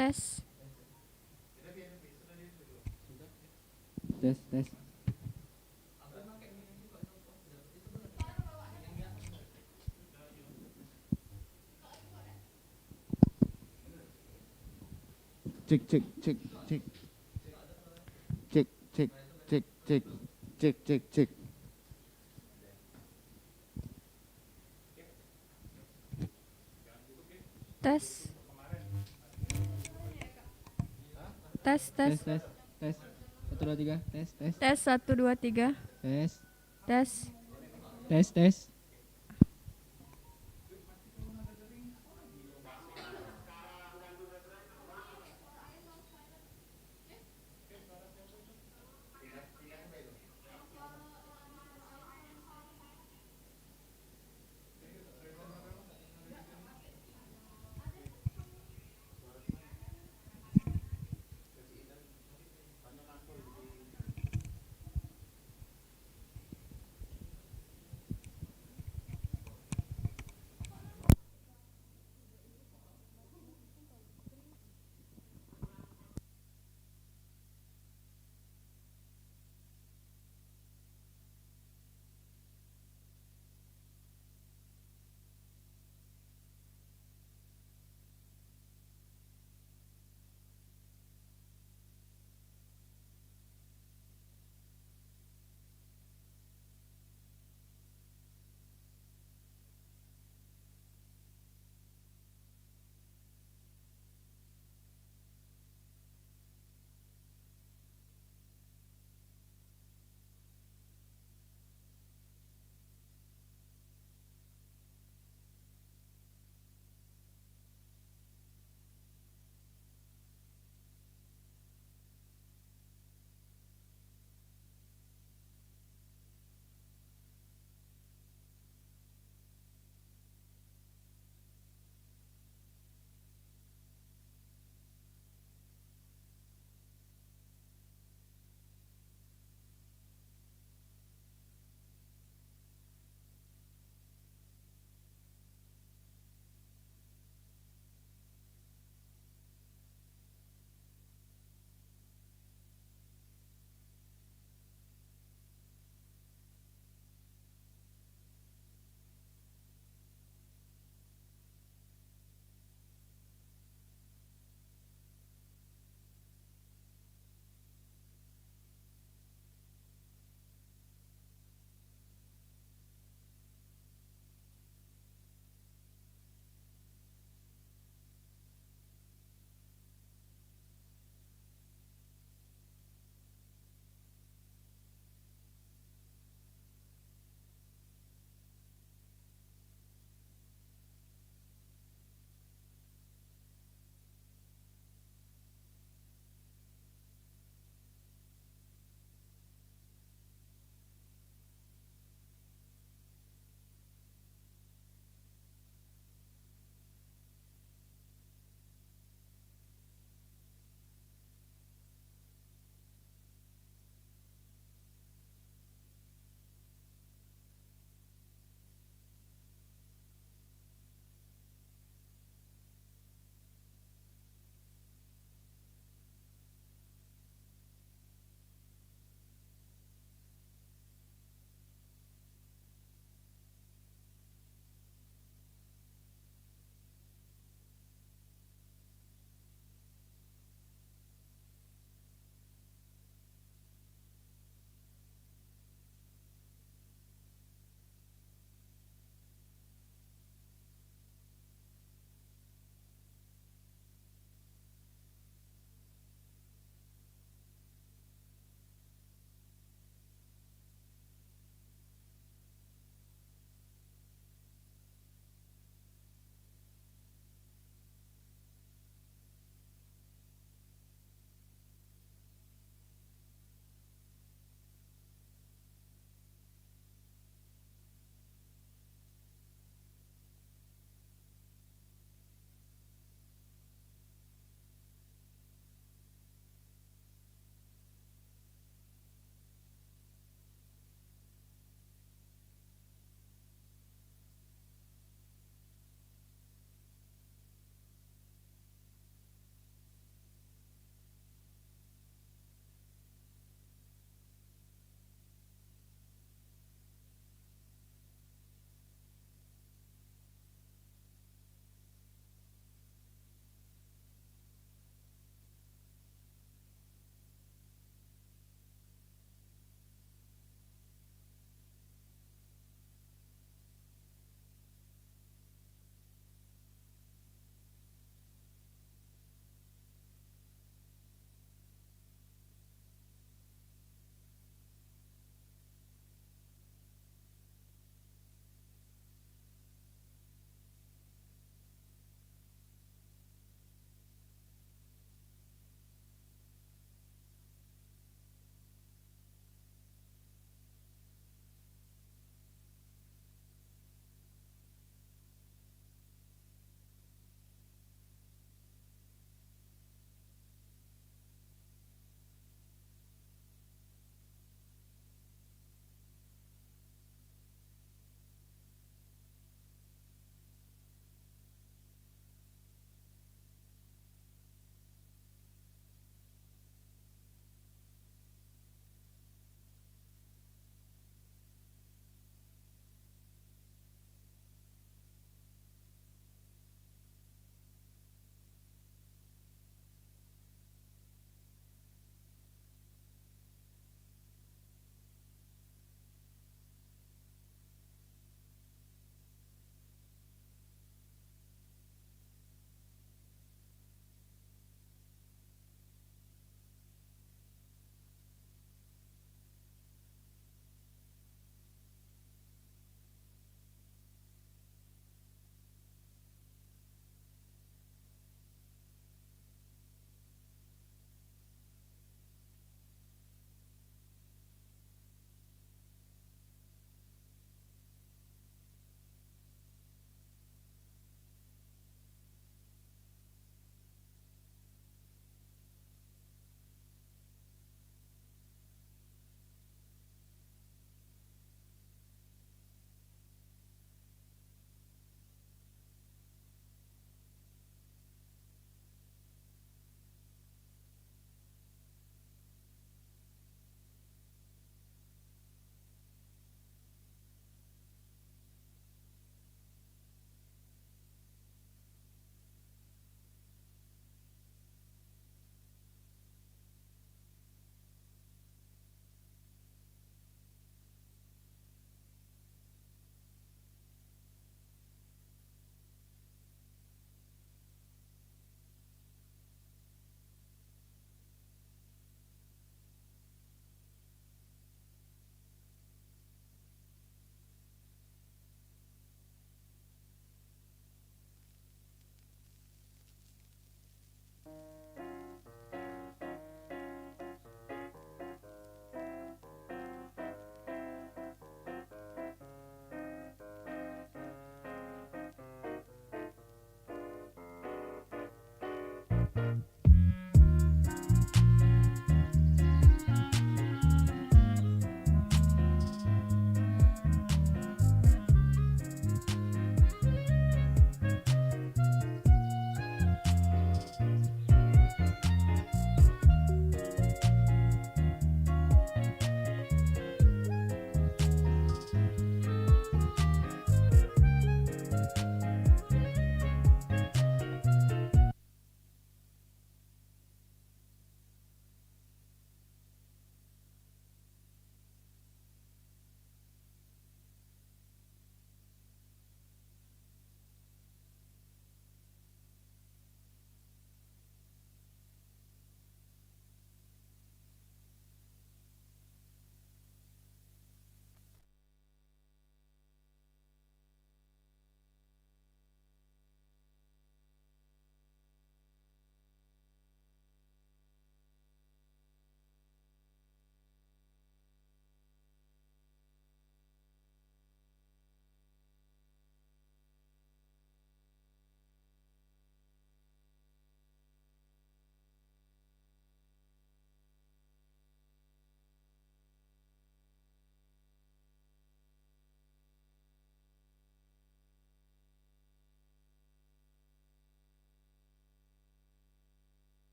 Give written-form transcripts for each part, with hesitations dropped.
Tes. Tes tes. Cek cek cek cek cek cek cek cek cek cek cek. Tes. Tes, Tes tes. tes tes. 1 2 3 tes tes. Tes 1 2 3. Tes Tes. tes tes.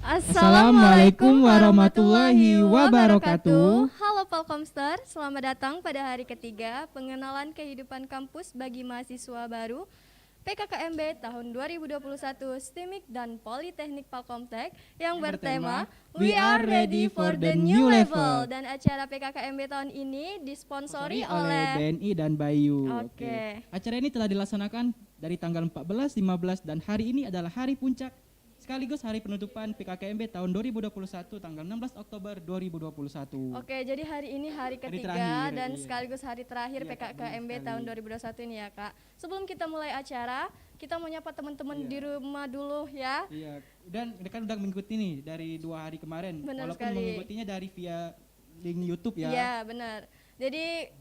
Assalamualaikum warahmatullahi wabarakatuh. Halo Palkomster, selamat datang pada hari ketiga pengenalan kehidupan kampus bagi mahasiswa baru PKKMB tahun 2021 STIMIK dan Politeknik Palkomtek yang bertema We Are Ready for the New Level. Dan acara PKKMB tahun ini disponsori oleh BNI dan Bayu. Oke. Acara ini telah dilaksanakan dari tanggal 14, 15 dan hari ini adalah hari puncak sekaligus hari penutupan PKKMB tahun 2021 tanggal 16 Oktober 2021. Oke, jadi hari ini hari ketiga terakhir, dan iya. sekaligus hari terakhir Iya, Kak, PKKMB benar tahun sekali. 2021 ini ya Kak. Sebelum kita mulai acara, kita mau nyapa teman-teman Iya. di rumah dulu ya. Iya, dan kan udah mengikuti nih dari 2 hari kemarin. Benar Walaupun sekali. mengikutinya dari via link YouTube ya. Iya, benar. Jadi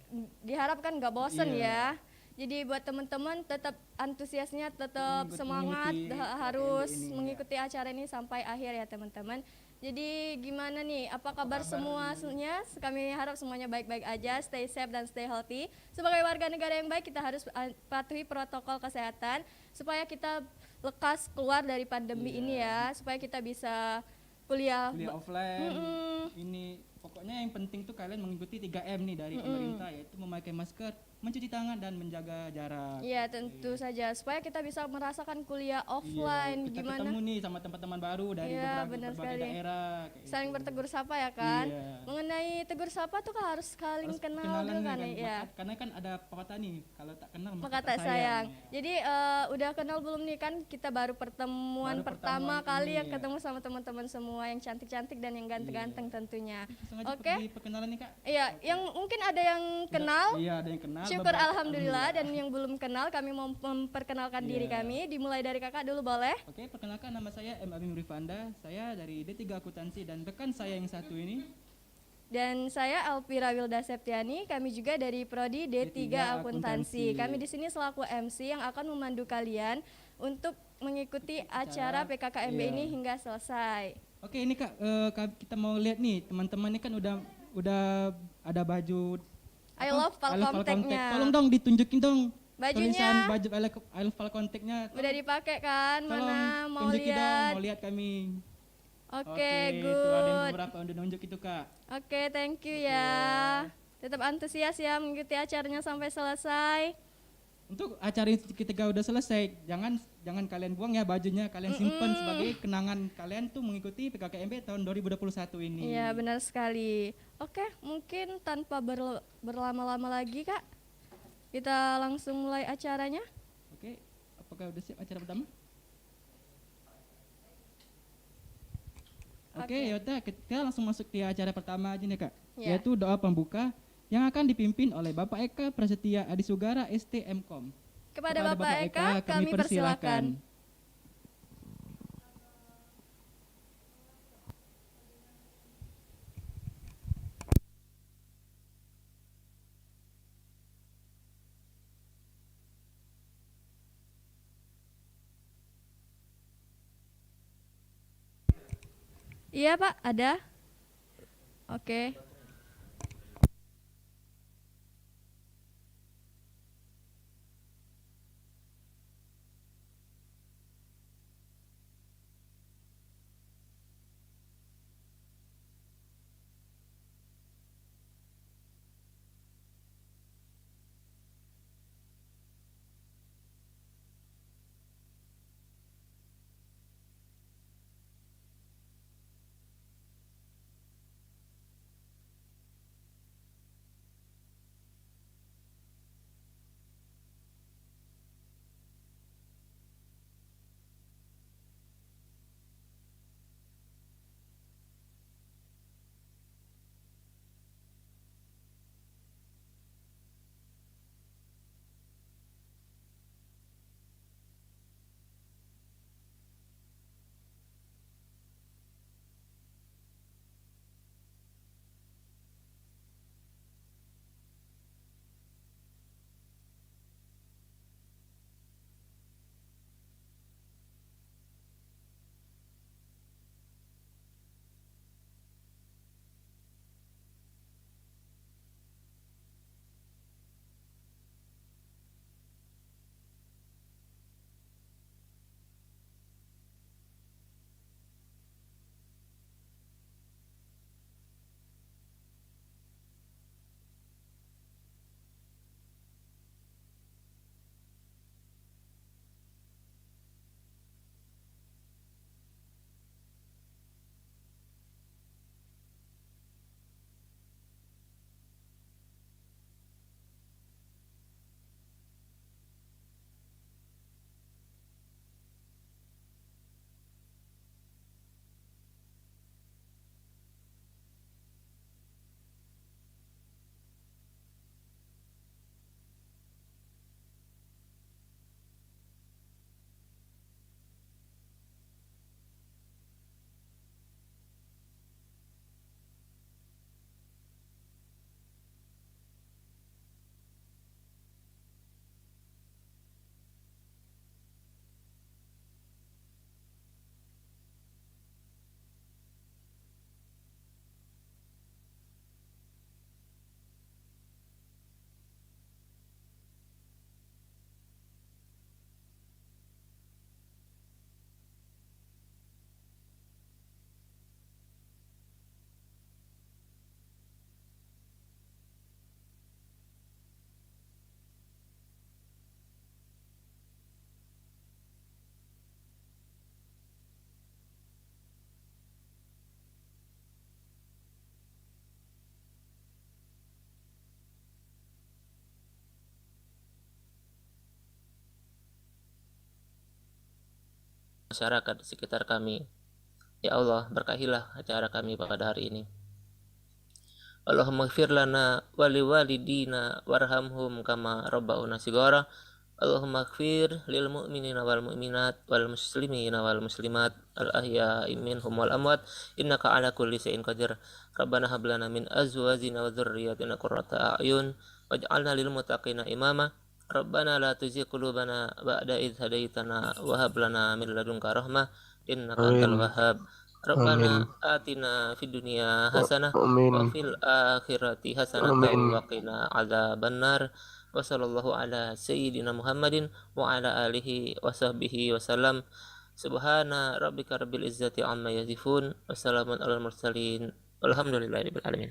diharapkan nggak bosen Iya. ya. Jadi buat teman-teman tetap antusiasnya, tetap Mengikuti- semangat, mengikuti harus PKKMB ini, mengikuti acara ini sampai akhir ya teman-teman. Jadi gimana nih, apa kabar semuanya? Kami harap semuanya baik-baik aja, stay safe dan stay healthy. Sebagai warga negara yang baik, kita harus patuhi protokol kesehatan supaya kita lekas keluar dari pandemi Iya. ini ya, supaya kita bisa kuliah. Kuliah offline. Mm-mm. Ini pokoknya yang penting tuh kalian mengikuti 3M nih dari pemerintah, yaitu memakai masker, mencuci tangan dan menjaga jarak. Iya, tentu saja supaya kita bisa merasakan kuliah offline Iya, kita gimana. ketemu nih sama teman-teman baru dari Iya, benar berbagai sekali. daerah. kayak Saling gitu. bertegur sapa ya kan. Iya. Mengenai tegur sapa tuh kan harus saling Harus kenal kenalan dulu nih kan ya. Karena kan ada pepatah nih, kalau tak kenal Maka tak sayang. Jadi udah kenal belum nih kan, kita baru pertemuan Baru pertama pertemuan kali ini, yang ya. ketemu sama teman-teman semua yang cantik-cantik dan yang ganteng-ganteng tentunya. Langsung aja Oke. di perkenalan nih Kak. Iya, yang mungkin ada yang kenal. Iya, ada yang kenal. Syukur beberapa- alhamdulillah, dan yang belum kenal kami mau memperkenalkan diri Iya. kami. Dimulai dari kakak dulu boleh? Oke, perkenalkan nama saya M. Abim Rifanda. Saya dari D3 Akuntansi dan rekan saya yang satu ini Dan saya Alpira Wilda Septiani, kami juga dari Prodi D3 D3 Akuntansi. Akuntansi. Kami di sini selaku MC yang akan memandu kalian untuk mengikuti acara PKKMB iya. ini hingga selesai. Oke, ini Kak, kita mau lihat nih, teman-teman ini kan udah ada baju I apa? love Palcontek. Palcontek-nya. Tolong dong ditunjukin dong Bajunya. tulisan baju I love Palcontek-nya. Udah dipakai kan? Tolong Mana mau tunjukin dong, lihat? mau lihat kami. Oke, Itu ada yang good. beberapa udah nunjuk itu Kak. Oke, thank you ya. Tetap antusias ya mengikuti acaranya sampai selesai. Untuk acara ini ketika udah selesai, jangan kalian buang ya bajunya, kalian simpan sebagai kenangan kalian tuh mengikuti PKKMB tahun 2021 ini. Iya, benar sekali. Oke, mungkin tanpa berlama-lama lagi Kak, kita langsung mulai acaranya. Oke, apakah udah siap acara pertama? Oke, yaudah kita langsung masuk di acara pertama aja nih Kak, Ya. yaitu doa pembuka yang akan dipimpin oleh Bapak Eka Prasetya Adisugara STMkom. Kepada Bapak Eka, kami persilakan. Iya Pak, ada. Oke. masyarakat di sekitar kami. Ya Allah, berkahilah acara kami pada hari ini. Allahumma ighfir lana wa liwalidina warhamhum kama rabba'una shighara. Allahumma ighfir lil mu'minina wal mu'minat wal muslimina wal muslimat al ahya'i minhum wal amwat innaka ala kulli syai'in qadir. Rabbana hab lana min azwajina wa dzurriyyatina qurrata a'yun waj'alna lil muttaqina imama. Rabbana la tuzigh qulubana ba'da idh hadaitana wa hab lana min ladunka rahmah innaka antal Amin. wahhab. Rabbana atina fid dunya hasanah wa Amin. fil akhirati hasanah Amin. wa qina adzabannar. Wa sallallahu ala sayyidina Muhammadin wa ala alihi wa sahbihi wa salam. Subhana rabbika rabbil izzati amma yasifun wa salamun alal mursalin walhamdulillahirabbil alamin.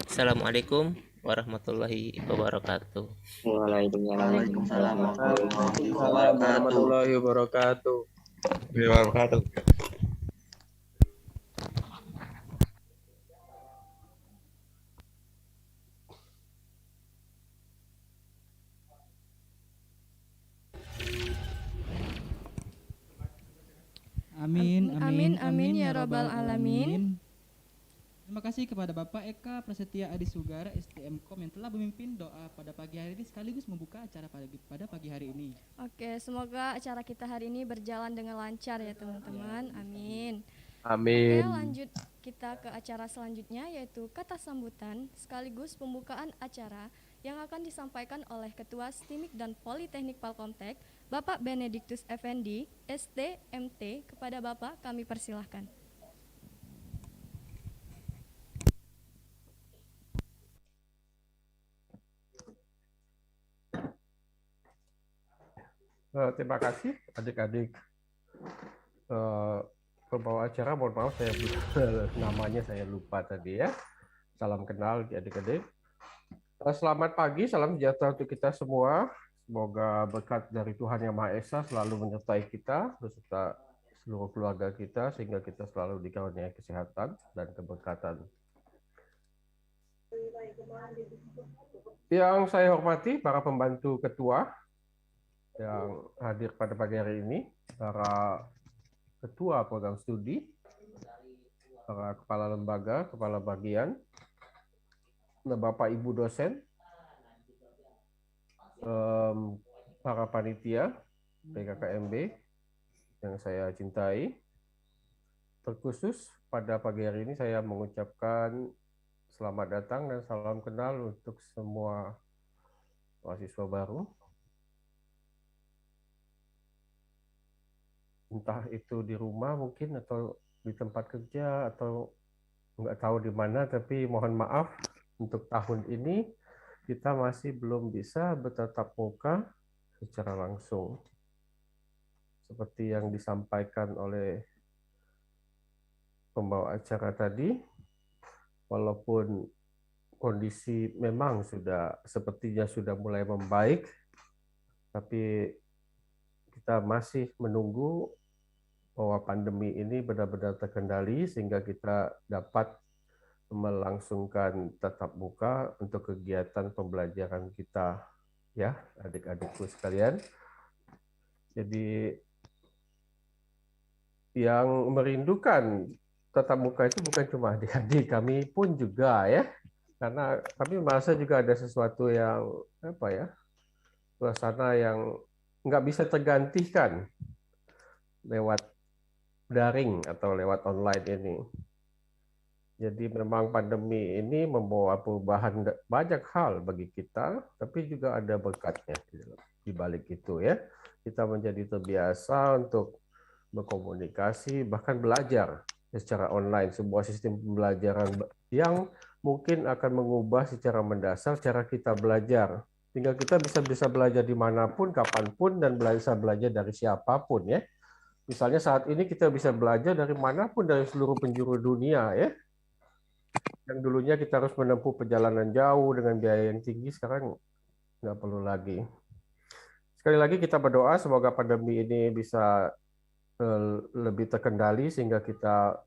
Assalamualaikum warahmatullahi wabarakatuh. Waalaikumsalam Warahmatullahi wabarakatuh. Wabarakatuh. Amin, Amin, amin, ya rabbal alamin. Terima kasih kepada Bapak Eka Prasetya Adi Sugara STMkom yang telah memimpin doa pada pagi hari ini sekaligus membuka acara pada pagi hari ini. Oke, semoga acara kita hari ini berjalan dengan lancar ya teman-teman. Amin. Amin. Oke, lanjut kita ke acara selanjutnya yaitu kata sambutan sekaligus pembukaan acara yang akan disampaikan oleh Ketua STIMIK dan Politeknik Palkomtek, Bapak Benediktus Effendi, STMT. Kepada Bapak kami persilahkan. Terima kasih adik-adik pembawa acara. Mohon maaf saya namanya saya lupa tadi ya. Salam kenal adik-adik. Selamat pagi, salam sejahtera untuk kita semua. Semoga berkat dari Tuhan Yang Maha Esa selalu menyertai kita beserta seluruh keluarga kita sehingga kita selalu dikaruniai kesehatan dan keberkatan. Yang saya hormati para pembantu ketua yang hadir pada pagi hari ini, para ketua program studi, para kepala lembaga, kepala bagian, Bapak Ibu dosen, para panitia PKKMB yang saya cintai. Terkhusus pada pagi hari ini saya mengucapkan selamat datang dan salam kenal untuk semua mahasiswa baru. Entah itu di rumah mungkin atau di tempat kerja atau nggak tahu di mana, tapi mohon maaf untuk tahun ini kita masih belum bisa bertatap muka secara langsung. Seperti yang disampaikan oleh pembawa acara tadi, walaupun kondisi memang sepertinya sudah mulai membaik, tapi kita masih menunggu bahwa pandemi ini benar-benar terkendali sehingga kita dapat melangsungkan tatap muka untuk kegiatan pembelajaran kita, ya adik-adikku sekalian. Jadi yang merindukan tatap muka itu bukan cuma adik-adik, kami pun juga ya, karena kami merasa juga ada sesuatu yang suasana yang nggak bisa tergantikan lewat daring atau lewat online ini. Jadi memang pandemi ini membawa perubahan banyak hal bagi kita, tapi juga ada berkatnya di balik itu ya. Kita menjadi terbiasa untuk berkomunikasi, bahkan belajar secara online, sebuah sistem pembelajaran yang mungkin akan mengubah secara mendasar cara kita belajar. Sehingga kita bisa belajar dimanapun, kapanpun, dan bisa belajar dari siapapun ya. Misalnya saat ini kita bisa belajar dari manapun dari seluruh penjuru dunia ya. Yang dulunya kita harus menempuh perjalanan jauh dengan biaya yang tinggi, sekarang nggak perlu lagi. Sekali lagi kita berdoa semoga pandemi ini bisa lebih terkendali sehingga kita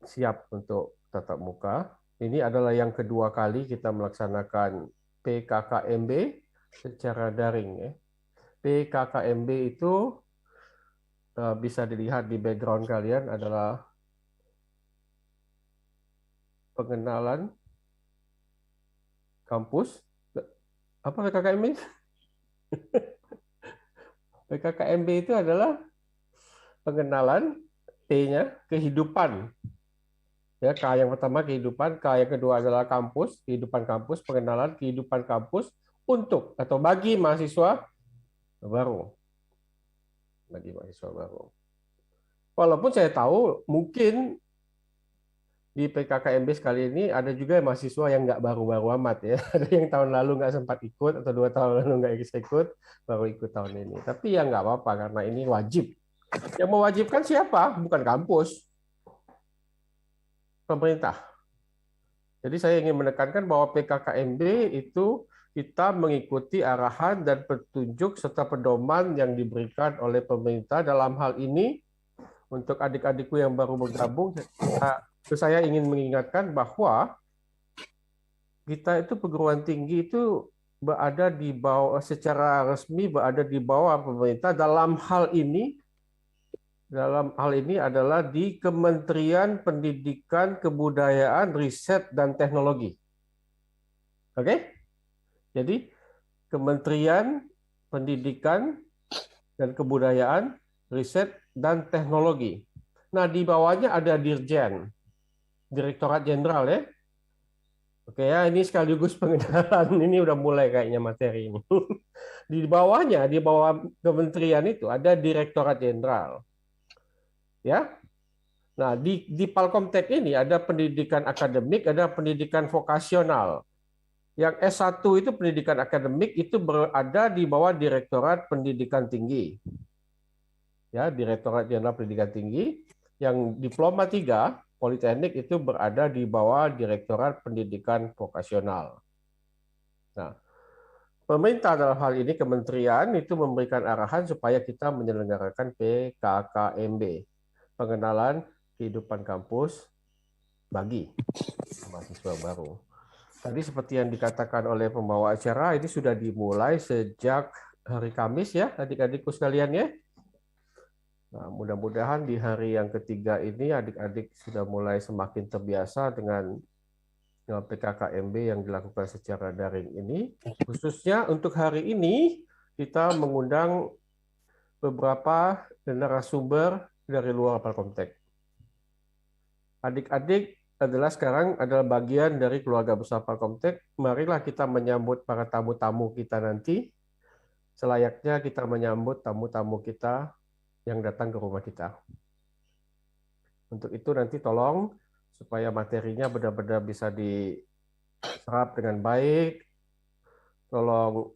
siap untuk tatap muka. Ini adalah yang kedua kali kita melaksanakan PKKMB secara daring ya. PKKMB itu bisa dilihat di background kalian adalah pengenalan kampus. Apa PKKMB? PKKMB itu adalah pengenalan, T-nya kehidupan. Ya, K yang pertama kehidupan, K yang kedua adalah kampus, kehidupan kampus, pengenalan kehidupan kampus untuk atau bagi mahasiswa baru. Bagi mahasiswa baru. Walaupun saya tahu mungkin di PKKMB sekali ini ada juga mahasiswa yang nggak baru-baru amat ya. Ada yang tahun lalu nggak sempat ikut atau 2 tahun lalu nggak bisa ikut, baru ikut tahun ini. Tapi ya nggak apa-apa karena ini wajib. Yang mewajibkan siapa? Bukan kampus, pemerintah. Jadi saya ingin menekankan bahwa PKKMB itu kita mengikuti arahan dan petunjuk serta pedoman yang diberikan oleh pemerintah dalam hal ini. Untuk adik-adikku yang baru bergabung, saya ingin mengingatkan bahwa kita itu perguruan tinggi itu berada di bawah, secara resmi berada di bawah pemerintah dalam hal ini adalah di Kementerian Pendidikan, Kebudayaan, Riset, dan Teknologi. Oke? Jadi, Kementerian Pendidikan dan Kebudayaan, Riset, dan Teknologi. Nah, di bawahnya ada Dirjen, Direktorat Jenderal ya. Oke ya, ini sekaligus pengenalan. Ini udah mulai kayaknya materi ini. Di bawahnya, di bawah kementerian itu ada Direktorat Jenderal. Ya. Nah, di Palkomtek ini ada pendidikan akademik, ada pendidikan vokasional. Yang S1 itu pendidikan akademik itu berada di bawah Direktorat Pendidikan Tinggi. Ya, Direktorat Jenderal Pendidikan Tinggi. Yang diploma 3 Politeknik itu berada di bawah Direktorat Pendidikan Vokasional. Nah, pemerintah dalam hal ini kementerian itu memberikan arahan supaya kita menyelenggarakan PKKMB, pengenalan kehidupan kampus bagi mahasiswa baru. Tadi seperti yang dikatakan oleh pembawa acara, ini sudah dimulai sejak hari Kamis ya, adik-adikku sekalian ya. Nah, mudah-mudahan di hari yang ketiga ini adik-adik sudah mulai semakin terbiasa dengan PKKMB yang dilakukan secara daring ini. Khususnya untuk hari ini kita mengundang beberapa narasumber dari luar Palkomtek. Adik-adik sekarang adalah bagian dari keluarga besar Palkomtek. Marilah kita menyambut para tamu-tamu kita nanti. Selayaknya kita menyambut tamu-tamu kita yang datang ke rumah kita. Untuk itu nanti tolong supaya materinya benar-benar bisa diserap dengan baik. Tolong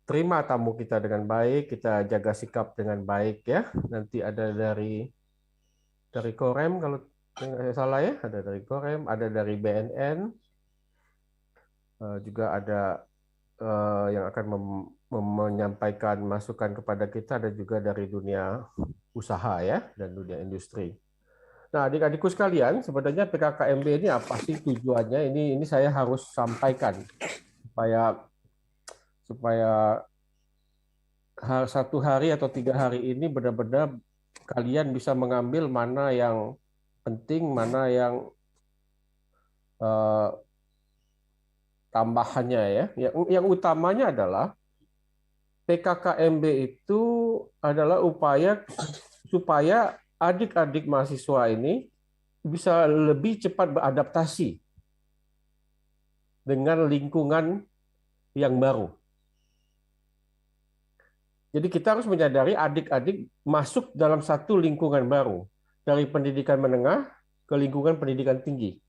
terima tamu kita dengan baik, kita jaga sikap dengan baik ya. Nanti ada dari Korem kalau nggak salah ya, ada dari Korem, ada dari BNN, juga ada yang akan menyampaikan masukan kepada kita, dan juga dari dunia usaha ya dan dunia industri. Nah, adik-adikku sekalian, sebenarnya PKKMB ini apa sih tujuannya? Ini saya harus sampaikan supaya 1 hari atau 3 hari ini benar-benar kalian bisa mengambil mana yang penting, mana yang tambahannya ya. Yang utamanya adalah PKKMB itu adalah upaya supaya adik-adik mahasiswa ini bisa lebih cepat beradaptasi dengan lingkungan yang baru. Jadi kita harus menyadari adik-adik masuk dalam satu lingkungan baru, dari pendidikan menengah ke lingkungan pendidikan tinggi.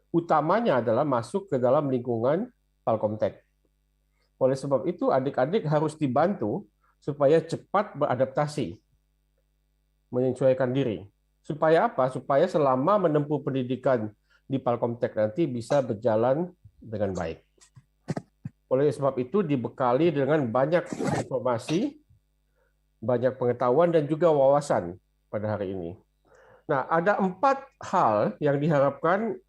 Utamanya adalah masuk ke dalam lingkungan Palkomtek. Oleh sebab itu, adik-adik harus dibantu supaya cepat beradaptasi, menyesuaikan diri. Supaya apa? Supaya selama menempuh pendidikan di Palkomtek nanti bisa berjalan dengan baik. Oleh sebab itu, dibekali dengan banyak informasi, banyak pengetahuan, dan juga wawasan pada hari ini. Nah, ada 4 hal yang diharapkan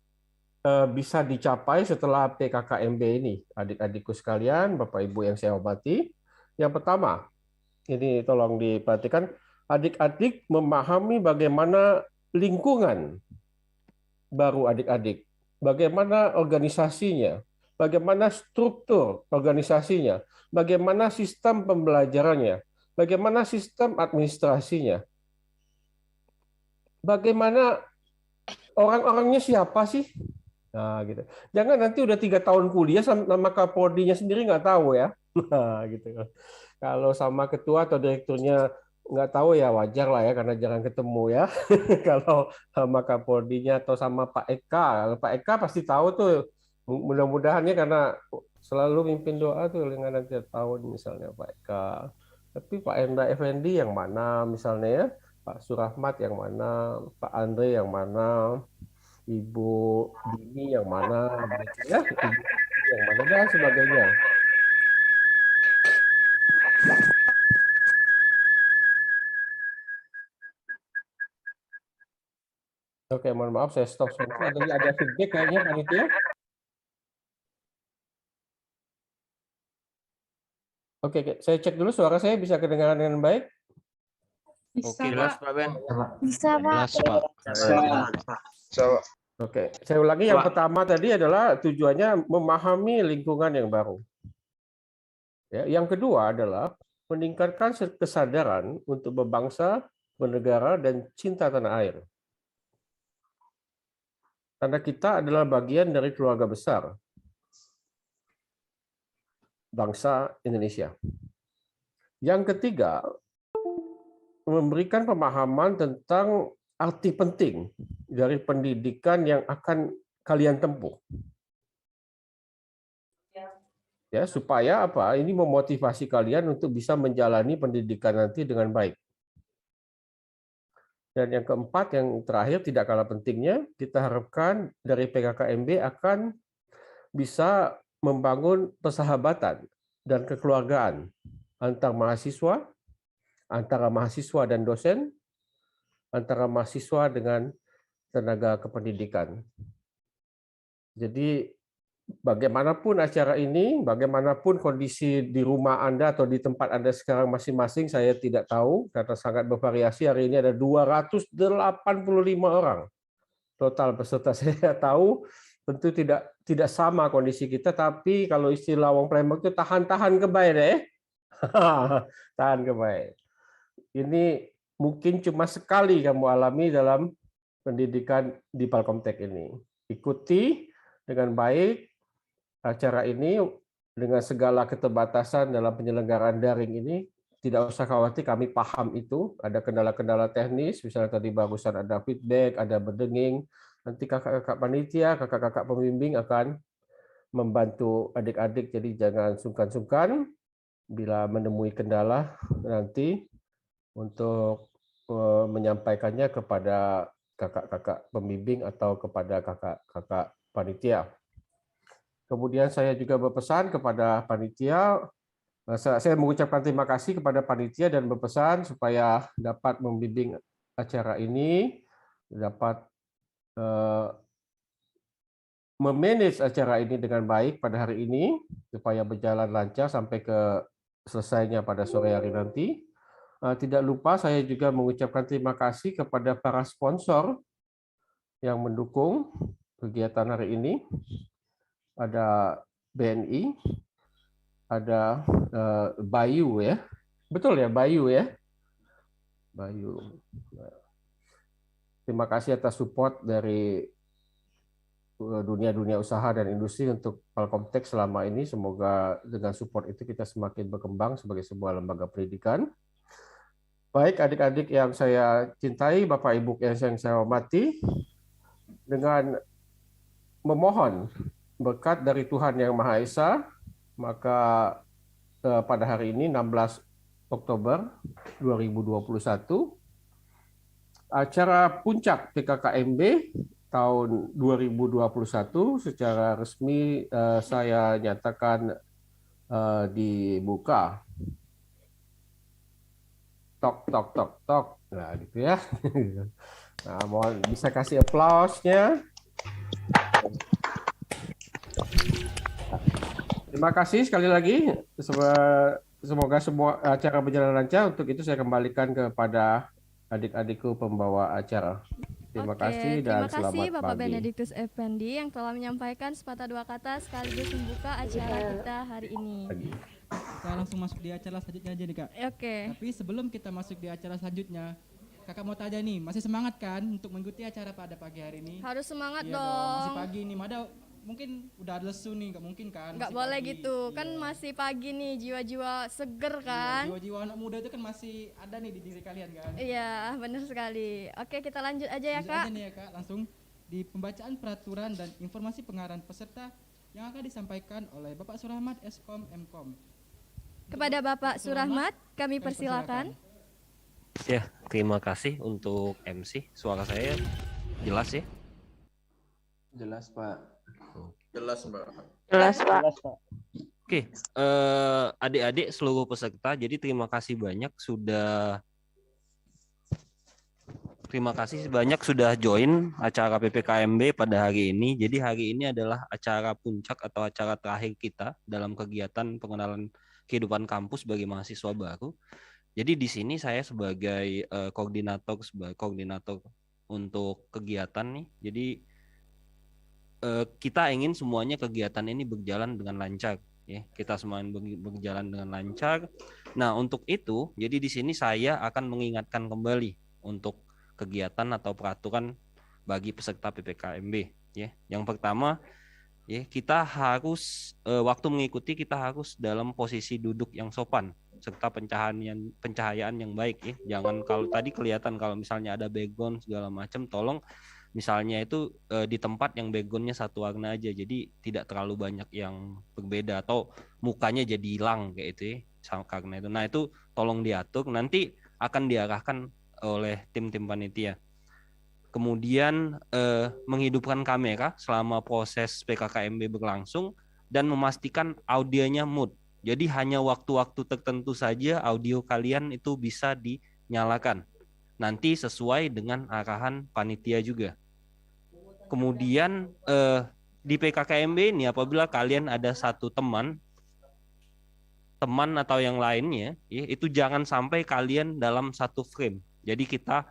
bisa dicapai setelah PKKMB ini, adik-adikku sekalian, Bapak Ibu yang saya hormati. Yang pertama, ini tolong diperhatikan, adik-adik memahami bagaimana lingkungan baru adik-adik, bagaimana organisasinya, bagaimana struktur organisasinya, bagaimana sistem pembelajarannya, bagaimana sistem administrasinya, bagaimana orang-orangnya siapa sih? Nah, gitu. Jangan nanti udah 3 tahun kuliah sama Kaprodinya sendiri nggak tahu ya. Nah, gitu. Kalau sama ketua atau direkturnya nggak tahu ya wajar lah ya karena jarang ketemu ya. Kalau sama Kaprodinya atau sama Pak Eka, kalau Pak Eka pasti tahu tuh. Mudah-mudahannya karena selalu mimpin doa tuh dengan tiap tahun misalnya Pak Eka. Tapi Pak Enda Effendi yang mana misalnya ya, Pak Surahmat yang mana, Pak Andre yang mana, Ibu Dini yang mana, gitu ya, Ibu yang mana dan sebagainya. Oke, mohon maaf saya stop sebentar. Ada feedback kayaknya panitia. Oke, saya cek dulu suara saya bisa kedengaran dengan baik. Oke, jelas Pak Ben. Bisa, Pak. Oke, saya ulangi yang pertama tadi adalah tujuannya memahami lingkungan yang baru. Ya, yang kedua adalah meningkatkan kesadaran untuk berbangsa, bernegara, dan cinta tanah air. Karena kita adalah bagian dari keluarga besar bangsa Indonesia. Yang ketiga, memberikan pemahaman tentang arti penting dari pendidikan yang akan kalian tempuh. Ya, supaya apa? Ini memotivasi kalian untuk bisa menjalani pendidikan nanti dengan baik. Dan yang keempat, yang terakhir tidak kalah pentingnya, kita harapkan dari PKKMB akan bisa membangun persahabatan dan kekeluargaan antar mahasiswa, antara mahasiswa dan dosen, antara mahasiswa dengan tenaga kependidikan. Jadi bagaimanapun acara ini, bagaimanapun kondisi di rumah Anda atau di tempat Anda sekarang masing-masing, saya tidak tahu karena sangat bervariasi. Hari ini ada 285 orang total peserta. Saya tahu tentu tidak sama kondisi kita, tapi kalau istilah wong Palembang itu tahan-tahan kebaik deh. Tahan kebaik. Ini mungkin cuma sekali kamu alami dalam pendidikan di Palkomtek ini. Ikuti dengan baik acara ini dengan segala keterbatasan dalam penyelenggaraan daring ini. Tidak usah khawatir, kami paham itu. Ada kendala-kendala teknis, misalnya tadi barusan ada feedback, ada berdenging. Nanti kakak-kakak panitia, kakak-kakak pembimbing akan membantu adik-adik, jadi jangan sungkan-sungkan bila menemui kendala nanti untuk menyampaikannya kepada kakak-kakak pembimbing atau kepada kakak-kakak panitia. Kemudian saya juga berpesan kepada panitia, saya mengucapkan terima kasih kepada panitia dan berpesan supaya dapat membimbing acara ini, dapat memanage acara ini dengan baik pada hari ini, supaya berjalan lancar sampai ke selesainya pada sore hari nanti. Tidak lupa saya juga mengucapkan terima kasih kepada para sponsor yang mendukung kegiatan hari ini. Ada BNI, ada Bayu ya, betul ya Bayu ya, Bayu. Terima kasih atas support dari dunia usaha dan industri untuk Palkomtek selama ini. Semoga dengan support itu kita semakin berkembang sebagai sebuah lembaga pendidikan. Baik adik-adik yang saya cintai, Bapak Ibu yang saya hormati, dengan memohon berkat dari Tuhan Yang Maha Esa, maka pada hari ini 16 Oktober 2021, acara puncak PKKMB tahun 2021 secara resmi saya nyatakan dibuka. Tok tok tok tok. Nah, gitu ya. Nah, mohon bisa kasih aplausnya. Terima kasih sekali lagi. semoga semua acara berjalan lancar. Untuk itu saya kembalikan kepada adik-adikku pembawa acara. Terima kasih dan terima kasih selamat Bapak pagi. Benediktus Effendi yang telah menyampaikan sepatah dua kata sekaligus membuka acara kita hari ini. Pagi. Kita langsung masuk di acara selanjutnya aja nih Kak. Oke. Tapi sebelum kita masuk di acara selanjutnya, Kakak mau tanya nih, masih semangat kan untuk mengikuti acara pada pagi hari ini? Harus semangat Iya dong. Masih pagi nih, Mada mungkin udah lesu nih, nggak mungkin kan? Nggak masih boleh pagi. gitu, kan Iya. masih pagi nih, jiwa-jiwa seger Iya, kan? jiwa-jiwa anak muda itu kan masih ada nih di diri kalian kan? Iya, benar sekali. Oke, kita lanjut aja ya Lanjut Kak. aja nih ya Kak, langsung di pembacaan peraturan dan informasi pengarahan peserta yang akan disampaikan oleh Bapak Surahmat Eskom Mkom. Kepada Bapak Surahmat, kami kami persilakan. Ya, terima kasih untuk MC. Suara saya jelas ya? Jelas, Pak. Jelas, Mbak. Jelas, Pak. Oke, adik-adik seluruh peserta, jadi terima kasih banyak sudah join acara PPKMB pada hari ini. Jadi hari ini adalah acara puncak atau acara terakhir kita dalam kegiatan pengenalan kehidupan kampus bagi mahasiswa baru. Jadi di sini saya sebagai koordinator untuk kegiatan nih. Jadi kita ingin semuanya kegiatan ini berjalan dengan lancar. Ya, kita semuanya berjalan dengan lancar. Nah, untuk itu, jadi di sini saya akan mengingatkan kembali untuk kegiatan atau peraturan bagi peserta PPKMB. Ya, yang pertama, ya kita harus waktu mengikuti kita harus dalam posisi duduk yang sopan serta pencahayaan yang baik ya. Jangan kalau tadi kelihatan kalau misalnya ada background segala macam, tolong misalnya itu di tempat yang backgroundnya satu warna aja, jadi tidak terlalu banyak yang berbeda atau mukanya jadi hilang kayak itu ya, karena itu. Nah itu tolong diatur, nanti akan diarahkan oleh tim-tim panitia. Kemudian menghidupkan kamera selama proses PKKMB berlangsung dan memastikan audionya mute. Jadi hanya waktu-waktu tertentu saja audio kalian itu bisa dinyalakan. Nanti sesuai dengan arahan panitia juga. Kemudian di PKKMB ini apabila kalian ada satu teman atau yang lainnya, ya, itu jangan sampai kalian dalam satu frame. Jadi kita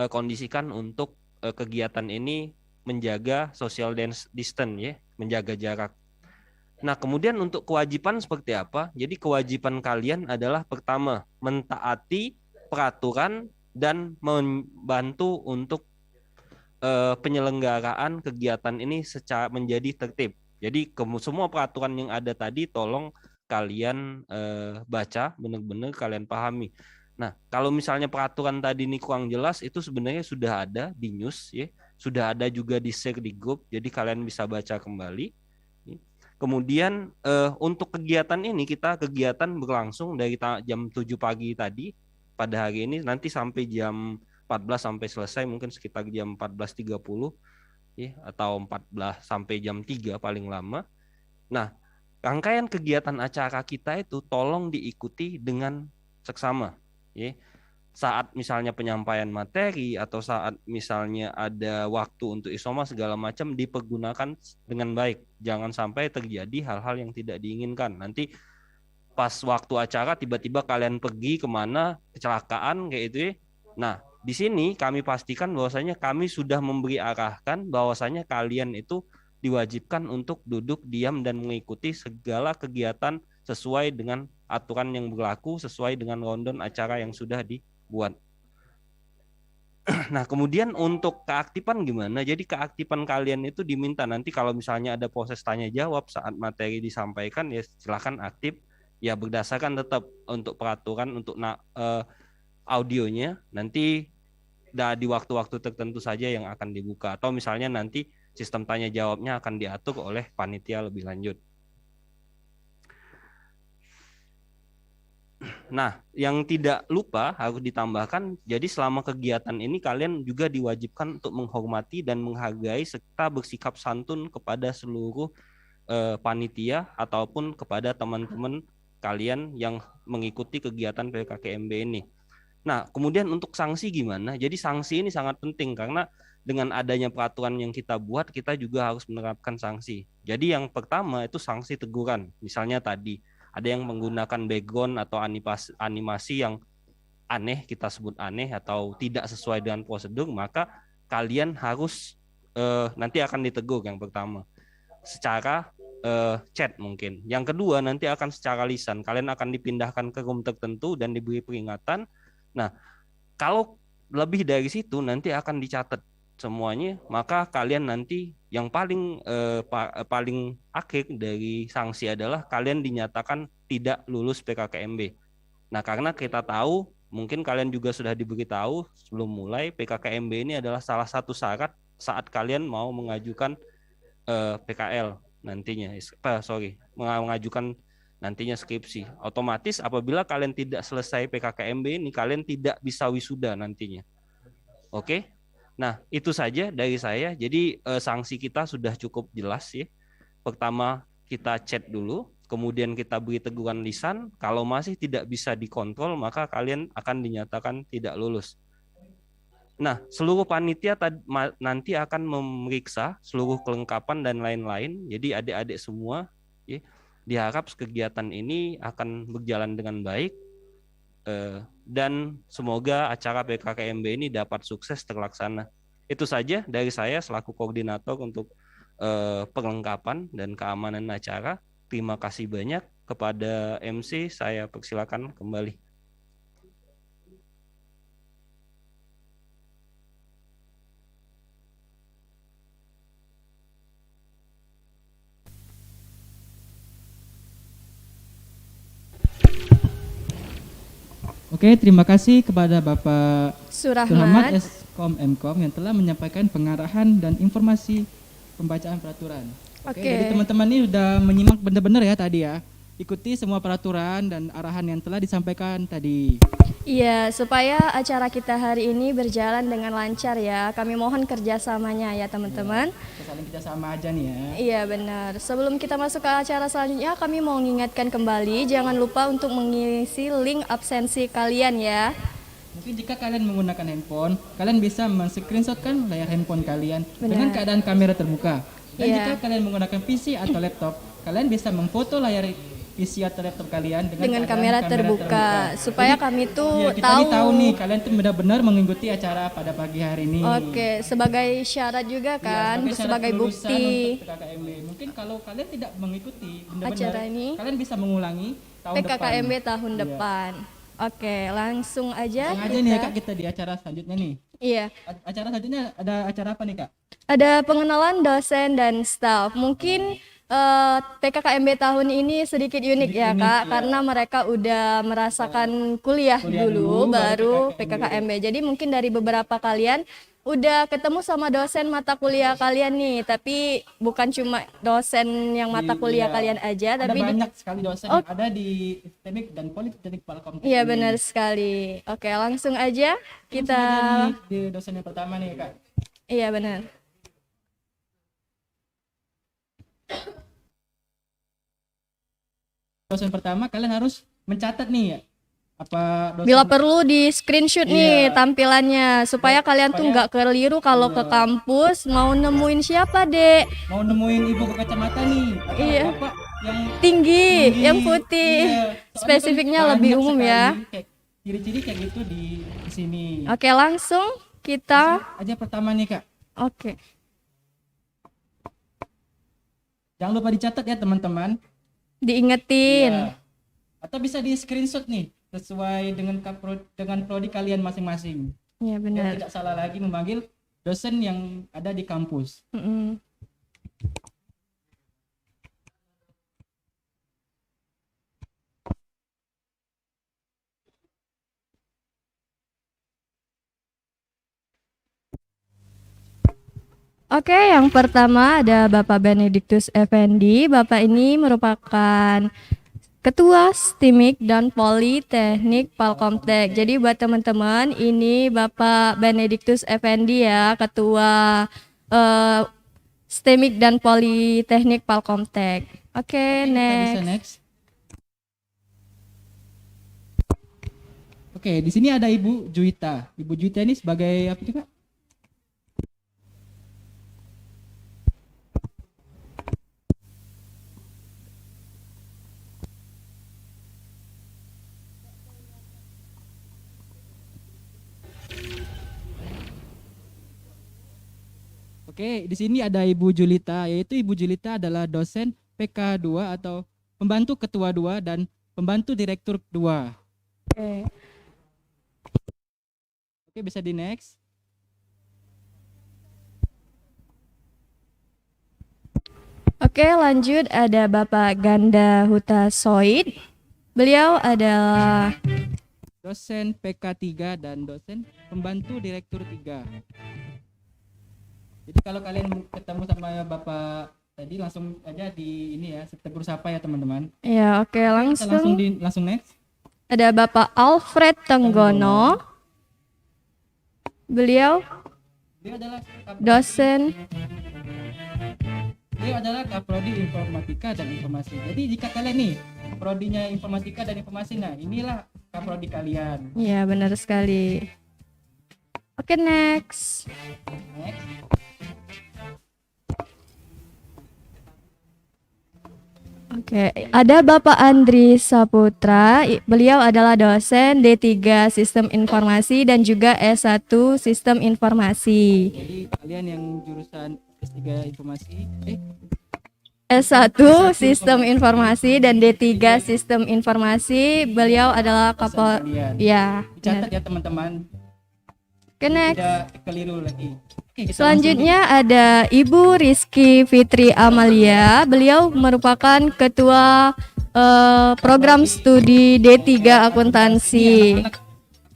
kondisikan untuk kegiatan ini menjaga social distance ya, menjaga jarak. Nah, kemudian untuk kewajiban seperti apa? Jadi kewajiban kalian adalah pertama, mentaati peraturan dan membantu untuk penyelenggaraan kegiatan ini secara menjadi tertib. Jadi semua peraturan yang ada tadi tolong kalian baca, benar-benar kalian pahami. Nah, kalau misalnya peraturan tadi ini kurang jelas, itu sebenarnya sudah ada di news ya, sudah ada juga di share di grup, jadi kalian bisa baca kembali. Kemudian untuk kegiatan ini kegiatan berlangsung dari jam 7 pagi tadi pada hari ini nanti sampai jam 14 sampai selesai, mungkin sekitar jam 14.30 ya, atau 14 sampai jam 3 paling lama. Nah, rangkaian kegiatan acara kita itu tolong diikuti dengan seksama ya. Saat misalnya penyampaian materi atau saat misalnya ada waktu untuk isoma segala macam dipergunakan dengan baik. Jangan sampai terjadi hal-hal yang tidak diinginkan. Nanti pas waktu acara tiba-tiba kalian pergi kemana, kecelakaan kayak itu ya. Nah, di sini kami pastikan bahwasanya kami sudah memberi arahkan bahwasanya kalian itu diwajibkan untuk duduk diam dan mengikuti segala kegiatan sesuai dengan aturan yang berlaku, sesuai dengan rundown acara yang sudah dibuat. Nah, kemudian untuk keaktifan gimana? Jadi keaktifan kalian itu diminta nanti kalau misalnya ada proses tanya jawab saat materi disampaikan ya silakan aktif. Ya berdasarkan tetap untuk peraturan untuk audionya nanti di waktu-waktu tertentu saja yang akan dibuka, atau misalnya nanti sistem tanya jawabnya akan diatur oleh panitia lebih lanjut. Nah, yang tidak lupa harus ditambahkan, jadi selama kegiatan ini kalian juga diwajibkan untuk menghormati dan menghargai serta bersikap santun kepada seluruh panitia ataupun kepada teman-teman kalian yang mengikuti kegiatan PKKMB ini. Nah, kemudian untuk sanksi gimana? Jadi sanksi ini sangat penting karena dengan adanya peraturan yang kita buat, kita juga harus menerapkan sanksi. Jadi yang pertama itu sanksi teguran. Misalnya tadi ada yang menggunakan background atau animasi yang aneh, kita sebut aneh atau tidak sesuai dengan prosedur, maka kalian harus nanti akan ditegur yang pertama secara chat mungkin. Yang kedua nanti akan secara lisan. Kalian akan dipindahkan ke room tertentu dan diberi peringatan. Nah, kalau lebih dari situ nanti akan dicatat semuanya, maka kalian nanti yang paling akhir dari sanksi adalah kalian dinyatakan tidak lulus PKKMB. Nah, karena kita tahu, mungkin kalian juga sudah diberitahu sebelum mulai, PKKMB ini adalah salah satu syarat saat kalian mau mengajukan PKL nantinya, mengajukan nantinya skripsi. Otomatis apabila kalian tidak selesai PKKMB ini, kalian tidak bisa wisuda nantinya. Oke? Nah, itu saja dari saya. Jadi sanksi kita sudah cukup jelas ya. Pertama, kita chat dulu, kemudian kita beri teguran lisan. Kalau masih tidak bisa dikontrol, maka kalian akan dinyatakan tidak lulus. Nah, seluruh panitia nanti akan memeriksa seluruh kelengkapan dan lain-lain. Jadi adik-adik semua ya, diharap kegiatan ini akan berjalan dengan baik dan semoga acara PKKMB ini dapat sukses terlaksana. Itu saja dari saya selaku koordinator untuk perlengkapan dan keamanan acara. Terima kasih banyak kepada MC, saya persilakan kembali. Oke, terima kasih kepada Bapak Surahmat. Eskom Mkom yang telah menyampaikan pengarahan dan informasi pembacaan peraturan. Oke, jadi teman-teman ini sudah menyimak benar-benar ya tadi ya. Ikuti semua peraturan dan arahan yang telah disampaikan tadi. Iya, supaya acara kita hari ini berjalan dengan lancar ya. Kami mohon kerjasamanya ya teman-teman. Kita saling kerjasama aja nih ya. Iya benar. Sebelum kita masuk ke acara selanjutnya, kami mau mengingatkan kembali, jangan lupa untuk mengisi link absensi kalian ya. Mungkin jika kalian menggunakan handphone, kalian bisa men-screenshotkan layar handphone kalian dengan keadaan kamera terbuka. Dan jika kalian menggunakan PC atau laptop, kalian bisa memfoto layar PC atau laptop kalian dengan kamera terbuka. Supaya jadi, kami tuh tahu nih kalian tuh benar-benar mengikuti acara pada pagi hari ini. Oke, sebagai syarat juga kan, sebagai bukti. Mungkin kalau kalian tidak mengikuti acara ini, kalian bisa mengulangi tahun PKKMB tahun depan. Oke, langsung aja. Nih ya Kak, kita di acara selanjutnya nih. Iya. Acara selanjutnya ada acara apa nih Kak? Ada pengenalan dosen dan staf. Mungkin PKKMB tahun ini sedikit unik ya Kak, karena mereka udah merasakan kuliah dulu baru PKKMB. Jadi mungkin dari beberapa kalian udah ketemu sama dosen mata kuliah kalian nih, tapi bukan cuma dosen yang mata kuliah kalian aja, ada tapi banyak sekali dosen yang ada di Teknik dan Politeknik Palkom. Iya benar sekali. Oke, langsung aja kita di dosen yang pertama nih Kak. Iya benar. Dosen pertama kalian harus mencatat nih ya. Apa dosen bila perlu di screenshot nih tampilannya supaya kalian tuh nggak keliru kalau ke kampus mau nemuin siapa Dek, mau nemuin ibu berkacamata nih atau bapak yang tinggi yang putih. Spesifiknya lebih umum ya, ciri-ciri kayak gitu di sini. Oke, langsung kita aja pertama nih Kak. Oke. Jangan lupa dicatat ya teman-teman. Diingetin. Atau bisa di screenshot nih sesuai dengan prodi kalian masing-masing. Iya benar. Biar tidak salah lagi memanggil dosen yang ada di kampus. Oke, yang pertama ada Bapak Benediktus Effendi. Bapak ini merupakan Ketua STIMIK dan Politeknik Palkomtek. Jadi buat teman-teman, ini Bapak Benediktus Effendi ya, Ketua STIMIK dan Politeknik Palkomtek. Oke, next. Oke, di sini ada Ibu Juwita. Ibu Juwita ini sebagai apa sih Kak? Oke, di sini ada Ibu Julita, yaitu Ibu Julita adalah dosen PK2 atau pembantu ketua 2 dan pembantu direktur 2. Oke. Oke, bisa di next. Oke, lanjut ada Bapak Ganda Huta Soid. Beliau adalah Dosen PK3 dan dosen pembantu direktur 3. Jadi kalau kalian ketemu sama Bapak tadi langsung aja di ini ya, tegur sapa ya teman-teman. ya oke Kita langsung langsung next. ada Bapak Alfred Tenggono. Beliau Dia adalah dosen Kaprodi Informatika dan Informasi. Jadi jika kalian nih prodinya Informatika dan Informasi, nah inilah kaprodi kalian. ya benar sekali. Oke, next. Next. Oke, ada Bapak Andri Saputra. Beliau adalah dosen D3 Sistem Informasi dan juga S1 Sistem Informasi. Jadi kalian yang jurusan S3 Informasi, S1 Sistem Informasi dan D3 Sistem Informasi. Beliau adalah kapal. kalian. Ya. Catat benar. ya teman-teman, Oke, next. tidak keliru lagi. Oke, kita Selanjutnya ada Ibu Rizky Fitri Amalia. Beliau merupakan ketua program studi D3 akuntansi.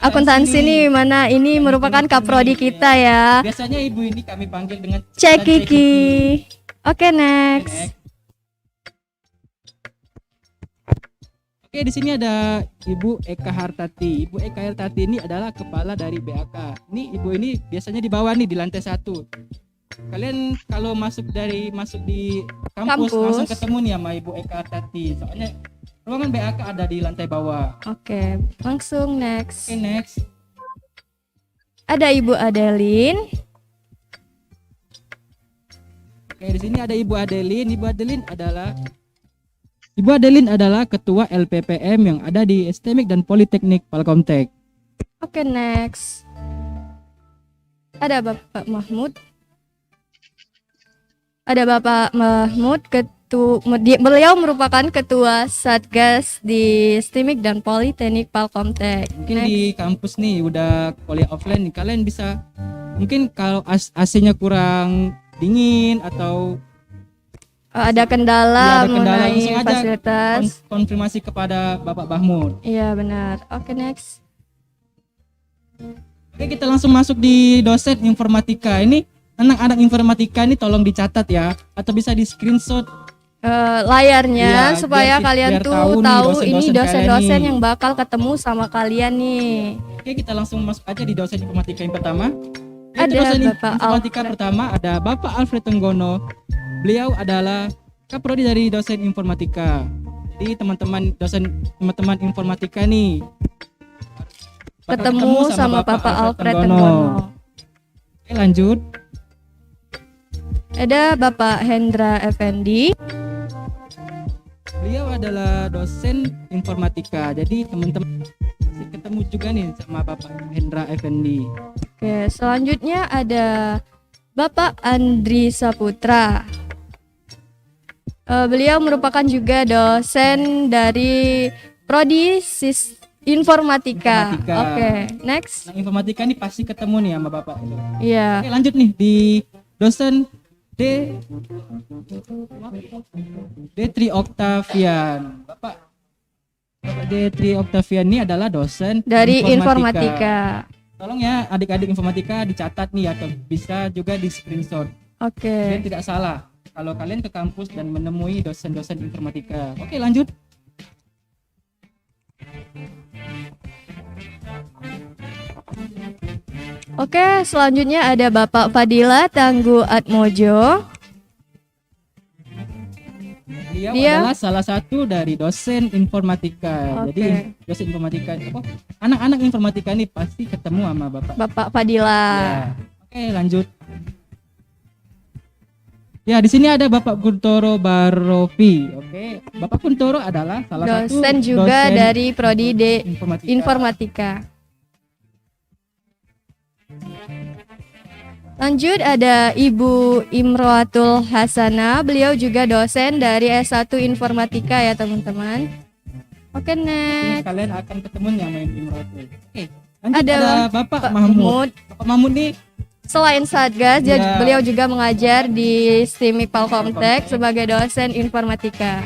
Akuntansi nih mana ini merupakan kaprodi kita ya. Biasanya ibu ini kami panggil dengan Cek Kiki. Oke, next. Oke, di sini ada Ibu Eka Hartati. Ibu Eka Hartati ini adalah kepala dari BAK. Ini ibu ini biasanya di bawah nih di lantai 1. Kalian kalau masuk di kampus langsung ketemu nih sama Ibu Eka Hartati. Soalnya ruangan BAK ada di lantai bawah. Oke, langsung next. Oke, next. Ada Ibu Adeline. Oke, di sini ada Ibu Adeline. Ibu Adeline adalah ketua LPPM yang ada di STMIK dan Politeknik Palkomtek. Oke, next. Ada Bapak Mahmud. Beliau merupakan ketua Satgas di STMIK dan Politeknik Palkomtek. Mungkin di kampus nih udah kuliah offline nih, kalian bisa mungkin kalau AC-nya kurang dingin atau ada kendala mengenai langsung aja fasilitas. konfirmasi kepada Bapak Bahmud. Iya, benar. Oke, next. Oke, kita langsung masuk di dosen informatika. Ini anak-anak informatika ini tolong dicatat ya, atau bisa di screenshot Layarnya Iya, supaya kalian biar tuh tahu nih tahu ini dosen-dosen dosen-dosen kalian nih. yang bakal ketemu sama kalian nih. Oke, kita langsung masuk aja di dosen informatika yang pertama. Ada Dosen Bapak informatika pertama ada Bapak Alfred Tenggono. Beliau adalah kaprodi dari dosen informatika. Jadi teman-teman informatika nih Ketemu sama Bapak Alfred Tenggono. Oke, lanjut. Ada Bapak Hendra Effendi. Beliau adalah dosen informatika. Jadi teman-teman masih ketemu juga nih sama Bapak Hendra Effendi. Oke, selanjutnya ada Bapak Andri Saputra. Beliau merupakan juga dosen dari Prodi Informatika. Oke, next. Nah, informatika ini pasti ketemu nih sama Bapak itu. Iya. Oke, lanjut nih di dosen D3 Octavian. Bapak D3 Octavian ini adalah dosen Dari informatika. Tolong ya adik-adik informatika dicatat nih atau bisa juga di screenshot. Oke. Biar tidak salah kalau kalian ke kampus dan menemui dosen-dosen informatika. Oke, lanjut. Oke, selanjutnya ada Bapak Fadila Tangguh Atmojo. Dia Dia- adalah salah satu dari dosen informatika. Oke. Jadi dosen informatika anak-anak informatika ini pasti ketemu sama Bapak Fadila. Ya. Oke, lanjut. Ya, di sini ada Bapak Kuntoro Barofi. Oke, Bapak Kuntoro adalah salah satu Dosen juga dosen dari Prodi informatika. Informatika. Lanjut ada Ibu Imroatul Hasana, beliau juga dosen dari S1 Informatika ya teman-teman. Oke, Ini next. kalian akan ketemu yang main Imrotul. Oke, lanjut Ada ada Bapak Pak Mahmud. Mahmud. Bapak Mahmud nih Selain Satgas, Ya. beliau juga mengajar di STIMIK Palkomtek sebagai dosen informatika.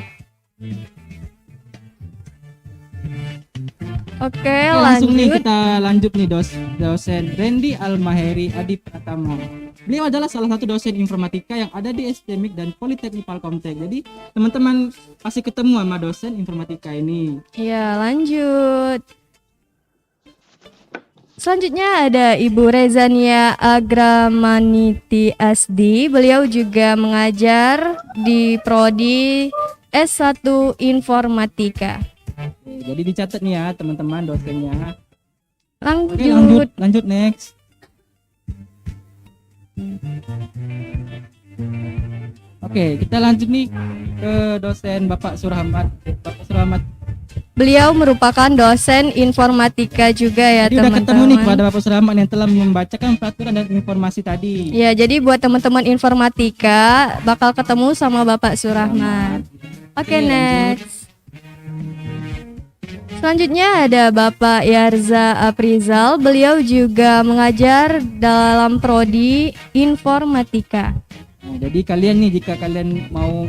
Oke, langsung nih lanjut. kita lanjut nih dosen Randy Almaheri Adi Pratama. Beliau adalah salah satu dosen informatika yang ada di STMIK dan Politeknik Palkomtek. Jadi teman-teman pasti ketemu sama dosen informatika ini. Ya, lanjut. Selanjutnya ada Ibu Rezania Agramaniti SD. Beliau juga mengajar di prodi S1 Informatika. Oke, jadi dicatat nih ya teman-teman dosennya. Oke, Lanjut. lanjut next. Oke, kita lanjut nih ke dosen Bapak Surahmat. Bapak Surahmat. Beliau merupakan dosen informatika juga ya Jadi udah ketemu nih teman-teman. kepada Bapak Surahmat yang telah membacakan peraturan dan informasi tadi. Ya, jadi buat teman-teman informatika bakal ketemu sama Bapak Surahmat. Oke, Oke, lanjut. next. Selanjutnya ada Bapak Yarza Aprizal. Beliau juga mengajar dalam prodi informatika. Nah, jadi kalian nih jika kalian mau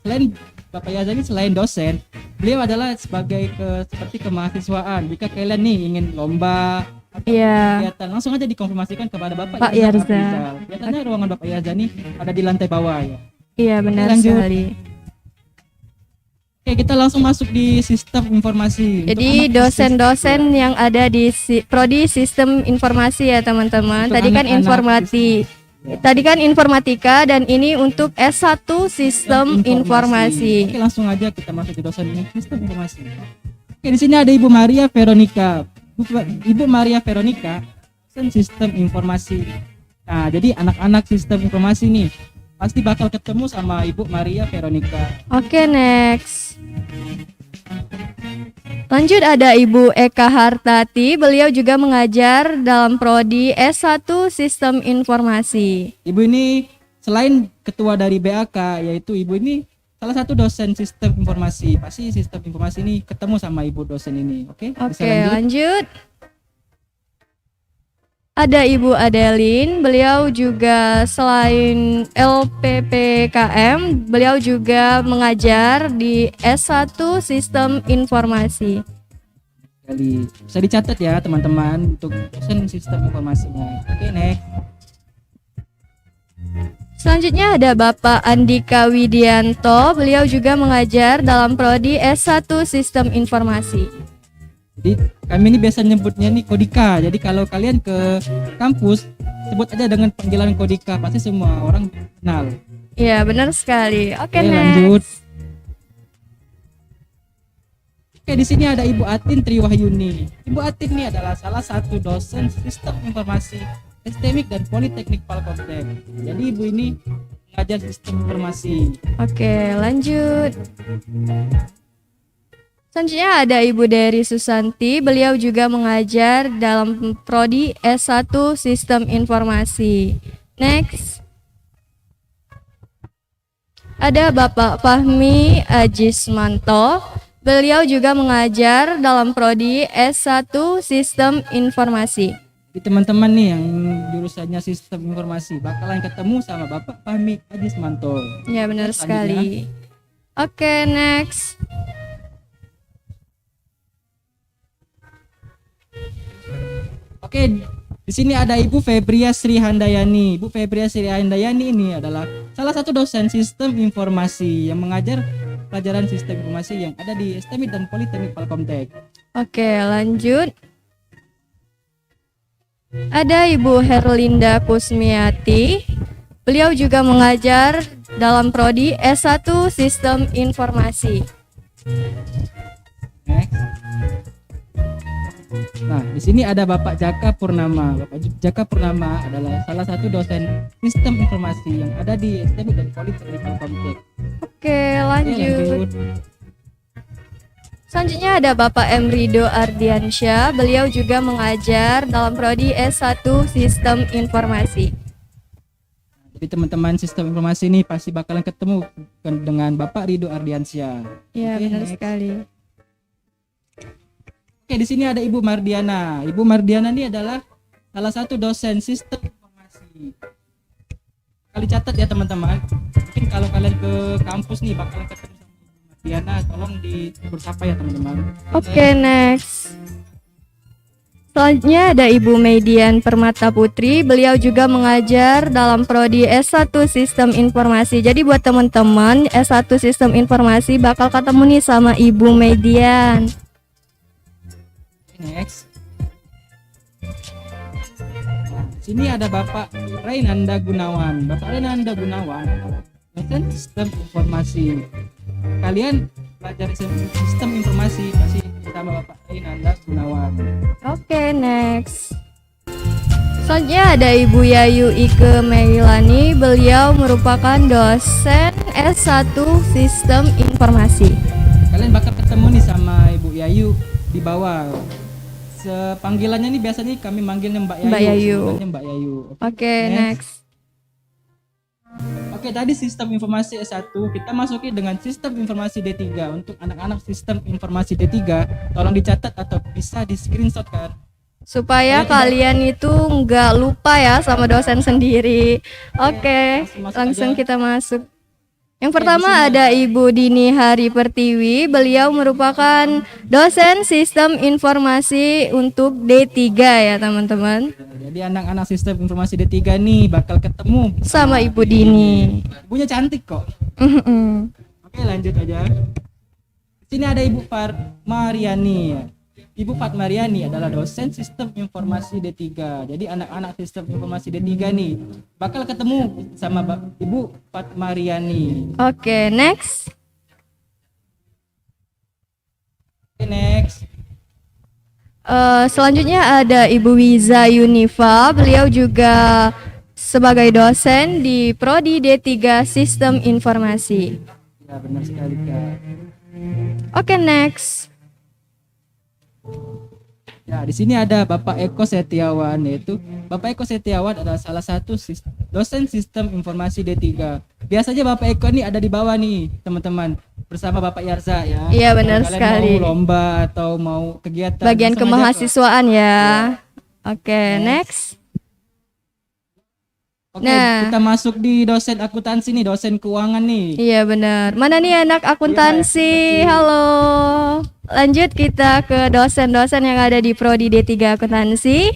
selain Bapak Yaza ini selain dosen, beliau adalah sebagai seperti kemahasiswaan. Jika kalian nih ingin lomba atau Iya. kegiatan, langsung aja dikonfirmasikan kepada Bapak Pak Yarza. Aprizal. Biasanya ruangan Bapak Yarza nih ada di lantai bawah ya. Iya, benar lanjut. sekali. Oke, kita langsung masuk di sistem informasi. Untuk Jadi anak dosen-dosen yang ada di prodi sistem informasi ya teman-teman. Untuk Tadi kan anak-anak informasi. Ya. Tadi kan informatika dan ini untuk S1 sistem informasi. Oke, langsung aja kita masuk di dosen sistem informasi. Oke, di sini ada Ibu Maria Veronica. Ibu Maria Veronica, dosen sistem informasi. Nah, jadi anak-anak sistem informasi nih pasti bakal ketemu sama Ibu Maria Veronica. Oke, next. Lanjut ada Ibu Eka Hartati. Beliau juga mengajar dalam prodi S1 sistem informasi. Ibu ini selain ketua dari BAK, yaitu Ibu ini salah satu dosen sistem informasi. Pasti sistem informasi ini ketemu sama Ibu dosen ini. Oke, bisa Oke, lanjut. lanjut. Ada Ibu Adeline, beliau juga selain LPPKM, beliau juga mengajar di S1 Sistem Informasi. Kali bisa dicatat ya teman-teman untuk dosen sistem informasinya. Oke, next. Selanjutnya ada Bapak Andika Widianto, beliau juga mengajar dalam prodi S1 Sistem Informasi. Jadi kami ini biasa nyebutnya nih Kodika. Jadi kalau kalian ke kampus sebut aja dengan panggilan Kodika, pasti semua orang kenal. Iya, benar sekali. Oke, Oke, next. lanjut. Oke, di sini ada Ibu Atin Triwahyuni. Ibu Atin ini adalah salah satu dosen sistem informasi STMIK dan Politeknik Palkomtek. Jadi Ibu ini mengajar sistem informasi. Oke, lanjut. Selanjutnya ada Ibu Dery Susanti, beliau juga mengajar dalam prodi S1 Sistem Informasi. Next. Ada Bapak Fahmi Ajismanto, beliau juga mengajar dalam prodi S1 Sistem Informasi. Jadi teman-teman nih yang jurusannya sistem informasi bakalan ketemu sama Bapak Fahmi Ajismanto. Ya, benar sekali. Oke, next. Oke, di sini ada Ibu Febria Sri Handayani. Ibu Febria Sri Handayani ini adalah salah satu dosen sistem informasi yang mengajar pelajaran sistem informasi yang ada di STMIK dan Politeknik Palkomtek. Oke, lanjut. Ada Ibu Herlinda Kusmiati. Beliau juga mengajar dalam prodi S1 Sistem Informasi. Next. Nah, di sini ada Bapak Jaka Purnama. Bapak Jaka Purnama adalah salah satu dosen sistem informasi yang ada di STMIK dan Politeknik Palkomtek. Oke, lanjut. Selanjutnya ada Bapak Emrido Ardiansyah. Beliau juga mengajar dalam prodi S1 Sistem Informasi. Jadi teman-teman sistem informasi ini pasti bakalan ketemu dengan Bapak Ridho Ardiansyah. Ya, Oke, benar next. sekali. Oke, di sini ada Ibu Mardiana. Ibu Mardiana ini adalah salah satu dosen sistem informasi. Kali catat ya teman-teman. Mungkin kalau kalian ke kampus nih bakalan ketemu sama Ibu Mardiana, tolong bersapa ya teman-teman. Oke, next. Selanjutnya ada Ibu Median Permata Putri. Beliau juga mengajar dalam prodi S1 Sistem Informasi. Jadi buat teman-teman S1 Sistem Informasi bakal ketemu nih sama Ibu Median. Next. Sini ada Bapak Rainanda Gunawan. Bapak Rainanda Gunawan, dosen sistem informasi. Kalian belajar sistem informasi pasti sama Bapak Rainanda Gunawan. Oke, next. Selanjutnya ada Ibu Yayu Ike Meilani. Beliau merupakan dosen S1 Sistem Informasi. Kalian bakal ketemu nih sama Ibu Yayu di bawah. Panggilannya nih biasanya kami manggilnya Mbak Yayu. Mbak Yayu. Sebutannya Mbak Yayu. Oke, next. Oke, tadi sistem informasi S1, kita masuki dengan sistem informasi D3. Untuk anak-anak sistem informasi D3, tolong dicatat atau bisa di screenshot kan. Supaya kalian itu nggak lupa ya sama dosen sendiri. Oke, langsung kita masuk. Yang pertama ada Ibu Dini Hari Pertiwi. Beliau merupakan dosen sistem informasi untuk D3 ya teman-teman. Jadi anak-anak sistem informasi D3 nih bakal ketemu sama Ibu Dini. Ibunya cantik kok. Oke, lanjut aja. Di sini ada Ibu Mariani. Ibu Mariani adalah dosen sistem informasi D3. Jadi anak-anak sistem informasi D3 nih bakal ketemu sama Ibu Mariani. Oke, next. Oke, next. Selanjutnya ada Ibu Wiza Yunifa. Beliau juga sebagai dosen di Prodi D3 Sistem Informasi. Ya, benar sekali, Kak. Oke, next. Ya, di sini ada Bapak Eko Setiawan, yaitu Bapak Eko Setiawan adalah salah satu dosen sistem informasi D3. Biasanya Bapak Eko ini ada di bawah nih, teman-teman, bersama Bapak Yarza ya. Iya, benar kalian sekali. Mau lomba atau mau kegiatan Bagian langsung aja kemahasiswaan ya. Oke, next. Oke, Nah. kita masuk di dosen akuntansi nih, dosen keuangan nih. Iya benar. Mana nih anak akuntansi? Halo. Lanjut kita ke dosen-dosen yang ada di Prodi D3 Akuntansi.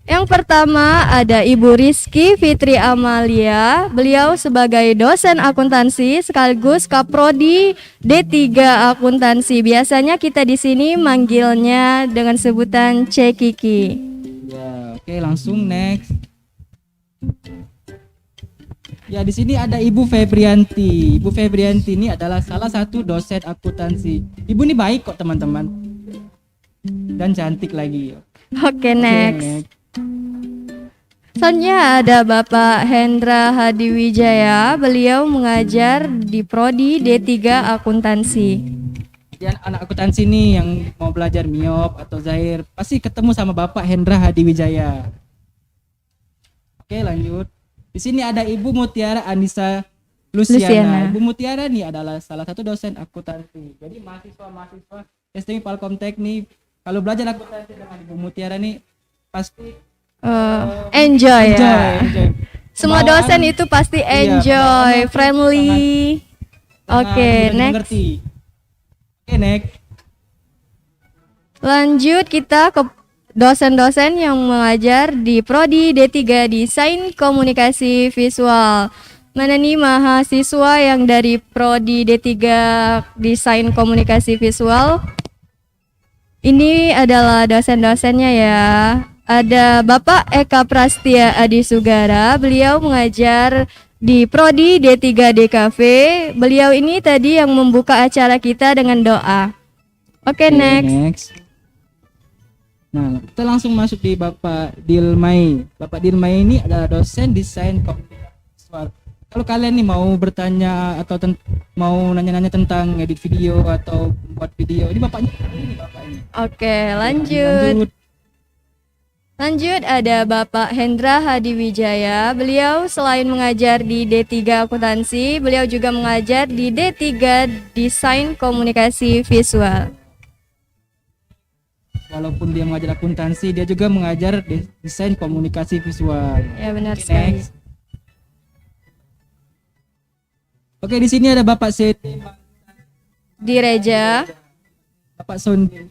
Yang pertama ada Ibu Rizky Fitri Amalia. Beliau sebagai dosen akuntansi sekaligus Kaprodi D3 Akuntansi. Biasanya kita di sini manggilnya dengan sebutan Cekiki. Ya, oke, langsung next. Ya, di sini ada Ibu Febrianti. Ibu Febrianti ini adalah salah satu dosen akuntansi. Ibu ini baik kok, teman-teman. Dan cantik lagi. Oke, next. Selanjutnya ada Bapak Hendra Hadiwijaya. Beliau mengajar di Prodi D3 Akuntansi. Ya, anak akuntansi nih yang mau belajar MIOP atau Zahir pasti ketemu sama Bapak Hendra Hadiwijaya. Oke, lanjut. Di sini ada Ibu Mutiara Anissa Luciana. Ibu Mutiara nih adalah salah satu dosen akuntansi. Jadi mahasiswa-mahasiswa STMI Palkomtek nih kalau belajar akuntansi dengan Ibu Mutiara nih pasti enjoy ya. Enjoy. Semua dosen itu pasti enjoy, friendly. Oke, next. Oke, next. Lanjut kita ke dosen-dosen yang mengajar di Prodi D3 Desain Komunikasi Visual. Mana nih mahasiswa yang dari Prodi D3 Desain Komunikasi Visual? Ini adalah dosen-dosennya ya. Ada Bapak Eka Prastia Adi Sugara. Beliau mengajar di Prodi D3 DKV. Beliau ini tadi yang membuka acara kita dengan doa. Oke, next. Nah, kita langsung masuk di Bapak Dilmai. Bapak Dilmai ini adalah dosen desain komunikasi visual. Kalau kalian nih mau bertanya atau mau nanya-nanya tentang edit video atau buat video, ini bapaknya. Oke, lanjut. Lanjut ada Bapak Hendra Hadiwijaya. Beliau selain mengajar di D3 Akuntansi, beliau juga mengajar di D3 Desain Komunikasi Visual. Walaupun dia mengajar akuntansi, dia juga mengajar desain komunikasi visual. Ya, benar Oke, sekali. next. Oke, di sini ada Bapak Seti Direja. Bapak Sondi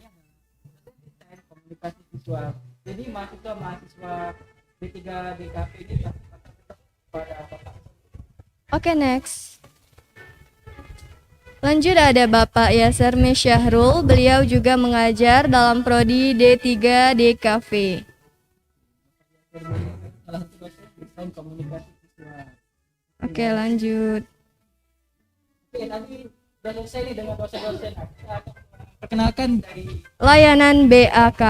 desain komunikasi visual. Jadi mahasiswa D3 DKV ini pada Bapak. Oke, next. Lanjut ada Bapak Yasser Mesyahrul. Beliau juga mengajar dalam prodi D3 DKV. Salah satu dosen desain komunikasi visual. Oke, lanjut. Oke, tadi sudah selesai nih dengan dosen-dosen. Kita akan perkenalkan dari Layanan BAK.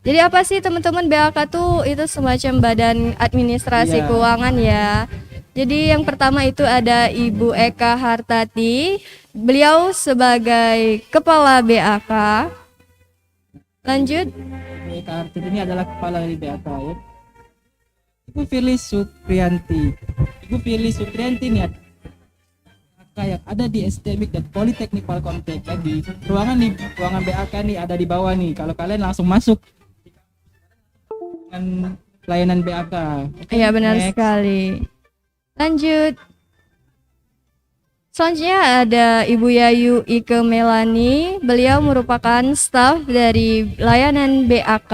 Jadi apa sih teman-teman, BAK tuh itu semacam badan administrasi Iya. keuangan ya. Jadi yang pertama itu ada Ibu Eka Hartati. Beliau sebagai kepala BAK. Lanjut. Kartu ini adalah kepala dari BAK ya. Ibu Firly Supriyanti. Ibu Firly Supriyanti ini yang ada di STMIK dan Politeknik Palkomtek. Jadi ruangan BAK nih ada di bawah nih. Kalau kalian langsung masuk dengan layanan BAK. Oke, Iya, benar next. sekali. Lanjut. Selanjutnya ada Ibu Yayu Ike Melani. Beliau merupakan staf dari layanan BAK.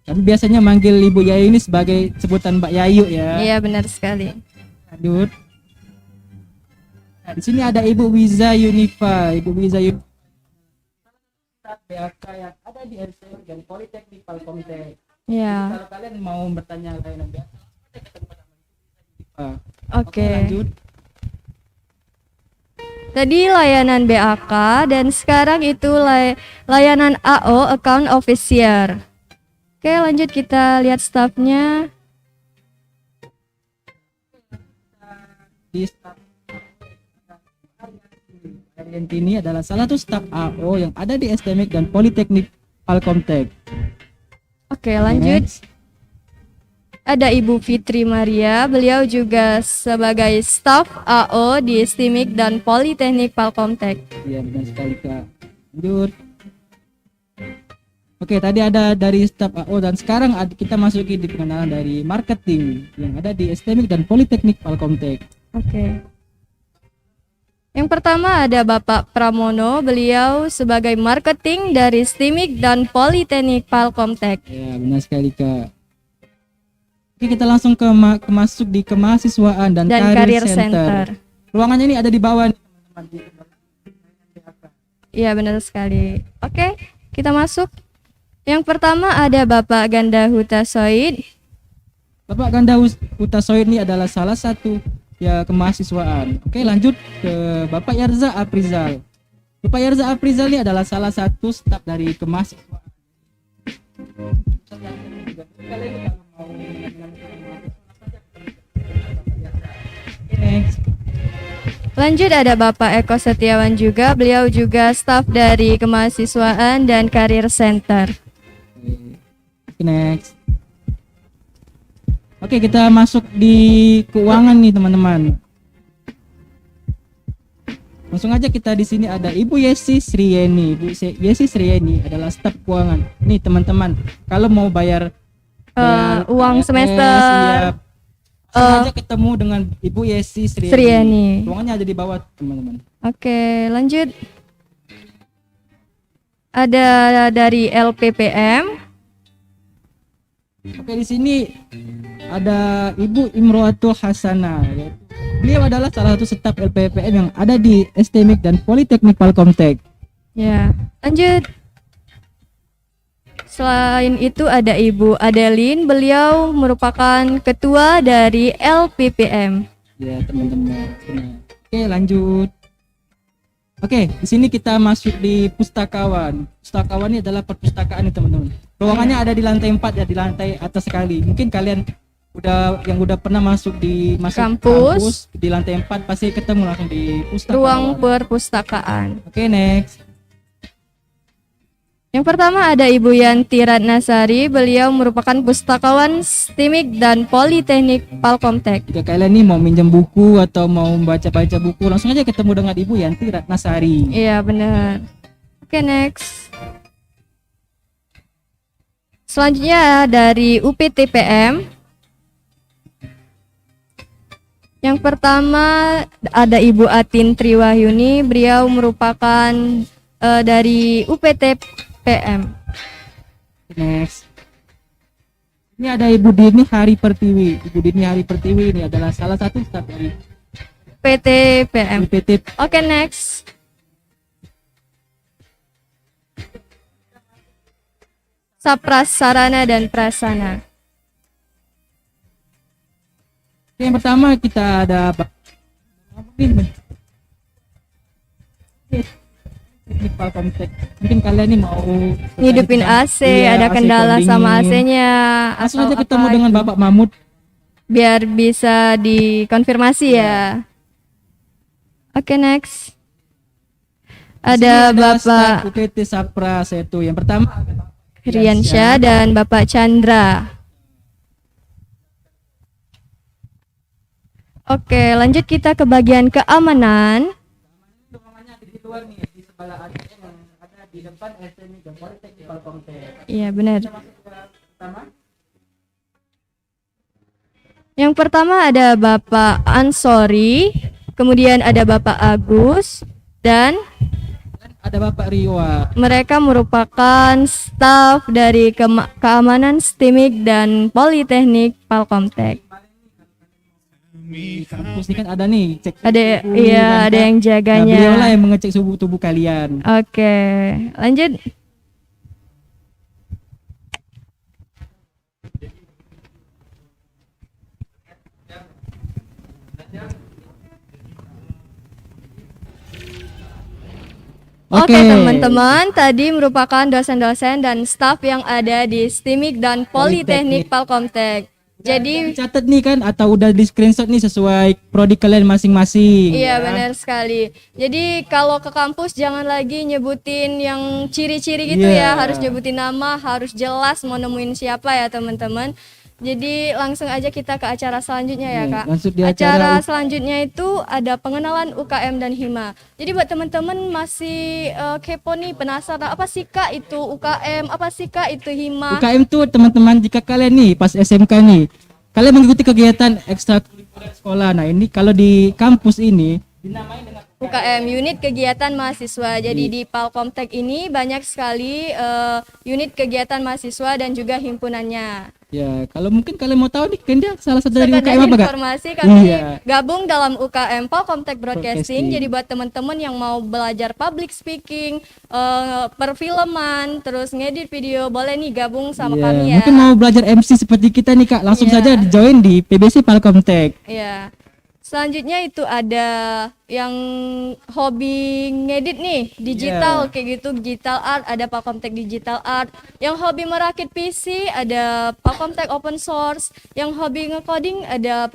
Kami biasanya manggil Ibu Yayu ini sebagai sebutan Mbak Yayu ya. Iya, benar sekali. Lanjut. Nah, di sini ada Ibu Wiza Yunifa. Ibu Wiza Yunifa BAK yang ada di STMIK dan Politeknik Palkomtek. Ya, Kalau kalian mau bertanya layanan BAK, oke. lanjut. Tadi layanan BAK dan sekarang itu layanan AO, Account Officer. Oke, lanjut kita lihat stafnya. Di staf Argentini adalah salah satu staf AO yang ada di STMIK dan Politeknik Palkomtek. Oke, lanjut. Ada Ibu Fitri Maria. Beliau juga sebagai staf AO di STMIK dan Politeknik Palkomtek. Iya, benar sekali Kak. Lanjut. Oke, tadi ada dari staf AO dan sekarang kita masuki di pengenalan dari marketing yang ada di STMIK dan Politeknik Palkomtek. Oke. Yang pertama ada Bapak Pramono. Beliau sebagai marketing dari STMIK dan Politeknik Palkomtek. Ya, benar sekali Kak. Oke, kita langsung masuk di kemahasiswaan dan Career Career Center. Center. Ruangannya ini ada di bawah nih, teman-teman. Iya, benar sekali. Oke, kita masuk. Yang pertama ada Bapak Ganda Hutasoid. Bapak Ganda Hutasoid ini adalah salah satu ya kemahasiswaan. Oke, lanjut ke Bapak Yarza Aprizal. Bapak Yarza Aprizal ini adalah salah satu staf dari kemahasiswaan. Next. Lanjut ada Bapak Eko Setiawan juga. Beliau juga staf dari kemahasiswaan dan Career Center. Next. Oke, kita masuk di keuangan nih teman-teman. Langsung aja kita di sini ada Ibu Yesi Srieni. Ibu Yesi Srieni adalah staf keuangan. Nih teman-teman, kalau mau bayar Uang PNS, semester. iya, langsung aja ketemu dengan Ibu Yesi Srieni. Srieni. Ruangannya ada di bawah teman-teman. Oke, lanjut. Ada dari LPPM. Oke, di sini ada Ibu Imroatul Hasanah. Beliau adalah salah satu staf LPPM yang ada di STMIK dan Politeknik Palkomtek. Ya, lanjut. Selain itu ada Ibu Adeline. Beliau merupakan ketua dari LPPM. Ya, teman-teman. Oke, lanjut. Oke, di sini kita masuk di pustakawan. Pustakawan ini adalah perpustakaan nih, teman-teman. Ruangannya ada di lantai 4 ya, di lantai atas sekali. Mungkin kalian udah pernah masuk Kampus. di lantai 4 pasti ketemu langsung di pustakawan. Ruang perpustakaan. Oke, next. Yang pertama ada Ibu Yanti Ratnasari, beliau merupakan pustakawan STIMIK dan Politeknik Palkomtek. Jika kalian nih mau minjem buku atau mau baca-baca buku, langsung aja ketemu dengan Ibu Yanti Ratnasari. Iya benar. Oke, next. Selanjutnya dari UPTPM. Yang pertama ada Ibu Atin Triwahyuni, beliau merupakan dari UPTPM. Next. Ini ada Ibu Dini Hari Pertiwi. Ibu Dini Hari Pertiwi ini adalah salah satu staf dari PTPM. PT. Oke, next. Saprasarana dan Prasana. Yang pertama kita ada Teknik Palkomtek. Mungkin kalian nih mau Ngidupin AC, Iya, ada AC kendala pendingin. sama AC-nya. Langsung atau aja ketemu apa dengan gitu. Bapak Mahmud. Biar bisa dikonfirmasi ya. Oke, next. Ada Di sini Bapak staf UPT Sapra Setu. Yang pertama Riansyah dan Bapak Chandra. Oke, lanjut kita ke bagian keamanan. di luar nih, di sebelah ATM yang ada di depan SMI dan Politeknik Palkomtek. Iya, benar. Pertama, Yang pertama ada Bapak Ansori, kemudian ada Bapak Agus, dan ada Bapak Riwa. mereka merupakan staf dari keamanan STIMIK dan Politeknik Palkomtek. Kampus ini kan ada nih cek Ada, suhu, iya, kan, ada Kak? yang Nah, beliau lah jaganya. yang mengecek suhu tubuh kalian. Oke, lanjut. Oke, teman-teman, tadi merupakan dosen-dosen dan staf yang ada di STIMIK dan Politeknik Palkomtek. Jadi, Catat nih kan atau udah di screenshot nih sesuai prodi kalian masing-masing. iya ya. benar sekali. Jadi kalau ke kampus jangan lagi nyebutin yang ciri-ciri gitu Iya. ya, harus nyebutin nama, harus jelas mau nemuin siapa ya teman-teman. Jadi langsung aja kita ke acara selanjutnya ya Iya, Kak. langsung di Acara acara selanjutnya itu ada pengenalan UKM dan HIMA. Jadi buat teman-teman masih kepo nih, penasaran apa sih Kak itu UKM, apa sih Kak itu HIMA? UKM tuh teman-teman jika kalian nih pas SMK nih, kalian mengikuti kegiatan ekstrakurikuler sekolah. Nah ini kalau di kampus ini dinamai dengan UKM, unit kegiatan mahasiswa. Jadi di Palkomtek ini banyak sekali unit kegiatan mahasiswa dan juga himpunannya. ya kalau mungkin kalian mau tahu nih kan dia salah satu dari Sekedar UKM apa gak? informasi kami Iya. gabung dalam UKM Palkomtek Broadcasting. Broadcasting. Jadi buat teman-teman yang mau belajar public speaking, perfilman, terus ngedit video, boleh nih gabung sama Iya, kami ya. mungkin mau belajar MC seperti kita nih kak, langsung Iya. saja join di PBC Palkomtek. Iya. Selanjutnya itu ada yang hobi ngedit nih, digital kayak gitu, digital art, ada Palkomtek Digital Art. Yang hobi merakit PC ada Palkomtek Open Source. Yang hobi ngecoding ada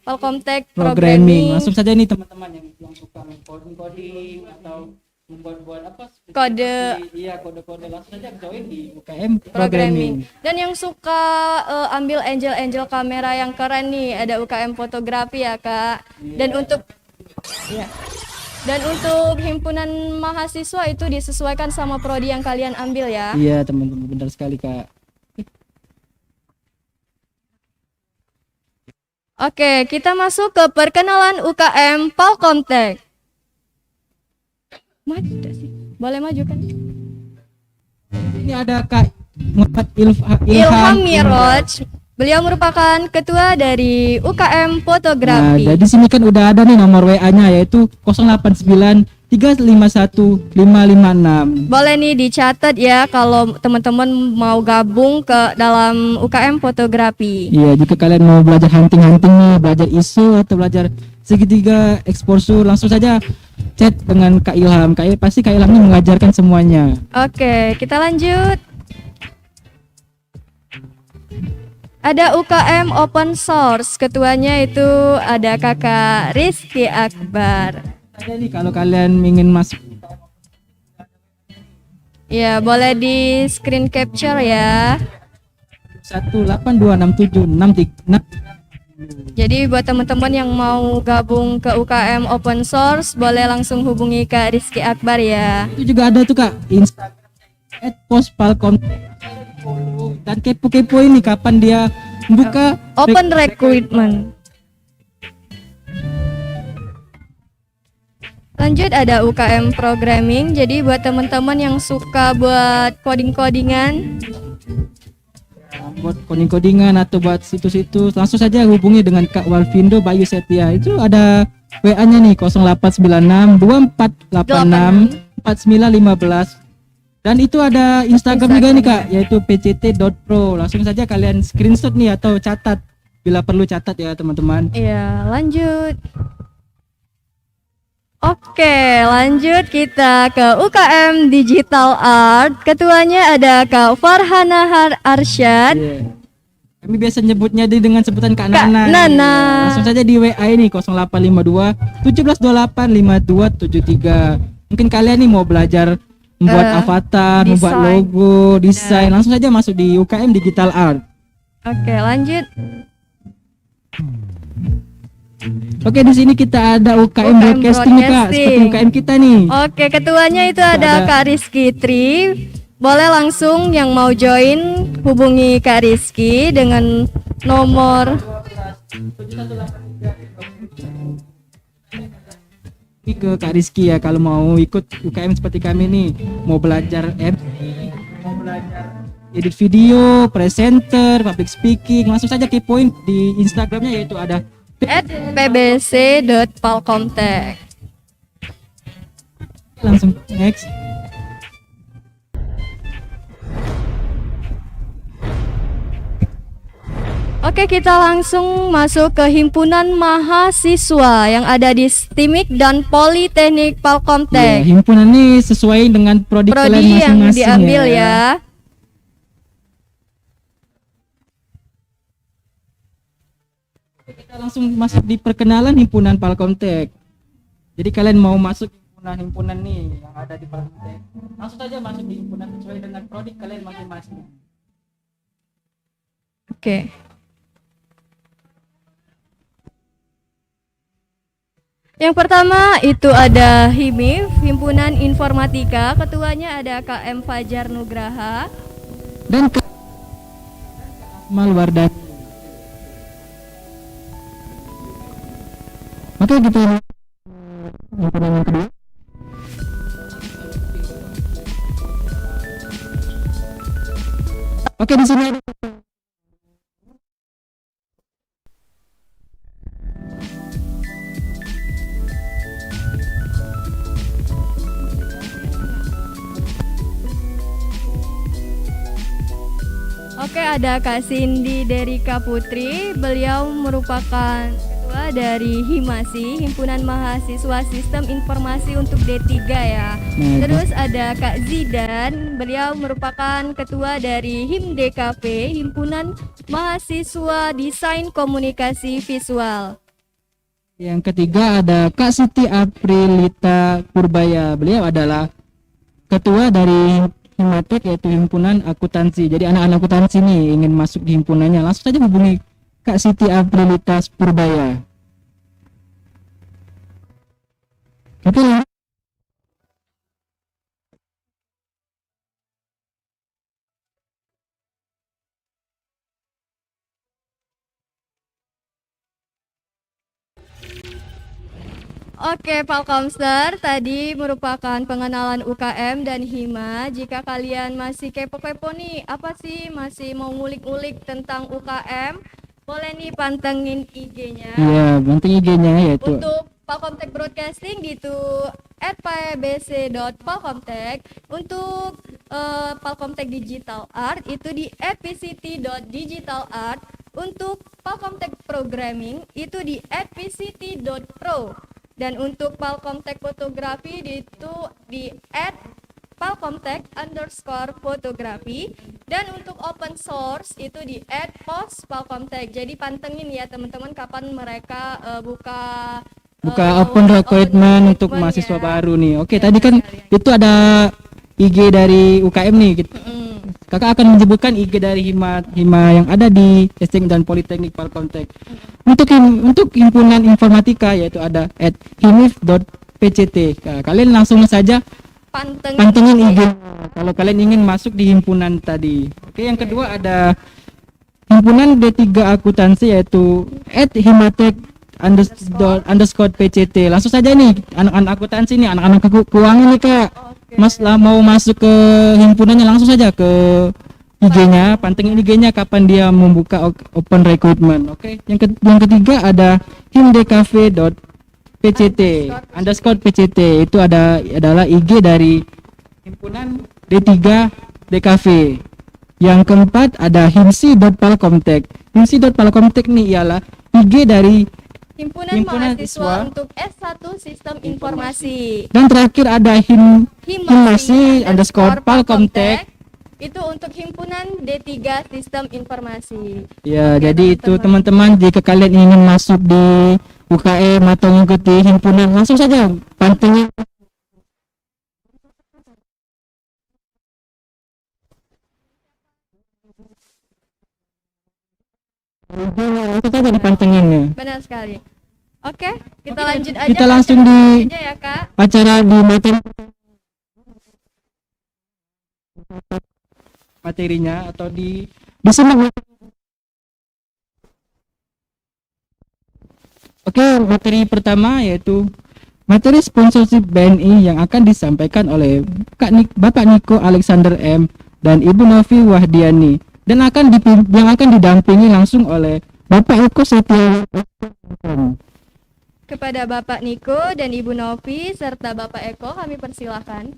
Palkomtek Programming. Programming. Langsung saja nih teman-teman yang suka coding atau membuat apa Kode. iya kode-kode, langsung saja join di UKM Programming. Programming. Dan yang suka ambil angel kamera yang keren nih ada UKM fotografi ya Kak. Dan untuk ya. Dan untuk himpunan mahasiswa itu disesuaikan sama prodi yang kalian ambil ya. Iya teman-teman, benar sekali kak. Oke, kita masuk ke perkenalan UKM Palkomtek. Maju tidak sih? Boleh maju kan? Ini ada kak Muhammad Ilham Miraj. Beliau merupakan ketua dari UKM Nah, Fotografi. di sini kan udah ada nih nomor WA-nya yaitu 089 351 556. Boleh nih dicatat ya kalau teman-teman mau gabung ke dalam UKM Fotografi. Iya, jika kalian mau belajar hunting-hunting nih, belajar ISO atau belajar segitiga exposure, langsung saja chat dengan Kak Ilham. Pasti Kak Ilham ini mengajarkan semuanya. Oke, kita lanjut. Ada UKM Open Source, ketuanya itu ada Kakak Rizky Akbar. Jadi kalau kalian ingin masuk Ya, boleh di screen capture ya. 1826763. Jadi buat teman-teman yang mau gabung ke UKM open source boleh langsung hubungi Kak Rizky Akbar ya. Itu juga ada tuh Kak Instagram @postpalcom, dan kepo-kepo ini kapan dia buka Open recruitment. Lanjut ada UKM programming. Jadi buat teman-teman yang suka buat coding-codingan, buat coding-codingan atau buat situs-situs, langsung saja hubungi dengan Kak Walvindo Bayu Setia. Itu ada WA-nya nih 0896 2486 4915. Dan itu ada Instagram juga nih Kak, yaitu pct.pro. Langsung saja kalian screenshot nih atau catat, bila perlu catat ya teman-teman. iya lanjut. Oke, lanjut kita ke UKM Digital Art. Ketuanya ada Kak Farhana Arsyad. Iya. Kami biasa nyebutnya dengan sebutan Kak Kak Nana. Nana. Iya. Langsung saja di WA ini 0852 1728 5273. Mungkin kalian nih mau belajar membuat avatar, membuat desain. logo, desain, langsung saja masuk di UKM Digital Art. Oke, lanjut. Oke, di sini kita ada UKM Broadcasting nih Kak, seperti UKM kita nih. Oke, ketuanya itu ada Kak Rizky Tri. Boleh langsung yang mau join hubungi Kak Rizky dengan nomor Ini ke Kak Rizky ya, kalau mau ikut UKM seperti kami nih, mau belajar mau belajar edit video, presenter, public speaking, langsung saja kepoin di Instagramnya, yaitu ada @pbc.palcomtech. langsung next. Oke, kita langsung masuk ke himpunan mahasiswa yang ada di STIMIK dan Politeknik Ya, Palcomtech. himpunan ini sesuai dengan prodi kalian Prodi yang masing-masing diambil ya. Kita langsung masuk di perkenalan himpunan Palcomtech. Jadi kalian mau masuk himpunan nih yang ada di Palcomtech, langsung saja masuk di himpunan sesuai dengan prodi kalian masing-masing. Oke. Yang pertama itu ada HIMIF, Himpunan Informatika. Ketuanya ada KM Fajar Nugraha. Dan Akmal Wardani. Oke, kita himpunan yang kedua. Oke, di sini ada Oke, ada Kak Cindy Derika Putri. Beliau merupakan ketua dari HIMASI, Himpunan Mahasiswa Sistem Informasi untuk D3 ya. Terus ada Kak Zidan. Beliau merupakan ketua dari HIMDKP, Himpunan Mahasiswa Desain Komunikasi Visual. yang ketiga ada Kak Siti Aprilita Purbaya. Beliau adalah ketua dari Himatek, yaitu himpunan akuntansi. Jadi anak-anak akuntansi nih ingin masuk di himpunannya, langsung saja hubungi Kak Siti Aprilita Purbaya. Oke, Oke, Palkomster, tadi merupakan pengenalan UKM dan HIMA. Jika kalian masih kepo-kepo nih, apa sih masih mau ngulik-ngulik tentang UKM, boleh nih pantengin IG-nya. iya, nanti IG-nya yaitu Untuk Palcomtech Broadcasting gitu @pbc.palcomtech. Untuk Palcomtech Digital Art itu di @pct.digitalart. Untuk Palcomtech Programming itu di @pct.pro. Dan untuk Palcomtech Fotografi itu di @palcomtech_fotografi. Dan untuk open source itu di @postpalcomtech. Jadi pantengin ya teman-teman kapan mereka buka open recruitment untuk mahasiswa baru nih. Oke, tadi kan itu ada IG dari UKM nih. Kakak akan menyebutkan IG dari hima yang ada di STM dan Politeknik Palkomtek. Untuk himpunan informatika yaitu ada @himif.pct. Nah, kalian langsung saja pantengin IG kalau kalian ingin masuk di himpunan tadi. Oke, yang kedua ada himpunan D3 akuntansi yaitu @himatek_pct. Langsung saja nih anak-anak akuntansi nih, anak-anak keuangan nih Kak. Mas lah mau masuk ke himpunannya langsung saja ke IG-nya, pantengin IG-nya kapan dia membuka open recruitment. Oke. Yang ketiga ada himdkv.pct_pct. Itu adalah IG dari himpunan D3 DKV. Yang keempat ada himsi.palkomtek. Himsi.palkomtek nih ialah IG dari Himpunan Mahasiswa untuk S1 Sistem Informasi. Dan terakhir ada himasi_palkomtek. Itu untuk himpunan D3 Sistem Informasi. Ya, jadi itu teman-teman, jika kalian ingin masuk di UKM atau mengikuti himpunan, langsung saja pantengin kita jadi pantenginnya. Benar sekali. Oke, kita lanjut aja. Kita langsung di aja ya, Kak. acara di materinya atau di sana. Oke, materi pertama yaitu materi sponsorship BNI yang akan disampaikan oleh Bapak Niko Alexander M dan Ibu Novi Wahdiani. Dan yang akan didampingi langsung oleh Bapak Eko Setia. Kepada Bapak Niko dan Ibu Novi serta Bapak Eko kami persilahkan.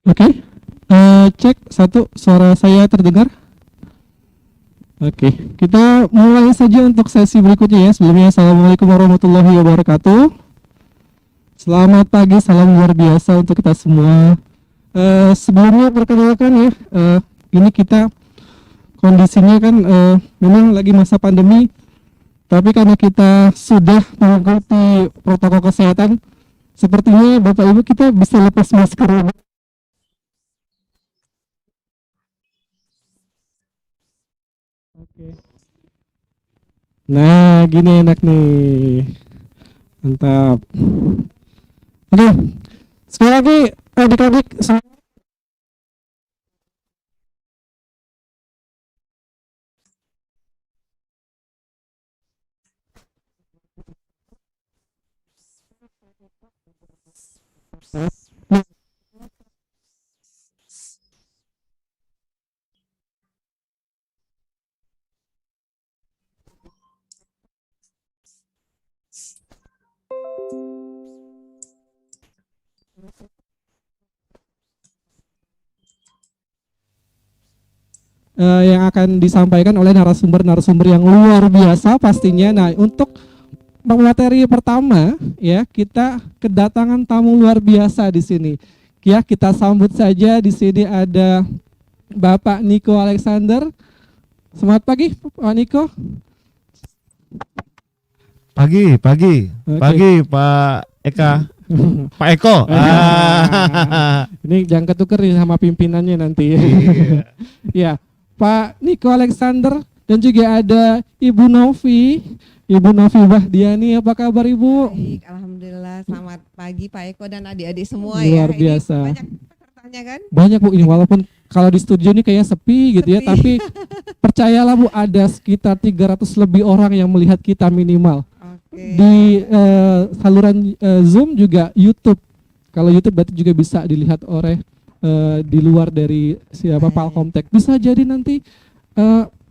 Oke, cek satu, suara saya terdengar? Oke, kita mulai saja untuk sesi berikutnya ya. Sebelumnya, Assalamualaikum warahmatullahi wabarakatuh. Selamat pagi, salam luar biasa untuk kita semua. Sebelumnya perkenalkan ya, ini kita kondisinya kan memang lagi masa pandemi, tapi karena kita sudah mengikuti protokol kesehatan, sepertinya Bapak Ibu kita bisa lepas masker. Oke. Nah, gini enak nih. Mantap. Oke. Sekali lagi adik-adik yang akan disampaikan oleh narasumber-narasumber yang luar biasa pastinya. Nah, untuk materi pertama ya, kita kedatangan tamu luar biasa di sini. Ya, kita sambut saja. Di sini ada Bapak Niko Alexander. Selamat pagi, Pak Niko. Pagi, Oke. Pak Eka, Pak Eko. Ini jangan ketuker nih sama pimpinannya nanti. Ya, Pak Niko Alexander dan juga ada Ibu Novi. Ibu Novi Bahdiani, apa kabar Ibu? Baik, alhamdulillah. Selamat pagi Pak Eko dan adik-adik semua Luar ya. biasa. Ini banyak pesertanya kan? Banyak Bu ini, walaupun kalau di studio ini kayaknya sepi gitu ya, tapi percayalah Bu, ada sekitar 300 lebih orang yang melihat kita minimal. Di saluran Zoom juga YouTube. Kalau YouTube berarti juga bisa dilihat oleh di luar dari siapa Palkomtek. Bisa jadi nanti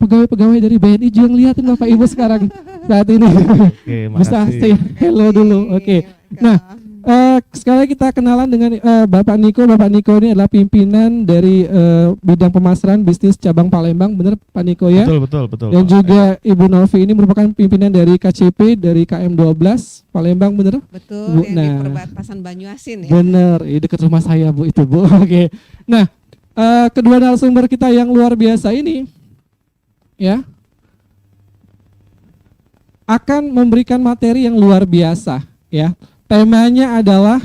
pegawai-pegawai dari BNI juga ngeliatin Bapak Ibu sekarang saat ini. Oke, Bisa makasih. say hello dulu. Oke. Nah, sekali lagi kita kenalan dengan Bapak Niko. Bapak Niko ini adalah pimpinan dari bidang pemasaran bisnis cabang Palembang, benar Pak Niko ya? Betul. Dan juga Ibu Novi ini merupakan pimpinan dari KCP dari KM12 Palembang, benar? Betul, Bu, yang di perbatasan Banyuasin ya. Bener, dekat rumah saya Bu itu Bu. Oke. Nah, kedua narasumber kita yang luar biasa ini ya akan memberikan materi yang luar biasa ya. Temanya adalah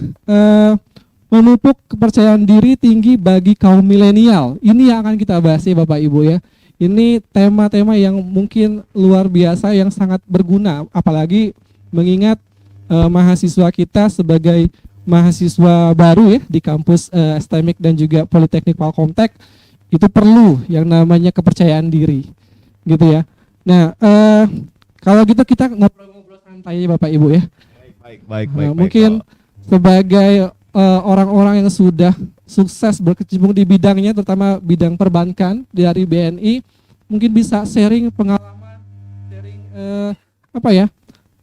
memupuk kepercayaan diri tinggi bagi kaum milenial. Ini yang akan kita bahas ya Bapak Ibu ya. Ini tema-tema yang mungkin luar biasa yang sangat berguna, apalagi mengingat mahasiswa kita sebagai mahasiswa baru ya di kampus STMIK dan juga Politeknik Palkomtek itu perlu yang namanya kepercayaan diri, gitu ya. Nah, kalau gitu kita ngobrol-ngobrol santai ya Bapak Ibu ya. Baik. Mungkin sebagai orang-orang yang sudah sukses berkecimpung di bidangnya, terutama bidang perbankan dari BNI, mungkin bisa sharing pengalaman, sharing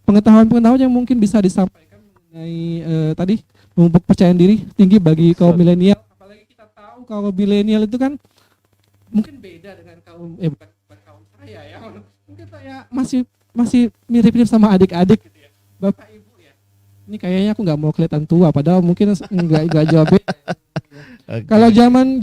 pengetahuan-pengetahuan yang mungkin bisa disampaikan mengenai tadi memupuk percayaan diri tinggi bagi kaum milenial. Apalagi kita tahu kaum milenial itu kan mungkin beda dengan kaum bukan kaum saya ya. Mungkin saya masih mirip-mirip sama adik-adik gitu ya. Bapak Ibu ya. Ini kayaknya aku nggak mau kelihatan tua, padahal mungkin nggak jauh beda. Okay. Kalau zaman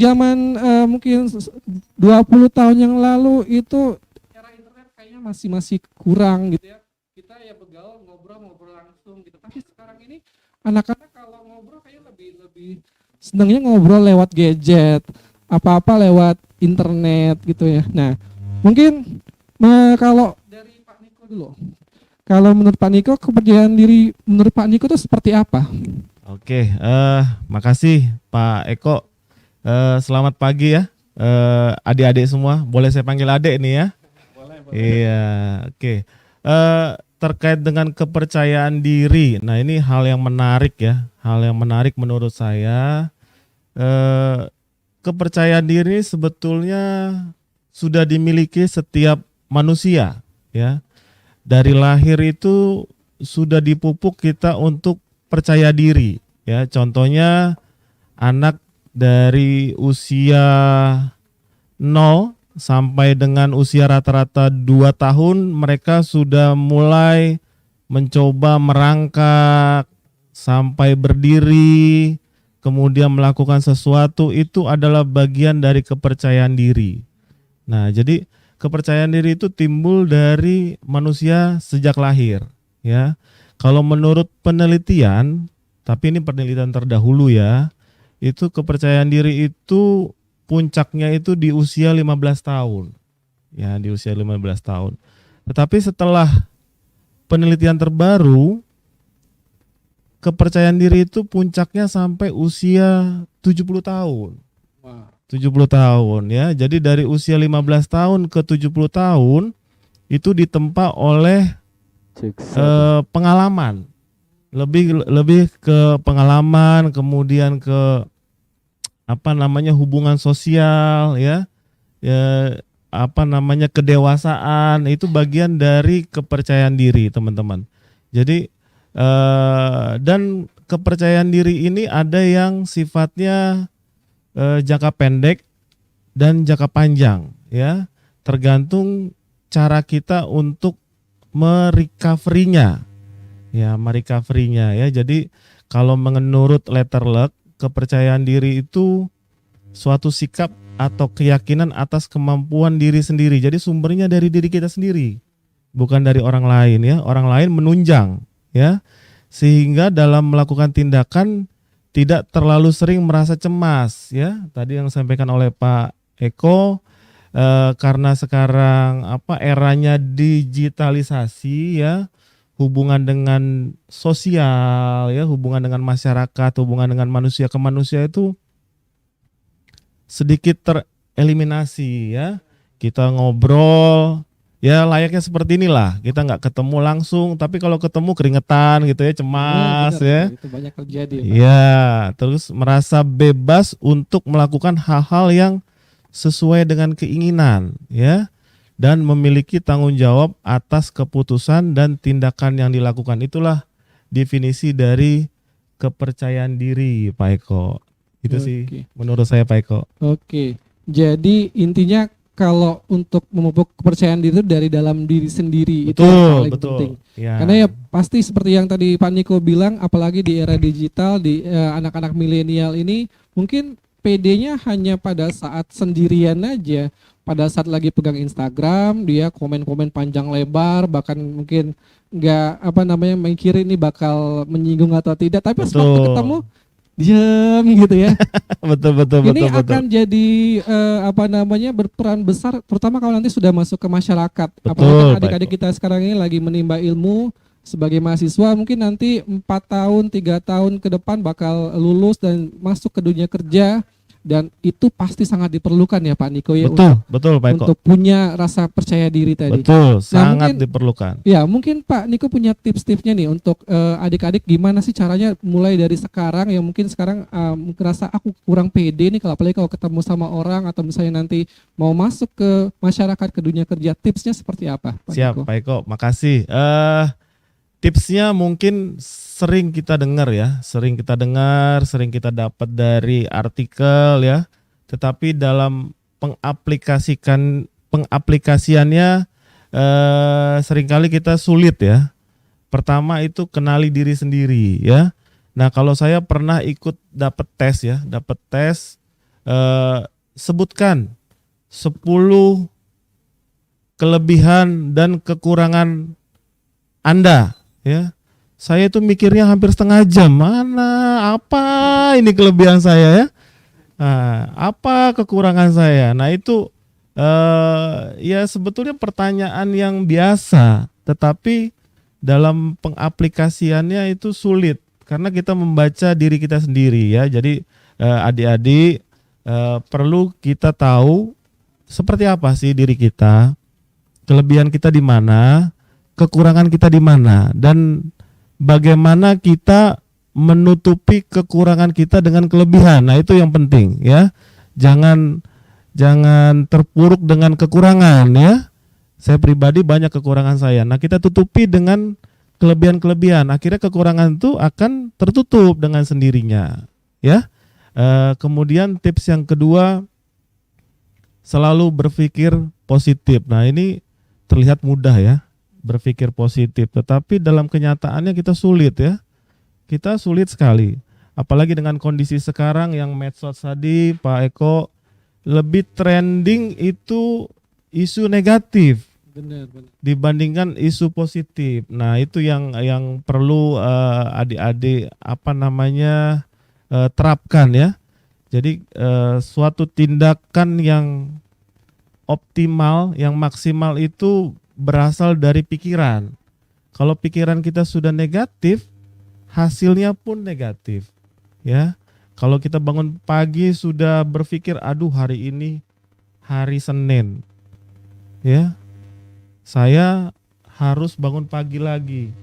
mungkin 20 tahun yang lalu itu era internet kayaknya masih kurang gitu ya. Kita ya begaul ngobrol langsung gitu. Tapi sekarang ini anak-anak kalau ngobrol kayaknya lebih senangnya ngobrol lewat gadget, apa-apa lewat internet gitu ya. Nah, mungkin kalau dari Pak Niko dulu. Kalau menurut Pak Niko, kepercayaan diri menurut Pak Niko itu seperti apa? Oke, makasih Pak Eko. Selamat pagi ya, adik-adik semua. Boleh saya panggil adik nih ya? Boleh. Iya, oke. Terkait dengan kepercayaan diri, nah ini hal yang menarik ya. Hal yang menarik menurut saya. Kepercayaan diri sebetulnya sudah dimiliki setiap manusia ya. Dari lahir itu sudah dipupuk kita untuk percaya diri ya. Contohnya anak dari usia 0 sampai dengan usia rata-rata 2 tahun mereka sudah mulai mencoba merangkak sampai berdiri, kemudian melakukan sesuatu, itu adalah bagian dari kepercayaan diri. Nah, jadi kepercayaan diri itu timbul dari manusia sejak lahir, ya. Kalau menurut penelitian, tapi ini penelitian terdahulu ya, itu kepercayaan diri itu puncaknya itu di usia 15 tahun. Ya, di usia 15 tahun. Tetapi setelah penelitian terbaru, kepercayaan diri itu puncaknya sampai usia 70 tahun. 70 tahun ya. Jadi dari usia 15 tahun ke 70 tahun itu ditempa oleh pengalaman. Lebih ke pengalaman, kemudian ke hubungan sosial ya. Kedewasaan, itu bagian dari kepercayaan diri, teman-teman. Jadi dan kepercayaan diri ini ada yang sifatnya jangka pendek dan jangka panjang ya, tergantung cara kita untuk merecovery-nya ya. Jadi kalau menurut Letterluck kepercayaan diri itu suatu sikap atau keyakinan atas kemampuan diri sendiri. Jadi sumbernya dari diri kita sendiri, bukan dari orang lain ya. Orang lain menunjang ya. Sehingga dalam melakukan tindakan tidak terlalu sering merasa cemas ya. Tadi yang disampaikan oleh Pak Eko, karena sekarang eranya digitalisasi ya, hubungan dengan sosial ya, hubungan dengan masyarakat, hubungan dengan manusia ke manusia itu sedikit tereliminasi ya. Kita ngobrol ya layaknya seperti inilah, kita nggak ketemu langsung, tapi kalau ketemu keringetan gitu ya, cemas ya. Itu banyak terjadi. Ya, terus merasa bebas untuk melakukan hal-hal yang sesuai dengan keinginan ya, dan memiliki tanggung jawab atas keputusan dan tindakan yang dilakukan. Itulah definisi dari kepercayaan diri, Pak Eko. Itu sih menurut saya, Pak Eko. Oke. Jadi intinya kalau untuk memupuk kepercayaan diri itu dari dalam diri sendiri, itu yang paling penting. Ya. Karena ya pasti seperti yang tadi Pak Niko bilang, apalagi di era digital, di anak-anak milenial ini mungkin PD-nya hanya pada saat sendirian aja. Pada saat lagi pegang Instagram, dia komen-komen panjang lebar, bahkan mungkin nggak mikirin ini bakal menyinggung atau tidak. Tapi pas waktu ketemu diam gitu ya. betul. Ini akan jadi berperan besar, terutama kalau nanti sudah masuk ke masyarakat. Apalagi adik-adik kita sekarang ini lagi menimba ilmu sebagai mahasiswa, mungkin nanti 4 tahun, 3 tahun ke depan bakal lulus dan masuk ke dunia kerja, dan itu pasti sangat diperlukan ya Pak Niko ya. Betul Pak Eko. Untuk punya rasa percaya diri tadi. Betul, sangat diperlukan. Ya, mungkin Pak Niko punya tips-tipsnya nih untuk adik-adik, gimana sih caranya mulai dari sekarang yang mungkin sekarang ngerasa aku kurang pede nih, kalau apalagi kalau ketemu sama orang atau misalnya nanti mau masuk ke masyarakat, ke dunia kerja, tipsnya seperti apa Pak Siap Niko? Pak Eko, makasih. Tipsnya mungkin sering kita dengar ya, sering kita dapat dari artikel ya, tetapi dalam pengaplikasiannya seringkali kita sulit ya. Pertama itu kenali diri sendiri ya. Nah, kalau saya pernah ikut dapat tes, sebutkan 10 kelebihan dan kekurangan Anda ya. Saya itu mikirnya hampir setengah jam, apa ini kelebihan saya ya, apa kekurangan saya. Nah itu ya sebetulnya pertanyaan yang biasa, tetapi dalam pengaplikasiannya itu sulit karena kita membaca diri kita sendiri ya. Jadi adik-adik perlu kita tahu seperti apa sih diri kita, kelebihan kita di mana, kekurangan kita di mana, dan bagaimana kita menutupi kekurangan kita dengan kelebihan. Nah, itu yang penting ya. Jangan terpuruk dengan kekurangan ya. Saya pribadi banyak kekurangan saya. Nah, kita tutupi dengan kelebihan-kelebihan. Akhirnya kekurangan itu akan tertutup dengan sendirinya ya. Kemudian tips yang kedua, selalu berpikir positif. Nah, ini terlihat mudah ya, berpikir positif, tetapi dalam kenyataannya kita sulit ya. Kita sulit sekali. Apalagi dengan kondisi sekarang yang medsos tadi Pak Eko, lebih trending itu isu negatif. Benar. Dibandingkan isu positif. Nah, itu yang perlu adik-adik terapkan ya. Jadi suatu tindakan yang optimal, yang maksimal itu berasal dari pikiran. Kalau pikiran kita sudah negatif, hasilnya pun negatif. Ya. Kalau kita bangun pagi sudah berpikir, aduh hari ini hari Senin. Ya. Saya harus bangun pagi lagi.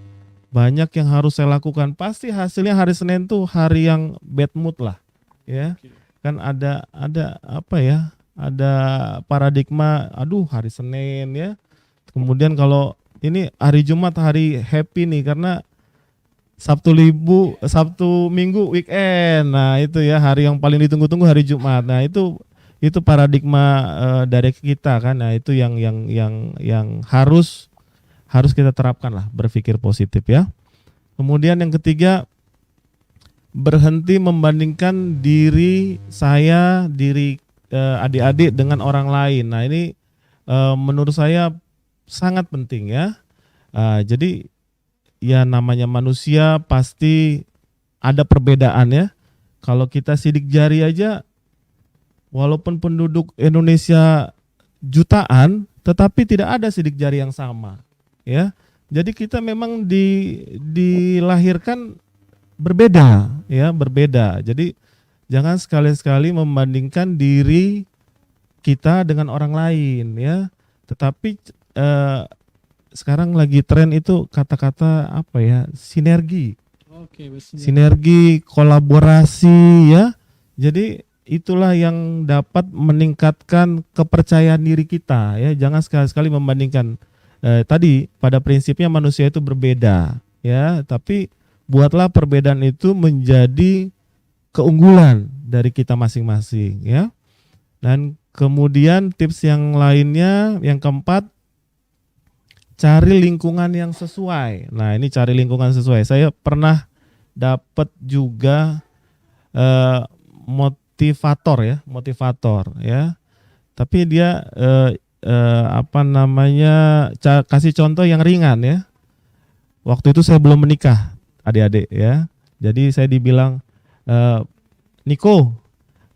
Banyak yang harus saya lakukan. Pasti hasilnya hari Senin tuh hari yang bad mood lah. Ya. Kan ada ada paradigma, aduh hari Senin ya. Kemudian kalau ini hari Jumat hari happy nih karena Sabtu Minggu weekend. Nah, itu ya hari yang paling ditunggu-tunggu hari Jumat. Nah, itu paradigma dari kita kan. Nah, itu yang harus kita terapkan lah, berpikir positif ya. Kemudian yang ketiga, berhenti membandingkan diri saya, diri adik-adik dengan orang lain. Nah ini menurut saya sangat penting ya. Jadi ya namanya manusia pasti ada perbedaan ya. Kalau kita sidik jari aja, walaupun penduduk Indonesia jutaan, tetapi tidak ada sidik jari yang sama ya. Jadi kita memang dilahirkan berbeda ya, berbeda. Jadi jangan sekali-sekali membandingkan diri kita dengan orang lain ya. Tetapi sekarang lagi tren itu kata-kata apa ya? Sinergi. Oke, Sinergi, kolaborasi ya. Jadi itulah yang dapat meningkatkan kepercayaan diri kita ya. Jangan sekali-sekali membandingkan. Tadi pada prinsipnya manusia itu berbeda ya, tapi buatlah perbedaan itu menjadi keunggulan dari kita masing-masing ya. Dan kemudian tips yang lainnya, yang keempat, cari lingkungan yang sesuai. Nah ini cari lingkungan sesuai. Saya pernah dapat juga motivator ya. Tapi dia kasih contoh yang ringan ya. Waktu itu saya belum menikah, adik-adik ya. Jadi saya dibilang, Niko,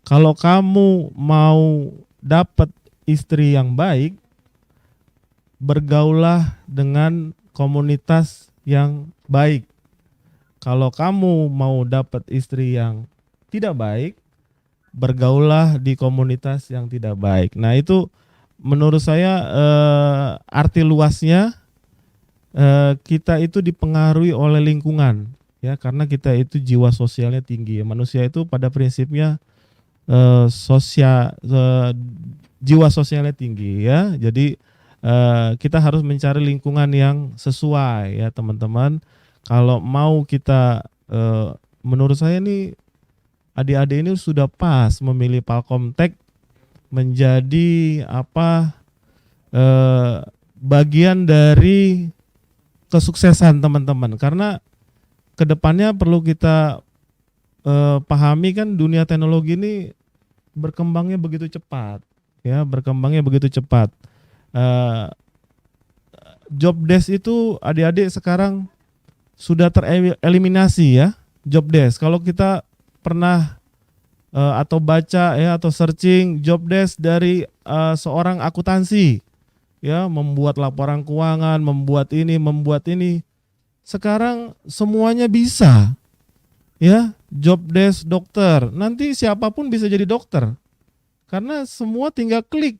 kalau kamu mau dapat istri yang baik, bergaulah dengan komunitas yang baik. Kalau kamu mau dapat istri yang tidak baik, bergaulah di komunitas yang tidak baik. Nah itu menurut saya arti luasnya kita itu dipengaruhi oleh lingkungan ya, karena kita itu jiwa sosialnya tinggi. Manusia itu pada prinsipnya jiwa sosialnya tinggi ya. Jadi kita harus mencari lingkungan yang sesuai ya teman-teman. Kalau mau kita menurut saya nih adik-adik ini sudah pas memilih Palkomtek menjadi bagian dari kesuksesan teman-teman, karena kedepannya perlu kita pahami kan dunia teknologi ini berkembangnya begitu cepat ya, job desk itu adik-adik sekarang sudah tereliminasi ya, job desk. Kalau kita pernah atau baca ya atau searching job desk dari seorang akuntansi ya, membuat laporan keuangan, membuat ini. Sekarang semuanya bisa ya, job desk dokter. Nanti siapapun bisa jadi dokter karena semua tinggal klik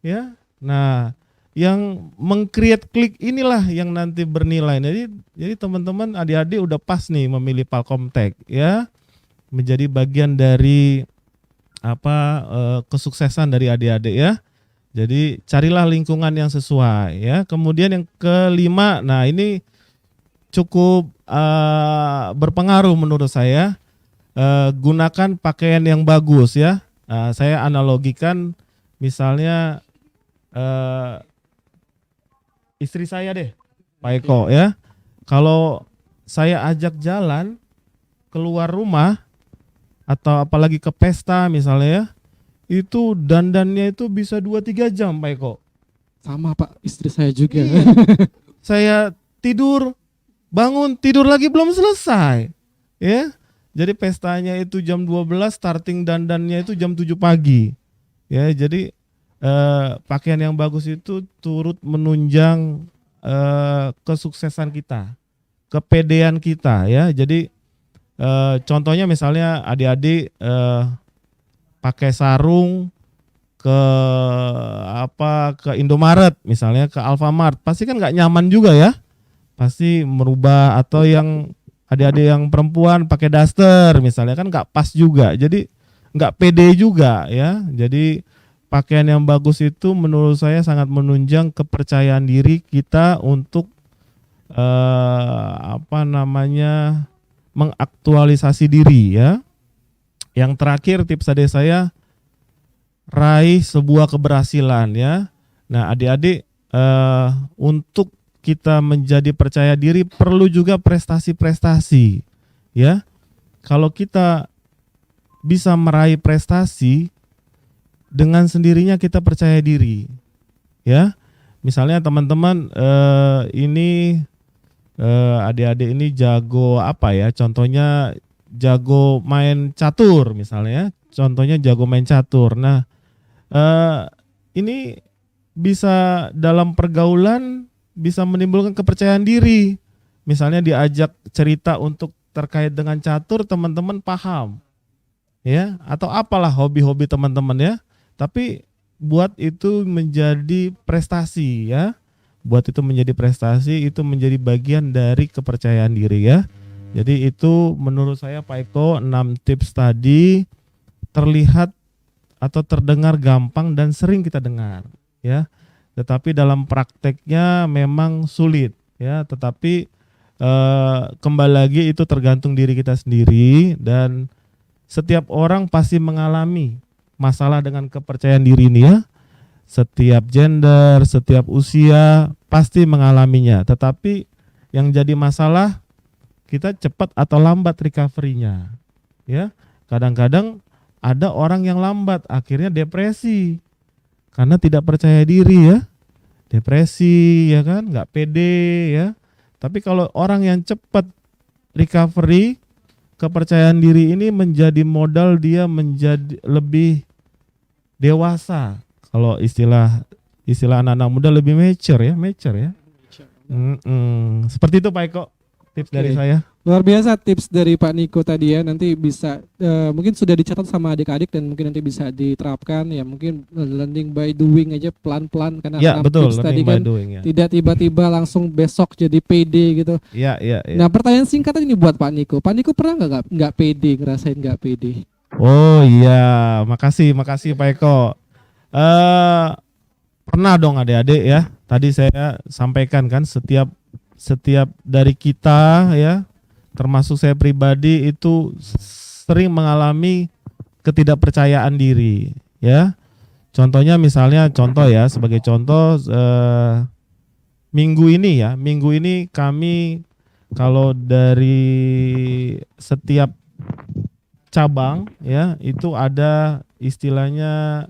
ya. Nah, yang meng-create klik inilah yang nanti bernilai. Jadi teman-teman adik-adik udah pas nih memilih Palkomtek ya, menjadi bagian dari kesuksesan dari adik-adik ya. Jadi carilah lingkungan yang sesuai ya. Kemudian yang kelima, nah ini cukup berpengaruh menurut saya. Gunakan pakaian yang bagus ya. Saya analogikan misalnya istri saya deh, Pak Eko ya. Kalau saya ajak jalan keluar rumah atau apalagi ke pesta misalnya ya, itu dandannya itu bisa 2-3 jam Pak Eko. Sama Pak, istri saya juga. Saya tidur, bangun, tidur lagi belum selesai ya. Jadi pestanya itu jam 12, starting dandannya itu jam 7 pagi ya. Jadi pakaian yang bagus itu turut menunjang kesuksesan kita, kepedean kita ya. Jadi contohnya misalnya adik-adik pakai sarung ke Indomaret misalnya, ke Alfamart, pasti kan nggak nyaman juga ya, pasti merubah. Atau yang adik-adik yang perempuan pakai daster misalnya, kan nggak pas juga, jadi nggak pede juga ya. Jadi pakaian yang bagus itu menurut saya sangat menunjang kepercayaan diri kita untuk mengaktualisasi diri ya. Yang terakhir tips adik saya, raih sebuah keberhasilan ya. Nah adik-adik untuk kita menjadi percaya diri perlu juga prestasi-prestasi ya. kalau kita bisa meraih prestasi, dengan sendirinya kita percaya diri, ya. Misalnya teman-teman ini adik-adik ini jago apa ya? Contohnya jago main catur misalnya, ya. Contohnya jago main catur. Nah, ini bisa dalam pergaulan bisa menimbulkan kepercayaan diri. Misalnya diajak cerita untuk terkait dengan catur, teman-teman paham, ya, atau apalah hobi-hobi teman-teman ya. Tapi buat itu menjadi prestasi ya. Buat itu menjadi prestasi, itu menjadi bagian dari kepercayaan diri ya. Jadi itu menurut saya Pak Eko 6 tips tadi terlihat atau terdengar gampang dan sering kita dengar ya. Tetapi dalam prakteknya memang sulit ya, tetapi kembali lagi itu tergantung diri kita sendiri dan setiap orang pasti mengalami masalah dengan kepercayaan diri ini ya. Setiap gender, setiap usia pasti mengalaminya. Tetapi yang jadi masalah kita cepat atau lambat recovery-nya. Ya. Kadang-kadang ada orang yang lambat akhirnya depresi karena tidak percaya diri ya. Depresi ya kan, nggak pede ya. Tapi kalau orang yang cepat recovery, kepercayaan diri ini menjadi modal dia menjadi lebih dewasa. Kalau istilah anak-anak muda lebih mature ya. Seperti itu Pak Eko, tips dari saya. Luar biasa tips dari Pak Niko tadi ya. Nanti bisa mungkin sudah dicatat sama adik-adik dan mungkin nanti bisa diterapkan ya. Mungkin learning by doing aja pelan-pelan karena ya, betul, tips tadi kan doing, ya. Tidak tiba-tiba langsung besok jadi PD gitu. Iya. Nah pertanyaan singkat ini buat Pak Niko. Pak Niko pernah nggak PD, ngerasain nggak PD? Oh iya, makasih Pak Eko. Pernah dong adik-adik ya. Tadi saya sampaikan kan setiap dari kita ya, termasuk saya pribadi itu sering mengalami ketidakpercayaan diri ya. Contohnya misalnya sebagai contoh minggu ini kami kalau dari setiap cabang ya itu ada istilahnya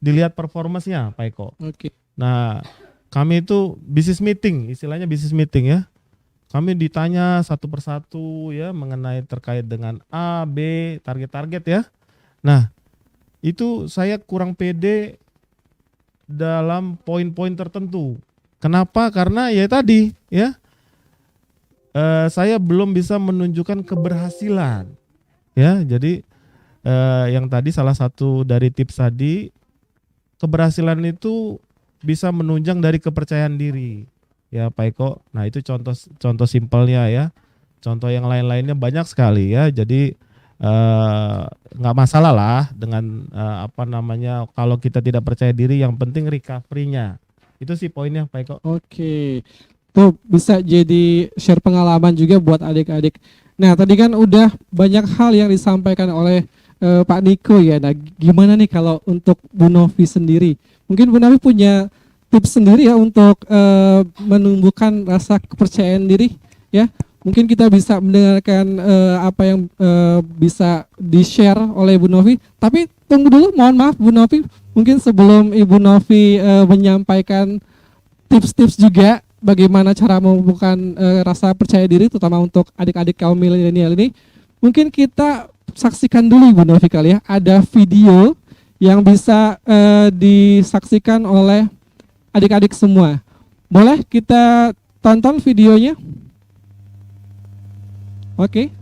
dilihat performance-nya Pak Eko. Oke. Nah, kami itu istilahnya business meeting ya. Kami ditanya satu persatu ya mengenai terkait dengan A, B, target-target ya. Nah, itu saya kurang pede dalam poin-poin tertentu. Kenapa? Karena ya tadi ya, saya belum bisa menunjukkan keberhasilan. Ya, jadi yang tadi salah satu dari tips tadi, keberhasilan itu bisa menunjang dari kepercayaan diri. Ya Pak Eko, nah itu contoh simpelnya ya. Contoh yang lain-lainnya banyak sekali ya. Jadi nggak masalah lah dengan kalau kita tidak percaya diri, yang penting recovery-nya. Itu sih poinnya Pak Eko. Oke. Tuh bisa jadi share pengalaman juga buat adik-adik. Nah tadi kan udah banyak hal yang disampaikan oleh Pak Niko ya. Nah gimana nih kalau untuk Bu Novi sendiri? Mungkin Bu Novi punya tips sendiri ya untuk menumbuhkan rasa kepercayaan diri ya. Mungkin kita bisa mendengarkan apa yang bisa di-share oleh Bu Novi. Tapi tunggu dulu, mohon maaf Bu Novi. Mungkin sebelum Ibu Novi menyampaikan tips-tips juga bagaimana cara menumbuhkan rasa percaya diri terutama untuk adik-adik kaum milenial ini. Mungkin kita saksikan dulu Ibu Novi kali ya. Ada video yang bisa disaksikan oleh adik-adik semua. Boleh kita tonton videonya? Oke.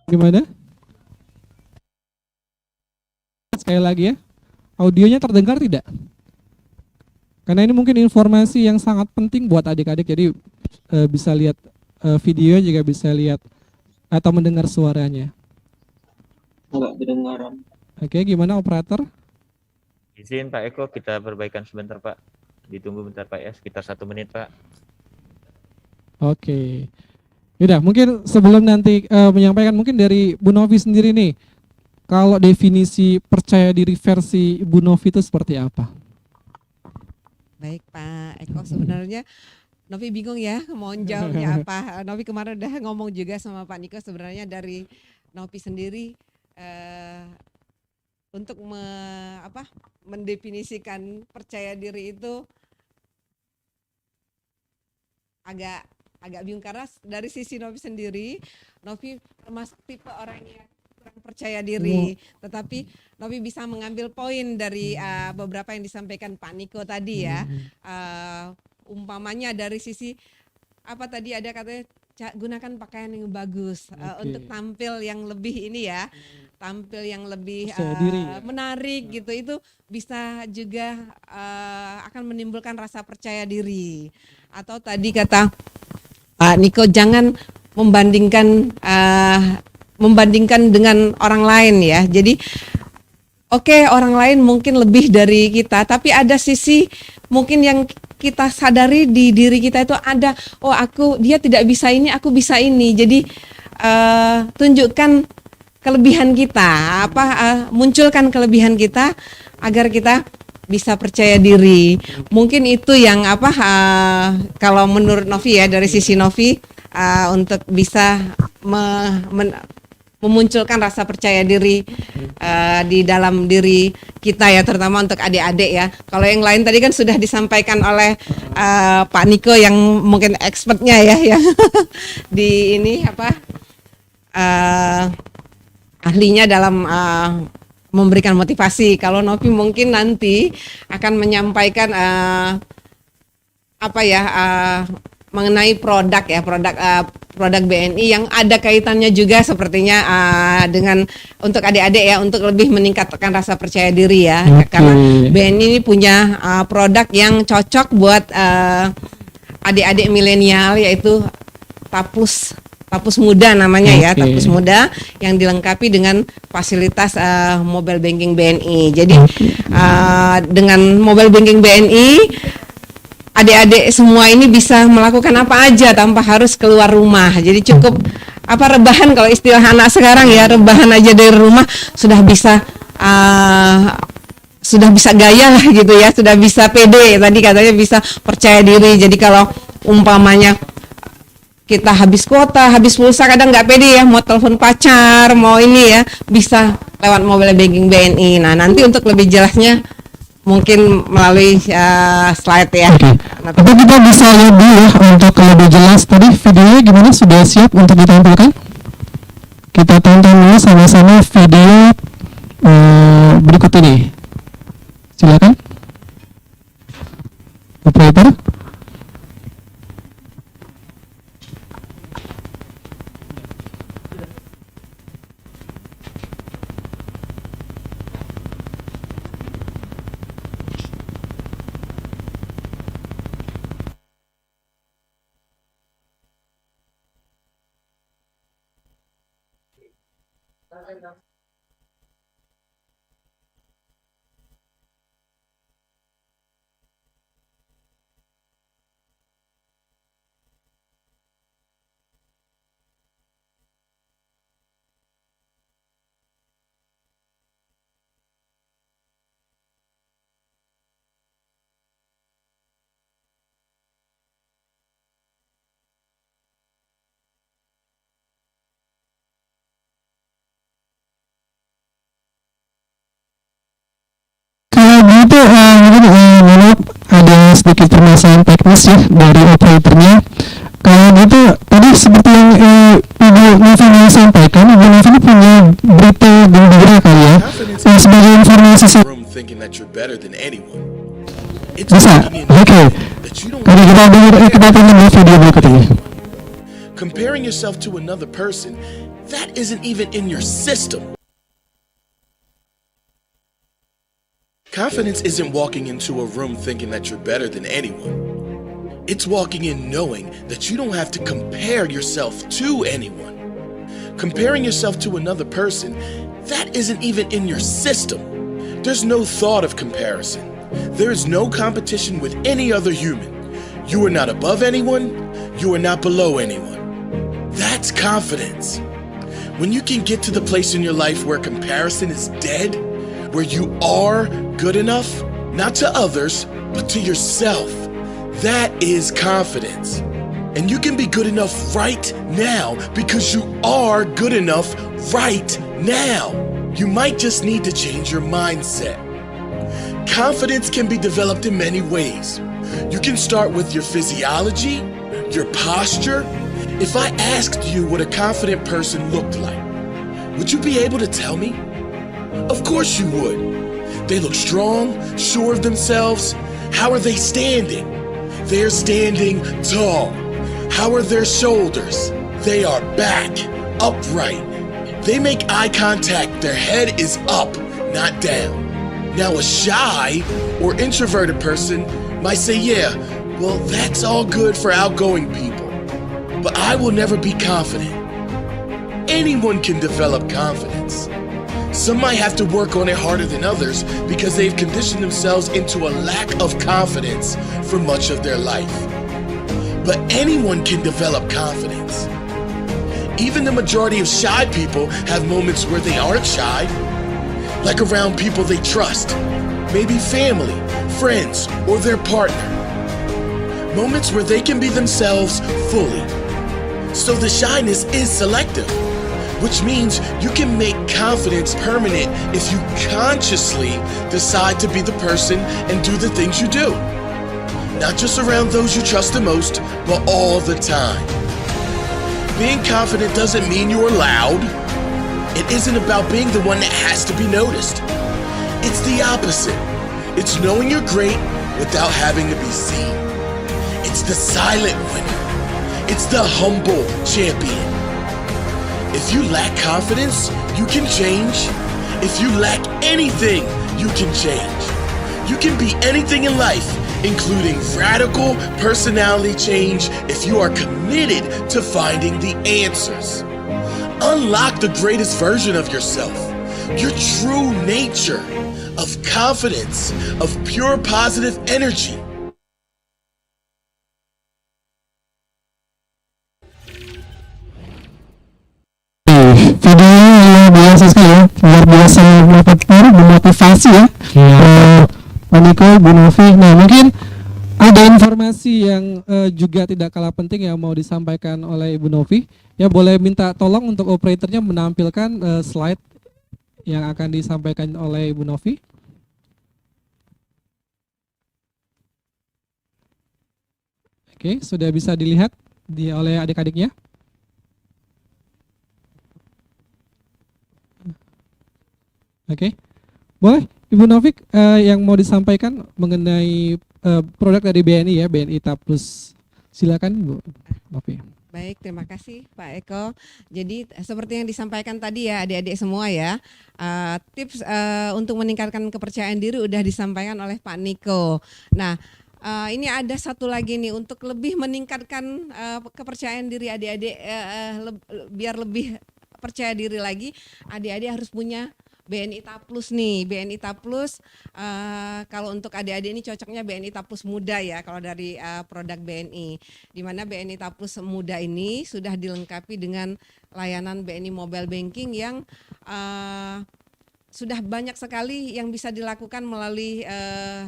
Gimana? Sekali lagi ya, audionya terdengar tidak? Karena ini mungkin informasi yang sangat penting buat adik-adik, jadi bisa lihat video juga bisa lihat atau mendengar suaranya. Enggak kedengaran. Oke, gimana operator? Izin Pak Eko, kita perbaikan sebentar Pak. Ditunggu bentar Pak ya, sekitar 1 menit Pak. Oke. Yaudah, mungkin sebelum nanti menyampaikan, mungkin dari Bu Novi sendiri nih, kalau definisi percaya diri versi Bu Novi itu seperti apa? Baik Pak Eko, sebenarnya Novi bingung ya mau jawabnya apa. Novi kemarin udah ngomong juga sama Pak Niko, sebenarnya dari Novi sendiri untuk mendefinisikan percaya diri itu agak bingung, karena dari sisi Novi sendiri, Novi termasuk tipe orang yang kurang percaya diri, tetapi Novi bisa mengambil poin dari beberapa yang disampaikan Pak Niko tadi ya. Umpamanya dari sisi apa tadi ada katanya gunakan pakaian yang bagus untuk tampil yang lebih ini ya, tampil yang lebih menarik gitu, itu bisa juga akan menimbulkan rasa percaya diri. Atau tadi kata Pak Niko, jangan membandingkan dengan orang lain ya. Jadi oke, orang lain mungkin lebih dari kita, tapi ada sisi mungkin yang kita sadari di diri kita itu ada, dia tidak bisa ini, aku bisa ini. Jadi tunjukkan kelebihan kita, munculkan kelebihan kita agar kita bisa percaya diri. Mungkin itu yang kalau menurut Novi ya, dari sisi Novi untuk bisa memunculkan rasa percaya diri di dalam diri kita ya, terutama untuk adik-adik ya. Kalau yang lain tadi kan sudah disampaikan oleh Pak Niko yang mungkin expertnya ya di ini ahlinya dalam memberikan motivasi. Kalau Novi mungkin nanti akan menyampaikan mengenai produk BNI yang ada kaitannya juga sepertinya dengan untuk adik-adik ya, untuk lebih meningkatkan rasa percaya diri ya. Karena BNI ini punya produk yang cocok buat adik-adik milenial, yaitu Tapus Muda namanya ya, Tapus Muda yang dilengkapi dengan fasilitas mobile banking BNI. Jadi dengan mobile banking BNI, adik-adik semua ini bisa melakukan apa aja tanpa harus keluar rumah. Jadi cukup rebahan, kalau istilah anak sekarang ya, rebahan aja dari rumah sudah bisa gaya lah gitu ya, sudah bisa pede, tadi katanya bisa percaya diri. Jadi kalau umpamanya kita habis kuota, habis pulsa, kadang nggak pede ya, mau telepon pacar, mau ini ya, bisa lewat mobile banking BNI. Nah, nanti untuk lebih jelasnya mungkin melalui slide ya. Tapi kita bisa lihat dulu ya untuk lebih jelas. Tadi videonya gimana, sudah siap untuk ditampilkan? Kita tonton dulu sama-sama video berikut ini. Silakan, operator. Itu mungkin ada sedikit permasalahan teknis ya dari operatornya. Kalau gitu tadi seperti yang Ibu Novi sampaikan, Ibu Novi punya berita gembira kali ya, yang sebagai informasi bisa. Oke. Kalau kita tonton video berikut ini. Comparing yourself to another person, that isn't even in your system. Confidence isn't walking into a room thinking that you're better than anyone. It's walking in knowing that you don't have to compare yourself to anyone. Comparing yourself to another person, that isn't even in your system. There's no thought of comparison. There is no competition with any other human. You are not above anyone. You are not below anyone. That's confidence. When you can get to the place in your life where comparison is dead, where you are good enough, not to others, but to yourself, that is confidence. And you can be good enough right now because you are good enough right now. You might just need to change your mindset. Confidence can be developed in many ways. You can start with your physiology, your posture. If I asked you what a confident person looked like, would you be able to tell me? Of course you would. They look strong, sure of themselves. How are they standing? They're standing tall. How are their shoulders? They are back, upright. They make eye contact. Their head is up, not down. Now a shy or introverted person might say, yeah, well, that's all good for outgoing people, but I will never be confident. Anyone can develop confidence. Some might have to work on it harder than others because they've conditioned themselves into a lack of confidence for much of their life. But anyone can develop confidence. Even the majority of shy people have moments where they aren't shy, like around people they trust, maybe family, friends, or their partner. Moments where they can be themselves fully. So the shyness is selective, which means you can make confidence permanent if you consciously decide to be the person and do the things you do. Not just around those you trust the most, but all the time. Being confident doesn't mean you're loud. It isn't about being the one that has to be noticed. It's the opposite. It's knowing you're great without having to be seen. It's the silent winner. It's the humble champion. If you lack confidence, you can change. If you lack anything, you can change. You can be anything in life, including radical personality change, if you are committed to finding the answers. Unlock the greatest version of yourself, your true nature, of confidence, of pure positive energy. Videonya luar biasa sekali ya, luar biasa memotivasi ya. Pak Niko, Bu Novi. Nah, mungkin ada informasi yang juga tidak kalah penting yang mau disampaikan oleh Ibu Novi. Ya, boleh minta tolong untuk operatornya menampilkan slide yang akan disampaikan oleh Ibu Novi. Oke, sudah bisa dilihat oleh adik-adiknya. Oke, boleh Ibu Novik yang mau disampaikan mengenai produk dari BNI ya, BNI TAP Plus. Silakan Bu Novi. Baik, terima kasih Pak Eko. Jadi seperti yang disampaikan tadi ya adik-adik semua ya, tips untuk meningkatkan kepercayaan diri udah disampaikan oleh Pak Niko. Nah, ini ada satu lagi nih untuk lebih meningkatkan kepercayaan diri adik-adik, biar lebih percaya diri lagi, adik-adik harus punya BNI TAP Plus nih. BNI TAP Plus kalau untuk adik-adik ini cocoknya BNI TAP Plus Muda ya kalau dari produk BNI. Di mana BNI TAP Plus Muda ini sudah dilengkapi dengan layanan BNI Mobile Banking yang sudah banyak sekali yang bisa dilakukan melalui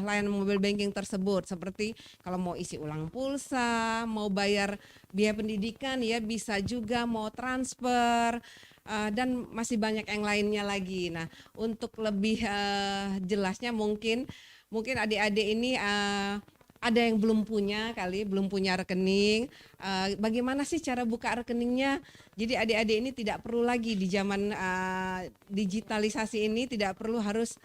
layanan mobile banking tersebut, seperti kalau mau isi ulang pulsa, mau bayar biaya pendidikan ya bisa juga, mau transfer, dan masih banyak yang lainnya lagi. Nah, untuk lebih jelasnya mungkin adik-adik ini ada yang belum punya rekening. Bagaimana sih cara buka rekeningnya? Jadi adik-adik ini tidak perlu lagi di zaman digitalisasi ini, tidak perlu harus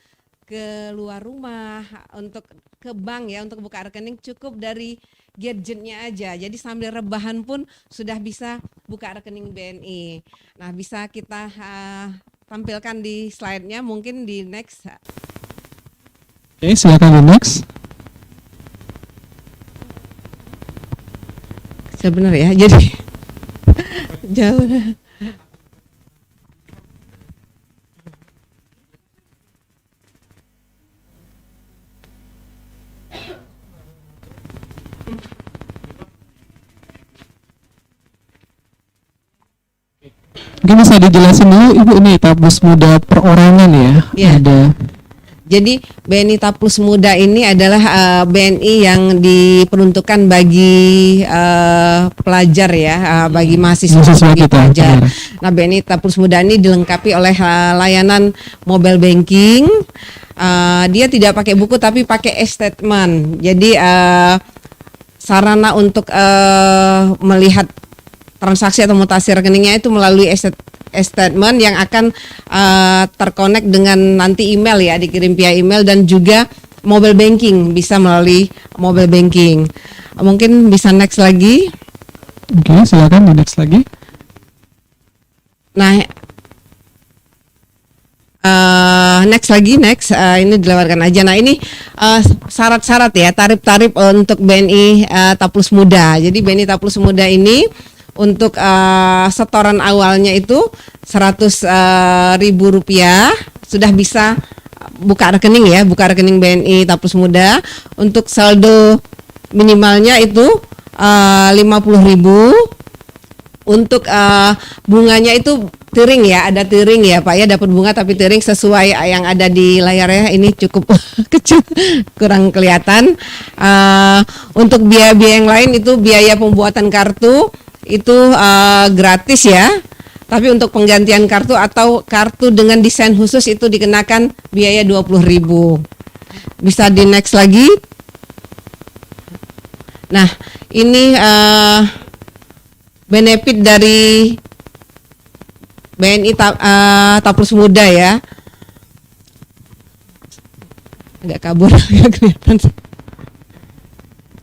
keluar rumah untuk ke bank ya untuk buka rekening, cukup dari gadgetnya aja. Jadi sambil rebahan pun sudah bisa buka rekening BNI. Nah, bisa kita tampilkan di slide-nya mungkin di next. Oke, silakan di next. Sebenarnya ya, jadi jauh. Mungkin bisa dijelasin dulu Ibu, ini tabus muda perorangan ya? Iya. Ada. Jadi BNI Taplus Muda ini adalah BNI yang diperuntukkan bagi pelajar ya, bagi mahasiswa, bagi pelajar. Nah, BNI Taplus Muda ini dilengkapi oleh layanan mobile banking. Dia tidak pakai buku tapi pakai e-statement. Jadi sarana untuk melihat transaksi atau mutasi rekeningnya itu melalui statement yang akan terkonek dengan nanti email ya, dikirim via email, dan juga mobile banking, bisa melalui mobile banking. Mungkin bisa next lagi. Oke, silakan di next lagi. Nah, next lagi, ini dilewatkan aja. Nah, ini syarat-syarat ya, tarif-tarif untuk BNI Taplus Muda. Jadi BNI Taplus Muda ini untuk setoran awalnya itu 100.000 rupiah sudah bisa buka rekening ya, buka rekening BNI Taplus Muda. Untuk saldo minimalnya itu 50.000. Untuk bunganya itu tiring ya, ada tiring ya Pak ya, dapat bunga tapi tiring sesuai yang ada di layarnya. Ini cukup kecil, kurang kelihatan. Untuk biaya-biaya yang lain itu biaya pembuatan kartu itu gratis ya, tapi untuk penggantian kartu atau kartu dengan desain khusus itu dikenakan biaya 20.000. Bisa di next lagi. Nah, ini benefit dari BNI Taplus Muda ya. Agak kabur, agak kelihatan.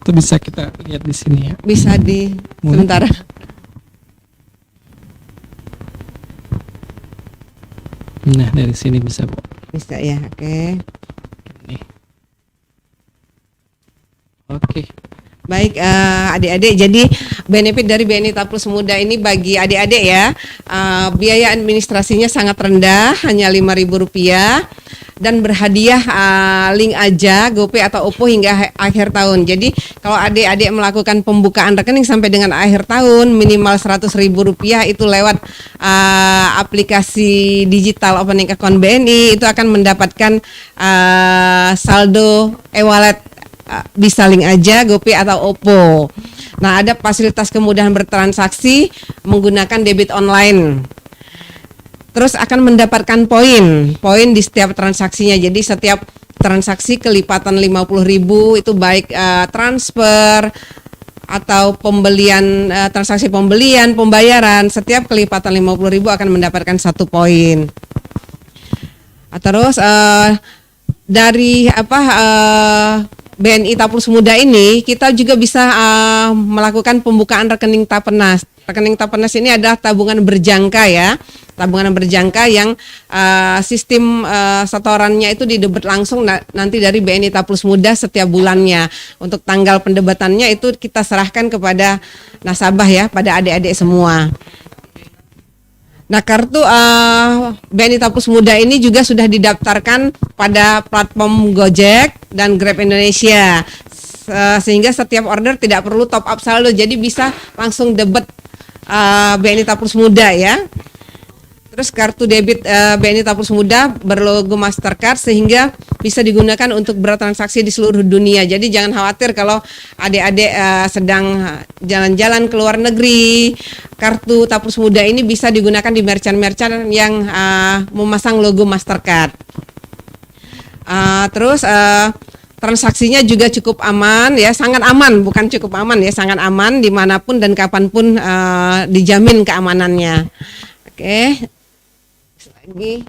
Itu bisa kita lihat di sini ya. Bisa di sementara. Nah, dari sini bisa, Bu. Bisa ya, oke. Oke. Baik, adik-adik, jadi benefit dari BNI Taplus Muda ini bagi adik-adik ya, biaya administrasinya sangat rendah, hanya Rp5.000, dan berhadiah link aja GoPay atau OPPO hingga akhir tahun. Jadi kalau adik-adik melakukan pembukaan rekening sampai dengan akhir tahun minimal Rp100.000 itu lewat aplikasi digital opening account BNI, itu akan mendapatkan saldo e-wallet, bisa link aja GoPay atau OPPO. Nah, ada fasilitas kemudahan bertransaksi menggunakan debit online. Terus akan mendapatkan poin di setiap transaksinya. Jadi setiap transaksi kelipatan 50.000 itu baik transfer atau pembelian, transaksi pembelian, pembayaran, setiap kelipatan 50.000 akan mendapatkan 1 poin. Terus dari BNI Taplus Muda ini kita juga bisa melakukan pembukaan rekening Tapenas. Rekening Tapenas ini adalah tabungan berjangka ya. Tabungan berjangka yang sistem setorannya itu didebet langsung nanti dari BNI Taplus Muda setiap bulannya. Untuk tanggal pendebetannya itu kita serahkan kepada nasabah ya, pada adik-adik semua. Nah, kartu BNI Taplus Muda ini juga sudah didaftarkan pada platform Gojek dan Grab Indonesia, sehingga setiap order tidak perlu top up saldo, jadi bisa langsung debet BNI Taplus Muda ya. Terus kartu debit BNI Taplus Muda berlogo Mastercard sehingga bisa digunakan untuk bertransaksi di seluruh dunia. Jadi jangan khawatir kalau adik-adik sedang jalan-jalan ke luar negeri, kartu Taplus Muda ini bisa digunakan di merchant-merchant yang memasang logo Mastercard. Terus transaksinya juga cukup aman ya, sangat aman, bukan cukup aman ya, sangat aman dimanapun dan kapanpun, dijamin keamanannya. Oke. Lagi.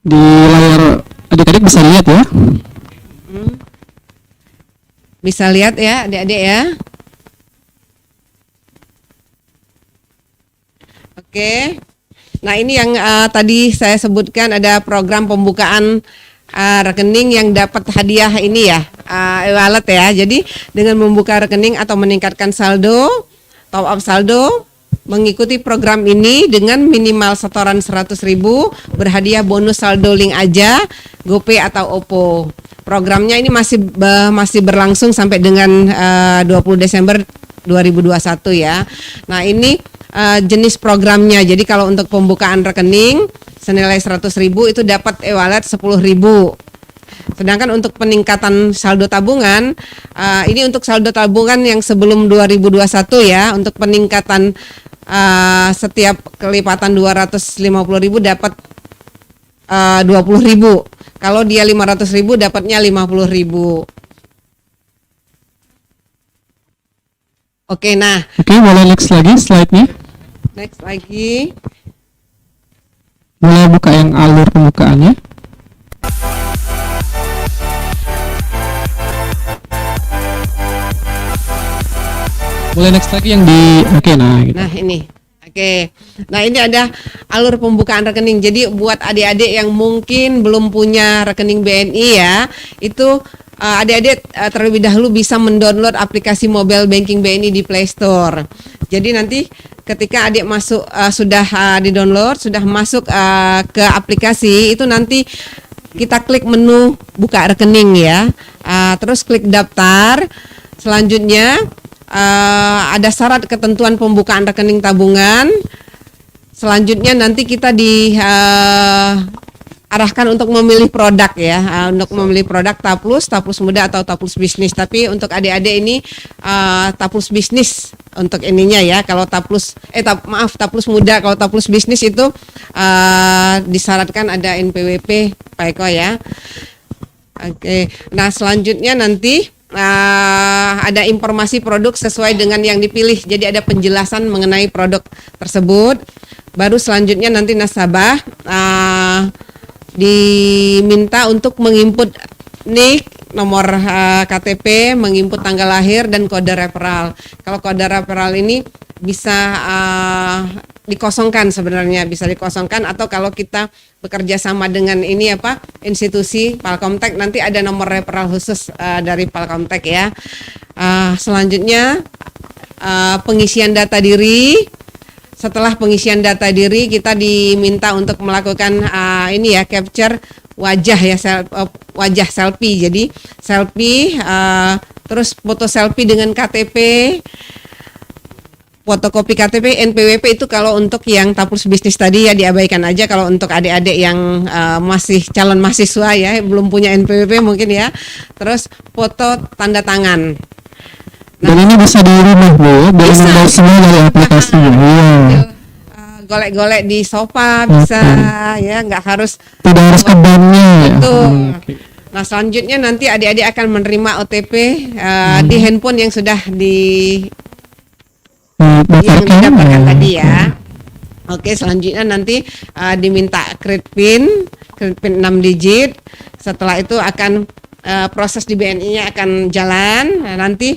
Di layar adik-adik bisa lihat ya. Bisa lihat ya adik-adik ya. Oke. Nah, ini yang tadi saya sebutkan ada program pembukaan rekening yang dapat hadiah ini ya, e-wallet ya. Jadi dengan membuka rekening atau meningkatkan saldo, top up saldo, mengikuti program ini dengan minimal setoran 100.000 berhadiah bonus saldo link aja, GoPay atau OPPO. Programnya ini masih berlangsung sampai dengan 20 Desember 2021 ya. Nah, ini jenis programnya. Jadi kalau untuk pembukaan rekening senilai 100.000 itu dapat e-wallet 10.000. Sedangkan untuk peningkatan saldo tabungan, ini untuk saldo tabungan yang sebelum 2021 ya, untuk peningkatan setiap kelipatan 250.000 dapat 20.000. Kalau dia 500.000 dapatnya 50.000. Oke, nah. Oke, boleh next lagi slide-nya. Next lagi. Mulai buka yang alur pembukaannya. Boleh next lagi yang di nah gitu. Nah, ini. Oke. Nah, ini ada alur pembukaan rekening. Jadi buat adik-adik yang mungkin belum punya rekening BNI ya, itu adik-adik terlebih dahulu bisa mendownload aplikasi mobile banking BNI di Play Store. Jadi nanti ketika adik masuk sudah di-download, sudah masuk ke aplikasi, itu nanti kita klik menu buka rekening ya. Terus klik daftar. Selanjutnya ada syarat ketentuan pembukaan rekening tabungan. Selanjutnya nanti kita diarahkan untuk memilih produk ya, untuk memilih produk Taplus Muda atau Taplus Bisnis. Tapi untuk adik-adik ini Taplus Bisnis untuk ininya ya. Kalau Taplus Muda, kalau Taplus Bisnis itu disyaratkan ada NPWP Pak Eko ya. Oke. Nah, selanjutnya nanti ada informasi produk sesuai dengan yang dipilih. Jadi ada penjelasan mengenai produk tersebut. Baru selanjutnya nanti nasabah diminta untuk menginput NIK, nomor KTP, menginput tanggal lahir dan kode referral. Kalau kode referral ini bisa dikosongkan sebenarnya, bisa dikosongkan, atau kalau kita bekerja sama dengan ini institusi Palkomtek, nanti ada nomor referral khusus dari Palkomtek ya. Selanjutnya pengisian data diri. Setelah pengisian data diri, kita diminta untuk melakukan capture wajah ya, wajah selfie. Jadi selfie, terus foto selfie dengan KTP, fotokopi KTP, NPWP itu kalau untuk yang Taplus Bisnis tadi ya diabaikan aja. Kalau untuk adik-adik yang masih calon mahasiswa ya, belum punya NPWP mungkin ya. Terus foto tanda tangan. Dan ini bisa di rumah Bu, bisa semua dari aplikasi. Iya. Golek-golek di sofa bisa ya, nggak harus. Tidak harus ke banknya ya. Betul. Nah, selanjutnya nanti adik-adik akan menerima OTP di handphone yang sudah yang didapatkan tadi ya. Oke, selanjutnya nanti diminta kredit PIN 6 digit. Setelah itu akan proses di BNI-nya akan jalan. Nah, nanti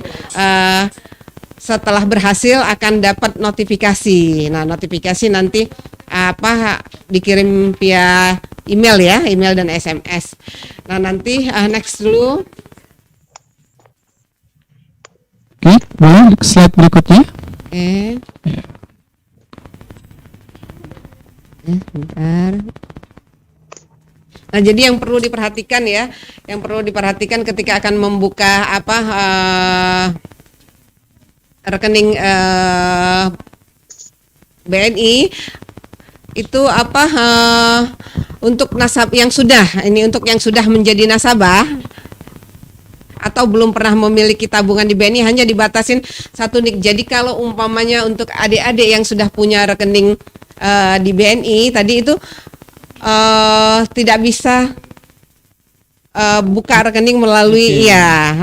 setelah berhasil akan dapat notifikasi. Nah, notifikasi nanti dikirim via email ya, email dan SMS. Nah, nanti next dulu. Oke, boleh slide berikutnya. Oke. Bentar. Nah, jadi yang perlu diperhatikan ya, yang perlu diperhatikan ketika akan membuka rekening BNI itu untuk nasabah yang sudah menjadi nasabah atau belum pernah memiliki tabungan di BNI hanya dibatasin 1 NIK. Jadi kalau umpamanya untuk adik-adik yang sudah punya rekening di BNI tadi itu tidak bisa buka rekening melalui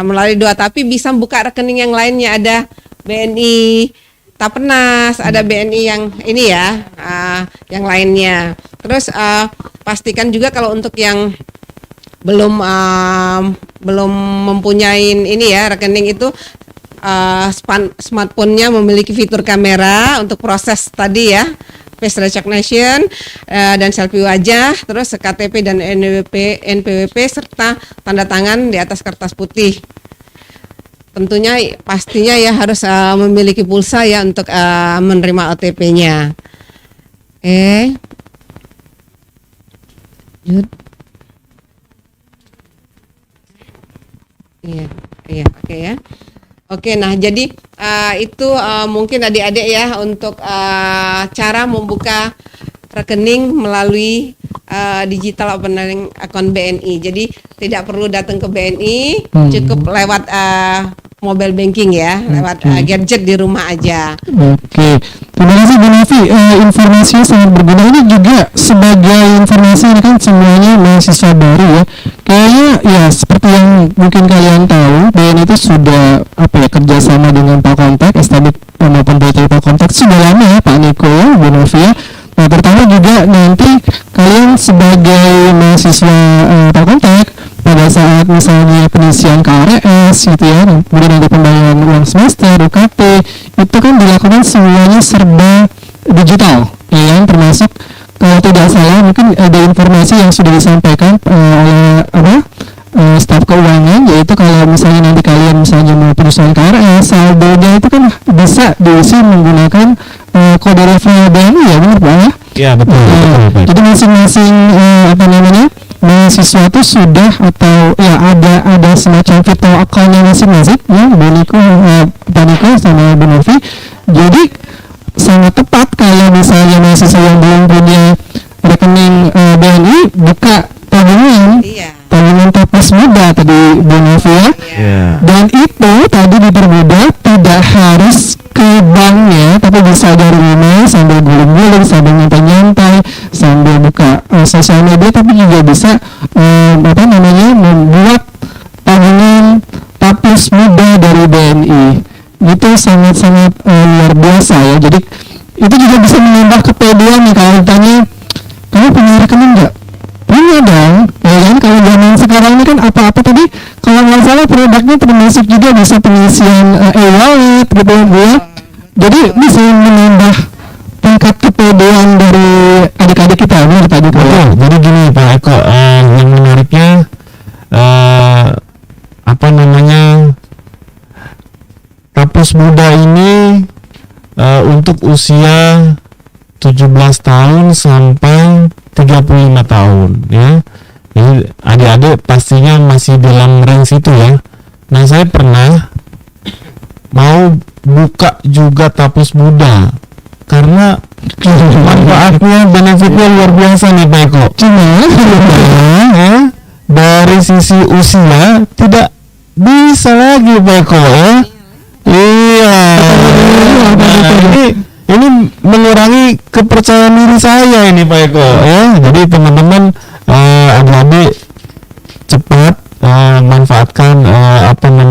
melalui dua, tapi bisa buka rekening yang lainnya. Ada BNI Tapenas, ada BNI yang ini ya, yang lainnya. Terus pastikan juga kalau untuk yang belum mempunyai ini ya rekening itu, smartphone-nya memiliki fitur kamera untuk proses tadi ya, face recognition dan selfie wajah, terus KTP dan NPWP serta tanda tangan di atas kertas putih. Tentunya pastinya ya harus memiliki pulsa ya untuk menerima OTP-nya. Oke ya. Oke, nah jadi itu mungkin adik-adik ya untuk cara membuka rekening melalui digital opening account BNI. Jadi tidak perlu datang ke BNI, cukup lewat mobile banking ya, lewat gadget di rumah aja. Oke, terima kasih Bu Novi. Informasinya sangat berguna. Ini juga sebagai informasi, ini kan semuanya mahasiswa baru ya. Kayaknya ya seperti yang mungkin kalian tahu, BNI itu sudah kerjasama dengan Pak Kontak, Islamic maupun BTI Pak Kontak sudah lama ya Pak Niko, Bu Novi ya. Nah, pertama juga nanti kalian sebagai mahasiswa Pak Kontak pada saat misalnya pengisian KRS gitu ya, kemudian ada pembayaran uang semester, UKT, itu kan dilakukan semuanya serba digital, ya kan, termasuk kalau tidak salah mungkin ada informasi yang sudah disampaikan oleh staf keuangan, yaitu kalau misalnya nanti kalian misalnya mau perusahaan KRS, saldonya itu kan bisa diisi menggunakan kode referral BNI ya, benar Pak ya? Ya betul. Jadi masing-masing mahasiswa itu sudah atau ya ada semacam virtual account-nya masing-masing ya, Pak Niko sama Bu Novi. Jadi sangat tepat kalau misalnya mahasiswa yang belum punya rekening BNI buka tabungan Tapis Muda tadi Bu Novi ya. Dan itu tadi dipermudah, tidak harus ke banknya, tapi bisa dari rumah sambil guling-guling, sambil nyantai-nyantai, sambil buka sosial media, tapi juga bisa membuat tabungan Tapis Muda dari BNI. Itu sangat-sangat luar biasa ya. Jadi itu juga bisa menambah kepedean nih. Kalau ditanya, kamu punya rekening nggak? Punya dong, ya kan? Kalau zaman sekarang ini kan apa-apa tadi, kalau nggak salah produknya termasuk juga bisa pengisian e-wallet gitu ya. Jadi bisa menambah tingkat kepedean dari adik-adik kita, benar Pak Eko? Jadi gini Pak Eko, yang menariknya Tapis Muda ini untuk usia 17 tahun sampai 35 tahun ya. Jadi adik-adik pastinya masih dalam range itu ya. Nah, saya pernah mau buka juga Tapis Muda karena manfaatnya, benefitnya luar biasa nih Pak Eko. Cuma ya, dari sisi usia tidak bisa lagi Pak Eko ya. Iya. Ini mengurangi kepercayaan diri saya ini Pak Eko ya. Jadi teman-teman adik-adik cepat manfaatkan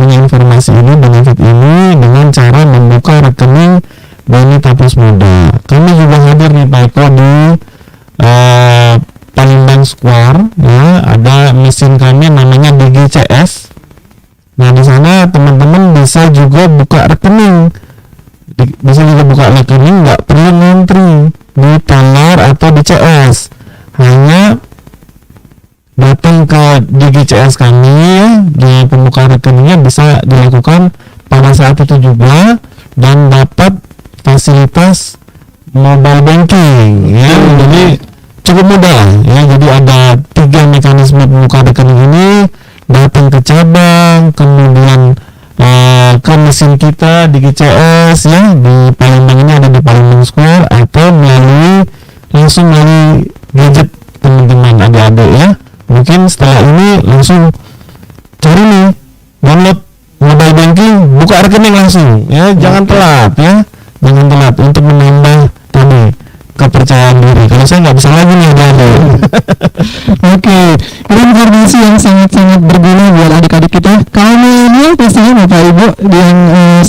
informasi ini, benefit ini dengan cara membuka rekening BNI Tapis Muda. Kami juga hadir nih Pak Eko di Palembang Square ya, ada mesin kami namanya DGCS. Nah, di sana teman-teman bisa juga buka rekening. Nggak perlu ngantri di teller atau di CS, hanya datang ke DGCS kami ya, di pembukaan rekeningnya bisa dilakukan pada saat itu juga dan dapat fasilitas mobile banking ya. Jadi cukup mudah ya. Jadi ada 3 mekanisme pembukaan rekening ini: datang ke cabang, kemudian ke mesin kita di GCS ya, di Palembang ini ada di Palembang Square, atau langsung melalui gadget teman-teman adik-adik ya. Mungkin setelah ini langsung cari nih, download mobile banking, buka rekening langsung ya. Jangan telat ya, jangan telat untuk menambah tadi kepercayaan diri. Kalau saya nggak bisa lagi nih adik-adik. Oke, ini informasi yang sangat-sangat berguna buat adik-adik kita. Kami ini pastinya Bapak Ibu yang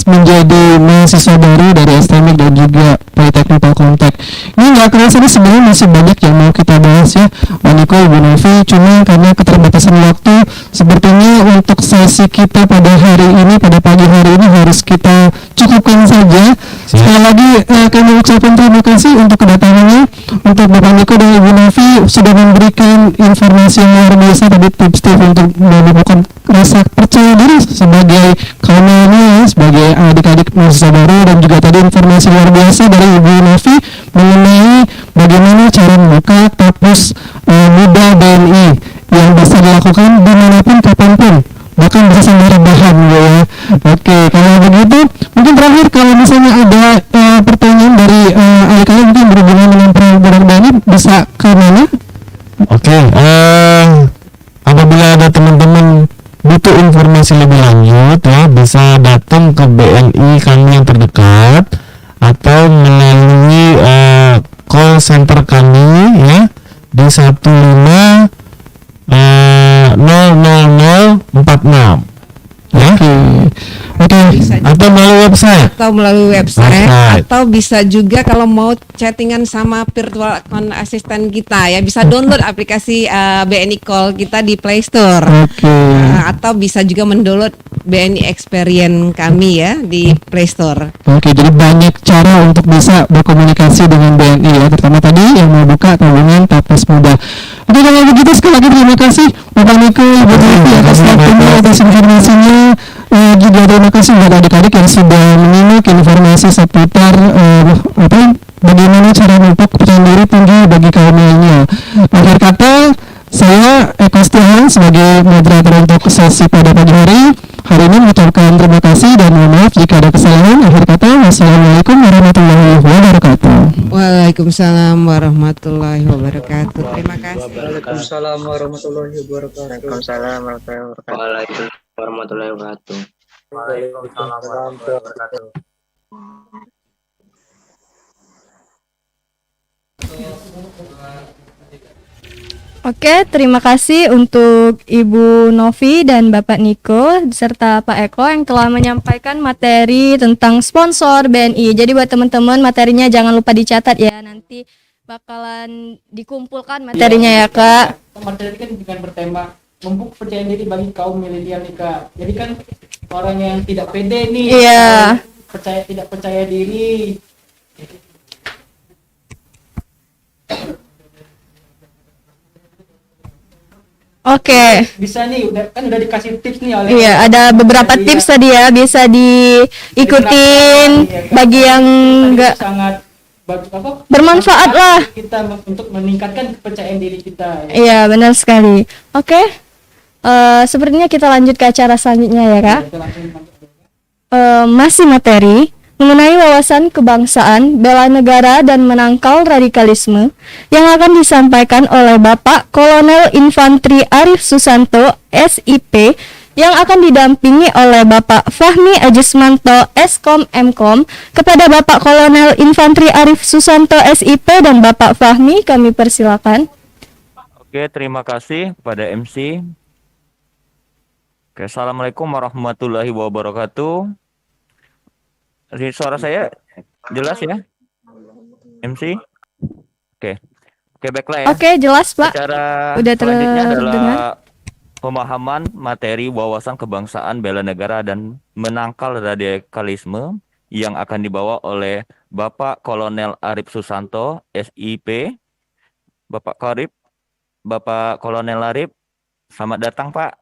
menjadi mahasiswa baru dari STMIC dan juga Politeknik Pak Kontak. Ini nggak kerasa nih, sebenarnya masih banyak yang mau kita bahas ya, Pak Niko, Ibu Novi. Cuma karena keterbatasan waktu, sepertinya untuk sesi kita pada hari ini, pada pagi hari ini harus kita cukupkan saja. Sekali lagi kami ucapkan terima kasih untuk kedatangannya, untuk Bapak Niko dan Ibu Novi sudah memberikan informasi yang luar biasa tadi, tips-tips untuk menumbuhkan rasa percaya diri sebagai kaum milenial, sebagai adik-adik mahasiswa baru, dan juga tadi informasi luar biasa dari Ibu Novi mengenai bagaimana cara membuka Kapus Muda BNI yang bisa dilakukan dimanapun kapanpun, bahkan bisa sambil rebahan ya. Oke, kalau begitu mungkin terakhir kalau misalnya ada pertanyaan dari kalian mungkin berhubungan dengan program BNI bisa ke mana? Oke, apabila ada teman-teman butuh informasi lebih lanjut ya, bisa datang ke BNI kami yang terdekat atau melalui call center kami ya di 15 00046 ya. Oke. Atau melalui website. Atau bisa juga kalau mau chattingan sama virtual account assistant kita ya, bisa download aplikasi BNI Call kita di Play Store. Atau bisa juga mendownload BNI Experience kami ya di Play Store. Oke, jadi banyak cara untuk bisa berkomunikasi dengan BNI ya, terutama tadi yang mau buka tabungan Kapus Muda. Oke, kalau begitu sekali lagi terima kasih Bapak Niko, Ibu Novi atas waktunya, atas informasinya. Juga terima kasih buat adik-adik yang sudah menyimak informasi seputar bagaimana cara memupuk kepercayaan diri tinggi bagi kaum milenial. Akhir kata, saya Eko Setiawan sebagai moderator untuk sesi pada pagi hari ini mengucapkan terima kasih dan mohon maaf jika ada kesalahan. Akhir kata, wassalamualaikum warahmatullahi wabarakatuh. Waalaikumsalam warahmatullahi wabarakatuh. Terima kasih. Waalaikumsalam warahmatullahi wabarakatuh. Waalaikumsalam warahmatullahi wabarakatuh. Waalaikumsalam warahmatullahi wabarakatuh. Oke, terima kasih untuk Ibu Novi dan Bapak Niko serta Pak Eko yang telah menyampaikan materi tentang sponsor BNI. Jadi buat teman-teman materinya jangan lupa dicatat ya, nanti bakalan dikumpulkan materinya ya Kak. Materi kan dengan bertema memupuk percaya diri bagi kaum milenial nih Kak. Jadi kan orang yang tidak pede nih, tidak percaya diri. Oke. Bisa nih, udah dikasih tips nih oleh. Iya, ada beberapa tips tadi ya, bisa diikutin bagi yang enggak sangat bermanfaat lah kita untuk meningkatkan kepercayaan diri kita. Iya, benar sekali. Oke. Sepertinya kita lanjut ke acara selanjutnya ya, Kak. Masih materi mengenai wawasan kebangsaan, bela negara dan menangkal radikalisme yang akan disampaikan oleh Bapak Kolonel Infantri Arif Susanto, SIP, yang akan didampingi oleh Bapak Fahmi Ajismanto, Eskom Mkom. Kepada Bapak Kolonel Infantri Arif Susanto, SIP, dan Bapak Fahmi, kami persilakan. Oke, terima kasih kepada MC. Oke, Assalamualaikum warahmatullahi wabarakatuh. Suara saya jelas ya, MC? Oke, baiklah ya. Oke, jelas Pak. Secara udah selanjutnya adalah terdengar. pemahaman materi wawasan kebangsaan, bela negara dan menangkal radikalisme yang akan dibawa oleh Bapak Kolonel Arif Susanto, SIP. Bapak Kolonel Arif, selamat datang Pak.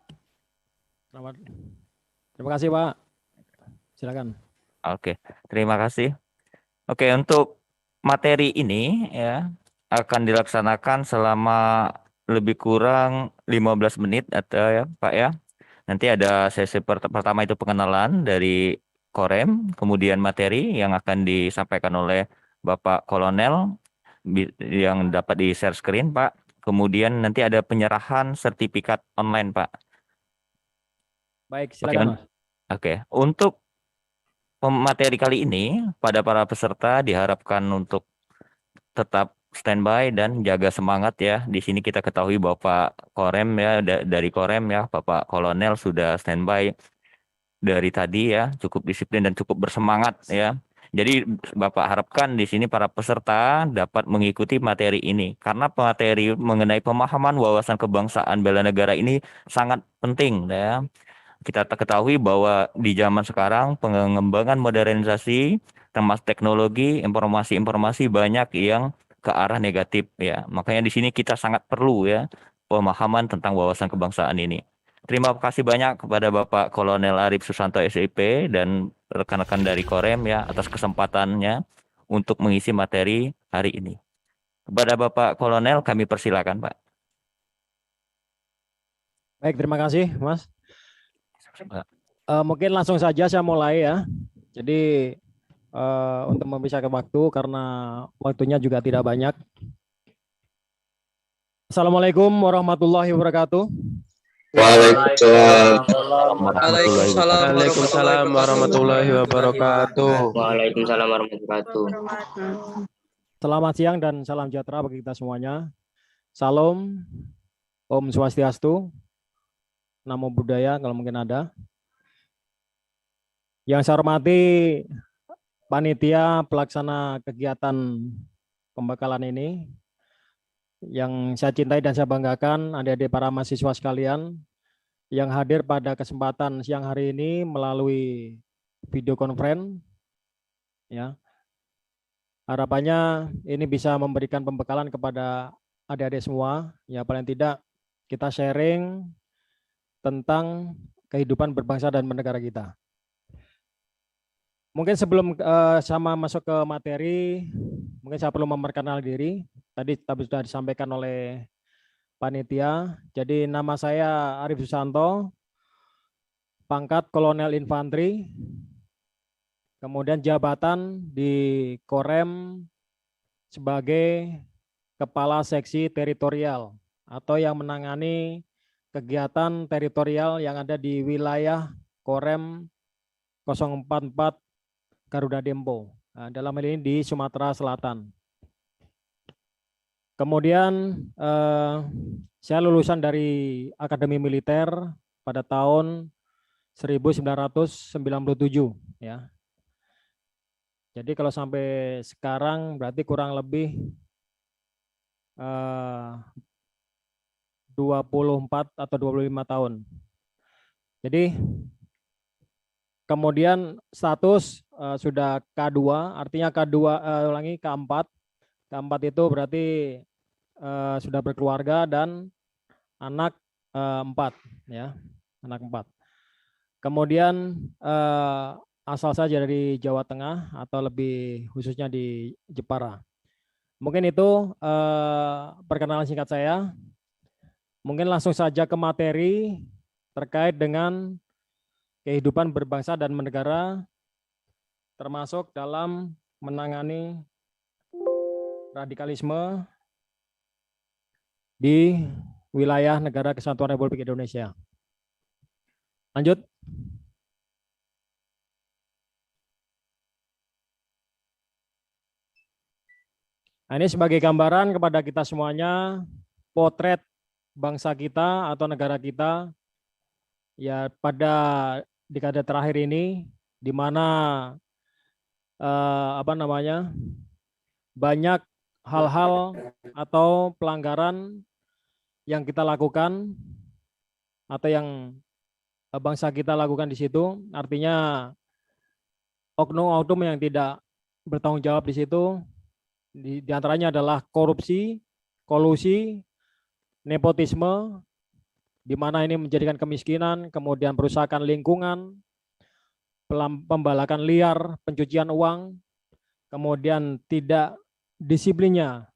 Terima kasih Pak. Silakan. Oke, terima kasih. Oke, untuk materi ini ya akan dilaksanakan selama lebih kurang 15 menit atau ya Pak ya. Nanti ada sesi pertama itu pengenalan dari Korem, kemudian materi yang akan disampaikan oleh Bapak Kolonel yang dapat di share screen Pak. Kemudian nanti ada penyerahan sertifikat online Pak. Baik, silakan Mas. Oke, untuk materi kali ini pada para peserta diharapkan untuk tetap standby dan jaga semangat ya. Di sini kita ketahui Bapak Korem ya, dari Korem ya, Bapak Kolonel sudah standby dari tadi ya, cukup disiplin dan cukup bersemangat ya. Jadi Bapak harapkan di sini para peserta dapat mengikuti materi ini karena materi mengenai pemahaman wawasan kebangsaan bela negara ini sangat penting ya. Kita ketahui bahwa di zaman sekarang pengembangan modernisasi termasuk teknologi informasi-informasi banyak yang ke arah negatif ya. Makanya di sini kita sangat perlu ya pemahaman tentang wawasan kebangsaan ini. Terima kasih banyak kepada Bapak Kolonel Arif Susanto SIP dan rekan-rekan dari Korem ya atas kesempatannya untuk mengisi materi hari ini. Kepada Bapak Kolonel kami persilakan, Pak. Baik, terima kasih, Mas. Mungkin langsung saja saya mulai ya. Jadi untuk memisahkan waktu karena waktunya juga tidak banyak. Assalamualaikum warahmatullahi wabarakatuh. Waalaikumsalam warahmatullahi wabarakatuh. Waalaikumsalam warahmatullahi wabarakatuh. Selamat siang dan salam sejahtera bagi kita semuanya. Salam, Om Swastiastu, Namo Buddhaya kalau mungkin ada. Yang saya hormati panitia pelaksana kegiatan pembekalan ini, yang saya cintai dan saya banggakan adik-adik para mahasiswa sekalian yang hadir pada kesempatan siang hari ini melalui video conference ya. Harapannya ini bisa memberikan pembekalan kepada adik-adik semua ya, paling tidak kita sharing tentang kehidupan berbangsa dan bernegara kita. Mungkin sebelum sama masuk ke materi, mungkin saya perlu memperkenalkan diri. Tadi sudah disampaikan oleh panitia. Jadi nama saya Arif Susanto, pangkat Kolonel Infanteri, kemudian jabatan di Korem sebagai Kepala Seksi Teritorial atau yang menangani kegiatan teritorial yang ada di wilayah Korem 044 Garuda Dempo, dalam hal ini di Sumatera Selatan. Kemudian saya lulusan dari Akademi Militer pada tahun 1997 ya. Jadi kalau sampai sekarang berarti kurang lebih 24 atau 25 tahun. Jadi kemudian status sudah K2, artinya K2 K4. K4 itu berarti sudah berkeluarga dan anak 4 ya, anak 4. Kemudian asal saja dari Jawa Tengah atau lebih khususnya di Jepara. Mungkin itu perkenalan singkat saya. Mungkin langsung saja ke materi terkait dengan kehidupan berbangsa dan bernegara, termasuk dalam menangani radikalisme di wilayah Negara Kesatuan Republik Indonesia. Lanjut. Nah, ini sebagai gambaran kepada kita semuanya, potret bangsa kita atau negara kita ya pada dekade terakhir ini, di mana banyak hal-hal atau pelanggaran yang kita lakukan atau yang bangsa kita lakukan di situ, artinya oknum-oknum yang tidak bertanggung jawab di situ, di antaranya adalah korupsi, kolusi, nepotisme, di mana ini menjadikan kemiskinan, kemudian perusakan lingkungan, pembalakan liar, pencucian uang, kemudian tidak disiplinnya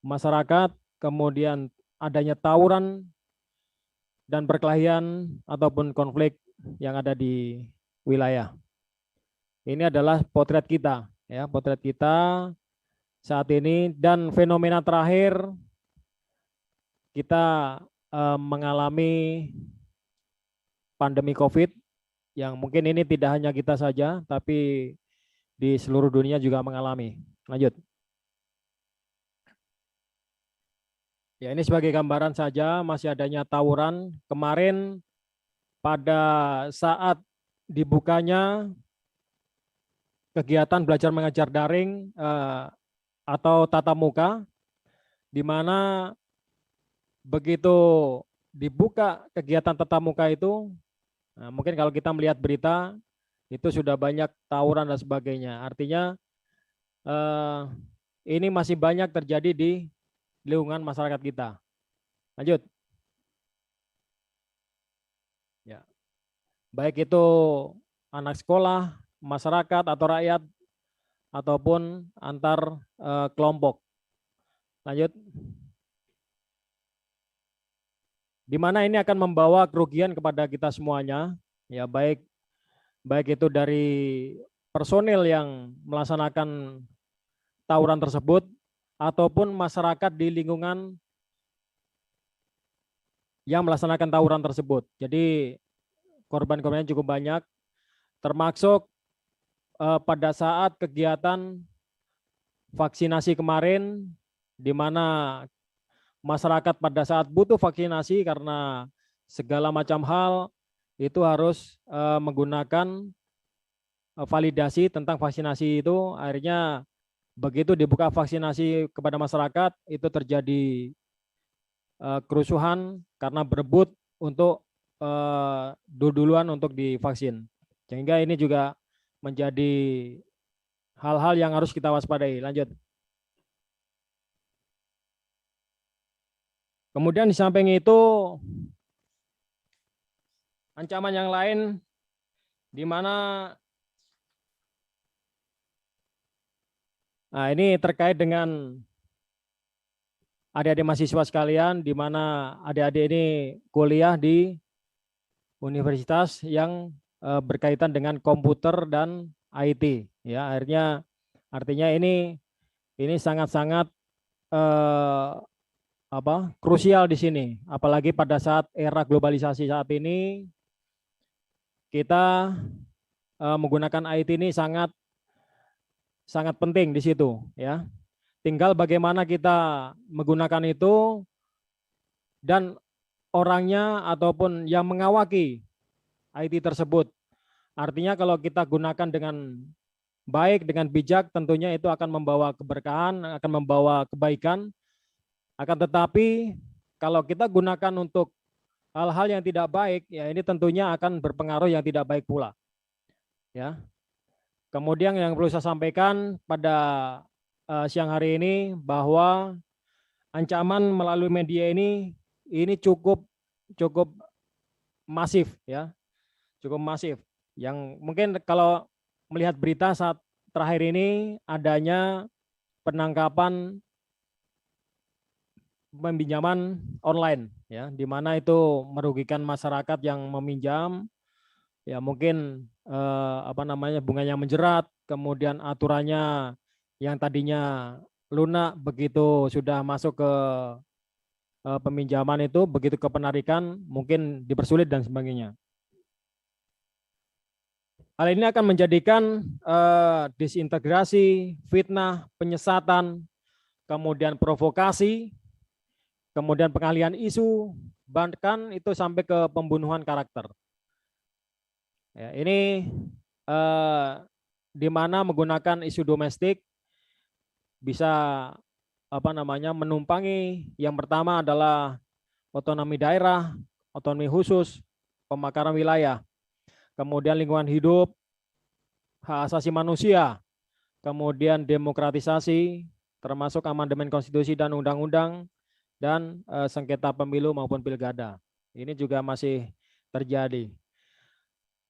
masyarakat, kemudian adanya tawuran dan perkelahian ataupun konflik yang ada di wilayah. Ini adalah potret kita, ya, potret kita saat ini, dan fenomena terakhir kita mengalami pandemi COVID yang mungkin ini tidak hanya kita saja, tapi di seluruh dunia juga mengalami. Lanjut. Ya, ini sebagai gambaran saja masih adanya tawuran. Kemarin pada saat dibukanya kegiatan belajar mengajar daring atau tatap muka, di mana begitu dibuka kegiatan tatap muka itu, Nah, mungkin kalau kita melihat berita itu sudah banyak tawuran dan sebagainya. Artinya ini masih banyak terjadi di lingkungan masyarakat kita. Lanjut. Ya. Baik itu anak sekolah, masyarakat atau rakyat ataupun antar kelompok. Lanjut. Di mana ini akan membawa kerugian kepada kita semuanya, ya baik itu dari personil yang melaksanakan tawuran tersebut ataupun masyarakat di lingkungan yang melaksanakan tawuran tersebut. Jadi korban-korbannya cukup banyak, termasuk pada saat kegiatan vaksinasi kemarin, di mana masyarakat pada saat butuh vaksinasi karena segala macam hal itu harus menggunakan validasi tentang vaksinasi itu. Akhirnya begitu dibuka vaksinasi kepada masyarakat itu terjadi kerusuhan karena berebut untuk duluan untuk divaksin. Sehingga ini juga menjadi hal-hal yang harus kita waspadai. Lanjut. Kemudian di samping itu ancaman yang lain di mana ini terkait dengan adik-adik mahasiswa sekalian, di mana adik-adik ini kuliah di universitas yang berkaitan dengan komputer dan IT. Ya, artinya ini sangat-sangat krusial di sini, apalagi pada saat era globalisasi saat ini kita menggunakan IT ini sangat penting di situ, ya. Tinggal bagaimana kita menggunakan itu dan orangnya ataupun yang mengawaki IT tersebut. Artinya kalau kita gunakan dengan baik, dengan bijak, tentunya itu akan membawa keberkahan, akan membawa kebaikan. Akan tetapi kalau kita gunakan untuk hal-hal yang tidak baik, ya ini tentunya akan berpengaruh yang tidak baik pula. Ya. Kemudian yang perlu saya sampaikan pada siang hari ini bahwa ancaman melalui media ini cukup masif, ya, cukup masif. Yang mungkin kalau melihat berita saat terakhir ini adanya penangkapan peminjaman online, ya, di mana itu merugikan masyarakat yang meminjam, ya mungkin bunganya menjerat, kemudian aturannya yang tadinya lunak begitu sudah masuk ke peminjaman itu, begitu ke penarikan mungkin dipersulit dan sebagainya. Hal ini akan menjadikan disintegrasi, fitnah, penyesatan, kemudian provokasi, kemudian pengalihan isu, bahkan itu sampai ke pembunuhan karakter. Ya, ini di mana menggunakan isu domestik bisa menumpangi. Yang pertama adalah otonomi daerah, otonomi khusus, pemekaran wilayah, kemudian lingkungan hidup, hak asasi manusia, kemudian demokratisasi, termasuk amandemen konstitusi dan undang-undang, dan sengketa pemilu maupun pilkada. Ini juga masih terjadi.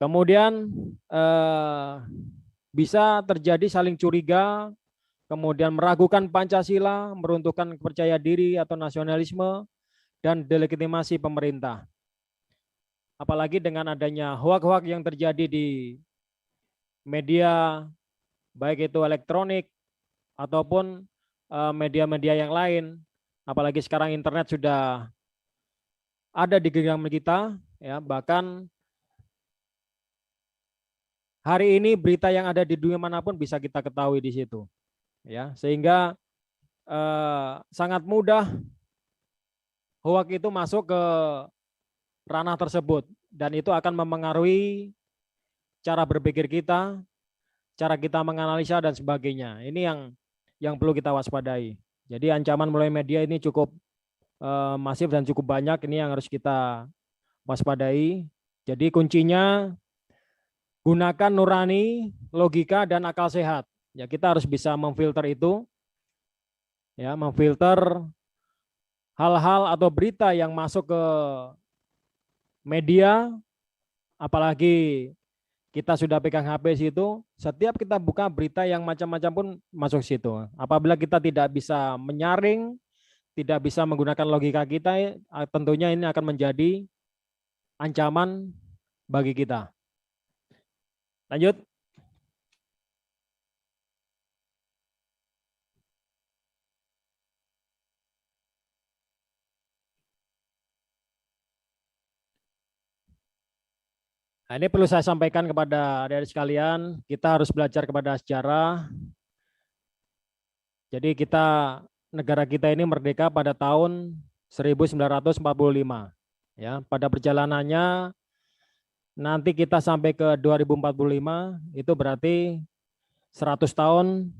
Kemudian bisa terjadi saling curiga, kemudian meragukan Pancasila, meruntuhkan kepercayaan diri atau nasionalisme, dan delegitimasi pemerintah. Apalagi dengan adanya hoak-hoak yang terjadi di media, baik itu elektronik ataupun media-media yang lain. Apalagi sekarang internet sudah ada di genggaman kita, ya, bahkan hari ini berita yang ada di dunia manapun bisa kita ketahui di situ, ya, sehingga sangat mudah hoak itu masuk ke ranah tersebut dan itu akan memengaruhi cara berpikir kita, cara kita menganalisa dan sebagainya. Ini yang perlu kita waspadai. Jadi ancaman melalui media ini cukup masif dan cukup banyak. Ini yang harus kita waspadai. Jadi kuncinya gunakan nurani, logika, dan akal sehat. Ya, kita harus bisa memfilter itu, ya, memfilter hal-hal atau berita yang masuk ke media, apalagi kita sudah pegang HP situ, setiap kita buka berita yang macam-macam pun masuk situ. Apabila kita tidak bisa menyaring, tidak bisa menggunakan logika kita, tentunya ini akan menjadi ancaman bagi kita. Lanjut. Nah, ini perlu saya sampaikan kepada adik-adik sekalian, kita harus belajar kepada sejarah. Jadi negara kita ini merdeka pada tahun 1945. Ya, pada perjalanannya nanti kita sampai ke 2045 itu berarti 100 tahun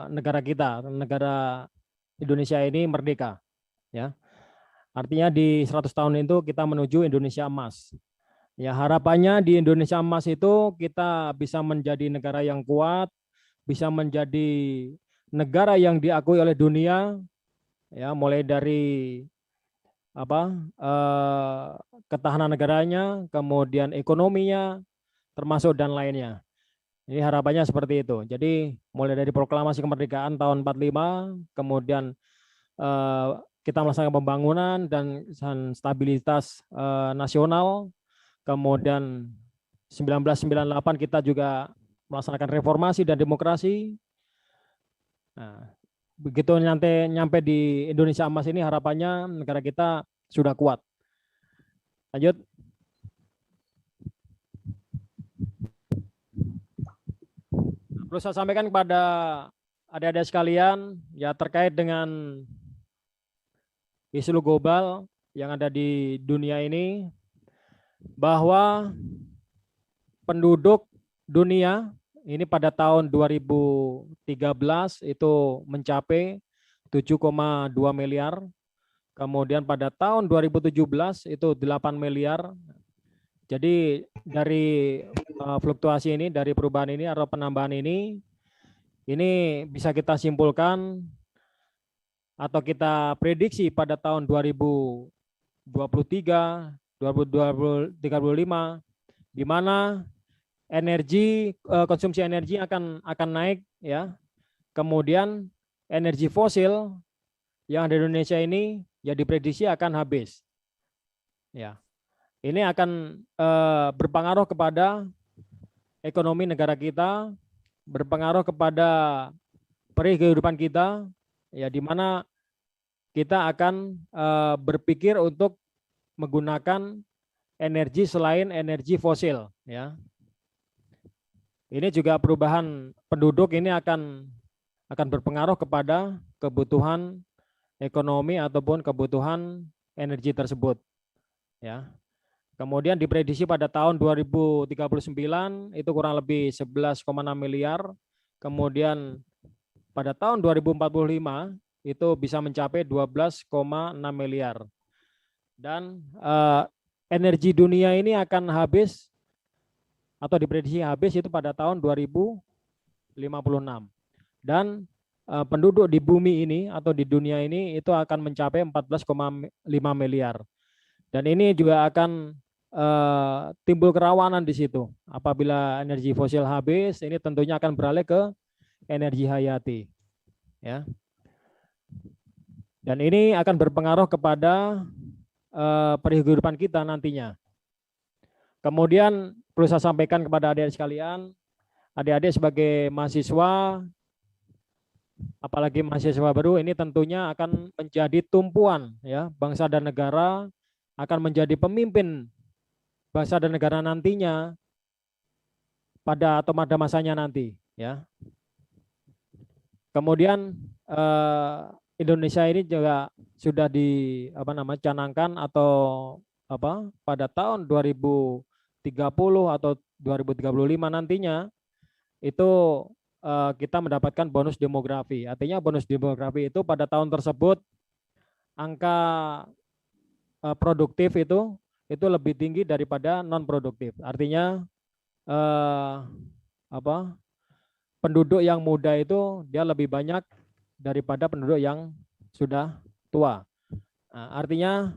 negara kita, negara Indonesia ini merdeka. Ya. Artinya di 100 tahun itu kita menuju Indonesia emas. Ya, harapannya di Indonesia emas itu kita bisa menjadi negara yang kuat, bisa menjadi negara yang diakui oleh dunia, ya, mulai dari ketahanan negaranya, kemudian ekonominya, termasuk dan lainnya. Ini harapannya seperti itu. Jadi mulai dari proklamasi kemerdekaan tahun 45, kemudian kita melaksanakan pembangunan dan stabilitas nasional. Kemudian 1998 kita juga melaksanakan reformasi dan demokrasi. Nah, begitu nyampe di Indonesia emas ini harapannya negara kita sudah kuat. Lanjut. Perlu saya sampaikan kepada adik-adik sekalian ya terkait dengan isu global yang ada di dunia ini, bahwa penduduk dunia ini pada tahun 2013 itu mencapai 7,2 miliar. Kemudian pada tahun 2017 itu 8 miliar. Jadi dari fluktuasi ini, dari perubahan ini atau penambahan ini bisa kita simpulkan atau kita prediksi pada tahun 2023 2035 di mana konsumsi energi akan naik, ya. Kemudian energi fosil yang ada di Indonesia ini ya diprediksi akan habis. Ya. Ini akan berpengaruh kepada ekonomi negara kita, berpengaruh kepada kehidupan kita, ya, di mana kita akan berpikir untuk menggunakan energi selain energi fosil, ya. Ini juga perubahan penduduk ini akan berpengaruh kepada kebutuhan ekonomi ataupun kebutuhan energi tersebut, ya. Kemudian diprediksi pada tahun 2039 itu kurang lebih 11,6 miliar. Kemudian pada tahun 2045 itu bisa mencapai 12,6 miliar. Dan energi dunia ini akan habis atau diprediksi habis itu pada tahun 2056. Dan penduduk di bumi ini atau di dunia ini itu akan mencapai 14,5 miliar. Dan ini juga akan timbul kerawanan di situ. Apabila energi fosil habis, ini tentunya akan beralih ke energi hayati. Ya. Dan ini akan berpengaruh kepada kehidupan kita nantinya. Kemudian perlu saya sampaikan kepada adik-adik sekalian, adik-adik sebagai mahasiswa, apalagi mahasiswa baru, ini tentunya akan menjadi tumpuan, ya, bangsa dan negara, akan menjadi pemimpin bangsa dan negara nantinya pada masanya nanti, ya. Kemudian Indonesia ini juga sudah canangkan atau pada tahun 2030 atau 2035 nantinya itu kita mendapatkan bonus demografi. Artinya bonus demografi itu pada tahun tersebut angka produktif itu itu lebih tinggi daripada non produktif. Artinya penduduk yang muda itu dia lebih banyak daripada penduduk yang sudah tua. Nah, artinya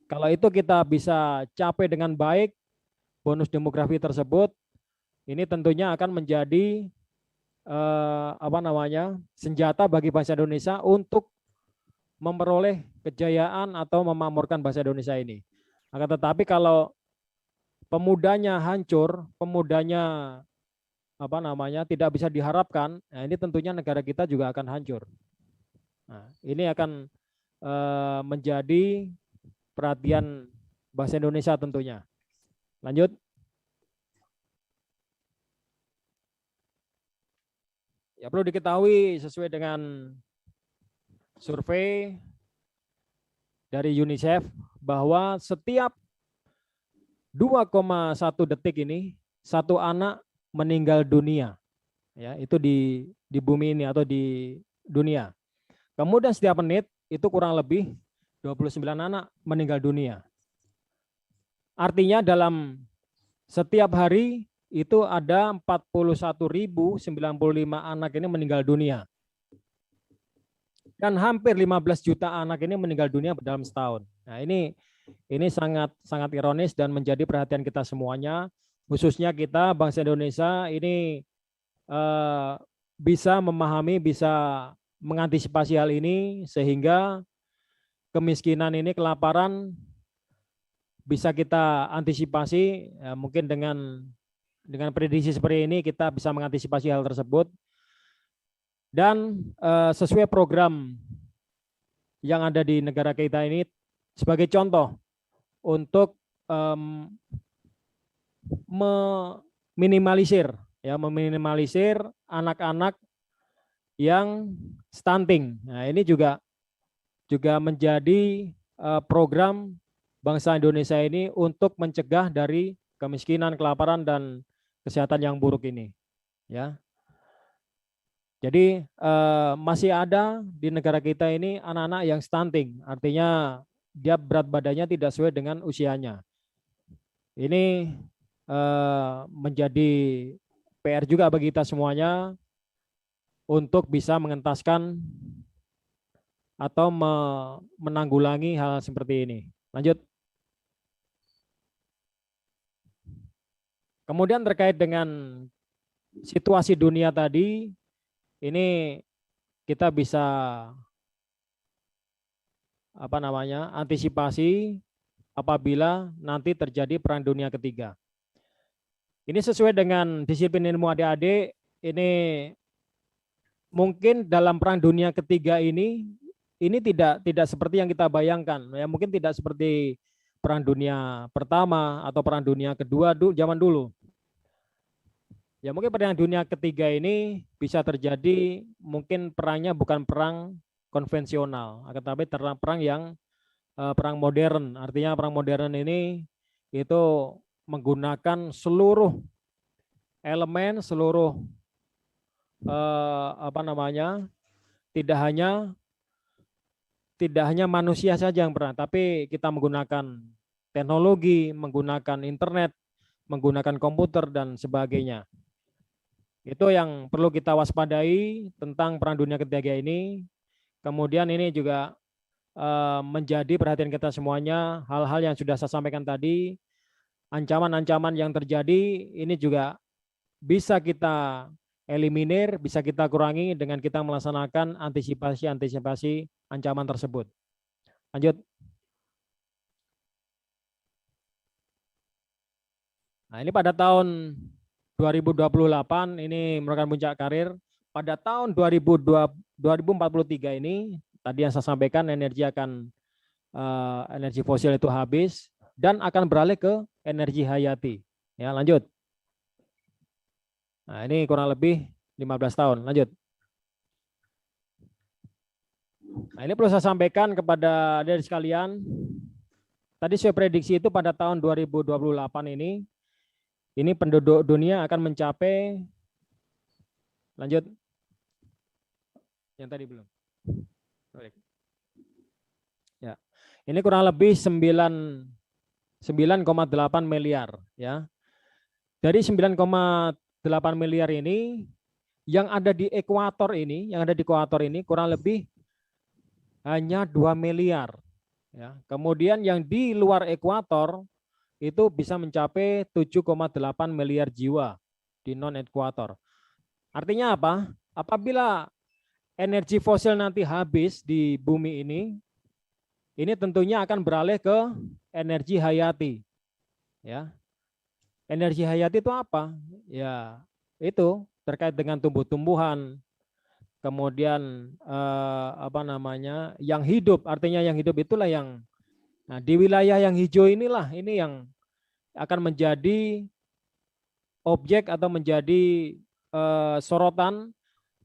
kalau itu kita bisa capai dengan baik bonus demografi tersebut, ini tentunya akan menjadi senjata bagi bangsa Indonesia untuk memperoleh kejayaan atau memakmurkan bangsa Indonesia ini. Akan tetapi kalau pemudanya hancur, pemudanya tidak bisa diharapkan, nah ini tentunya negara kita juga akan hancur. Nah, ini akan menjadi perhatian bangsa Indonesia tentunya. Lanjut. Ya, perlu diketahui sesuai dengan survei dari UNICEF bahwa setiap 2,1 detik ini satu anak meninggal dunia. Ya, itu di bumi ini atau di dunia. Kemudian setiap menit itu kurang lebih 29 anak meninggal dunia. Artinya dalam setiap hari itu ada 41.095 anak ini meninggal dunia. Dan hampir 15 juta anak ini meninggal dunia dalam setahun. Nah, ini sangat ironis dan menjadi perhatian kita semuanya, khususnya kita bangsa Indonesia ini bisa memahami, bisa mengantisipasi hal ini sehingga kemiskinan ini, kelaparan bisa kita antisipasi, ya, mungkin dengan prediksi seperti ini kita bisa mengantisipasi hal tersebut. Dan sesuai program yang ada di negara kita ini sebagai contoh untuk meminimalisir anak-anak yang stunting. Nah, ini juga menjadi program bangsa Indonesia ini untuk mencegah dari kemiskinan, kelaparan, dan kesehatan yang buruk ini. Ya. Jadi masih ada di negara kita ini anak-anak yang stunting, artinya dia berat badannya tidak sesuai dengan usianya. Ini menjadi PR juga bagi kita semuanya untuk bisa mengentaskan atau menanggulangi hal seperti ini. Lanjut. Kemudian terkait dengan situasi dunia tadi, ini kita bisa antisipasi apabila nanti terjadi perang dunia ketiga. Ini sesuai dengan disiplin ilmu adik-adik, ini mungkin dalam perang dunia ketiga ini tidak seperti yang kita bayangkan, ya, mungkin tidak seperti perang dunia pertama atau perang dunia kedua zaman dulu. Ya, mungkin perang dunia ketiga ini bisa terjadi, mungkin perangnya bukan perang konvensional, tetapi perang yang perang modern. Artinya perang modern ini itu menggunakan seluruh elemen, seluruh tidak hanya manusia saja yang perang, tapi kita menggunakan teknologi, menggunakan internet, menggunakan komputer dan sebagainya. Itu yang perlu kita waspadai tentang perang dunia ketiga ini. Kemudian ini juga menjadi perhatian kita semuanya, hal-hal yang sudah saya sampaikan tadi, ancaman-ancaman yang terjadi ini juga bisa kita eliminir, bisa kita kurangi dengan kita melaksanakan antisipasi ancaman tersebut. Lanjut. Nah, ini pada tahun 2028 ini merupakan puncak karir. Pada tahun 2043 ini tadi yang saya sampaikan, energi fosil itu habis dan akan beralih ke energi hayati. Ya, lanjut. Nah, ini kurang lebih 15 tahun. Lanjut. Nah, ini perlu saya sampaikan kepada adik sekalian. Tadi saya prediksi itu pada tahun 2028 ini penduduk dunia akan mencapai, lanjut, yang tadi belum. Ya, ini kurang lebih 9 9,8 miliar ya. Dari 9,8 miliar ini yang ada di ekuator ini, kurang lebih hanya 2 miliar ya. Kemudian yang di luar ekuator itu bisa mencapai 7,8 miliar jiwa di non ekuator. Artinya apa? Apabila energi fosil nanti habis di bumi ini tentunya akan beralih ke energi hayati. Ya. Energi hayati itu apa? Ya, itu terkait dengan tumbuh-tumbuhan. Kemudian yang hidup, artinya yang hidup itulah yang di wilayah yang hijau inilah ini yang akan menjadi objek atau menjadi sorotan,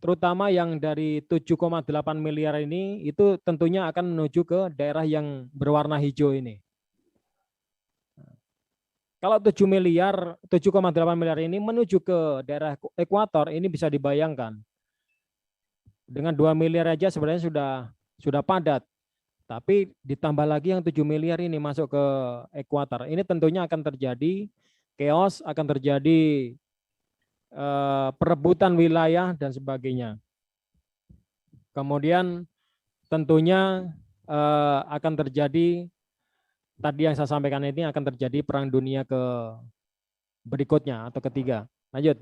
terutama yang dari 7,8 miliar ini itu tentunya akan menuju ke daerah yang berwarna hijau ini. Kalau 7,8 miliar ini menuju ke daerah ekuator, ini bisa dibayangkan. Dengan 2 miliar aja sebenarnya sudah padat. Tapi ditambah lagi yang 7 miliar ini masuk ke ekuator. Ini tentunya akan terjadi chaos, akan terjadi perebutan wilayah dan sebagainya. Kemudian tentunya akan terjadi, tadi yang saya sampaikan ini akan terjadi perang dunia ke berikutnya atau ketiga. Lanjut.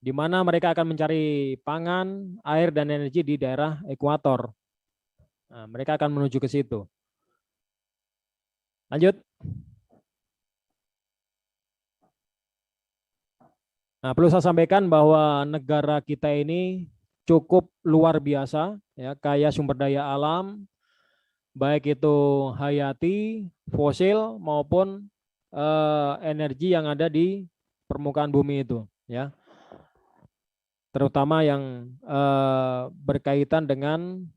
Di mana mereka akan mencari pangan, air, dan energi di daerah ekuator. Nah, mereka akan menuju ke situ. Lanjut. Nah, perlu saya sampaikan bahwa negara kita ini cukup luar biasa, ya, kaya sumber daya alam, baik itu hayati, fosil maupun energi yang ada di permukaan bumi itu, ya. Terutama yang berkaitan dengan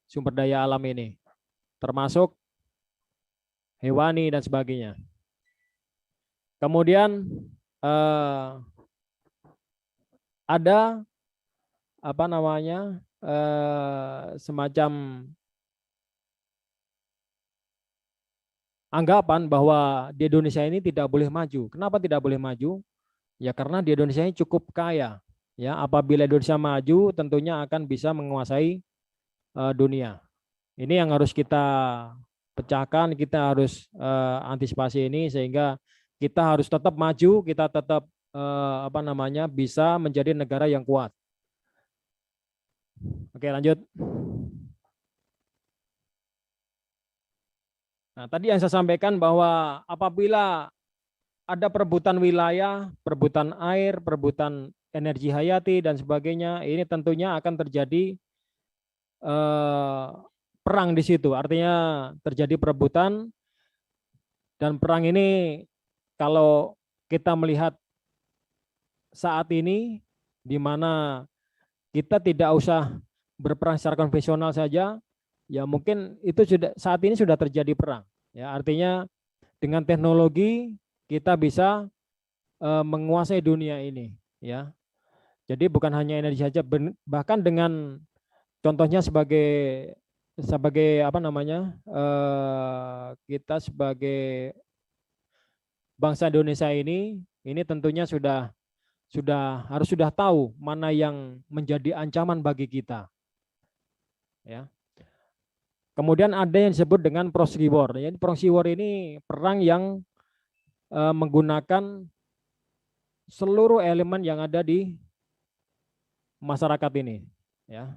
sumber daya alam ini, termasuk hewani dan sebagainya. Kemudian ada semacam anggapan bahwa di Indonesia ini tidak boleh maju. Kenapa tidak boleh maju? Ya karena di Indonesia ini cukup kaya. Ya, apabila Indonesia maju, tentunya akan bisa menguasai dunia. Ini yang harus kita pecahkan, kita harus antisipasi ini sehingga kita harus tetap maju, kita tetap bisa menjadi negara yang kuat. Oke, lanjut. Nah, tadi yang saya sampaikan bahwa apabila ada perebutan wilayah, perebutan air, perebutan energi hayati dan sebagainya, ini tentunya akan terjadi perang di situ. Artinya terjadi perebutan, dan perang ini kalau kita melihat saat ini di mana kita tidak usah berperang secara konvensional saja, ya mungkin itu saat ini sudah terjadi perang. Ya, artinya dengan teknologi kita bisa menguasai dunia ini, ya. Jadi bukan hanya energi saja, bahkan dengan contohnya sebagai kita sebagai bangsa Indonesia ini tentunya harus tahu mana yang menjadi ancaman bagi kita, ya. Kemudian ada yang disebut dengan proxy war. Jadi proxy war ini perang yang menggunakan seluruh elemen yang ada di masyarakat ini, ya,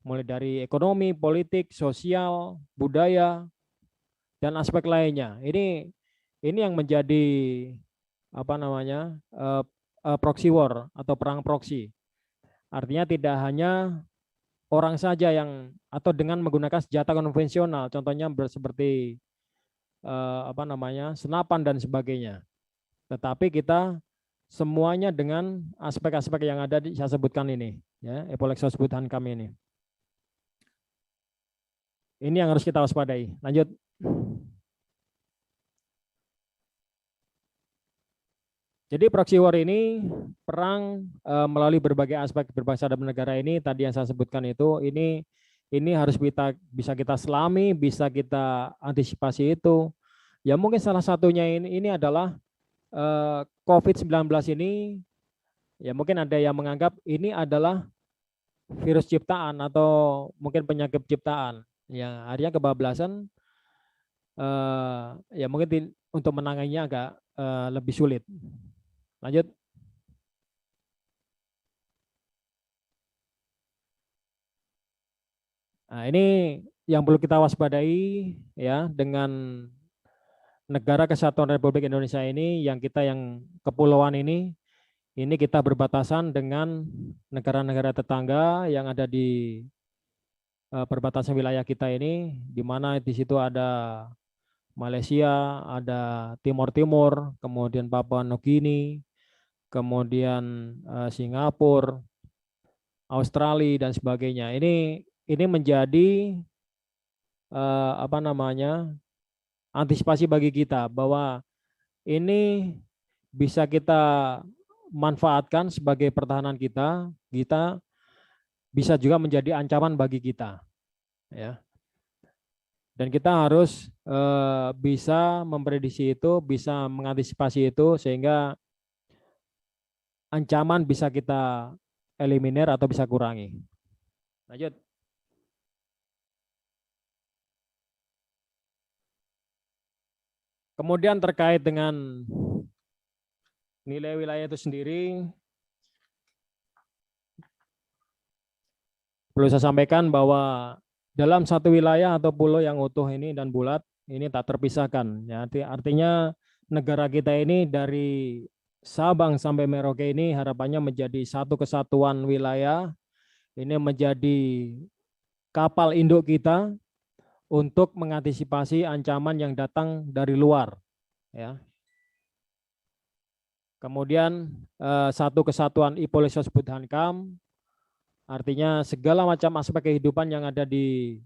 mulai dari ekonomi, politik, sosial, budaya, dan aspek lainnya. Ini yang menjadi proxy war atau perang proxy. Artinya tidak hanya orang saja yang atau dengan menggunakan senjata konvensional, contohnya seperti senapan dan sebagainya. Tetapi kita semuanya dengan aspek-aspek yang ada saya sebutkan ini, ya, Epolexo sebutkan kami ini. Ini yang harus kita waspadai. Lanjut. Jadi proxy war ini perang melalui berbagai aspek berbangsa dan bernegara ini tadi yang saya sebutkan itu, ini ini harus bisa kita selami, bisa kita antisipasi itu. Ya mungkin salah satunya ini adalah COVID-19 ini, ya mungkin ada yang menganggap ini adalah virus ciptaan atau mungkin penyakit ciptaan. Ya artinya kebablasan, ya mungkin untuk menanganinya agak lebih sulit. Lanjut. Nah, ini yang perlu kita waspadai ya dengan Negara Kesatuan Republik Indonesia ini, yang kepulauan ini kita berbatasan dengan negara-negara tetangga yang ada di perbatasan wilayah kita ini, di mana di situ ada Malaysia, ada Timor Timur, kemudian Papua Nugini, kemudian Singapura, Australia dan sebagainya. Ini menjadi antisipasi bagi kita bahwa ini bisa kita manfaatkan sebagai pertahanan kita bisa juga menjadi ancaman bagi kita, ya. Dan kita harus bisa memprediksi itu, bisa mengantisipasi itu sehingga ancaman bisa kita eliminir atau bisa kurangi. Lanjut. Kemudian terkait dengan nilai wilayah itu sendiri, perlu saya sampaikan bahwa dalam satu wilayah atau pulau yang utuh ini dan bulat, ini tak terpisahkan. Ya, artinya negara kita ini dari Sabang sampai Merauke ini harapannya menjadi satu kesatuan wilayah, ini menjadi kapal induk kita untuk mengantisipasi ancaman yang datang dari luar, ya. Kemudian satu kesatuan Ipolisio Hankam, artinya segala macam aspek kehidupan yang ada di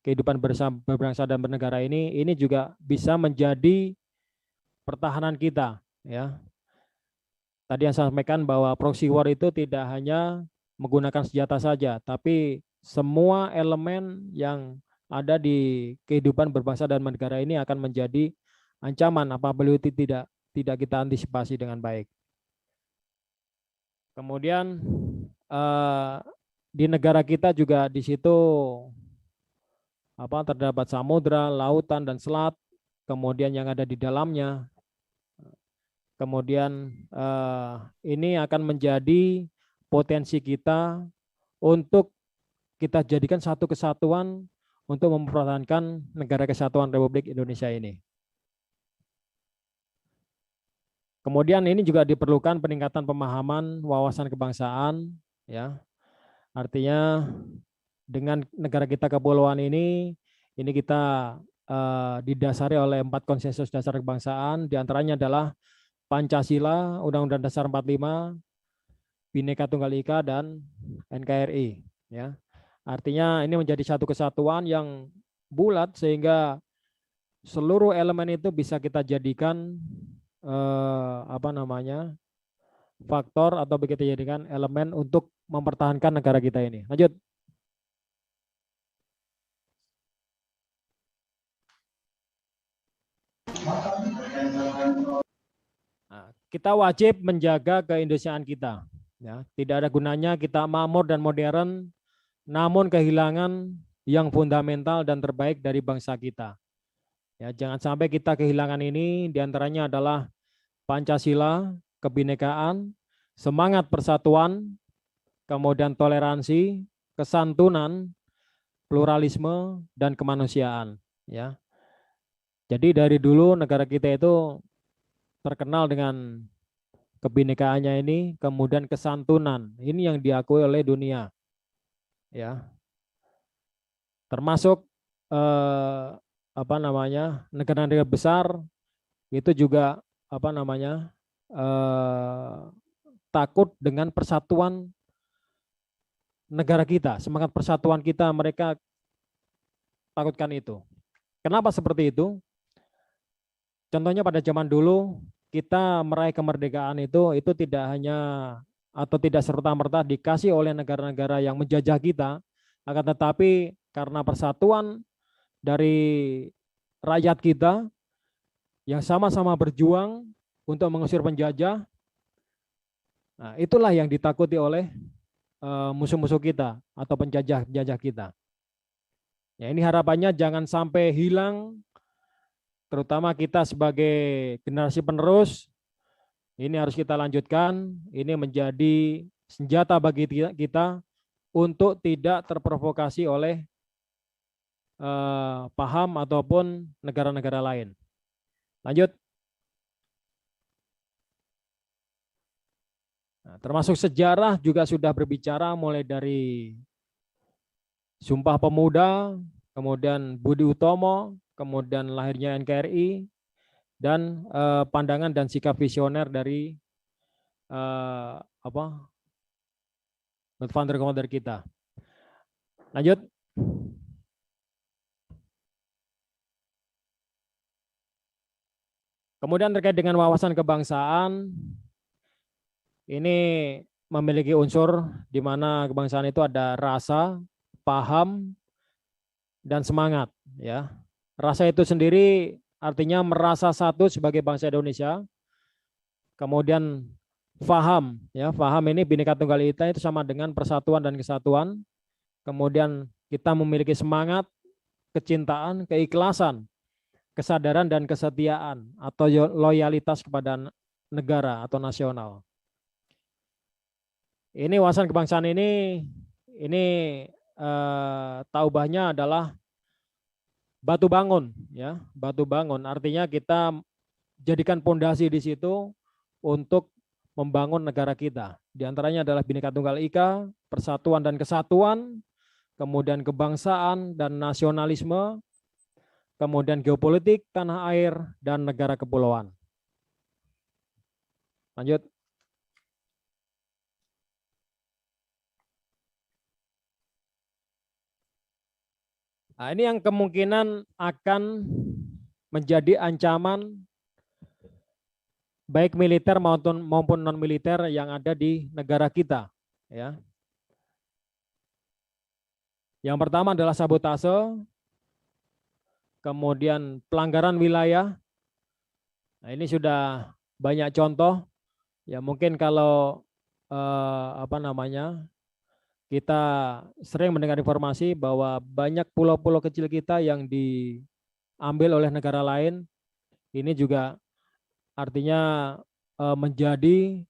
kehidupan berbangsa dan bernegara ini juga bisa menjadi pertahanan kita, ya. Tadi yang saya sampaikan bahwa proxy war itu tidak hanya menggunakan senjata saja, tapi semua elemen yang ada di kehidupan berbangsa dan bernegara ini akan menjadi ancaman apabila itu tidak kita antisipasi dengan baik. Kemudian di negara kita juga di situ terdapat samudra, lautan dan selat, kemudian yang ada di dalamnya. Kemudian ini akan menjadi potensi kita untuk kita jadikan satu kesatuan untuk mempertahankan Negara Kesatuan Republik Indonesia ini. Kemudian ini juga diperlukan peningkatan pemahaman wawasan kebangsaan, ya. Artinya dengan negara kita kepulauan ini kita didasari oleh 4 konsensus dasar kebangsaan, diantaranya adalah Pancasila, Undang-Undang Dasar 45, Bhinneka Tunggal Ika dan NKRI, ya. Artinya ini menjadi satu kesatuan yang bulat sehingga seluruh elemen itu bisa kita jadikan faktor atau kita jadikan elemen untuk mempertahankan negara kita ini. Lanjut. Nah, kita wajib menjaga keindonesiaan kita. Ya, tidak ada gunanya kita makmur dan modern namun kehilangan yang fundamental dan terbaik dari bangsa kita. Ya, jangan sampai kita kehilangan ini, diantaranya adalah Pancasila, kebinekaan, semangat persatuan, kemudian toleransi, kesantunan, pluralisme, dan kemanusiaan. Ya. Jadi dari dulu negara kita itu terkenal dengan kebinekaannya ini, kemudian kesantunan. Ini yang diakui oleh dunia. Ya, termasuk negara-negara besar itu juga takut dengan persatuan negara kita, semangat persatuan kita, mereka takutkan itu. Kenapa seperti itu? Contohnya pada zaman dulu kita meraih kemerdekaan itu tidak hanya atau tidak serta-merta dikasih oleh negara-negara yang menjajah kita, akan tetapi karena persatuan dari rakyat kita yang sama-sama berjuang untuk mengusir penjajah. Nah, itulah yang ditakuti oleh musuh-musuh kita atau penjajah-penjajah kita. Ya, ini harapannya jangan sampai hilang, terutama kita sebagai generasi penerus. Ini harus kita lanjutkan. Ini menjadi senjata bagi kita untuk tidak terprovokasi oleh paham ataupun negara-negara lain. Lanjut. Nah, termasuk sejarah juga sudah berbicara mulai dari Sumpah Pemuda, kemudian Budi Utomo, kemudian lahirnya NKRI, dan pandangan dan sikap visioner dari founder-founder kita. Lanjut. Kemudian terkait dengan wawasan kebangsaan, ini memiliki unsur di mana kebangsaan itu ada rasa, paham, dan semangat. Ya, rasa itu sendiri artinya merasa satu sebagai bangsa Indonesia. Kemudian faham, ya, faham ini Bhinneka Tunggal Ika itu sama dengan persatuan dan kesatuan. Kemudian kita memiliki semangat, kecintaan, keikhlasan, kesadaran dan kesetiaan atau loyalitas kepada negara atau nasional. Ini wawasan kebangsaan ini taubahnya adalah batu bangun, ya, batu bangun. Artinya kita jadikan pondasi di situ untuk membangun negara kita. Di antaranya adalah Bhinneka Tunggal Ika, persatuan dan kesatuan, kemudian kebangsaan dan nasionalisme, kemudian geopolitik, tanah air, dan negara kepulauan. Lanjut. Nah, ini yang kemungkinan akan menjadi ancaman baik militer maupun non militer yang ada di negara kita. Ya. Yang pertama adalah sabotase, kemudian pelanggaran wilayah. Nah, ini sudah banyak contoh. Ya, mungkin kalau kita sering mendengar informasi bahwa banyak pulau-pulau kecil kita yang diambil oleh negara lain. Ini juga artinya menjadi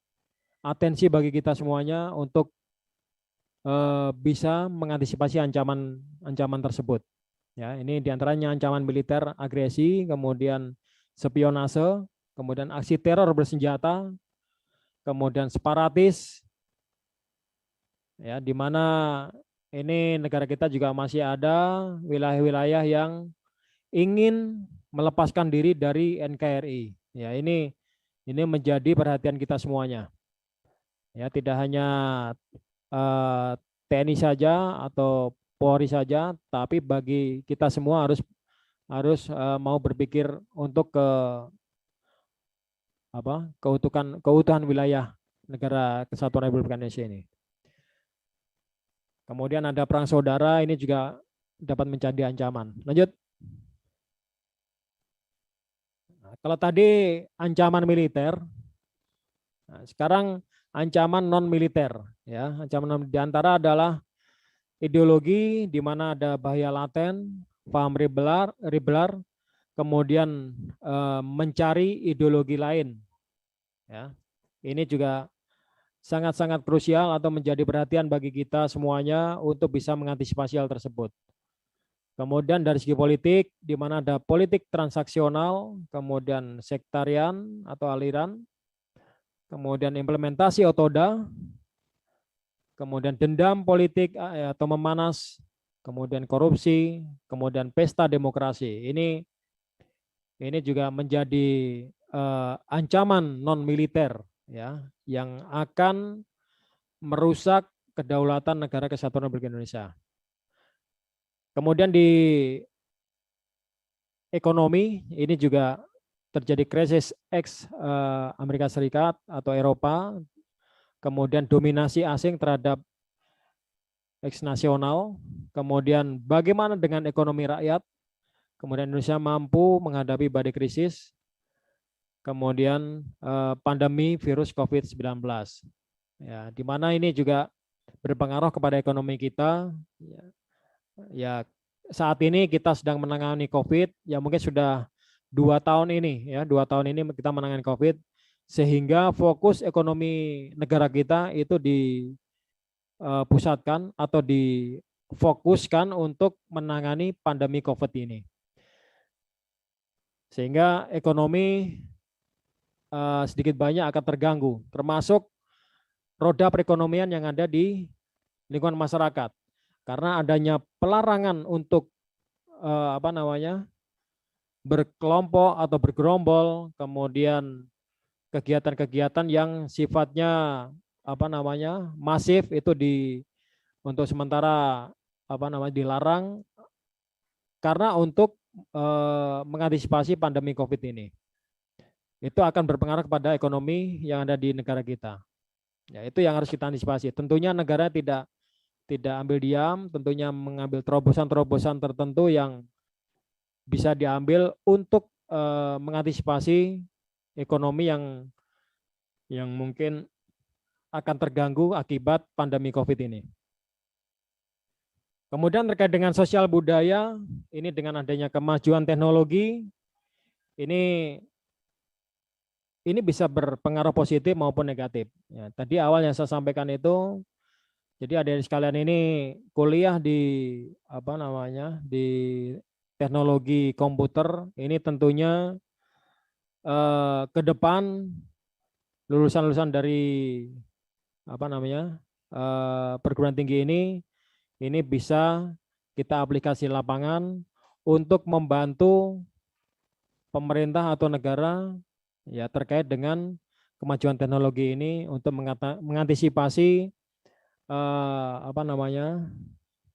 atensi bagi kita semuanya untuk bisa mengantisipasi ancaman tersebut. Ya, ini diantaranya ancaman militer agresi, kemudian spionase, kemudian aksi teror bersenjata, kemudian separatis, ya, di mana ini negara kita juga masih ada wilayah-wilayah yang ingin melepaskan diri dari NKRI. Ya, ini menjadi perhatian kita semuanya. Ya, tidak hanya TNI saja atau Polri saja, tapi bagi kita semua harus mau berpikir untuk keutuhan wilayah negara Kesatuan Republik Indonesia ini. Kemudian ada perang saudara, ini juga dapat menjadi ancaman. Lanjut. Nah, kalau tadi ancaman militer, nah, sekarang ancaman non militer. Ya, ancaman di antara adalah ideologi di mana ada bahaya laten, paham ribelar, kemudian mencari ideologi lain. Ya, ini juga sangat-sangat krusial atau menjadi perhatian bagi kita semuanya untuk bisa mengantisipasi hal tersebut. Kemudian dari segi politik, di mana ada politik transaksional, kemudian sektarian atau aliran, kemudian implementasi otoda, kemudian dendam politik atau memanas, kemudian korupsi, kemudian pesta demokrasi. Ini juga menjadi ancaman non militer, ya, yang akan merusak kedaulatan negara Kesatuan Republik Indonesia. Kemudian di ekonomi ini juga terjadi krisis Amerika Serikat atau Eropa, kemudian dominasi asing terhadap nasional, kemudian bagaimana dengan ekonomi rakyat, kemudian Indonesia mampu menghadapi badai krisis, kemudian pandemi virus COVID-19. Ya, di mana ini juga berpengaruh kepada ekonomi kita. Ya, saat ini kita sedang menangani COVID, ya mungkin sudah 2 tahun ini, ya 2 tahun ini kita menangani COVID, sehingga fokus ekonomi negara kita itu dipusatkan atau difokuskan untuk menangani pandemi COVID ini. Sehingga ekonomi sedikit banyak akan terganggu, termasuk roda perekonomian yang ada di lingkungan masyarakat. Karena adanya pelarangan untuk berkelompok atau bergerombol, kemudian kegiatan-kegiatan yang sifatnya masif itu untuk sementara dilarang karena untuk mengantisipasi pandemi COVID ini. Itu akan berpengaruh kepada ekonomi yang ada di negara kita. Ya, itu yang harus kita antisipasi. Tentunya negara tidak ambil diam, tentunya mengambil terobosan-terobosan tertentu yang bisa diambil untuk mengantisipasi ekonomi yang mungkin akan terganggu akibat pandemi COVID ini. Kemudian terkait dengan sosial budaya, ini dengan adanya kemajuan teknologi, ini bisa berpengaruh positif maupun negatif. Ya, tadi awal yang saya sampaikan itu, jadi adik-adik sekalian ini kuliah di di teknologi komputer, ini tentunya ke depan lulusan-lulusan dari perguruan tinggi ini bisa kita aplikasi lapangan untuk membantu pemerintah atau negara ya terkait dengan kemajuan teknologi ini untuk mengantisipasi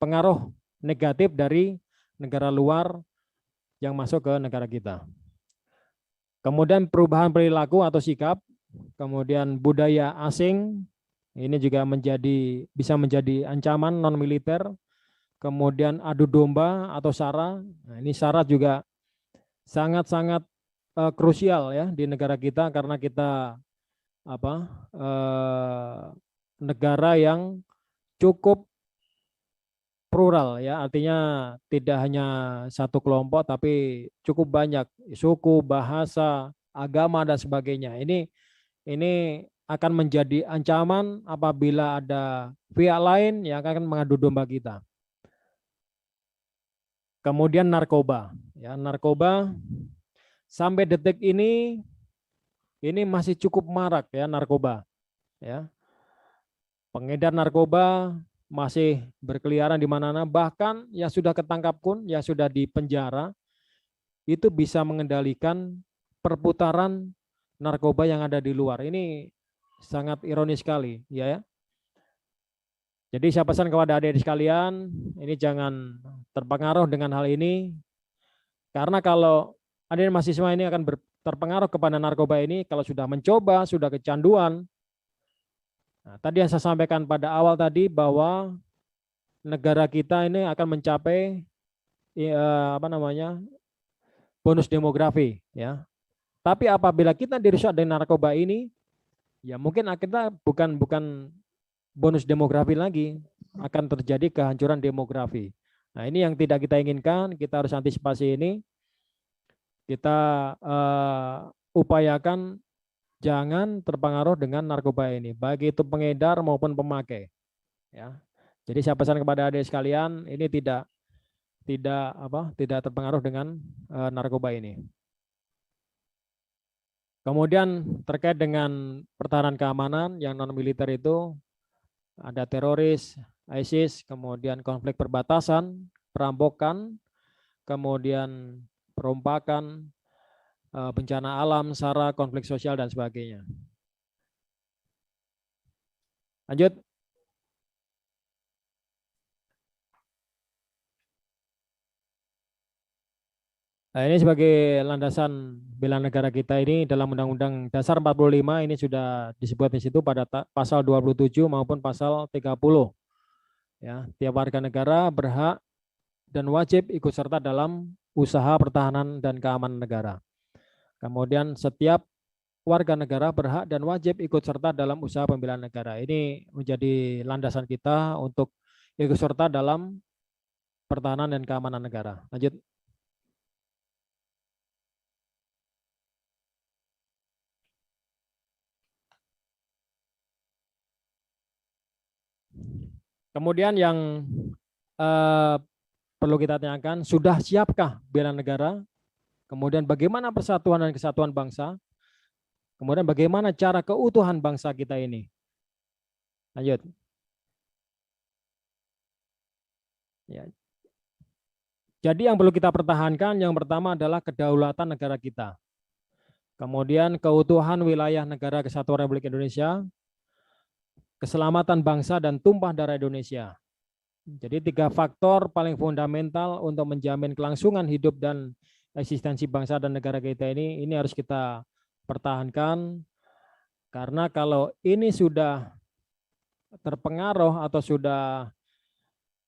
pengaruh negatif dari negara luar yang masuk ke negara kita. Kemudian perubahan perilaku atau sikap, kemudian budaya asing, ini juga bisa menjadi ancaman non militer. Kemudian adu domba atau SARA, nah, ini SARA juga sangat-sangat krusial ya di negara kita karena kita negara yang cukup plural ya, artinya tidak hanya satu kelompok tapi cukup banyak suku, bahasa, agama dan sebagainya. Ini akan menjadi ancaman apabila ada pihak lain yang akan mengadu domba kita. Kemudian narkoba, ya narkoba sampai detik ini masih cukup marak ya narkoba, ya pengedar narkoba masih berkeliaran di mana-mana, bahkan yang sudah ketangkap pun, yang sudah dipenjara, itu bisa mengendalikan perputaran narkoba yang ada di luar. Ini sangat ironis sekali, ya. Jadi saya pesan kepada adik-adik sekalian, ini jangan terpengaruh dengan hal ini, karena kalau adik mahasiswa ini akan terpengaruh kepada narkoba ini, kalau sudah mencoba, sudah kecanduan. Nah, tadi yang saya sampaikan pada awal tadi bahwa negara kita ini akan mencapai bonus demografi ya. Tapi apabila kita dirusak dengan narkoba ini, ya mungkin kita bukan bonus demografi lagi, akan terjadi kehancuran demografi. Nah, ini yang tidak kita inginkan, kita harus antisipasi ini. Kita upayakan jangan terpengaruh dengan narkoba ini, baik itu pengedar maupun pemakai. Ya, jadi saya pesan kepada adik sekalian, ini tidak terpengaruh dengan narkoba ini. Kemudian terkait dengan pertahanan keamanan yang non militer itu ada teroris, ISIS, kemudian konflik perbatasan, perampokan, kemudian perompakan, bencana alam, SARA, konflik sosial dan sebagainya. Lanjut. Nah, ini sebagai landasan bela negara kita ini dalam Undang-Undang Dasar 45 ini sudah disebut di situ pada pasal 27 maupun pasal 30. Ya, tiap warga negara berhak dan wajib ikut serta dalam usaha pertahanan dan keamanan negara. Kemudian setiap warga negara berhak dan wajib ikut serta dalam usaha pembelaan negara. Ini menjadi landasan kita untuk ikut serta dalam pertahanan dan keamanan negara. Lanjut. Kemudian yang perlu kita tanyakan, sudah siapkah bela negara? Kemudian bagaimana persatuan dan kesatuan bangsa? Kemudian bagaimana cara keutuhan bangsa kita ini? Lanjut. Ya. Jadi yang perlu kita pertahankan yang pertama adalah kedaulatan negara kita. Kemudian keutuhan wilayah negara kesatuan Republik Indonesia, keselamatan bangsa dan tumpah darah Indonesia. Jadi 3 faktor paling fundamental untuk menjamin kelangsungan hidup dan eksistensi bangsa dan negara kita ini harus kita pertahankan, karena kalau ini sudah terpengaruh atau sudah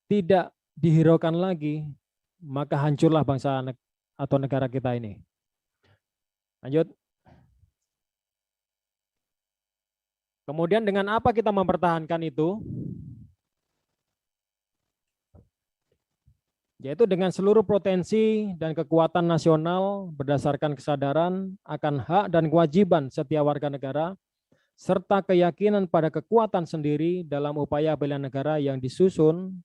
tidak dihiraukan lagi, maka hancurlah bangsa atau negara kita ini. Lanjut. Kemudian dengan apa kita mempertahankan itu? Yaitu dengan seluruh potensi dan kekuatan nasional berdasarkan kesadaran akan hak dan kewajiban setiap warga negara, serta keyakinan pada kekuatan sendiri dalam upaya bela negara yang disusun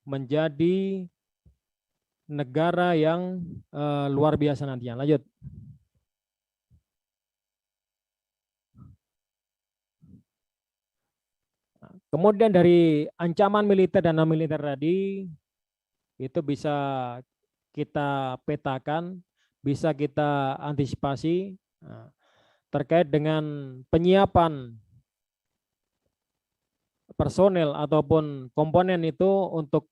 menjadi negara yang luar biasa nantinya. Lanjut. Kemudian dari ancaman militer dan non-militer tadi, itu bisa kita petakan, bisa kita antisipasi terkait dengan penyiapan personel ataupun komponen itu untuk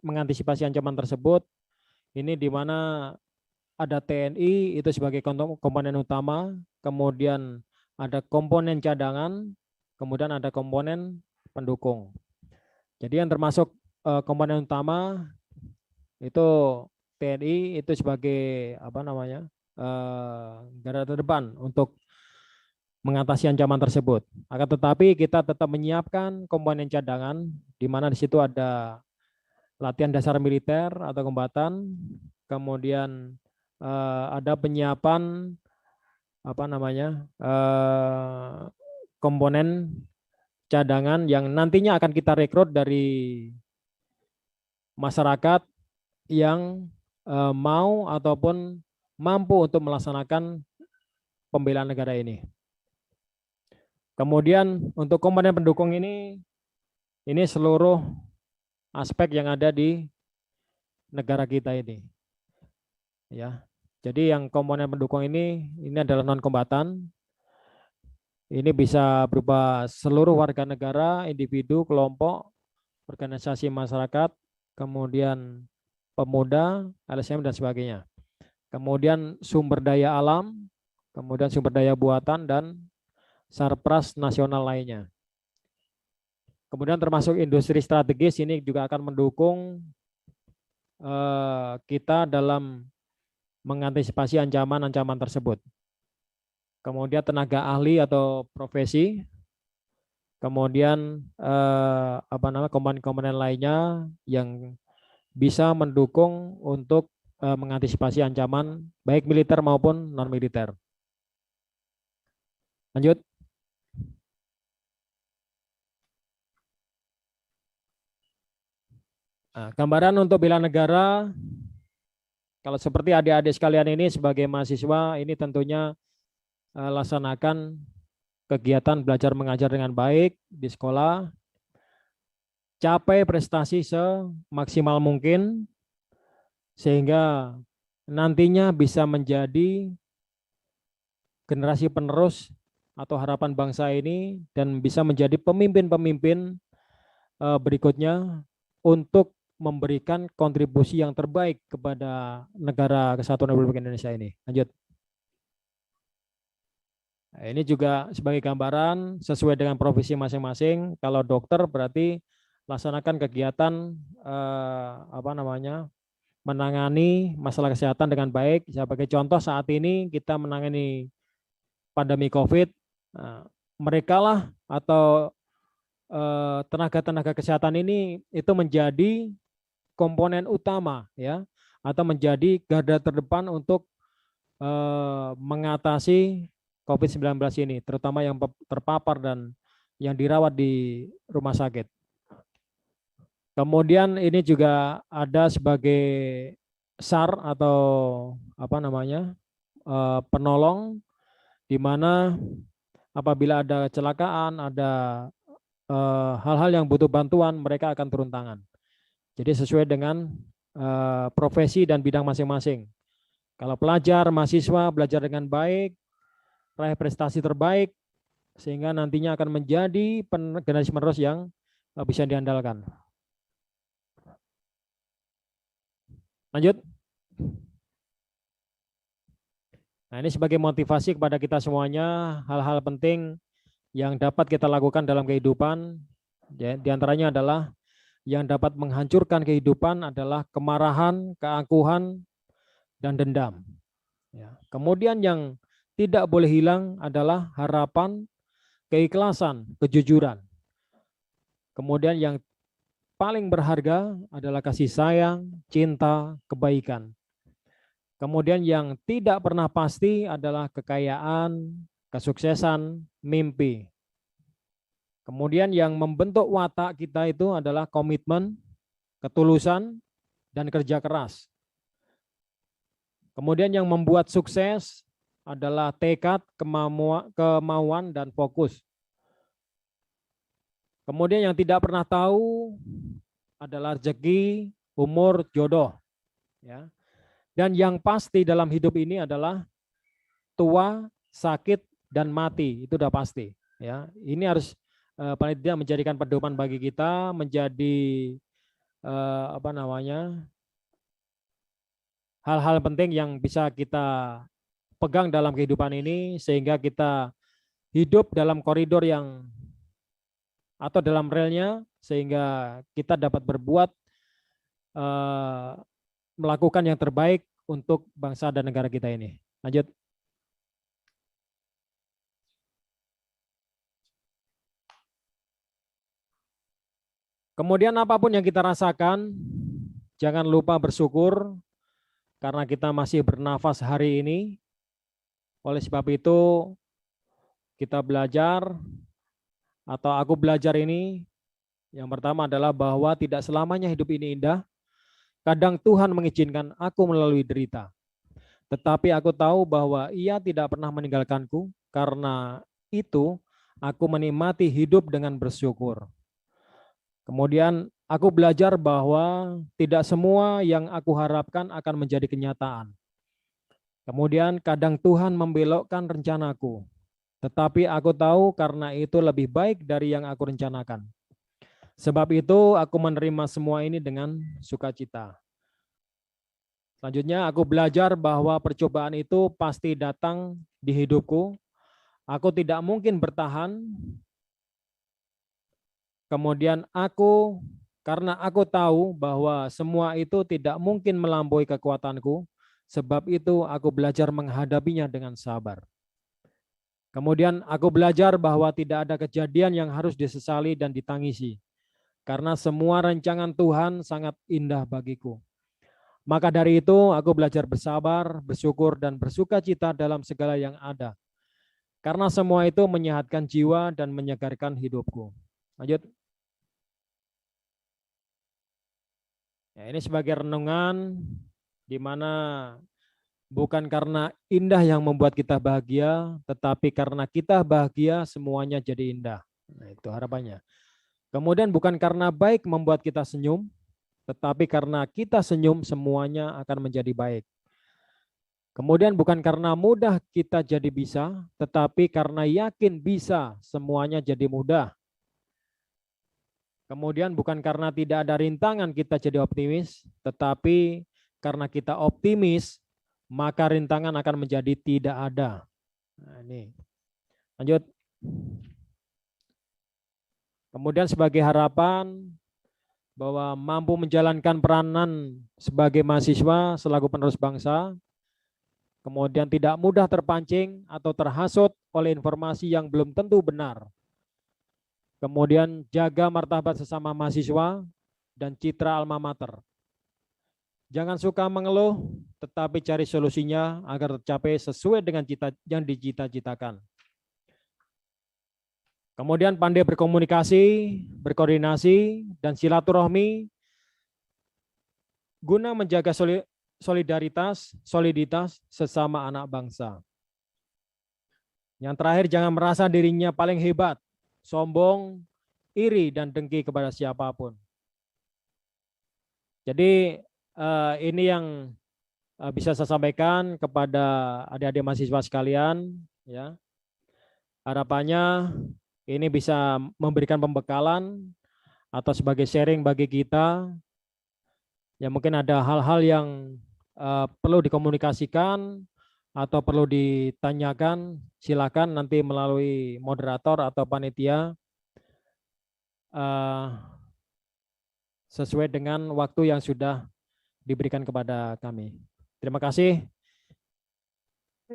mengantisipasi ancaman tersebut. Ini di mana ada TNI itu sebagai komponen utama, kemudian ada komponen cadangan, kemudian ada komponen pendukung. Jadi yang termasuk komponen utama itu TNI itu sebagai garda terdepan untuk mengatasi ancaman tersebut. Akan tetapi kita tetap menyiapkan komponen cadangan, di mana di situ ada latihan dasar militer atau kombatan, kemudian ada penyiapan komponen cadangan yang nantinya akan kita rekrut dari masyarakat yang mau ataupun mampu untuk melaksanakan pembelaan negara ini. Kemudian untuk komponen pendukung ini seluruh aspek yang ada di negara kita ini. Ya. Jadi yang komponen pendukung ini adalah non kombatan. Ini bisa berupa seluruh warga negara, individu, kelompok, organisasi masyarakat, kemudian pemuda, LSM dan sebagainya. Kemudian sumber daya alam, kemudian sumber daya buatan dan sarpras nasional lainnya. Kemudian termasuk industri strategis ini juga akan mendukung kita dalam mengantisipasi ancaman-ancaman tersebut. Kemudian tenaga ahli atau profesi, kemudian komponen-komponen lainnya yang bisa mendukung untuk mengantisipasi ancaman baik militer maupun non militer. Lanjut. Nah, gambaran untuk bela negara, kalau seperti adik-adik sekalian ini sebagai mahasiswa ini tentunya laksanakan kegiatan belajar mengajar dengan baik di sekolah, capai prestasi semaksimal mungkin sehingga nantinya bisa menjadi generasi penerus atau harapan bangsa ini dan bisa menjadi pemimpin-pemimpin berikutnya untuk memberikan kontribusi yang terbaik kepada negara kesatuan Republik Indonesia ini. Lanjut. Nah, ini juga sebagai gambaran sesuai dengan profesi masing-masing. Kalau dokter berarti laksanakan kegiatan menangani masalah kesehatan dengan baik. Sebagai contoh saat ini kita menangani pandemi COVID, mereka lah atau tenaga-tenaga kesehatan ini itu menjadi komponen utama ya, atau menjadi garda terdepan untuk mengatasi COVID-19 ini, terutama yang terpapar dan yang dirawat di rumah sakit. Kemudian ini juga ada sebagai SAR atau penolong, di mana apabila ada kecelakaan, ada hal-hal yang butuh bantuan, mereka akan turun tangan. Jadi sesuai dengan profesi dan bidang masing-masing. Kalau pelajar, mahasiswa belajar dengan baik, raih prestasi terbaik, sehingga nantinya akan menjadi generasi penerus yang bisa diandalkan. Lanjut. Nah, ini sebagai motivasi kepada kita semuanya, hal-hal penting yang dapat kita lakukan dalam kehidupan, ya, diantaranya adalah yang dapat menghancurkan kehidupan adalah kemarahan, keangkuhan, dan dendam. Ya. Kemudian yang tidak boleh hilang adalah harapan, keikhlasan, kejujuran. Kemudian yang paling berharga adalah kasih sayang, cinta, kebaikan. Kemudian yang tidak pernah pasti adalah kekayaan, kesuksesan, mimpi. Kemudian yang membentuk watak kita itu adalah komitmen, ketulusan, dan kerja keras. Kemudian yang membuat sukses adalah tekad, kemauan, dan fokus. Kemudian yang tidak pernah tahu adalah rezeki, umur, jodoh. Ya. Dan yang pasti dalam hidup ini adalah tua, sakit, dan mati. Itu udah pasti. Ya. Ini harus paling tidak menjadikan pedoman bagi kita, menjadi hal-hal penting yang bisa kita pegang dalam kehidupan ini, sehingga kita hidup dalam koridor yang atau dalam relnya, sehingga kita dapat berbuat melakukan yang terbaik untuk bangsa dan negara kita ini. Lanjut. Kemudian apapun yang kita rasakan, jangan lupa bersyukur karena kita masih bernafas hari ini. Oleh sebab itu kita belajar, atau aku belajar ini, yang pertama adalah bahwa tidak selamanya hidup ini indah. Kadang Tuhan mengizinkan aku melalui derita. Tetapi aku tahu bahwa Ia tidak pernah meninggalkanku, karena itu aku menikmati hidup dengan bersyukur. Kemudian aku belajar bahwa tidak semua yang aku harapkan akan menjadi kenyataan. Kemudian kadang Tuhan membelokkan rencanaku. Tetapi aku tahu karena itu lebih baik dari yang aku rencanakan. Sebab itu aku menerima semua ini dengan sukacita. Selanjutnya aku belajar bahwa percobaan itu pasti datang di hidupku. Aku tidak mungkin bertahan. Kemudian karena aku tahu bahwa semua itu tidak mungkin melampaui kekuatanku. Sebab itu aku belajar menghadapinya dengan sabar. Kemudian aku belajar bahwa tidak ada kejadian yang harus disesali dan ditangisi. Karena semua rancangan Tuhan sangat indah bagiku. Maka dari itu aku belajar bersabar, bersyukur, dan bersukacita dalam segala yang ada. Karena semua itu menyehatkan jiwa dan menyegarkan hidupku. Lanjut. Ya, ini sebagai renungan di mana bukan karena indah yang membuat kita bahagia, tetapi karena kita bahagia semuanya jadi indah. Nah, itu harapannya. Kemudian bukan karena baik membuat kita senyum, tetapi karena kita senyum semuanya akan menjadi baik. Kemudian bukan karena mudah kita jadi bisa, tetapi karena yakin bisa semuanya jadi mudah. Kemudian bukan karena tidak ada rintangan kita jadi optimis, tetapi karena kita optimis, maka rintangan akan menjadi tidak ada. Nah, ini. Lanjut. Kemudian sebagai harapan, bahwa mampu menjalankan peranan sebagai mahasiswa selaku penerus bangsa, kemudian tidak mudah terpancing atau terhasut oleh informasi yang belum tentu benar, kemudian jaga martabat sesama mahasiswa dan citra alma mater. Jangan suka mengeluh, tetapi cari solusinya agar tercapai sesuai dengan cita yang dicita-citakan. Kemudian pandai berkomunikasi, berkoordinasi, dan silaturahmi guna menjaga soliditas sesama anak bangsa. Yang terakhir, jangan merasa dirinya paling hebat, sombong, iri, dan dengki kepada siapapun. Jadi ini yang bisa saya sampaikan kepada adik-adik mahasiswa sekalian, ya. Harapannya ini bisa memberikan pembekalan atau sebagai sharing bagi kita. Ya mungkin ada hal-hal yang perlu dikomunikasikan atau perlu ditanyakan, silakan nanti melalui moderator atau panitia sesuai dengan waktu yang sudah diberikan kepada kami. Terima kasih.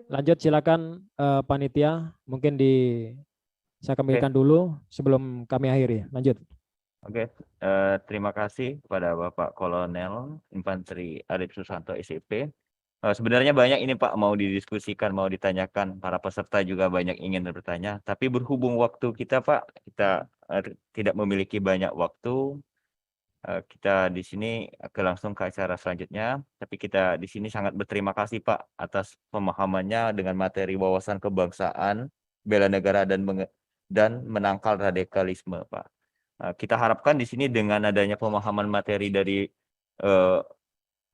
Lanjut silakan panitia, mungkin saya kembalikan dulu sebelum kami akhiri. Lanjut. Oke, terima kasih kepada Bapak Kolonel Infanteri Arif Susanto SIP. Sebenarnya banyak ini Pak mau didiskusikan, mau ditanyakan, para peserta juga banyak ingin bertanya. Tapi berhubung waktu kita Pak, kita tidak memiliki banyak waktu. Kita di sini langsung ke acara selanjutnya. Tapi kita di sini sangat berterima kasih Pak atas pemahamannya dengan materi wawasan kebangsaan, bela negara dan menangkal radikalisme Pak. Kita harapkan di sini dengan adanya pemahaman materi dari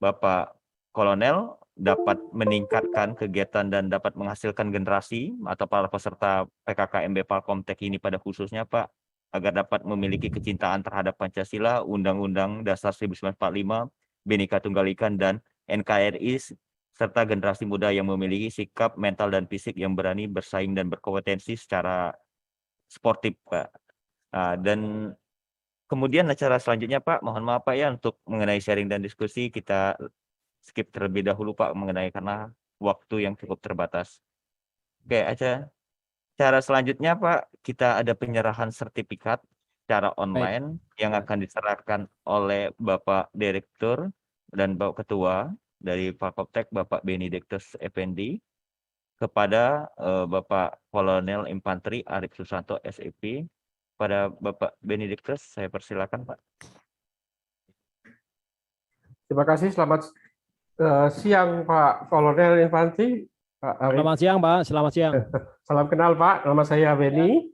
Bapak Kolonel dapat meningkatkan kegiatan dan dapat menghasilkan generasi atau para peserta PKKMB Palkomtek ini pada khususnya Pak, agar dapat memiliki kecintaan terhadap Pancasila, Undang-Undang Dasar 1945, Bhinneka Tunggal Ika dan NKRI, serta generasi muda yang memiliki sikap mental dan fisik yang berani bersaing dan berkompetensi secara sportif Pak. Dan kemudian acara selanjutnya Pak, mohon maaf Pak ya untuk mengenai sharing dan diskusi kita skip terlebih dahulu Pak mengenai karena waktu yang cukup terbatas. Oke, cara selanjutnya Pak, kita ada penyerahan sertifikat secara online yang akan diserahkan oleh Bapak Direktur dan Bapak Ketua dari Palkomtek Bapak Benedictus Effendi kepada Bapak Kolonel Infanteri Arif Susanto SIP. Pada Bapak Benedictus, saya persilakan Pak. Terima kasih, selamat siang Pak Kolonel Infanteri. Pak Arif. Selamat siang Pak, selamat siang. Salam kenal Pak, nama saya Beni.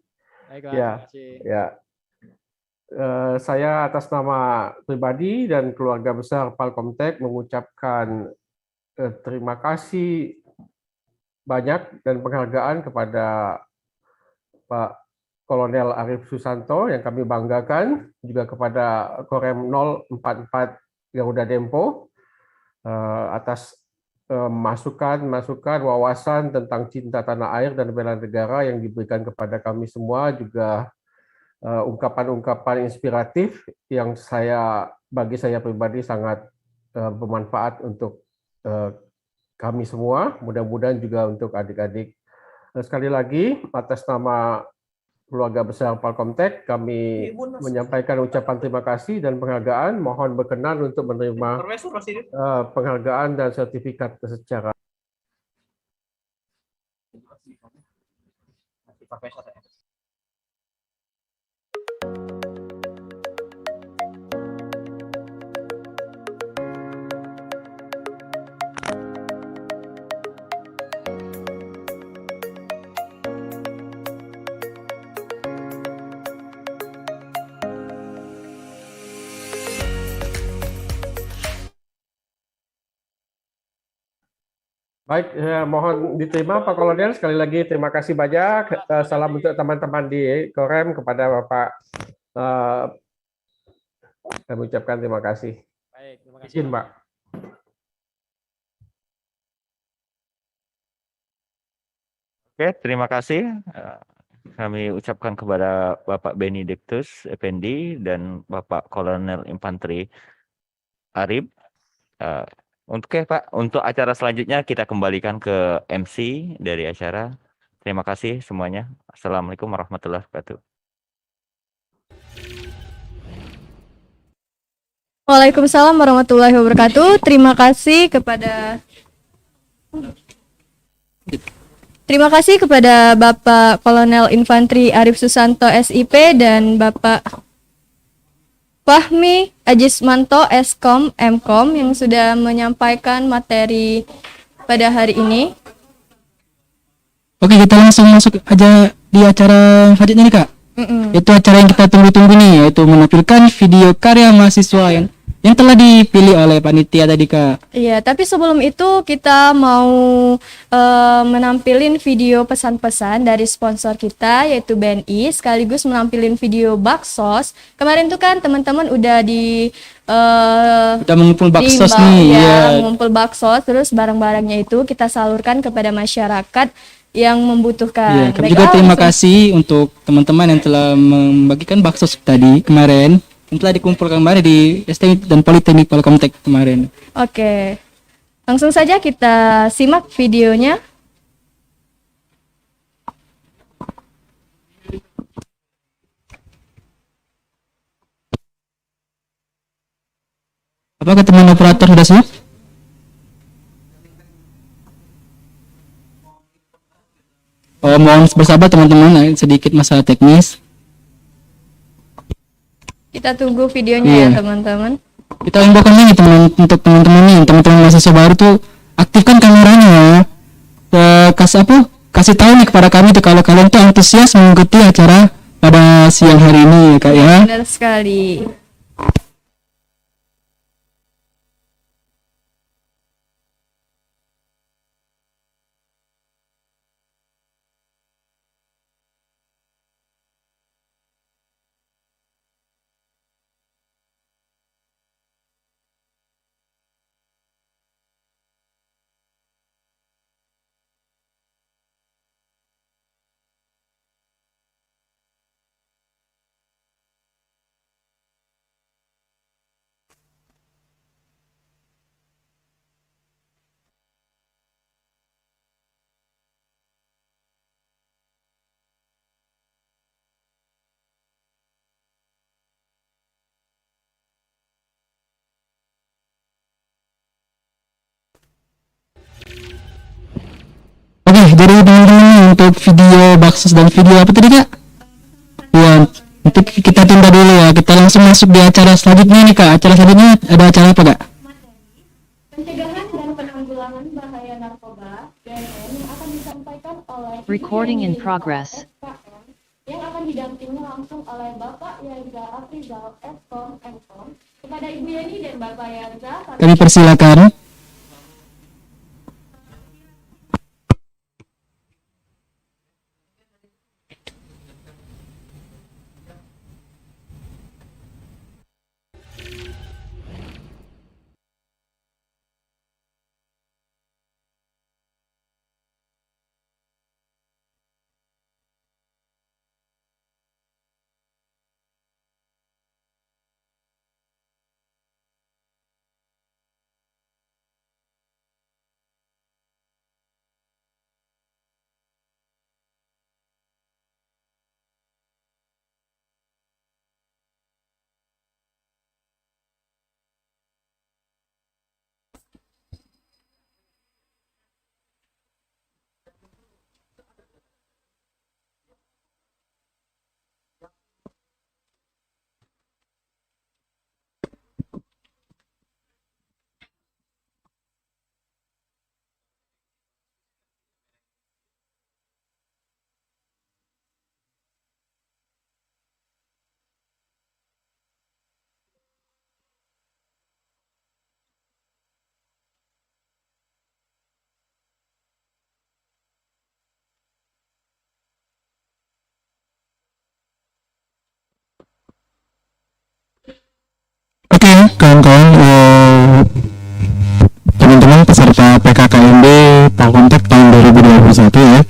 Baiklah, Ya, terima kasih. ya. Saya atas nama pribadi dan keluarga besar Palkomtek mengucapkan terima kasih banyak dan penghargaan kepada Pak Kolonel Arif Susanto yang kami banggakan, juga kepada Korem 044 Garuda Dempo atas masukan, wawasan tentang cinta tanah air dan bela negara yang diberikan kepada kami semua, juga ungkapan-ungkapan inspiratif yang bagi saya pribadi sangat bermanfaat untuk kami semua, mudah-mudahan juga untuk adik-adik. Sekali lagi, atas nama keluarga besar Palkomtek, kami menyampaikan ucapan terima kasih dan penghargaan. Mohon berkenan untuk menerima penghargaan dan sertifikat secara. Baik, mohon diterima Pak Kolonel. Sekali lagi terima kasih banyak. Salam untuk teman-teman di Korem, kepada Bapak. Saya mengucapkan terima kasih. Baik, terima kasih. Izin Pak. Oke, terima kasih. kami ucapkan kepada Bapak Benedictus Effendi dan Bapak Kolonel Infanteri Arif. Untuk acara selanjutnya kita kembalikan ke MC dari acara. Terima kasih semuanya. Assalamualaikum warahmatullahi wabarakatuh. Waalaikumsalam warahmatullahi wabarakatuh. Terima kasih kepada Bapak Kolonel Infanteri Arif Susanto SIP dan Bapak Fahmi Ajismanto Eskom Mkom yang sudah menyampaikan materi pada hari ini. Oke, kita langsung masuk aja di acara selanjutnya nih Kak. Itu acara yang kita tunggu-tunggu nih, yaitu menampilkan video karya mahasiswa yang telah dipilih oleh panitia tadi Kak. Iya, tapi sebelum itu kita mau menampilin video pesan-pesan dari sponsor kita yaitu BNI, sekaligus menampilin video baksos. Kemarin tuh kan teman-teman udah udah mengumpul baksos nih, ya, mengumpul baksos, terus barang-barangnya itu kita salurkan kepada masyarakat yang membutuhkan. Iya, kami juga terima kasih untuk teman-teman yang telah membagikan baksos tadi kemarin. Yang telah dikumpulkan kemarin di STM dan Politeknik Polkomtek kemarin. Oke, langsung saja kita simak videonya. Apakah teman operator sudah siap? Mohon bersabar teman-teman, sedikit masalah teknis. Kita tunggu videonya ya teman-teman. Kita imbaukan ini untuk teman-teman mahasiswa baru tuh aktifkan kameranya ya. Kasih tahu nih kepada kami tuh kalau kalian tuh antusias mengikuti acara pada siang hari ini ya Kak ya. Benar sekali. Oke, jadi teman-teman untuk video baksos dan video apa tadi Kak? Ya, nanti kita tunda dulu ya. Kita langsung masuk di acara selanjutnya nih Kak. Acara selanjutnya ada acara apa Kak? Pencegahan dan penanggulangan bahaya narkoba BNN yang akan disampaikan oleh Recording in progress. SKM yang akan didampingi langsung oleh Bapak Yanza Afrizal Eskom Mkom. Kepada Ibu Yeni dan Bapak Yanza Kami persilakan. Oke, kawan-kawan, teman-teman peserta PKKMB Polkomtek tahun 2021 ya.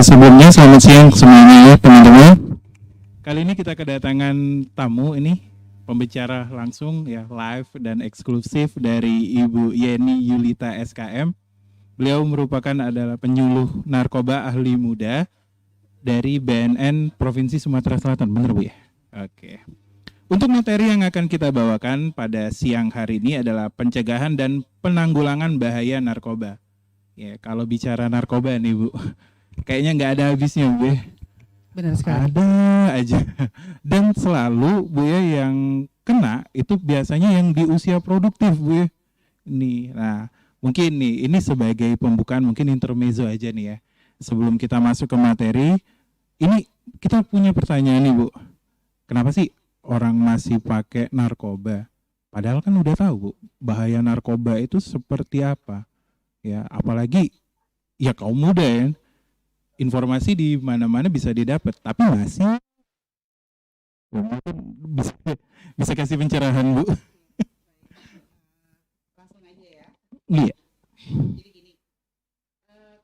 sebelumnya selamat siang semuanya ya teman-teman. Kali ini kita kedatangan tamu ini pembicara langsung ya live dan eksklusif dari Ibu Yeni Yulita SKM. Beliau merupakan adalah penyuluh narkoba ahli muda dari BNN Provinsi Sumatera Selatan, benar Bu ya? Oke. Untuk materi yang akan kita bawakan pada siang hari ini adalah pencegahan dan penanggulangan bahaya narkoba. Ya, kalau bicara narkoba nih Bu, kayaknya nggak ada habisnya Bu ya. Benar sekali. Ada aja. Dan selalu Bu ya yang kena itu biasanya yang di usia produktif Bu ya. Nih, nah mungkin nih ini sebagai pembukaan mungkin intermezzo aja nih ya. Sebelum kita masuk ke materi, ini kita punya pertanyaan nih Bu. Kenapa sih orang masih pakai narkoba? Padahal kan udah tahu Bu, bahaya narkoba itu seperti apa. Ya, apalagi ya kaum muda ya. Informasi di mana-mana bisa didapat, tapi masih bisa kasih pencerahan Bu. Langsung aja ya. Iya. Jadi gini,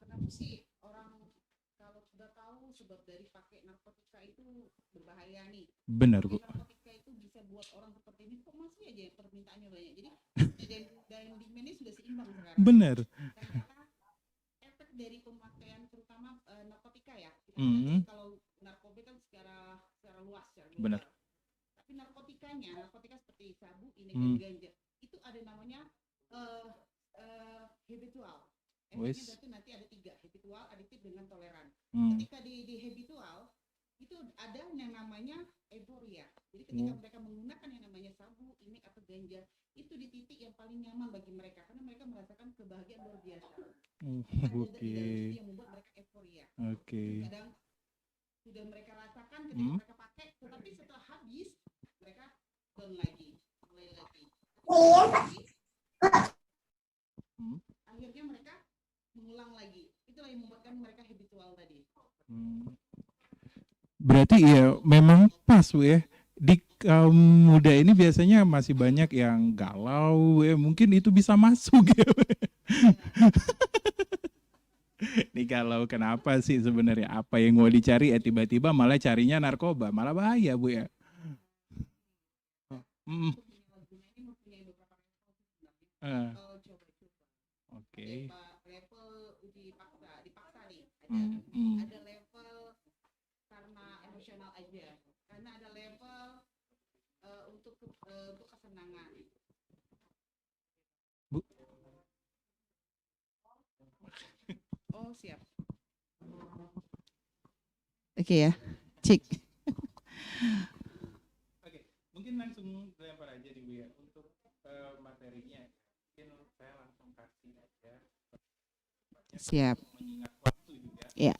kenapa sih orang kalau sudah tahu sebab dari pakai narkotika itu berbahaya nih? Benar Bu. Narkotika itu bisa buat orang seperti ini, kok masih aja permintaannya banyak. Jadi dan demand-nya sudah seimbang sekarang. Benar. Ternyata efek dari pemakaian terutama narkotika ya. Kita kalau narkoba kan secara luas secara global. Benar. Tapi narkotika seperti sabu, ini dan ganja, itu ada namanya habitual. Efeknya berarti nanti ada 3, habitual, adiktif dengan toleran. Ketika di habitual itu ada yang namanya euforia. Jadi ketika mereka menggunakan yang namanya sabu, ini atau ganja, itu di titik yang paling nyaman bagi mereka karena mereka merasakan kebahagiaan luar biasa. Oke. Yang membuat mereka euforia. Oke. Kadang sudah mereka rasakan ketika mereka pakai, tetapi setelah habis mereka down lagi, mulai lagi. Akhirnya mereka mengulang lagi. Itulah yang membuatkan mereka habitual tadi. Berarti ya memang pas Bu ya. Di kaum muda ini biasanya masih banyak yang galau ya, mungkin itu bisa masuk ya. Nih galau kenapa sih sebenarnya? Apa yang mau dicari tiba-tiba malah carinya narkoba, malah bahaya Bu ya. Oke. Level dipaksa nih. Ada level karena emosional aja. Karena ada level untuk kesenangan. Bu. Oh, siap. Oke ya. Cik. Oke, mungkin langsung lempar aja nih Bu ya untuk materinya. Mungkin saya langsung kasih aja. Siap. Mengingat waktu juga. Ya.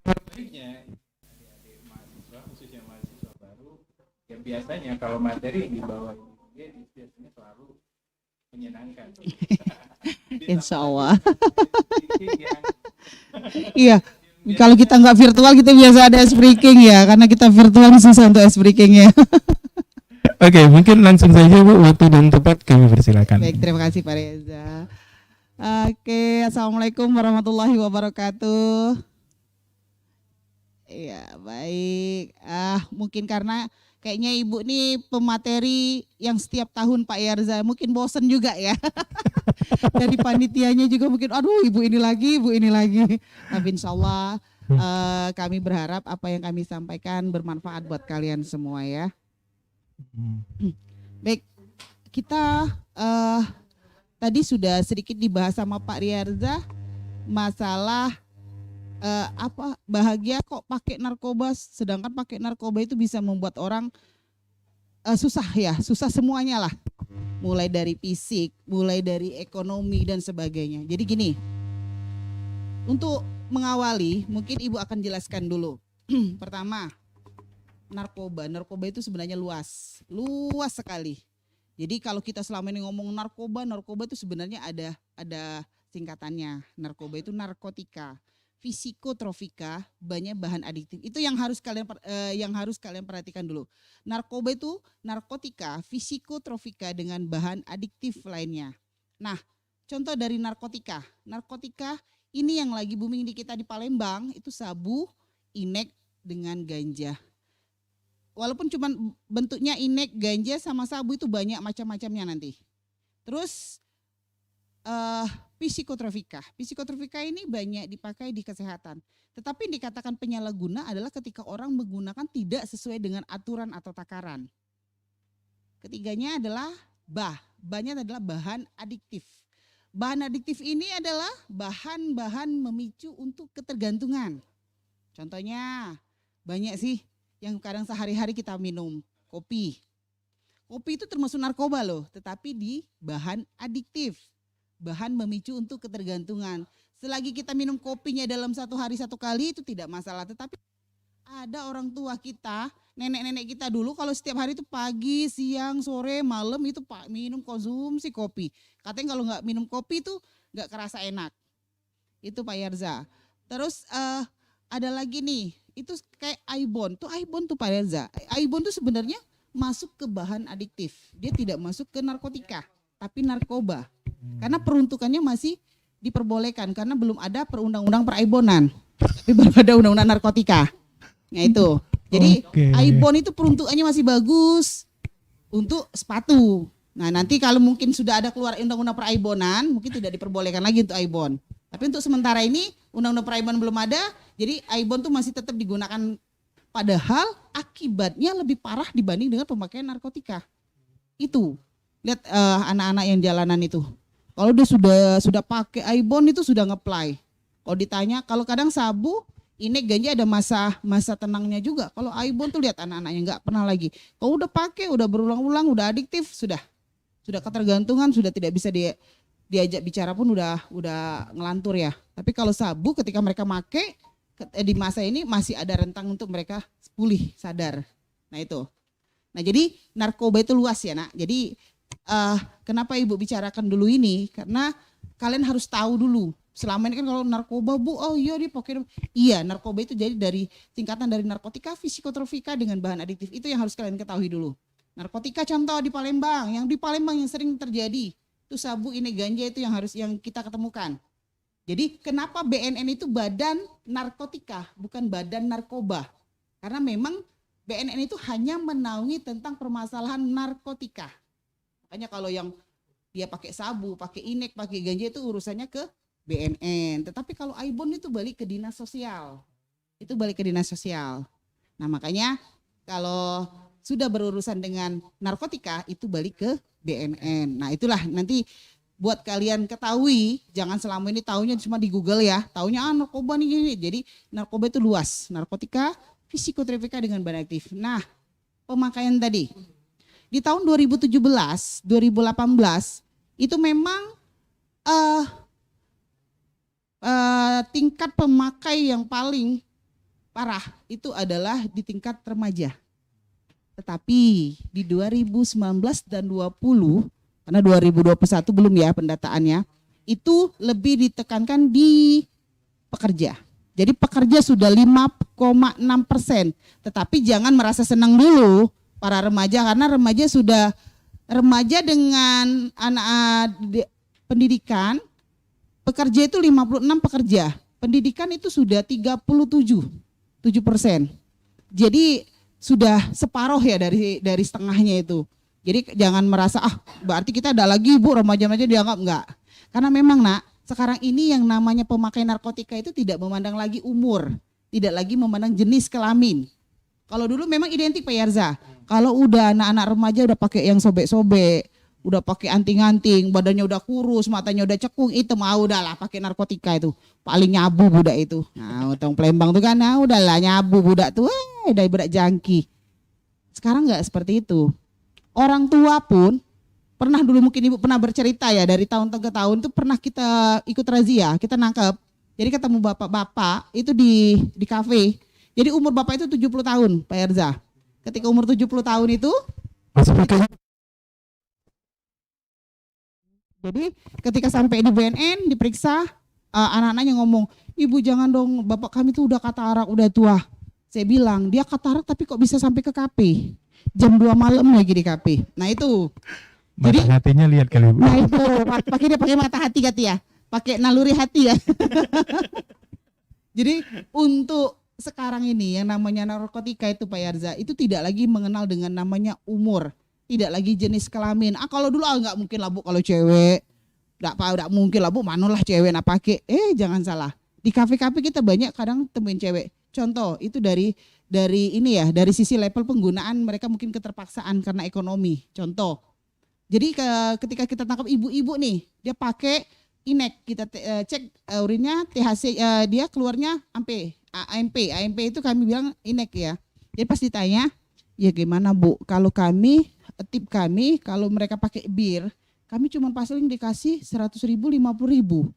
Baiknya adik-adik mahasiswa, khususnya mahasiswa baru, yang biasanya kalau materi yang dibawa ini biasanya selalu menyenangkan. Insya Allah. Iya. Kalau kita nggak virtual, kita biasa ada ice breaking ya, karena kita virtual susah untuk ice breakingnya. Oke, mungkin langsung saja Bu, waktu dan tempat kami persilakan. Baik, terima kasih Pak Reza. Oke, assalamualaikum warahmatullahi wabarakatuh. Iya, baik. Mungkin karena kayaknya Ibu nih pemateri yang setiap tahun Pak Yarza, mungkin bosen juga ya. Dari panitianya juga mungkin, aduh Ibu ini lagi. Tapi insya Allah kami berharap apa yang kami sampaikan bermanfaat buat kalian semua ya. Baik, kita tadi sudah sedikit dibahas sama Pak Yarza masalah bahagia kok pakai narkoba, sedangkan pakai narkoba itu bisa membuat orang susah semuanya lah, mulai dari fisik, mulai dari ekonomi dan sebagainya. Jadi gini, untuk mengawali mungkin Ibu akan jelaskan dulu. Pertama, narkoba itu sebenarnya luas sekali. Jadi kalau kita selama ini ngomong narkoba itu sebenarnya ada singkatannya. Narkoba itu narkotika, fisikotropika, banyak bahan adiktif. Itu yang harus kalian perhatikan dulu. Narkoba itu narkotika, fisikotropika dengan bahan adiktif lainnya. Nah, contoh dari narkotika Ini yang lagi booming di kita di Palembang itu sabu, inek dengan ganja. Walaupun cuma bentuknya inek, ganja sama sabu itu banyak macam-macamnya nanti. Terus psikotropika. Psikotropika ini banyak dipakai di kesehatan. Tetapi yang dikatakan penyalahguna adalah ketika orang menggunakan tidak sesuai dengan aturan atau takaran. Ketiganya adalah Bahnya adalah bahan adiktif. Bahan adiktif ini adalah bahan-bahan memicu untuk ketergantungan. Contohnya banyak sih yang kadang sehari-hari kita minum, kopi. Kopi itu termasuk narkoba loh, tetapi di bahan adiktif. Bahan memicu untuk ketergantungan. Selagi kita minum kopinya dalam satu hari satu kali itu tidak masalah. Tetapi ada orang tua kita, nenek-nenek kita dulu kalau setiap hari itu pagi, siang, sore, malam itu minum konsumsi kopi. Katanya kalau nggak minum kopi itu nggak kerasa enak. Itu Pak Yarza. Terus ada lagi nih, itu kayak Aibon. Tuh Aibon tuh Pak Yarza. Aibon tuh sebenarnya masuk ke bahan adiktif. Dia tidak masuk ke narkotika, tapi narkoba. Karena peruntukannya masih diperbolehkan karena belum ada perundang-undang peraibonan. Tapi baru ada undang-undang narkotika. Nah itu. Jadi Aibon itu peruntukannya masih bagus untuk sepatu. Nah nanti kalau mungkin sudah ada keluar undang-undang peraibonan, mungkin tidak diperbolehkan lagi untuk Aibon. Tapi untuk sementara ini undang-undang peraibonan belum ada, jadi Aibon tuh masih tetap digunakan. Padahal akibatnya lebih parah dibanding dengan pemakaian narkotika. Itu lihat anak-anak yang jalanan itu. Kalau dia sudah pakai Aibon itu sudah ngeplay. Kalau ditanya, kalau kadang sabu, ini ganja ada masa tenangnya juga. Kalau Aibon tuh lihat anak-anaknya nggak pernah lagi. Kalau udah pakai, udah berulang-ulang, udah adiktif, sudah ketergantungan, sudah tidak bisa diajak bicara pun udah ngelantur ya. Tapi kalau sabu ketika mereka pakai di masa ini masih ada rentang untuk mereka pulih, sadar. Nah itu. Nah jadi narkoba itu luas ya nak. Jadi kenapa Ibu bicarakan dulu ini? Karena kalian harus tahu dulu. Selama ini kan kalau narkoba Bu, oh iya dia pakai. Iya, narkoba itu jadi dari tingkatan dari narkotika, psikotropika dengan bahan adiktif. Itu yang harus kalian ketahui dulu. Narkotika contoh di Palembang, yang sering terjadi itu sabu, ini ganja itu yang kita ketemukan. Jadi kenapa BNN itu badan narkotika, bukan badan narkoba? Karena memang BNN itu hanya menaungi tentang permasalahan narkotika. Makanya kalau yang dia pakai sabu, pakai inek, pakai ganja itu urusannya ke BNN. Tetapi kalau Aibon itu balik ke dinas sosial. Itu balik ke dinas sosial. Nah makanya kalau sudah berurusan dengan narkotika itu balik ke BNN. Nah itulah nanti buat kalian ketahui, jangan selama ini taunya cuma di Google ya. Taunya narkoba nih gini. Jadi narkoba itu luas. Narkotika, psikotropika dengan bahan aktif. Nah pemakaian tadi. Di tahun 2017, 2018 itu memang tingkat pemakai yang paling parah itu adalah di tingkat remaja. Tetapi di 2019 dan 20, karena 2021 belum ya pendataannya, itu lebih ditekankan di pekerja. Jadi pekerja sudah 5,6%. Tetapi jangan merasa senang dulu para remaja, karena remaja dengan anak pendidikan, pekerja itu 56 pekerja, pendidikan itu sudah 37%. Jadi sudah separuh ya dari setengahnya itu. Jadi jangan merasa berarti kita ada lagi Bu remaja-remaja dianggap enggak. Karena memang nak sekarang ini yang namanya pemakai narkotika itu tidak memandang lagi umur, tidak lagi memandang jenis kelamin. Kalau dulu memang identik Pak Yarza. Kalau udah anak-anak remaja udah pakai yang sobek-sobek, udah pakai anting-anting, badannya udah kurus, matanya udah cekung, itu udahlah pakai narkotika itu. Paling nyabu budak itu. Nah, orang Palembang tuh kan, udahlah nyabu budak tuh, udah budak jangki. Sekarang enggak seperti itu. Orang tua pun pernah dulu mungkin Ibu pernah bercerita ya, dari tahun ke tahun itu pernah kita ikut razia, kita nangkep. Jadi ketemu bapak-bapak itu di kafe. Jadi umur bapak itu 70 tahun, Pak Yarza. Ketika umur 70 tahun itu jadi ketika sampai di BNN diperiksa, anak-anaknya ngomong, Ibu jangan dong, bapak kami tuh udah katarak, udah tua. Saya bilang, dia katarak tapi kok bisa sampai ke KP? Jam 2 malam lagi di KP. Nah itu. Mata hatinya lihat kali Bu. Nah itu, dia pakai mata hati kata ya. pakai naluri hati ya. Jadi untuk sekarang ini yang namanya narkotika itu Pak Yarza itu tidak lagi mengenal dengan namanya umur, tidak lagi jenis kelamin. Kalau dulu nggak mungkin lah Bu kalau cewek, nggak mungkin lah Bu, manolah cewek nak pakai. Jangan salah. Di kafe-kafe kita banyak kadang temuin cewek. Contoh itu dari ini ya, dari sisi level penggunaan mereka mungkin keterpaksaan karena ekonomi. Contoh. Jadi ketika kita tangkap ibu-ibu nih, dia pakai Inek, kita cek urinnya THC dia keluarnya AMP itu kami bilang Inek ya. Jadi pas ditanya, ya gimana Bu? Kalau kami tip kami kalau mereka pakai bir, kami cuma paling dikasih 100.000 50.000.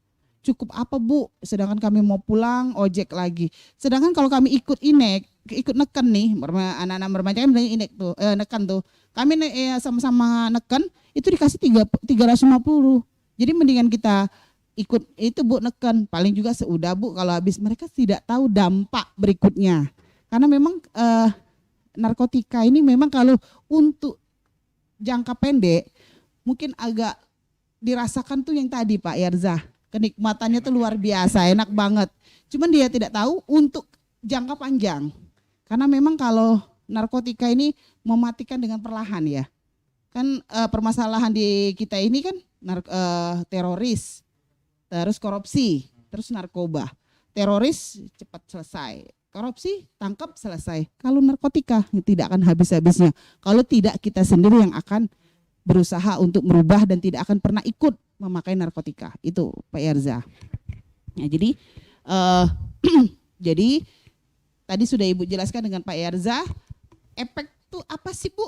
Cukup apa Bu? Sedangkan kami mau pulang ojek lagi. Sedangkan kalau kami ikut Inek, ikut neken nih, anak-anak remaja kan dengan Inek tuh, neken tuh. Kami sama-sama neken itu dikasih 350. Jadi mendingan kita ikut itu Bu neken, paling juga seudah Bu kalau habis. Mereka tidak tahu dampak berikutnya. Karena memang narkotika ini memang kalau untuk jangka pendek mungkin agak dirasakan tuh yang tadi Pak Yarza. Kenikmatannya tuh luar biasa, enak banget. Cuman dia tidak tahu untuk jangka panjang. Karena memang kalau narkotika ini mematikan dengan perlahan ya. Kan permasalahan di kita ini kan teroris, terus korupsi, terus narkoba. Teroris cepat selesai, korupsi tangkap selesai. Kalau narkotika tidak akan habis-habisnya. Kalau tidak kita sendiri yang akan berusaha untuk merubah dan tidak akan pernah ikut memakai narkotika. Itu Pak Yarza. Nah, jadi jadi tadi sudah Ibu jelaskan dengan Pak Yarza, efek tuh apa sih Bu?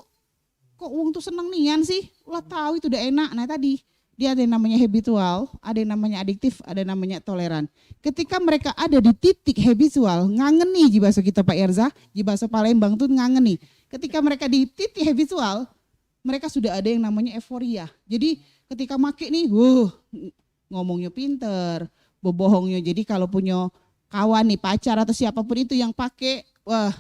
Kok uang tuh seneng nian sih? Ulah tahu itu udah enak. Nah tadi dia ada yang namanya habitual, ada yang namanya adiktif, ada yang namanya toleran. Ketika mereka ada di titik habitual, ngangeni jibaso kita Pak Yarza, jibaso Palembang tuh ngangeni. Ketika mereka di titik habitual, mereka sudah ada yang namanya euforia. Jadi ketika make nih, ngomongnya pinter, bohongnya. Jadi kalau punya kawan nih, pacar atau siapapun itu yang pakai, wah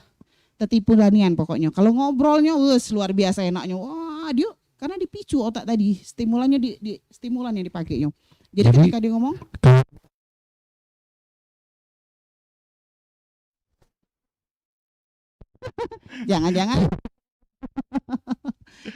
tertipu lanian pokoknya. Kalau ngobrolnya, luar biasa enaknya. Wah dia karena dipicu otak tadi, stimulannya di stimulan yang dipakainya. Jadi ketika dia ngomong, jangan-jangan.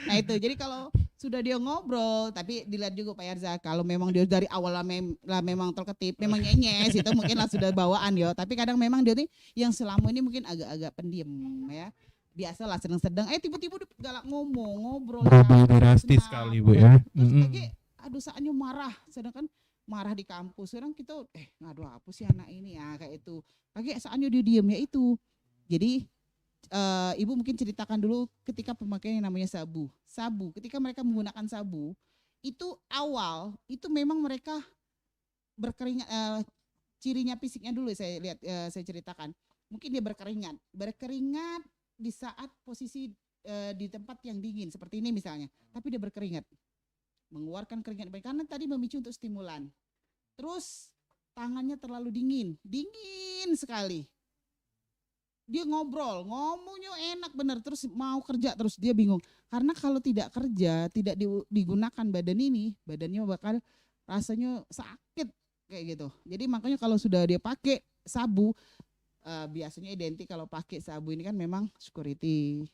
Nah itu, jadi kalau sudah dia ngobrol, tapi dilihat juga Pak Yarza, kalau memang dia dari awal lah memang terketip, memang nyes itu mungkin lah sudah bawaan ya. Tapi kadang memang dia nih yang selama ini mungkin agak-agak pendiam ya. Biasalah sedang-sedang, tiba-tiba dia galak ngobrol. Drastis sekali Bu ya. Terus lagi, aduh saatnya marah, sedangkan marah di kampus. Sekarang kita, ngaduh apa sih anak ini ya kayak itu. Lagi saatnya dia diem ya itu. Jadi Ibu mungkin ceritakan dulu ketika pemakaian yang namanya sabu. Sabu, ketika mereka menggunakan sabu, itu awal, itu memang mereka berkeringat, cirinya fisiknya dulu saya lihat, saya ceritakan. Mungkin dia berkeringat di saat posisi di tempat yang dingin, seperti ini misalnya. Tapi dia berkeringat, mengeluarkan keringat, karena tadi memicu untuk stimulan. Terus tangannya terlalu dingin sekali. Dia ngomongnya enak bener, terus mau kerja terus dia bingung. Karena kalau tidak kerja, tidak digunakan badannya bakal rasanya sakit kayak gitu. Jadi makanya kalau sudah dia pakai sabu, biasanya identik kalau pakai sabu ini kan memang security,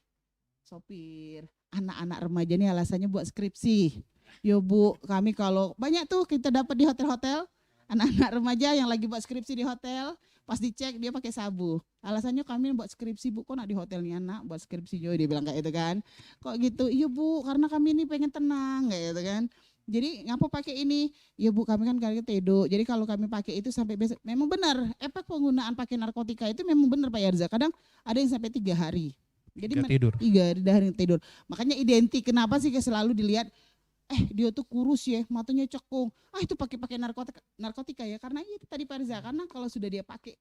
sopir, anak-anak remaja ini alasannya buat skripsi. Yo Bu, kami kalau banyak tuh kita dapat di hotel-hotel, anak-anak remaja yang lagi buat skripsi di hotel, pas dicek dia pakai sabu. Alasannya kami buat skripsi Bu, kok nak di hotelnya anak buat skripsi juga, dia bilang kayak itu kan. Kok gitu? Iya Bu, karena kami ini pengen tenang kayak gitu kan. Jadi ngapa pakai ini? Ya Bu, kami kan kayak tedo. Jadi kalau kami pakai itu sampai besok, memang benar efek penggunaan pakai narkotika itu memang benar Pak Yarza. Kadang ada yang sampai 3 hari. Jadi 3 hari tidur. Makanya identik kenapa sih selalu dilihat dia tuh kurus ya, matanya cekung. Itu pakai narkotika ya. Karena itu tadi Pak Yarza, karena kalau sudah dia pakai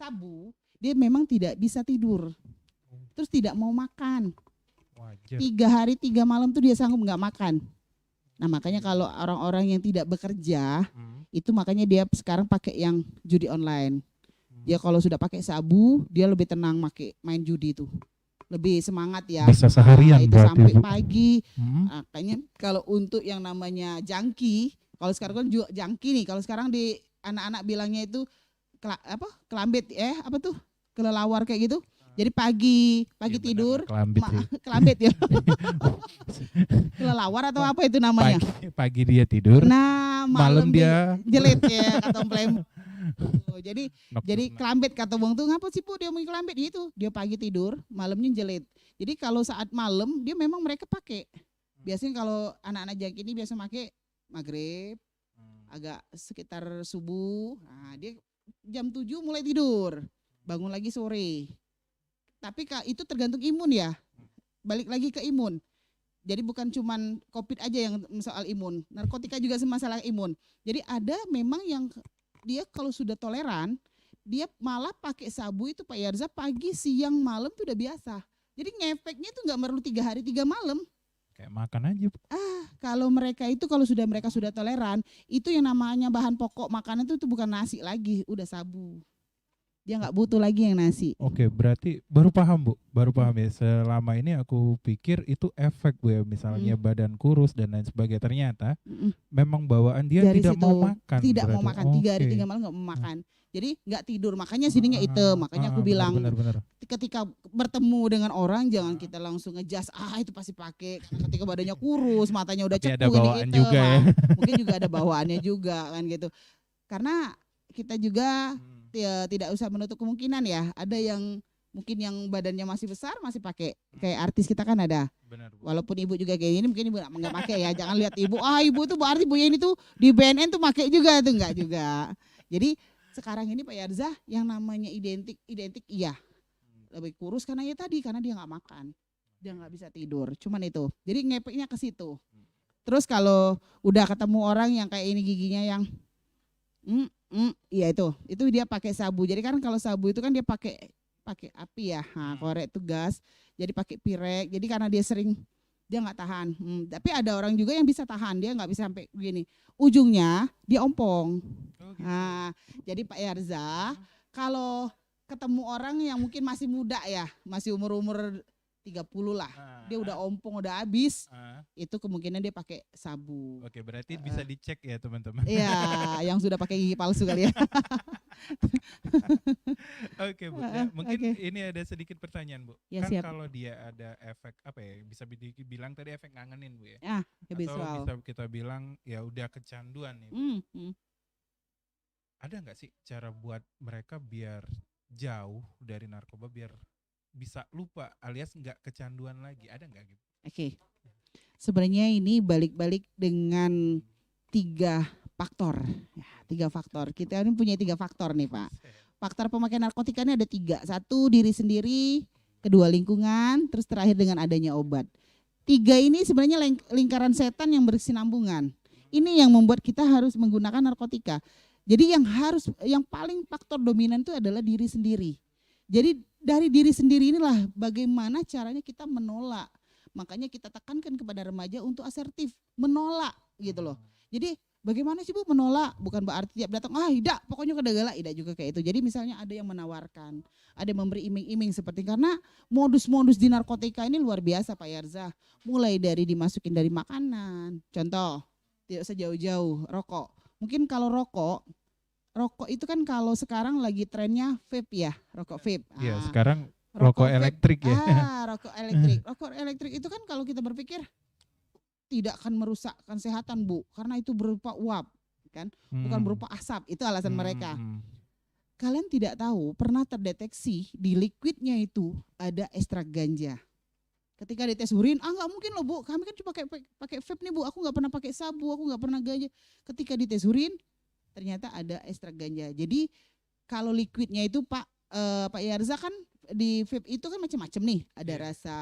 sabu, dia memang tidak bisa tidur. Terus tidak mau makan. 3 hari 3 malam tuh dia sanggup nggak makan. Nah makanya kalau orang-orang yang tidak bekerja, itu makanya dia sekarang pakai yang judi online. Ya kalau sudah pakai sabu, dia lebih tenang main judi itu. Lebih semangat ya. Bisa seharian itu berarti, sampai Bu. pagi. Makanya kalau untuk yang namanya junkie, Kalau sekarang kan jangki nih. Kalau sekarang di anak-anak bilangnya itu kelambit apa tuh? Kelelawar kayak gitu. Jadi pagi tidur, kelambit ya. Kelelawar atau apa itu namanya? Pagi dia tidur. Nah, malam dia jelit ya kata Plem. Jadi kelambit kata Bang tuh, ngapa sih Bu dia mau kelambit gitu? Dia pagi tidur, malamnya jelit. Jadi kalau saat malam dia memang mereka pakai. Biasanya kalau anak-anak jangki ini biasa pakai maghrib, agak sekitar subuh. Nah, dia jam 7 mulai tidur, bangun lagi sore. Tapi itu tergantung imun ya, balik lagi ke imun. Jadi bukan cuman COVID aja yang soal imun, narkotika juga masalah imun. Jadi ada memang yang dia kalau sudah toleran, dia malah pakai sabu itu Pak Yarza pagi, siang, malam itu udah biasa. Jadi ngefeknya itu nggak perlu 3 hari 3 malam. Kayak makan aja. Kalau mereka sudah toleran, itu yang namanya bahan pokok makanan itu bukan nasi lagi, udah sabu. Dia nggak butuh lagi yang nasi. Oke, berarti baru paham Bu, baru paham ya. Selama ini aku pikir itu efek Bu ya, misalnya badan kurus dan lain sebagainya. Ternyata memang bawaan dia dari tidak situ, mau makan. Tidak mau makan, 3 hari Oke. 3 malam nggak mau makan. Jadi nggak tidur, makanya sininya hitam. Makanya aku bilang benar. ketika bertemu dengan orang jangan kita langsung ngejas, itu pasti pakai. Ketika badannya kurus, matanya udah Tapi cepu ada gini bawaan hitam, juga ya. mungkin juga ada bawaannya juga kan gitu. Karena kita juga tidak usah menutup kemungkinan ya, ada yang mungkin yang badannya masih besar masih pakai, kayak artis kita kan ada. Benar, Bu. Walaupun ibu juga kayak gini, mungkin ibu nggak pakai ya. Jangan lihat ibu, ibu tuh berarti Bu Yeni tuh di BNN tuh pakai juga tuh, enggak juga. Jadi sekarang ini Pak Yarza yang namanya identik iya lebih kurus karena ya tadi, karena dia nggak makan, dia nggak bisa tidur, cuman itu. Jadi ngepeknya ke situ. Terus kalau udah ketemu orang yang kayak ini giginya yang iya itu dia pakai sabu. Jadi kan kalau sabu itu kan dia pakai api ya, korek itu gas, jadi pakai pirek. Jadi karena dia sering, dia nggak tahan. Tapi ada orang juga yang bisa tahan, dia nggak bisa sampai begini. Ujungnya dia ompong. Nah, jadi Pak Yarza kalau ketemu orang yang mungkin masih muda ya, masih umur 30 lah, dia udah ompong, udah habis, itu kemungkinan dia pakai sabu. Oke, berarti bisa dicek ya teman-teman. Iya, yang sudah pakai gigi palsu kali ya. Oke Bu, ya, mungkin ini ada sedikit pertanyaan Bu. Ya, Kan siap. kalau dia ada efek apa ya, bisa dibilang tadi efek ngangenin Bu ya. Habis Atau soal. bisa kita bilang ya udah kecanduan nih. Ada nggak sih cara buat mereka biar jauh dari narkoba, biar bisa lupa alias nggak kecanduan lagi, ada nggak gitu? Oke. Sebenarnya ini balik-balik dengan 3 faktor. Ya, 3 faktor. Kita ini punya 3 faktor nih Pak. Faktor pemakaian narkotika ini ada 3. 1 diri sendiri, kedua lingkungan, terus terakhir dengan adanya obat. 3 ini sebenarnya lingkaran setan yang berkesinambungan. Ini yang membuat kita harus menggunakan narkotika. Jadi yang paling faktor dominan itu adalah diri sendiri. Jadi dari diri sendiri inilah bagaimana caranya kita menolak. Makanya kita tekankan kepada remaja untuk asertif, menolak gitu loh. Jadi bagaimana sih Bu menolak? Bukan berarti tiap datang, tidak, pokoknya kedegala, tidak juga kayak itu. Jadi misalnya ada yang menawarkan, ada yang memberi iming-iming seperti, karena modus-modus di narkotika ini luar biasa Pak Yarza. Mulai dari dimasukin dari makanan, contoh, tidak usah jauh-jauh, rokok. Mungkin kalau rokok itu kan kalau sekarang lagi trennya vape ya, rokok vape. Iya, sekarang rokok elektrik ya. Rokok elektrik. Rokok elektrik itu kan kalau kita berpikir tidak akan merusakkan kesehatan Bu, karena itu berupa uap kan, bukan berupa asap. Itu alasan mereka. Kalian tidak tahu, pernah terdeteksi di liquidnya itu ada ekstrak ganja. Ketika dites urin, nggak mungkin loh Bu, kami kan cuma pakai vape nih Bu, aku nggak pernah pakai sabu, aku nggak pernah ganja. Ketika dites urin, ternyata ada ekstrak ganja. Jadi kalau liquidnya itu Pak Yarza kan di vape itu kan macam-macam nih. Ada rasa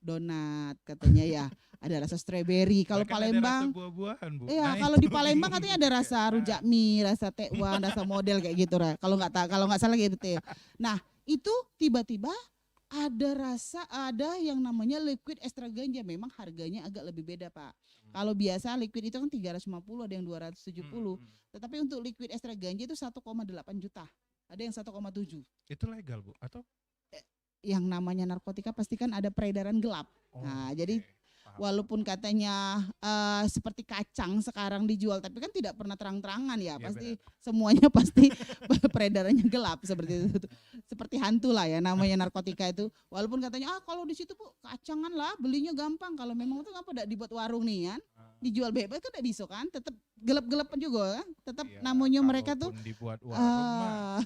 donat katanya ya, ada rasa strawberry. Kalau Palembang, ada rasa buah-buahan Bu. iya kalau di Palembang katanya ada rasa rujak mie, rasa tekwan, rasa model kayak gitu. Kalau nggak salah gitu ya. Nah itu tiba-tiba ada yang namanya liquid ekstrak ganja. Memang harganya agak lebih beda Pak. Kalau biasa liquid itu kan 350, ada yang 270. Tetapi untuk liquid ekstrak ganja itu 1,8 juta. Ada yang 1,7. Itu legal Bu atau? Yang namanya narkotika pasti kan ada peredaran gelap. Jadi walaupun katanya seperti kacang sekarang dijual, tapi kan tidak pernah terang-terangan ya, pasti semuanya pasti peredarannya gelap seperti itu, seperti hantu lah ya namanya narkotika itu. Walaupun katanya kalau di situ Bu kacangan lah belinya gampang, kalau memang itu ngapa tidak dibuat warung nih kan, dijual bebas kan tidak bisa kan, tetap gelap-gelapan juga kan, tetap namanya mereka tuh dibuat warung mah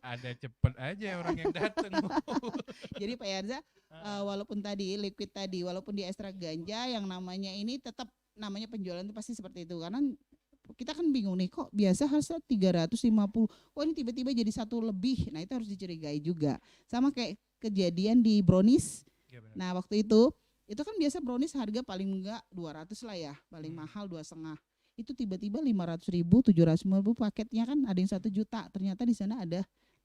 ada cepet aja orang yang datang. Jadi Pak Yarza, walaupun tadi liquid tadi, walaupun di ekstra ganja yang namanya ini tetap namanya penjualan itu pasti seperti itu, karena kita kan bingung nih kok biasa harusnya 350, kok ini tiba-tiba jadi 1 lebih, nah itu harus dicurigai juga. Sama kayak kejadian di brownies, nah waktu itu kan biasa brownies harga paling enggak 200 lah ya, paling mahal 2,5, itu tiba-tiba 500.000, 750 paketnya kan ada yang 1 juta, ternyata di sana ada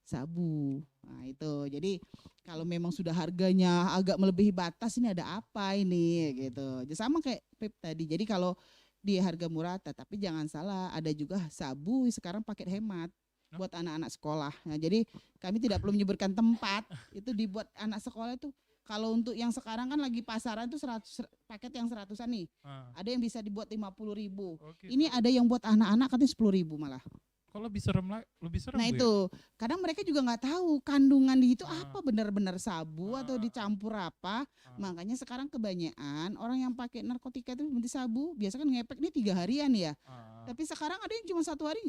sabu. Nah itu, jadi kalau memang sudah harganya agak melebihi batas, ini ada apa ini gitu. Jadi sama kayak Pep tadi, jadi kalau di harga murah, tapi jangan salah, ada juga sabu sekarang paket hemat buat anak-anak sekolah. Nah jadi kami tidak perlu menyebutkan tempat, itu dibuat anak sekolah itu. Kalau untuk yang sekarang kan lagi pasaran itu 100 paket yang 100-an nih. Ada yang bisa dibuat 50.000. Ini ada yang buat anak-anak katanya 10.000 malah. Kok lebih serem lebih serem. Nah Bu, itu, kadang mereka juga nggak tahu kandungan di itu apa, benar-benar sabu atau dicampur apa. Makanya sekarang kebanyakan orang yang pakai narkotika itu seperti sabu, biasa kan ngepek nih 3 harian ya. Tapi sekarang ada yang cuma 1 hari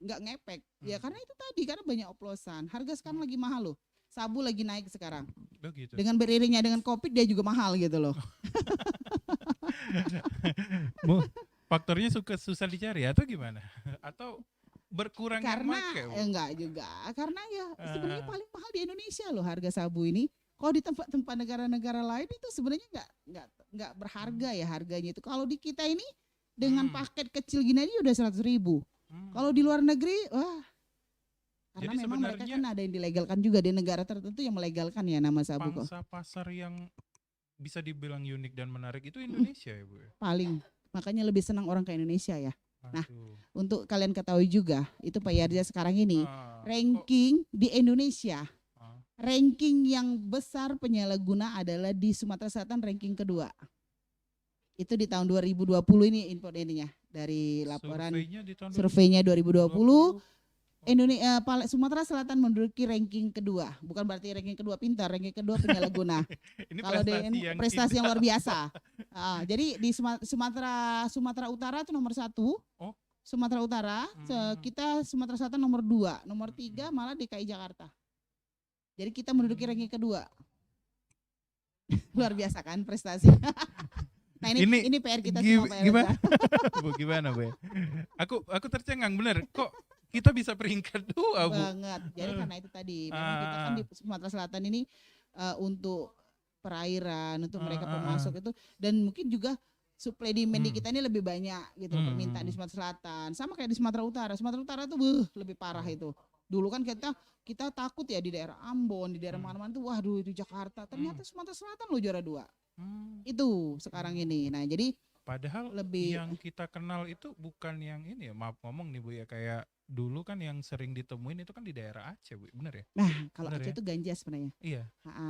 nggak ngepek. Ya karena itu tadi, karena banyak oplosan. Harga sekarang lagi mahal loh. Sabu lagi naik sekarang. Begitu. Dengan beriringnya dengan Covid dia juga mahal gitu loh. Bu, faktornya susah dicari atau gimana? Atau berkurang karena yang make? Enggak juga, karena ya sebenarnya paling mahal di Indonesia loh harga sabu ini. Kalau di tempat-tempat negara-negara lain itu sebenarnya nggak berharga ya harganya itu. Kalau di kita ini dengan paket kecil gini aja udah 100.000. Kalau di luar negeri, wah, karena jadi memang mereka kan ada yang dilegalkan juga di negara tertentu yang melegalkan ya nama sabu kok. Pangsa pasar yang bisa dibilang unik dan menarik itu Indonesia ya Bu? Paling, makanya lebih senang orang ke Indonesia ya. Nah, untuk kalian ketahui juga, itu Pak Yarza sekarang ini ranking di Indonesia, ranking yang besar penyalahguna adalah di Sumatera Selatan ranking kedua. Itu di tahun 2020 ini info ininya dari laporan surveinya 2020. Indonesia, Sumatera Selatan menduduki ranking kedua, bukan berarti ranking kedua pintar, ranking kedua penyalahguna. Kalau prestasi yang luar biasa. Jadi di Sumatera Utara itu nomor 1, Sumatera Utara, kita Sumatera Selatan nomor 2, nomor 3 malah DKI Jakarta. Jadi kita menduduki ranking kedua. Luar biasa kan prestasi. Nah ini PR kita semua Pak Gimana? Bu, gimana Bu? Aku tercengang bener. Kok kita bisa peringkat 2 Bu? Banget. Jadi karena itu tadi, memang kita kan di Sumatera Selatan ini untuk perairan, untuk mereka pemasok itu, dan mungkin juga supply demand di kita ini lebih banyak gitu, permintaan di Sumatera Selatan. Sama kayak di Sumatera Utara. Sumatera Utara tuh lebih parah itu. Dulu kan kita takut ya di daerah Ambon, di daerah mana-mana tuh, waduh itu Jakarta. Ternyata Sumatera Selatan lo juara 2. Itu sekarang ini. Nah jadi padahal yang kita kenal itu bukan yang ini ya, maaf ngomong nih Bu ya, kayak dulu kan yang sering ditemuin itu kan di daerah Aceh Bu, bener ya? Nah kalau Aceh itu ganja sebenarnya. Iya.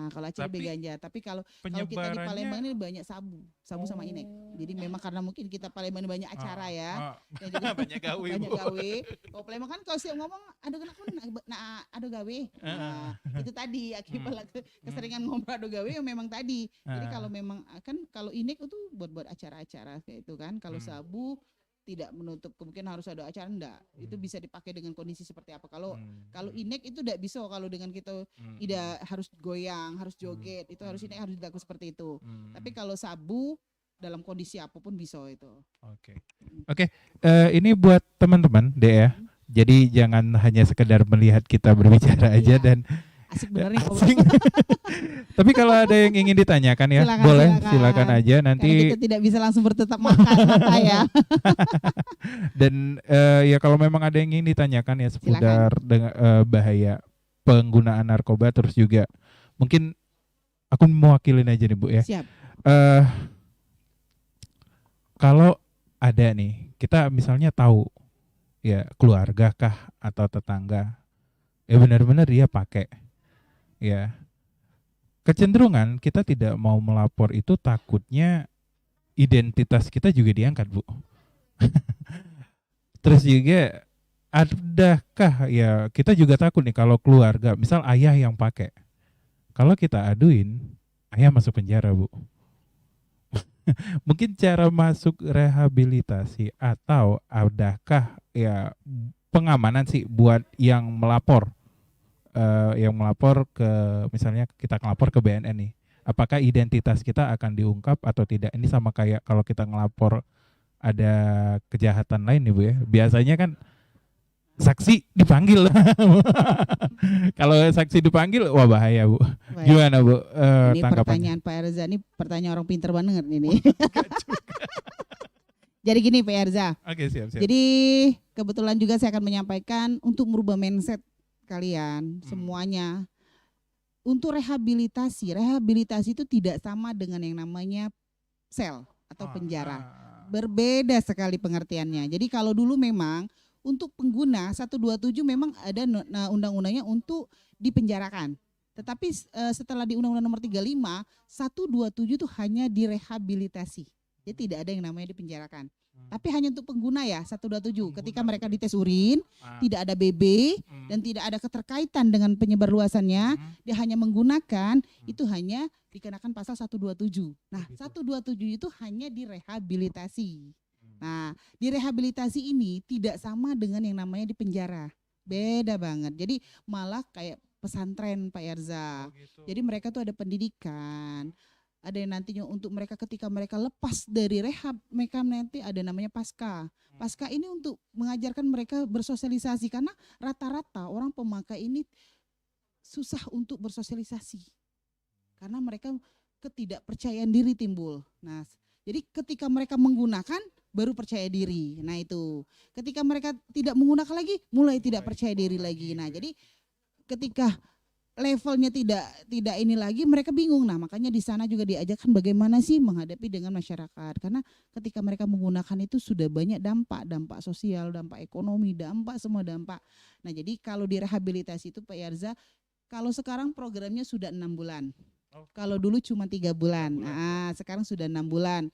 Kalau Aceh lebih ganja, tapi kalau kita di Palembang ini banyak sabu sama inek. Jadi memang karena mungkin kita Palembang ini banyak acara ya. Dan juga banyak gawe. Banyak gawe. Kalau Palembang kan kalau siap ngomong ada ado gawe. Nah, itu tadi akibat keseringan ngobrol ado gawe memang tadi. Jadi kalau memang kan kalau inek itu buat acara-acara kayak itu kan. Kalau sabu tidak menutup kemungkinan harus ada acara, enggak. Itu bisa dipakai dengan kondisi seperti apa. Kalau inek itu tidak bisa, kalau dengan kita tidak harus goyang, harus joget, itu harus inek harus dilakukan seperti itu. Tapi kalau sabu dalam kondisi apapun bisa itu. Oke. Ini buat teman-teman deh ya. Jadi jangan hanya sekedar melihat kita berbicara aja dan asik bener nih. Tapi kalau ada yang ingin ditanyakan ya, silakan aja nanti. Karena kita tidak bisa langsung bertetap mata ya. Dan ya kalau memang ada yang ingin ditanyakan ya seputar dengan bahaya penggunaan narkoba, terus juga mungkin aku mewakilin aja nih Bu ya. Siap. Kalau ada nih, kita misalnya tahu ya keluarga kah atau tetangga, ya benar-benar dia pakai. Ya, kecenderungan kita tidak mau melapor itu takutnya identitas kita juga diangkat, Bu. Terus juga adakah ya kita juga takut nih kalau keluarga, misal ayah yang pakai, kalau kita aduin, ayah masuk penjara, Bu. Mungkin cara masuk rehabilitasi atau adakah ya pengamanan sih buat yang melapor ke misalnya kita ngelapor ke BNN nih, apakah identitas kita akan diungkap atau tidak? Ini sama kayak kalau kita ngelapor ada kejahatan lain nih, Bu ya. Biasanya kan saksi dipanggil. Kalau saksi dipanggil, wah bahaya, Bu. Baik. Gimana, Bu? Ini Tanggapannya? pertanyaan Pak Erza, ini pertanyaan orang pinter banget ini. Jadi gini Pak Erza. Oke, siap. Jadi kebetulan juga saya akan menyampaikan untuk merubah mindset kalian semuanya. Untuk rehabilitasi itu tidak sama dengan yang namanya sel atau penjara. Berbeda sekali pengertiannya. Jadi kalau dulu memang untuk pengguna 127 memang ada undang-undangnya untuk dipenjarakan. Tetapi setelah di Undang-Undang Nomor 35, 127 itu hanya direhabilitasi. Jadi tidak ada yang namanya dipenjarakan. Tapi hanya untuk pengguna ya 127. Ketika mereka dites urin, tidak ada BB dan tidak ada keterkaitan dengan penyebar luasannya, dia hanya menggunakan, itu hanya dikenakan pasal 127. Nah, 127 itu hanya direhabilitasi. Nah, direhabilitasi ini tidak sama dengan yang namanya di penjara. Beda banget. Jadi malah kayak pesantren Pak Erza. Jadi mereka tuh ada pendidikan. Ada yang nantinya untuk mereka ketika mereka lepas dari rehab, mereka nanti ada namanya pasca. Pasca ini untuk mengajarkan mereka bersosialisasi karena rata-rata orang pemakai ini susah untuk bersosialisasi. Karena mereka ketidakpercayaan diri timbul. Nah, jadi ketika mereka menggunakan baru percaya diri. Nah itu. Ketika mereka tidak menggunakan lagi, mulai tidak percaya diri lagi. Nah jadi ketika levelnya tidak ini lagi, mereka bingung. Nah makanya di sana juga diajarkan bagaimana sih menghadapi dengan masyarakat. Karena ketika mereka menggunakan itu sudah banyak dampak sosial, dampak ekonomi, semua dampak. Nah jadi kalau direhabilitasi itu Pak Yarza, kalau sekarang programnya sudah 6 bulan. Kalau dulu cuma 3 bulan. Nah sekarang sudah 6 bulan.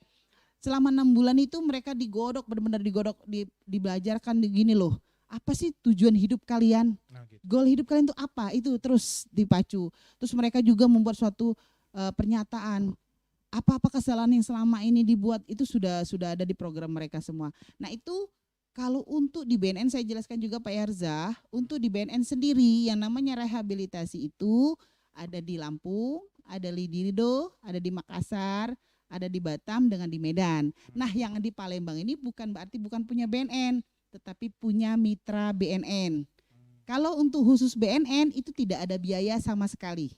Selama 6 bulan itu mereka digodok, benar-benar digodok, dibelajarkan gini loh. Apa sih tujuan hidup kalian? Goal hidup kalian itu apa? Itu terus dipacu. Terus mereka juga membuat suatu pernyataan. Apa-apa kesalahan yang selama ini dibuat itu sudah ada di program mereka semua. Nah itu kalau untuk di BNN saya jelaskan juga Pak Yarza, untuk di BNN sendiri yang namanya rehabilitasi itu ada di Lampung, ada di Lido, ada di Makassar, ada di Batam dengan di Medan. Nah yang di Palembang ini bukan punya BNN, tetapi punya mitra BNN. Kalau untuk khusus BNN itu tidak ada biaya sama sekali.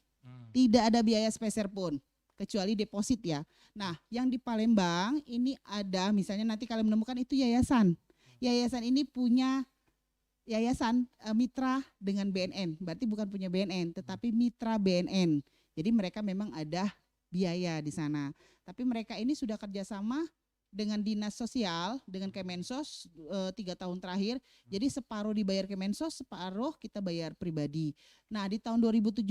Tidak ada biaya sepeser pun, kecuali deposit ya. Nah yang di Palembang ini ada, misalnya nanti kalian menemukan itu yayasan. Yayasan ini punya yayasan mitra dengan BNN, berarti bukan punya BNN, tetapi mitra BNN. Jadi mereka memang ada biaya di sana. Tapi mereka ini sudah kerjasama dengan Dinas Sosial, dengan Kemensos 3 tahun terakhir. Jadi separuh dibayar Kemensos, separuh kita bayar pribadi. Nah di tahun 2017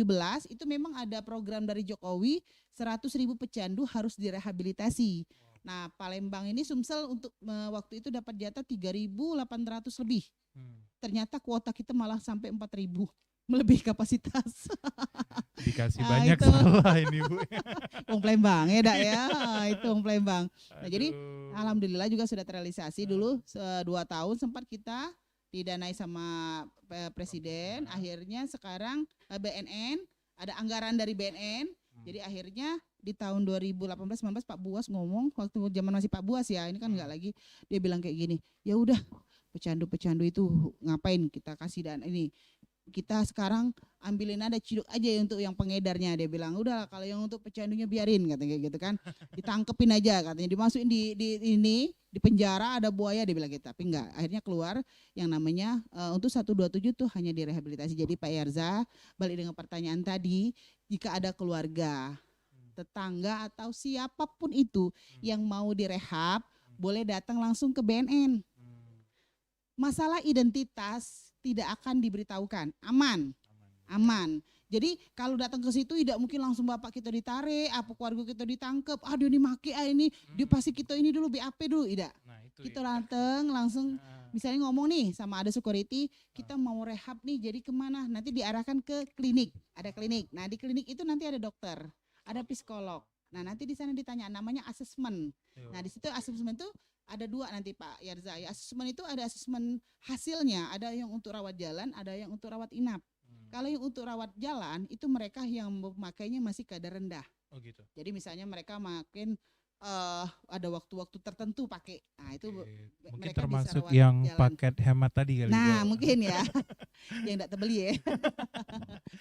itu memang ada program dari Jokowi, 100.000 pecandu harus direhabilitasi. Nah Palembang ini Sumsel untuk waktu itu dapat jatah 3.800 lebih. Ternyata kuota kita malah sampai 4.000. Melebihi kapasitas. Dikasih banyak itu. Salah ini Bu. Wong Palembang ya dak ya. Itu Wong Palembang. Nah jadi alhamdulillah juga sudah terrealisasi dulu 2 tahun sempat kita didanai sama Presiden. Akhirnya sekarang BNN ada anggaran dari BNN. Jadi akhirnya di tahun 2018-19 Pak Buas ngomong waktu zaman masih Pak Buas ya, ini kan enggak lagi, dia bilang kayak gini, ya udah pecandu-pecandu itu ngapain kita kasih dan ini. Kita sekarang ambilin ada ciduk aja untuk yang pengedarnya, dia bilang udah kalau yang untuk pecandunya biarin katanya gitu kan, ditangkepin aja katanya, dimasukin di penjara ada buaya, dia bilang gitu. Tapi enggak, akhirnya keluar yang namanya untuk 127 tuh hanya direhabilitasi. Jadi Pak Yarza balik dengan pertanyaan tadi, jika ada keluarga, tetangga atau siapapun itu yang mau direhab boleh datang langsung ke BNN. Masalah identitas tidak akan diberitahukan, aman. Jadi kalau datang ke situ tidak mungkin langsung bapak kita ditarik, apa keluarga kita ditangkap, dia ini make ini, dia pasti kita ini dulu BAP dulu, tidak. Kita datang langsung misalnya ngomong nih sama ada security, kita mau rehab nih, jadi kemana? Nanti diarahkan ke klinik, ada klinik. Nah di klinik itu nanti ada dokter, ada psikolog. Nah nanti di sana ditanya namanya asesmen. Nah di situ asesmen itu ada 2 nanti Pak Yarza. Ya, asesmen itu ada asesmen hasilnya, ada yang untuk rawat jalan, ada yang untuk rawat inap. Kalau yang untuk rawat jalan itu mereka yang memakainya masih kadar rendah. Oh gitu. Jadi misalnya mereka makin ada waktu-waktu tertentu pakai. Nah itu Mungkin mereka bisa termasuk rawat yang jalan. paket hemat tadi kali. Nah mungkin ya, yang tidak terbeli ya.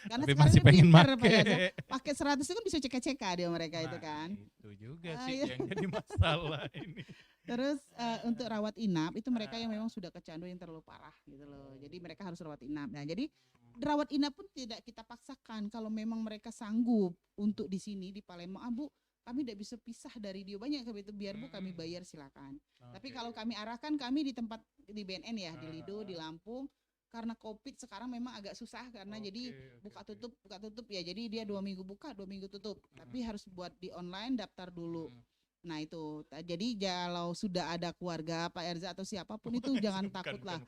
Karena Tapi sekarang masih kan pengen pintar, Pak make. Yarza. Paket 100 itu kan bisa cek-cek dia mereka itu kan. Itu juga Ah, sih iya. yang jadi masalah ini. Terus untuk rawat inap itu mereka yang memang sudah kecanduan yang terlalu parah gitu loh. Jadi mereka harus rawat inap. Nah, jadi rawat inap pun tidak kita paksakan kalau memang mereka sanggup untuk di sini di Palembang. Bu, kami tidak bisa pisah dari dia banyak itu biar Bu kami bayar silakan. Tapi kalau kami arahkan kami di tempat di BNN ya, di Lido, di Lampung karena Covid sekarang memang agak susah karena jadi buka tutup ya. Jadi dia 2 minggu buka, 2 minggu tutup. Tapi harus buat di online daftar dulu. Nah itu, jadi kalau sudah ada keluarga Pak Erza atau siapapun itu jangan takut lah.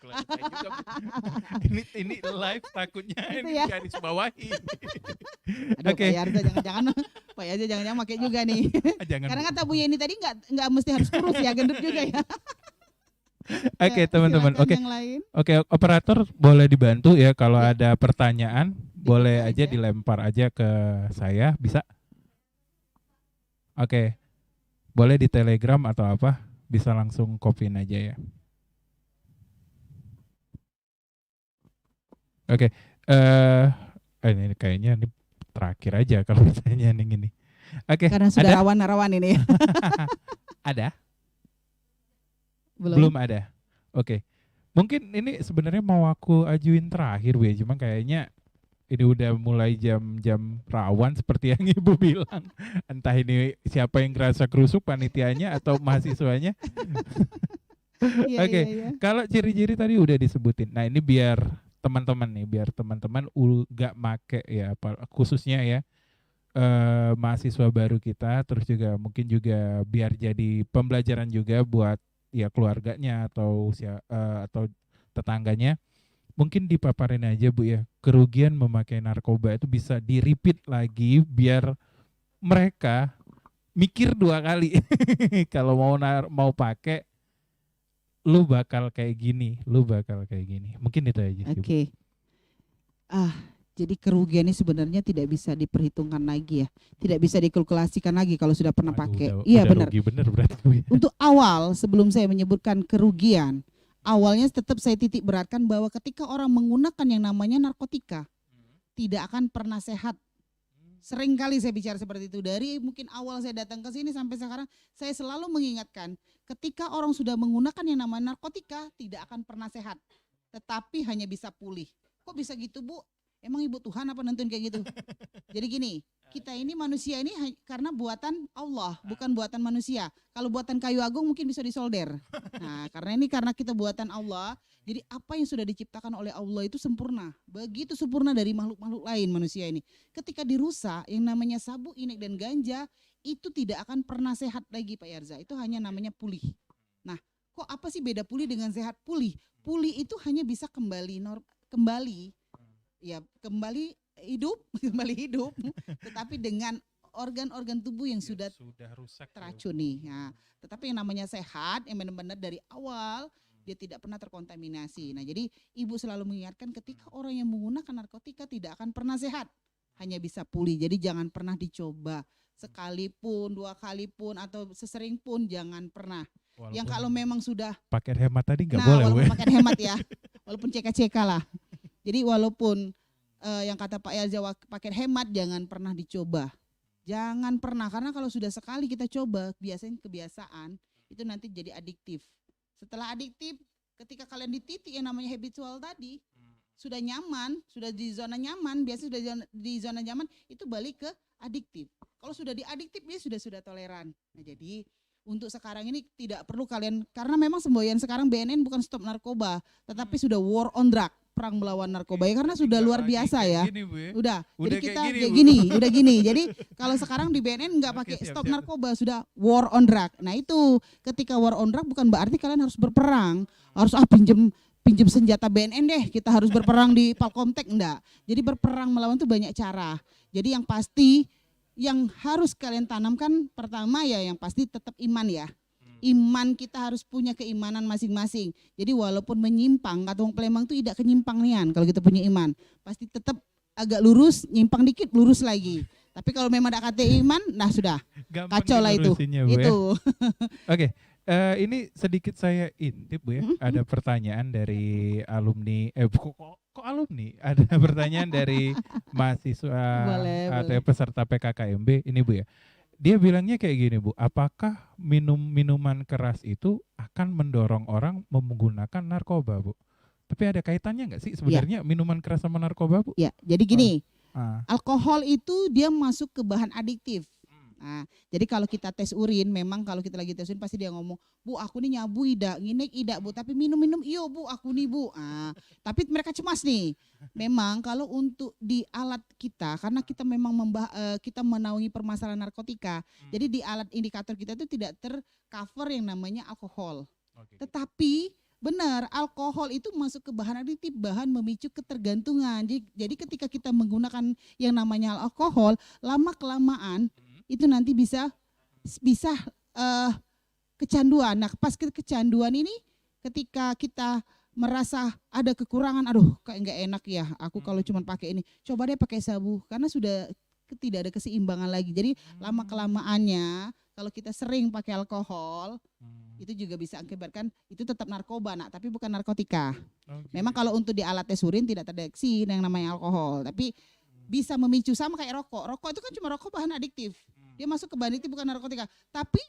Ini live takutnya Itu ini ya. garis bawahi. Aduh Oke. Pak Yarza jangan-jangan Pak Yarza jangan-jangan pakai juga nih. Jangan, Karena Bu. kata Bu Yeni tadi nggak mesti harus kurus ya, gendut juga ya. Oke Ya, teman-teman, silakan oke, yang lain. oke operator boleh dibantu ya kalau ada pertanyaan boleh aja dilempar aja ke saya, bisa? Oke, boleh di Telegram atau apa, bisa langsung copy-in aja ya. Oke, ini kayaknya ini terakhir aja kalau pertanyaan yang ini. Oke, Karena sudah ada? rawan-rawan ini. Ada? Belum. Belum ada. Oke. Mungkin ini sebenarnya mau aku ajuin terakhir, Bu, ya. Cuma kayaknya ini udah mulai jam-jam rawan seperti yang Ibu bilang. Entah ini siapa yang ngerasa kerusuk, panitianya atau mahasiswanya. Iya, Oke. iya, iya. Kalau ciri-ciri tadi udah disebutin. Nah, ini biar teman-teman gak make ya, khususnya ya mahasiswa baru kita, terus juga mungkin juga biar jadi pembelajaran juga buat ya keluarganya atau atau tetangganya, mungkin dipaparin aja Bu ya, kerugian memakai narkoba itu bisa di-repeat lagi biar mereka mikir 2 kali kalau mau pakai, lu bakal kayak gini, mungkin itu aja sih, Bu. Oke. Jadi kerugian ini sebenarnya tidak bisa diperhitungkan lagi ya. Tidak bisa dikalkulasikan lagi kalau sudah pernah pakai. Iya benar. Rugi bener berarti, Bu, ya. Untuk awal sebelum saya menyebutkan kerugian, awalnya tetap saya titik beratkan bahwa ketika orang menggunakan yang namanya narkotika tidak akan pernah sehat. Sering kali saya bicara seperti itu, dari mungkin awal saya datang ke sini sampai sekarang saya selalu mengingatkan ketika orang sudah menggunakan yang namanya narkotika tidak akan pernah sehat, tetapi hanya bisa pulih. Kok bisa gitu, Bu? Emang Ibu Tuhan apa nentuin kayak gitu? Jadi gini, kita ini manusia ini karena buatan Allah, bukan buatan manusia. Kalau buatan kayu agung mungkin bisa disolder. Nah, karena kita buatan Allah, jadi apa yang sudah diciptakan oleh Allah itu sempurna. Begitu sempurna dari makhluk-makhluk lain manusia ini. Ketika dirusak, yang namanya sabu, inek, dan ganja, itu tidak akan pernah sehat lagi Pak Yarza. Itu hanya namanya pulih. Nah, kok apa sih beda pulih dengan sehat? Pulih itu hanya bisa kembali hidup, tetapi dengan organ-organ tubuh yang sudah rusak, teracuni. Nah, tetapi yang namanya sehat, yang benar-benar dari awal dia tidak pernah terkontaminasi. Nah, jadi Ibu selalu mengingatkan ketika orang yang menggunakan narkotika tidak akan pernah sehat, hanya bisa pulih. Jadi jangan pernah dicoba sekalipun, 2 kali pun, atau sesering pun jangan pernah. Yang kalau memang sudah paket hemat tadi nggak nah, boleh, walaupun Bu. paket hemat ya, walaupun CK lah. Jadi walaupun yang kata Pak Yarza paket hemat jangan pernah dicoba. Jangan pernah, karena kalau sudah sekali kita coba, biasanya kebiasaan, itu nanti jadi adiktif. Setelah adiktif, ketika kalian di titik yang namanya habitual tadi, sudah nyaman, sudah di zona nyaman, biasanya sudah di zona nyaman, itu balik ke adiktif. Kalau sudah di adiktif, dia sudah toleran. Nah jadi untuk sekarang ini tidak perlu kalian, karena memang semboyan sekarang BNN bukan stop narkoba, tetapi sudah war on drug. berperang melawan narkoba ya, karena sudah luar biasa ya. Gini, Bu, ya. Udah. Udah Jadi kita kayak gini, kayak Bu. gini, udah gini. Jadi kalau sekarang di BNN nggak pakai siap, stop siap. narkoba, sudah war on drug. Nah itu ketika war on drug bukan berarti kalian harus berperang, harus pinjem senjata BNN deh, kita harus berperang di Palkomtek, enggak. Jadi berperang melawan itu banyak cara. Jadi yang pasti yang harus kalian tanamkan pertama ya yang pasti tetap iman ya. Iman kita harus punya keimanan masing-masing. Jadi walaupun menyimpang, kata wong Palembang itu tidak kenyimpang nian kalau kita punya iman. Pasti tetap agak lurus, nyimpang dikit lurus lagi. Tapi kalau memang ada kata iman, nah sudah. Gampang Kacau lah itu. dilurusinnya, Bu, ya. Itu. Oke, ini sedikit saya intip, Bu, ya. Ada pertanyaan dari alumni, kok alumni? Ada pertanyaan dari mahasiswa Boleh, atau boleh. peserta PKKMB ini, Bu, ya. Dia bilangnya kayak gini, Bu, apakah minuman keras itu akan mendorong orang menggunakan narkoba, Bu? Tapi ada kaitannya nggak sih sebenarnya minuman keras sama narkoba, Bu? Ya, jadi gini, Ah. alkohol itu dia masuk ke bahan adiktif. Nah, jadi kalau kita tes urin, memang kalau kita lagi tes urin pasti dia ngomong, Bu aku nih nyabu idak, nginek idak Bu, tapi minum-minum iyo Bu, aku nih Bu. Tapi mereka cemas nih. Memang kalau untuk di alat kita, karena kita memang kita menaungi permasalahan narkotika, jadi di alat indikator kita itu tidak tercover yang namanya alkohol. Tetapi benar, alkohol itu masuk ke bahan adiktif, bahan memicu ketergantungan. Jadi ketika kita menggunakan yang namanya alkohol, lama-kelamaan itu nanti bisa kecanduan. Nah, pas kecanduan ini ketika kita merasa ada kekurangan, aduh kayak nggak enak ya, aku kalau cuma pakai ini, coba deh pakai sabu, karena sudah tidak ada keseimbangan lagi. Jadi lama-kelamaannya kalau kita sering pakai alkohol, itu juga bisa akibatkan itu tetap narkoba, nak, tapi bukan narkotika. Memang kalau untuk di alat tes urin tidak terdeteksi yang namanya alkohol, tapi bisa memicu sama kayak rokok. Rokok itu kan cuma rokok bahan adiktif. Dia masuk ke bahan adiktif bukan narkotika. Tapi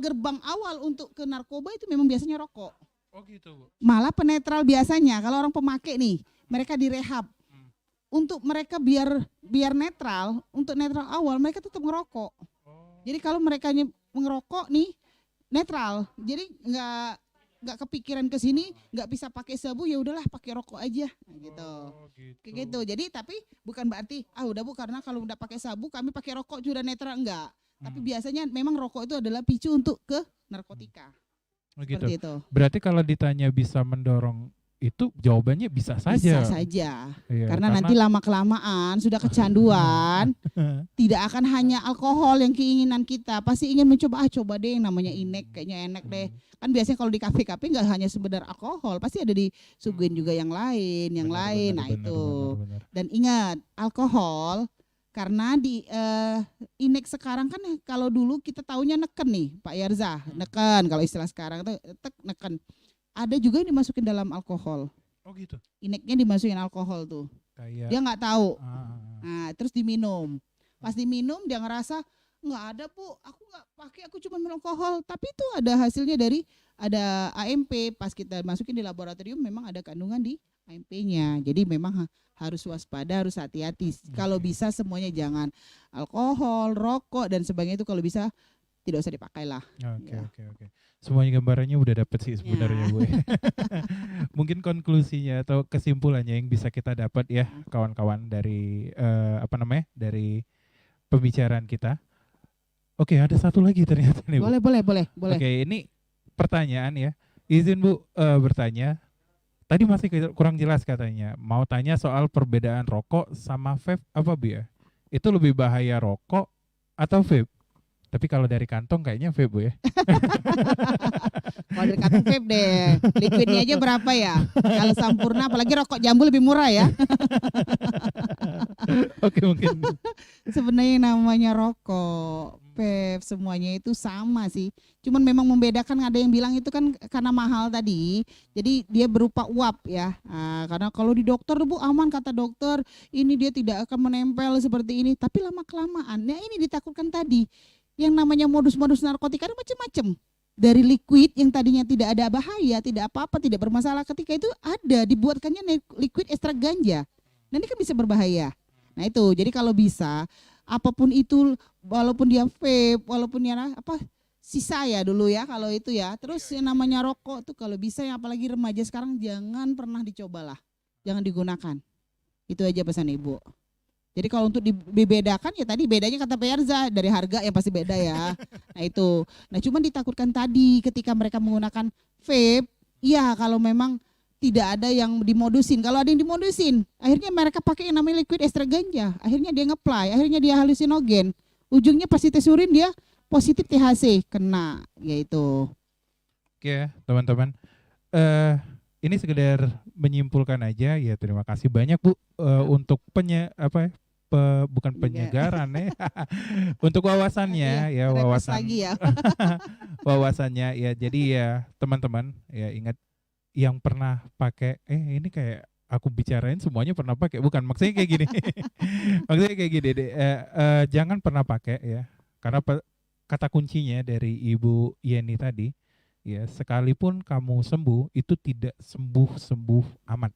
gerbang awal untuk ke narkoba itu memang biasanya rokok. Oh gitu, Bu. Malah penetral biasanya kalau orang pemakai nih, mereka direhab. Untuk mereka biar netral, untuk netral awal mereka tetap ngerokok. Jadi kalau mereka ngerokok nih netral. Jadi nggak kepikiran ke sini, nggak bisa pakai sabu, ya udahlah pakai rokok aja, nah, gitu. Kayak gitu. Jadi tapi bukan berarti udah Bu, karena kalau udah pakai sabu kami pakai rokok sudah netral, enggak. Tapi biasanya memang rokok itu adalah picu untuk ke narkotika. Oh, gitu. Seperti itu. Berarti kalau ditanya bisa mendorong itu, jawabannya bisa saja. Bisa saja. Iya, karena nanti lama-kelamaan sudah kecanduan, tidak akan hanya alkohol yang keinginan kita, pasti ingin mencoba, coba deh yang namanya inek, kayaknya enak deh. Kan biasanya kalau di kafe-kafe nggak hanya sekedar alkohol, pasti ada disuguhin juga yang lain, Nah itu. Dan ingat, alkohol karena di inek sekarang kan, kalau dulu kita taunya neken nih, Pak Yarza, neken, kalau istilah sekarang itu neken. Ada juga yang dimasukin dalam alkohol. Oh gitu. Ineknya dimasukin alkohol tuh. Kayak Dia nggak tahu. Nah, terus diminum. Pas diminum dia ngerasa nggak ada Bu, aku nggak pakai, aku cuma minum alkohol. Tapi itu ada hasilnya ada AMP. Pas kita masukin di laboratorium memang ada kandungan di AMP-nya. Jadi memang harus waspada, harus hati-hati. Kalau bisa semuanya jangan alkohol, rokok dan sebagainya itu kalau bisa tidak usah dipakai lah. Oke. Semuanya gambarannya udah dapet sih sebenarnya, Bu. Mungkin konklusinya atau kesimpulannya yang bisa kita dapat ya, kawan-kawan, dari dari pembicaraan kita. Oke, ada satu lagi ternyata nih, Bu. Boleh. Oke, ini pertanyaan ya. Izin Bu bertanya. Tadi masih kurang jelas katanya. Mau tanya soal perbedaan rokok sama vape apa, Bu ya? Itu lebih bahaya rokok atau vape? Tapi kalau dari kantong kayaknya vape, Bu ya. Kalau dari kantong vape deh. Liquidnya aja berapa ya? Kalau Sampurna, apalagi rokok jambu lebih murah ya. Oke, mungkin. Sebenarnya yang namanya rokok, vape, semuanya itu sama sih. Cuman memang membedakan, ada yang bilang itu kan karena mahal tadi. Jadi dia berupa uap ya. Nah, karena kalau di dokter Bu aman, kata dokter, ini dia tidak akan menempel seperti ini. Tapi lama-kelamaan, ya ini ditakutkan tadi. Yang namanya modus-modus narkotika itu macam-macam. Dari liquid yang tadinya tidak ada bahaya, tidak apa-apa, tidak bermasalah, ketika itu ada dibuatkannya liquid ekstrak ganja. Nah ini kan bisa berbahaya. Nah itu, jadi kalau bisa apapun itu, walaupun dia vape, walaupun dia sisa ya dulu ya kalau itu ya. Terus yang namanya rokok tuh kalau bisa, yang apalagi remaja sekarang jangan pernah dicobalah. jangan digunakan. Itu aja pesan Ibu. Jadi kalau untuk dibedakan ya tadi bedanya kata Pak Yarza, dari harga ya pasti beda ya. Nah itu. Nah cuman ditakutkan tadi ketika mereka menggunakan vape, iya kalau memang tidak ada yang dimodusin. Kalau ada yang dimodusin, akhirnya mereka pakai yang namanya liquid ester ganja. Akhirnya dia nge-apply, akhirnya dia halusinogen. Ujungnya pasti tes urin dia positif THC, kena yaitu. Oke, teman-teman. Ini sekedar menyimpulkan aja ya. Terima kasih banyak Bu untuk bukan penyegaran ya. Untuk wawasannya ya, wawasan lagi ya. wawasannya ya. Jadi ya teman-teman ya ingat yang pernah pakai ini kayak aku bicarain semuanya pernah pakai, bukan maksudnya kayak gini. Maksudnya kayak gini deh. Jangan pernah pakai ya. Karena kata kuncinya dari Ibu Yeni tadi ya, sekalipun kamu sembuh itu tidak sembuh amat.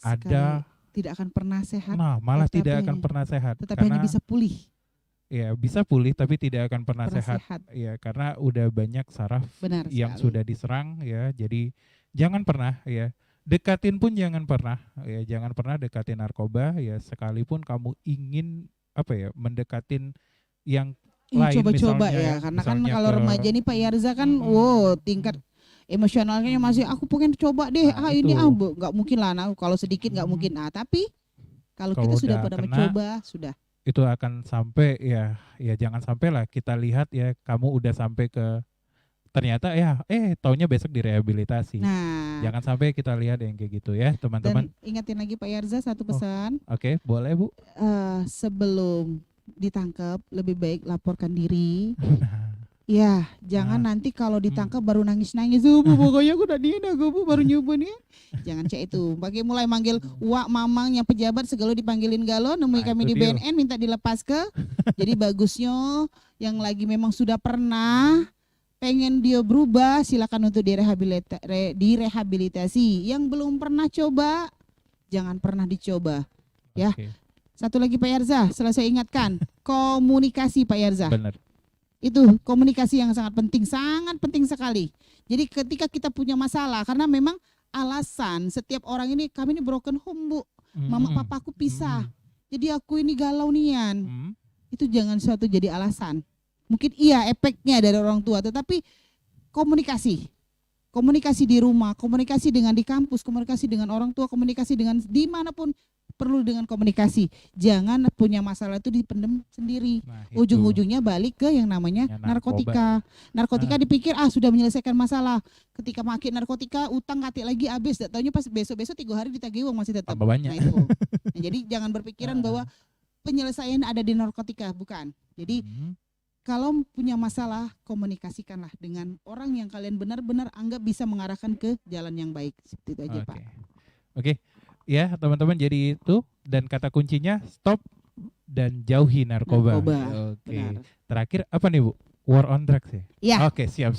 Ada tidak akan pernah sehat. Nah, malah tidak akan pernah sehat. Tetapi hanya bisa pulih. Ya, bisa pulih tapi tidak akan pernah sehat. Ya, karena udah banyak saraf yang sudah diserang ya. Jadi jangan pernah ya. Dekatin pun jangan pernah ya. Jangan pernah dekatin narkoba ya, sekalipun kamu ingin mendekatin yang lain Coba-coba misalnya, ya, karena kan kalau remaja ini Pak Yarza kan wow, tingkat emosionalnya masih aku pengen coba deh. Ini nggak mungkin lah, nah, kalau sedikit nggak mungkin. Nah, tapi kalau kita sudah pada mencoba, sudah itu akan sampai ya jangan sampai lah kita lihat ya kamu udah sampai ke ternyata taunya besok direhabilitasi. Nah, jangan sampai kita lihat yang kayak gitu ya teman-teman. Dan ingatin lagi Pak Yarza satu pesan. Oke, boleh Bu. Sebelum ditangkap lebih baik laporkan diri. Ya, jangan nanti kalau ditangkap baru nangis-nangis. Bu, pokoknya aku udah Bu, baru nyoba nih. Jangan cek itu. Pakai mulai manggil wak mamang yang pejabat segala dipanggilin galo, nemui kami di BNN minta dilepas ke. Jadi bagusnya yang lagi memang sudah pernah pengen dia berubah, silakan untuk direhabilitasi. Yang belum pernah coba, jangan pernah dicoba. Ya. Satu lagi Pak Yarza, selesai ingatkan, komunikasi Pak Yarza. Benar. Itu komunikasi yang sangat penting sekali. Jadi ketika kita punya masalah, karena memang alasan setiap orang ini, kami ini broken home Bu, mama papaku pisah, jadi aku ini galau nian. Itu jangan suatu jadi alasan. Mungkin iya efeknya dari orang tua, tetapi komunikasi di rumah, komunikasi dengan di kampus, komunikasi dengan orang tua, komunikasi dengan dimanapun perlu dengan komunikasi. Jangan punya masalah itu dipendem sendiri. Ujung-ujungnya balik ke yang namanya narkotika. Narkotika dipikir sudah menyelesaikan masalah. Ketika makin narkotika, utang kati lagi habis. Tak taunya pas besok-besok 3 hari ditagih uang masih tetap. Banyak. Nah itu. Nah, jadi jangan berpikiran bahwa penyelesaian ada di narkotika, bukan. Jadi kalau punya masalah, komunikasikanlah dengan orang yang kalian benar-benar anggap bisa mengarahkan ke jalan yang baik. Seperti itu aja Pak. Oke. Ya teman-teman, jadi itu dan kata kuncinya stop dan jauhi narkoba. Oke. Benar. Terakhir apa nih Bu? War on drugs ya? Ya. Oke, siap.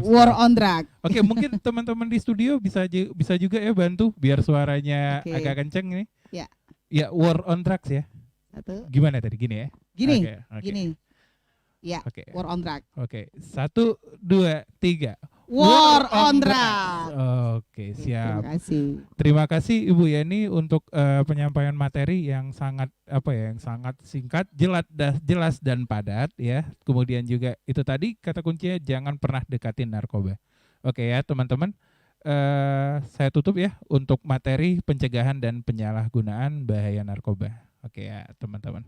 War on drugs. Oke, mungkin teman-teman di studio bisa juga ya bantu biar suaranya agak kenceng nih. Ya. Ya, war on drugs ya. Satu. Gimana tadi, gini ya? Gini. Ya, war on drugs. Oke, 1, 2, 3. War on drugs. Oke, siap. Terima kasih. Terima kasih Ibu Yeni untuk penyampaian materi yang sangat yang sangat singkat, jelas dan padat ya. Kemudian juga itu tadi kata kuncinya jangan pernah dekatin narkoba. Oke ya, teman-teman. Saya tutup ya untuk materi pencegahan dan penyalahgunaan bahaya narkoba. Oke ya, teman-teman.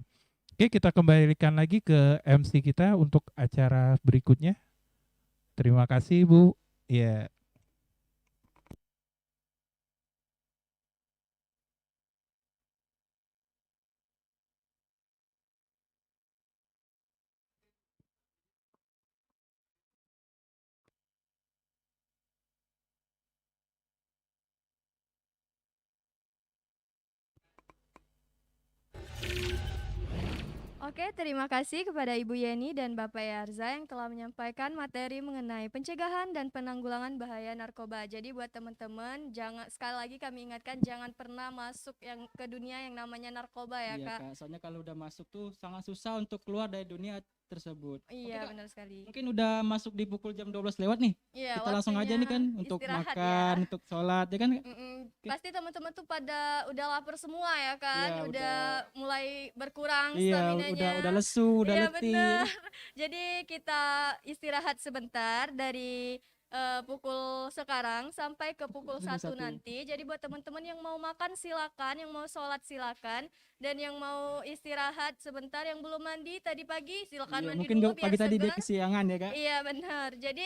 Oke, kita kembalikan lagi ke MC kita untuk acara berikutnya. Terima kasih, Bu. Ya. Oke, terima kasih kepada Ibu Yeni dan Bapak Yarza yang telah menyampaikan materi mengenai pencegahan dan penanggulangan bahaya narkoba. Jadi buat teman-teman, jangan, sekali lagi kami ingatkan, jangan pernah masuk yang ke dunia yang namanya narkoba ya, Kak. Kak. Soalnya kalau udah masuk tuh sangat susah untuk keluar dari dunia tersebut. Iya, benar sekali. Mungkin udah masuk di pukul jam 12 lewat nih. Iya, Kita langsung aja nih kan untuk makan, untuk sholat ya kan. Pasti teman-teman tuh pada udah lapar semua ya kan, Iya, udah mulai berkurang Iya, staminanya. udah lesu, udah Iya, letih. bener. Jadi kita istirahat sebentar dari pukul sekarang sampai ke pukul 1 nanti. Jadi buat teman-teman yang mau makan silakan, yang mau sholat silakan, dan yang mau istirahat sebentar, yang belum mandi tadi pagi silakan Iya, mandi mungkin dulu biar pagi tadi dia segar. kesiangan ya Kak. Iya benar. Jadi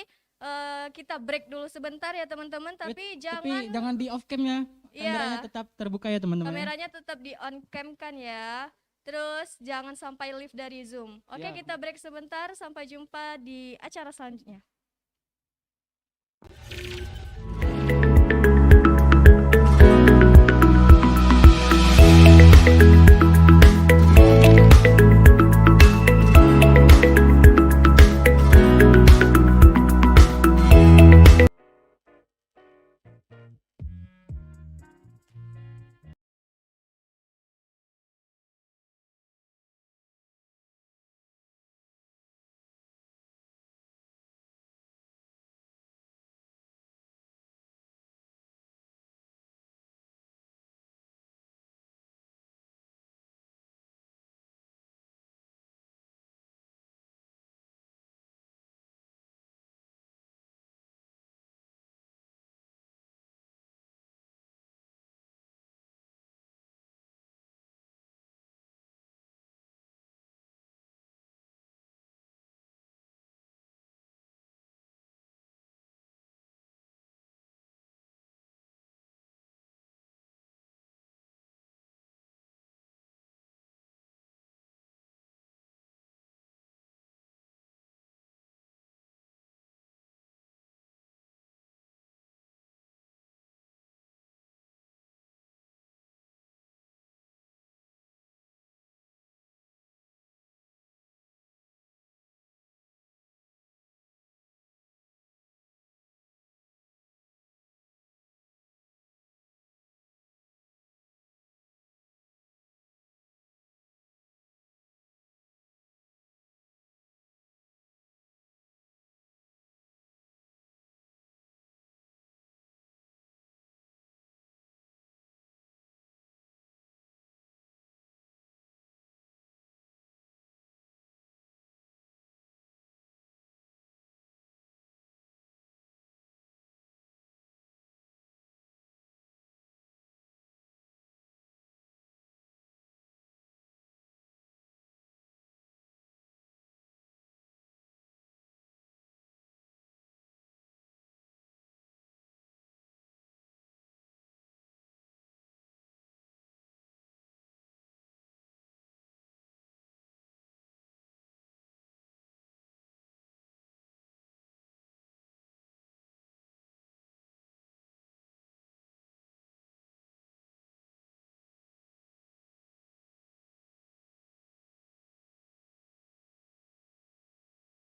kita break dulu sebentar ya teman-teman, tapi Tapi jangan di off cam ya. Iya. Kameranya tetap terbuka ya teman-teman. ya. Kameranya tetap di on cam kan ya. Terus jangan sampai leave dari Zoom. Oke, Ya. kita break sebentar. Sampai jumpa di acara selanjutnya.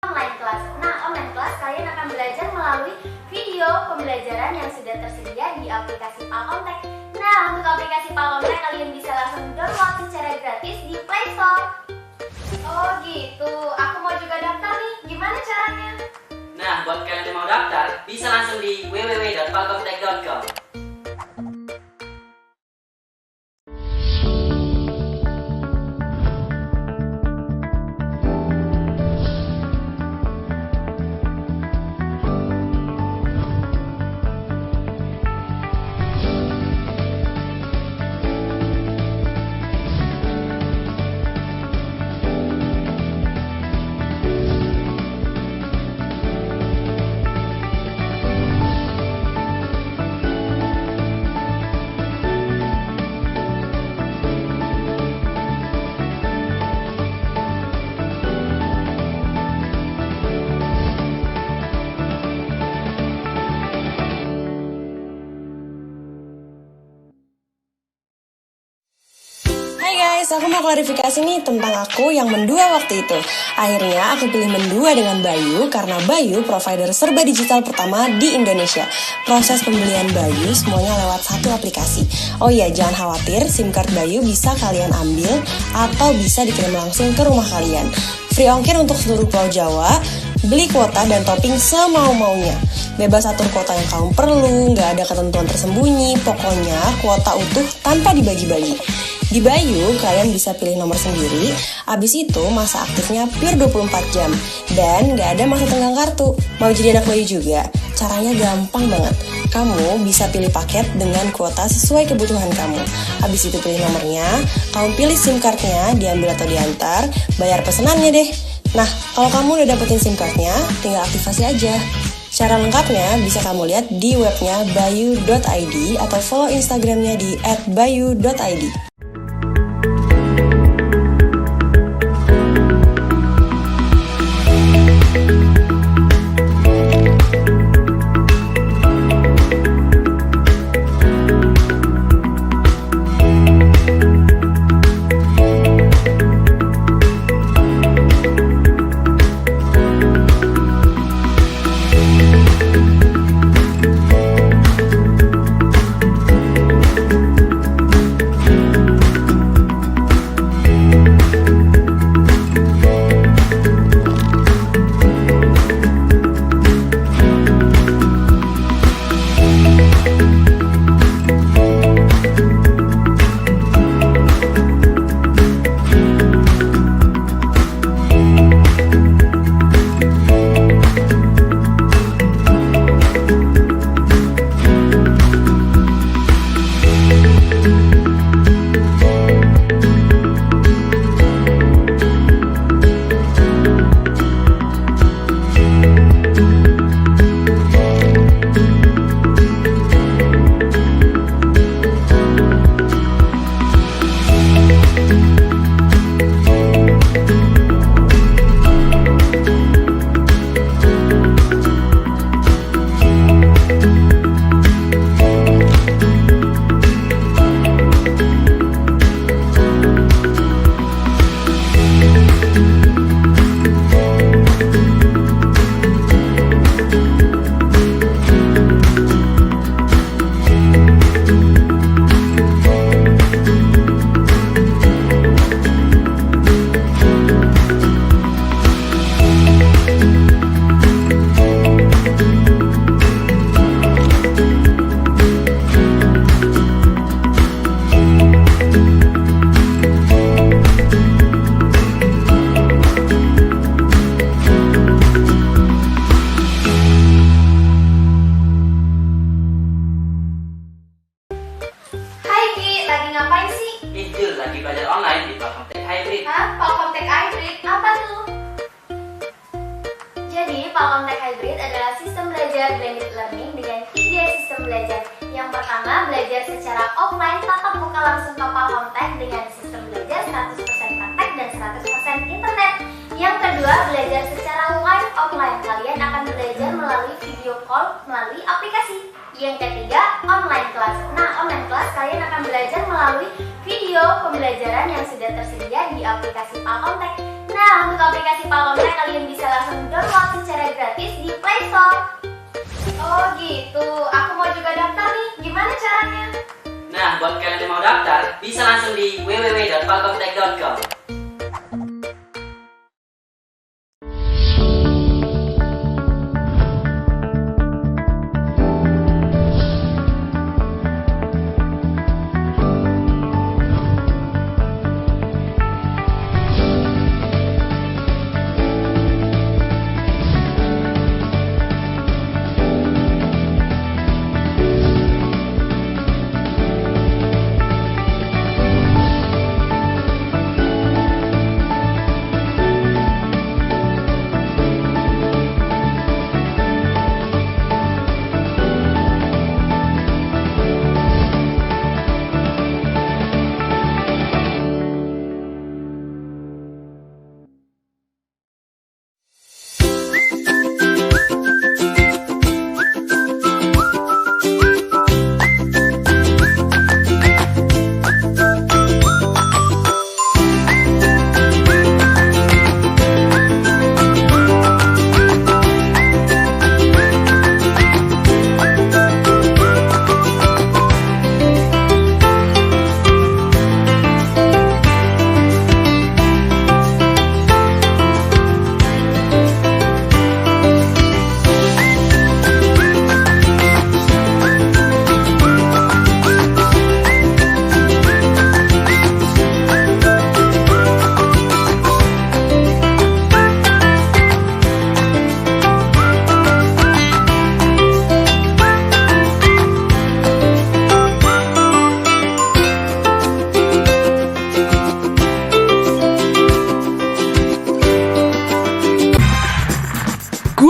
Online class. Nah, online class kalian akan belajar melalui video pembelajaran yang sudah tersedia di aplikasi Palkomtek. Nah, untuk aplikasi Palkomtek kalian bisa langsung download secara gratis di Play Store. Oh gitu, aku mau juga daftar nih, gimana caranya? Nah, buat kalian yang mau daftar, bisa langsung di www.palkomtek.com. Hai guys, aku mau klarifikasi nih tentang aku yang mendua waktu itu. Akhirnya aku pilih mendua dengan Bayu karena Bayu provider serba digital pertama di Indonesia. Proses pembelian Bayu semuanya lewat satu aplikasi. Oh iya, jangan khawatir, SIM card Bayu bisa kalian ambil atau bisa dikirim langsung ke rumah kalian. free ongkir untuk seluruh Pulau Jawa, beli kuota dan topping semau-maunya. Bebas atur kuota yang kamu perlu, nggak ada ketentuan tersembunyi, pokoknya kuota utuh tanpa dibagi-bagi. Di Bayu, kalian bisa pilih nomor sendiri, abis itu masa aktifnya pure 24 jam, dan nggak ada masa tenggang kartu. Mau jadi anak Bayu juga? Caranya gampang banget. Kamu bisa pilih paket dengan kuota sesuai kebutuhan kamu. Abis itu pilih nomornya, kamu pilih SIM card-nya, diambil atau diantar, bayar pesenannya deh. Nah, kalau kamu udah dapetin SIM card-nya, tinggal aktifasi aja. Cara lengkapnya bisa kamu lihat di webnya bayu.id atau follow Instagramnya di @bayu.id. Palkomtek Hybrid adalah sistem belajar blended learning dengan 3 sistem belajar. Yang pertama, belajar secara offline tatap muka langsung ke Palkomtek dengan sistem belajar 100% praktek dan 100% internet. Yang kedua, belajar secara live offline. Kalian akan belajar melalui video call melalui aplikasi. Yang ketiga, online class. Nah, online class kalian akan belajar melalui video pembelajaran yang sudah tersedia di aplikasi Palkomtek. Nah, untuk aplikasi Palkomtek kalian bisa langsung download secara gratis di Play Store. Oh gitu, aku mau juga daftar nih, gimana caranya? Nah, buat kalian yang mau daftar, bisa langsung di www.palkomtek.com.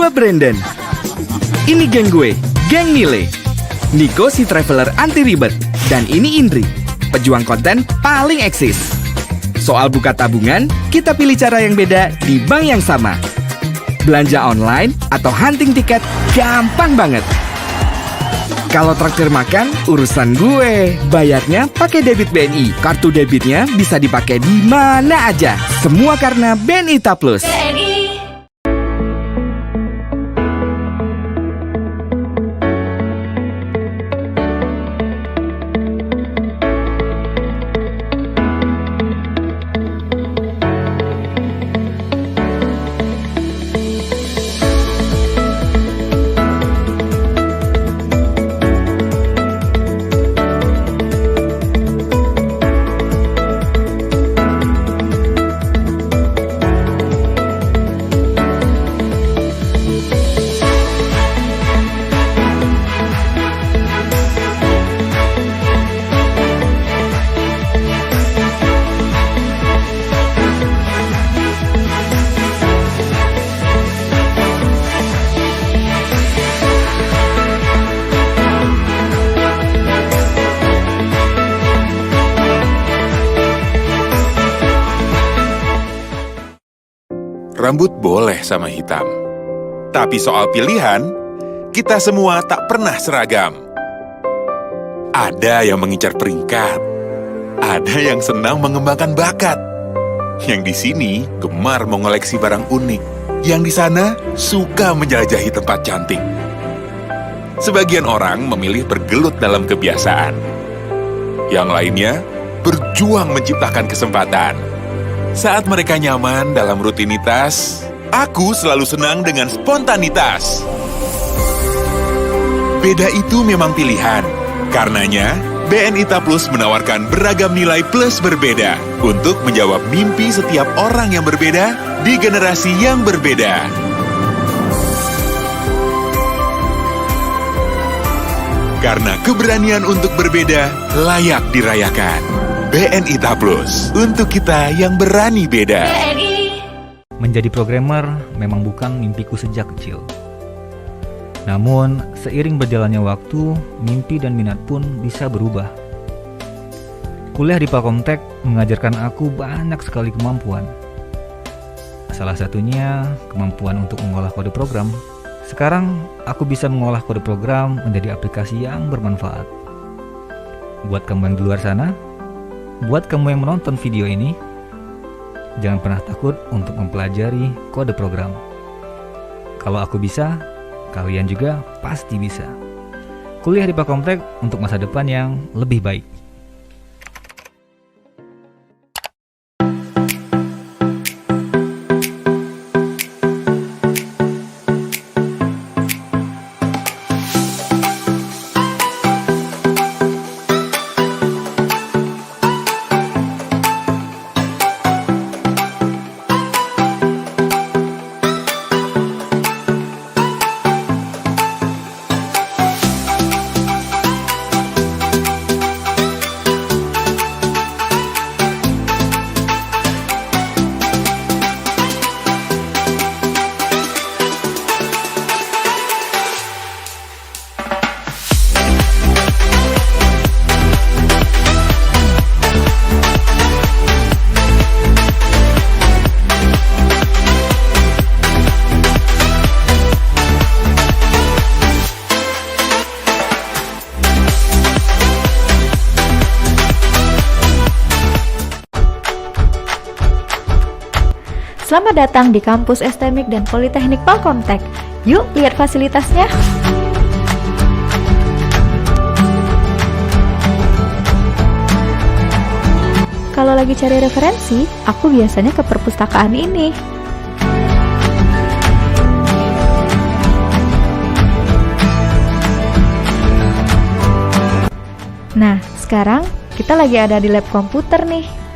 Gua Brandon. Ini geng gue, geng Nile. Niko si traveler anti ribet. Dan ini Indri, pejuang konten paling eksis. Soal buka tabungan, kita pilih cara yang beda di bank yang sama. Belanja online atau hunting tiket gampang banget. Kalau traktir makan, urusan gue. Bayarnya pakai debit BNI. Kartu debitnya bisa dipakai di mana aja. Semua karena BNI Ta Plus. Rambut boleh sama hitam. Tapi soal pilihan, kita semua tak pernah seragam. Ada yang mengincar peringkat. Ada yang senang mengembangkan bakat. Yang di sini gemar mengoleksi barang unik. Yang di sana suka menjelajahi tempat cantik. Sebagian orang memilih bergelut dalam kebiasaan. Yang lainnya berjuang menciptakan kesempatan. Saat mereka nyaman dalam rutinitas, aku selalu senang dengan spontanitas. Beda itu memang pilihan. Karenanya, BNI Ta Plus menawarkan beragam nilai plus berbeda untuk menjawab mimpi setiap orang yang berbeda di generasi yang berbeda. Karena keberanian untuk berbeda layak dirayakan. BNI Ta Plus, untuk kita yang berani beda. Menjadi programmer memang bukan mimpiku sejak kecil. Namun, seiring berjalannya waktu, mimpi dan minat pun bisa berubah. Kuliah di Palkomtek mengajarkan aku banyak sekali kemampuan. Salah satunya kemampuan untuk mengolah kode program. Sekarang, aku bisa mengolah kode program menjadi aplikasi yang bermanfaat. Buat kamu yang di luar sana, buat kamu yang menonton video ini, jangan pernah takut untuk mempelajari kode program. Kalau aku bisa, kalian juga pasti bisa. Kuliah di Palkomtek untuk masa depan yang lebih baik. Selamat datang di kampus STMIK dan Politeknik Palkomtek. Yuk lihat fasilitasnya. Kalau lagi cari referensi, aku biasanya ke perpustakaan ini. Nah, sekarang kita lagi ada di lab komputer nih.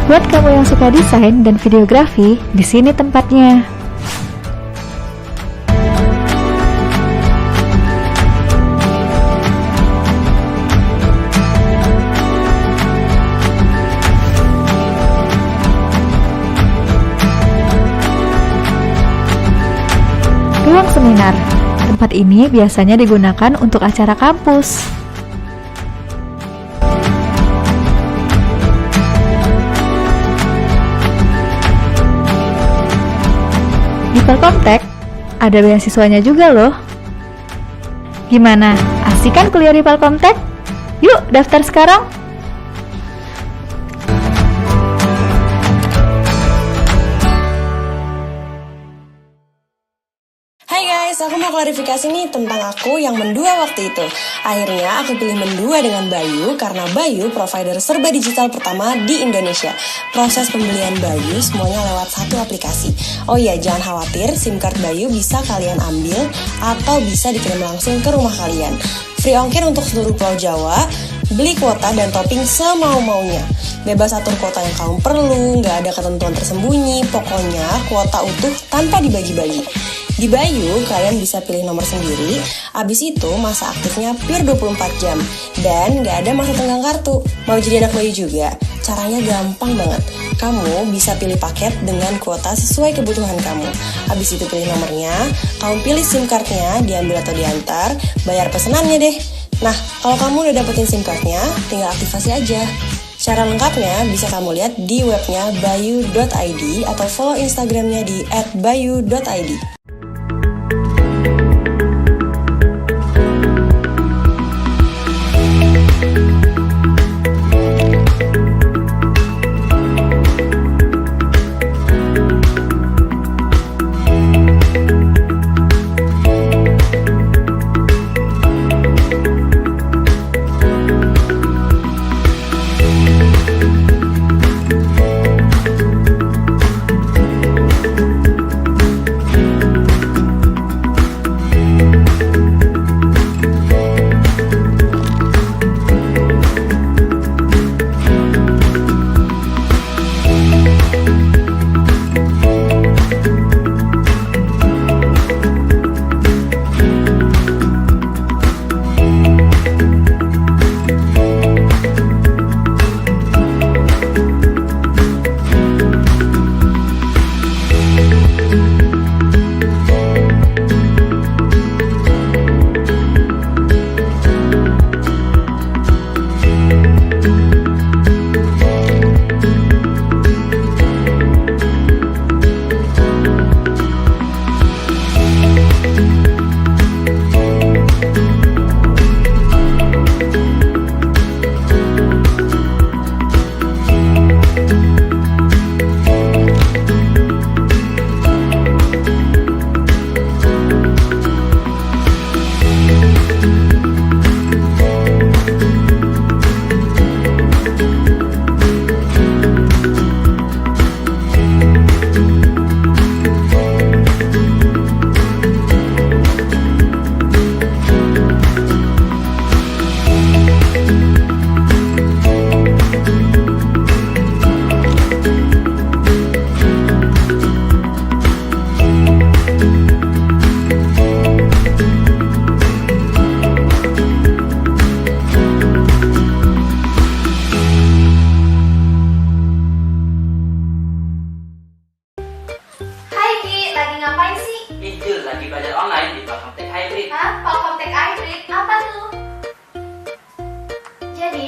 Buat kamu yang suka desain dan videografi, di sini tempatnya. Ruang seminar. Tempat ini biasanya digunakan untuk acara kampus. Di Palkomtek, ada beasiswanya juga loh. Gimana? Asik kan kuliah di Palkomtek? Yuk daftar sekarang! Hai guys, aku mau klarifikasi nih tentang aku yang mendua waktu itu. Akhirnya aku pilih mendua dengan Bayu karena Bayu provider serba digital pertama di Indonesia. Proses pembelian Bayu semuanya lewat satu aplikasi. Oh iya, jangan khawatir, SIM card Bayu bisa kalian ambil atau bisa dikirim langsung ke rumah kalian. Free ongkir untuk seluruh Pulau Jawa, beli kuota dan topping semau-maunya. Bebas atur kuota yang kamu perlu, nggak ada ketentuan tersembunyi, pokoknya kuota utuh tanpa dibagi-bagi. Di Bayu, kalian bisa pilih nomor sendiri, abis itu masa aktifnya pure 24 jam, dan nggak ada masa tenggang kartu. Mau jadi anak Bayu juga? Caranya gampang banget. Kamu bisa pilih paket dengan kuota sesuai kebutuhan kamu. Abis itu pilih nomornya, kamu pilih SIM card-nya, diambil atau diantar, bayar pesenannya deh. Nah, kalau kamu udah dapetin SIM card-nya, tinggal aktifasi aja. Cara lengkapnya bisa kamu lihat di webnya bayu.id atau follow Instagramnya di @bayu.id.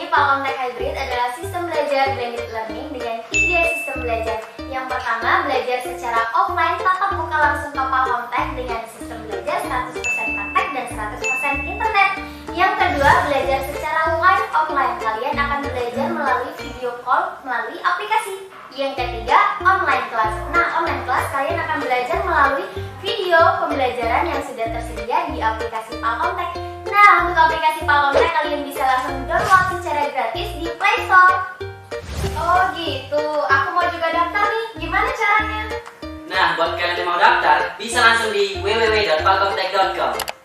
Palkomtek Hybrid adalah sistem belajar blended learning dengan 3 sistem belajar. Yang pertama, belajar secara offline tatap muka langsung ke Palkomtek dengan sistem belajar 100% praktek dan 100% internet. Yang kedua, belajar secara live offline. Kalian akan belajar melalui video call melalui aplikasi. Yang ketiga, online class. Nah, online class kalian akan belajar melalui video pembelajaran yang sudah tersedia di aplikasi Palkomtek. Nah, untuk aplikasi Palkomtek kalian bisa langsung download secara gratis di Play Store. Oh gitu, aku mau juga daftar nih, gimana caranya? Nah, buat kalian yang mau daftar, bisa langsung di www.palkomtek.com.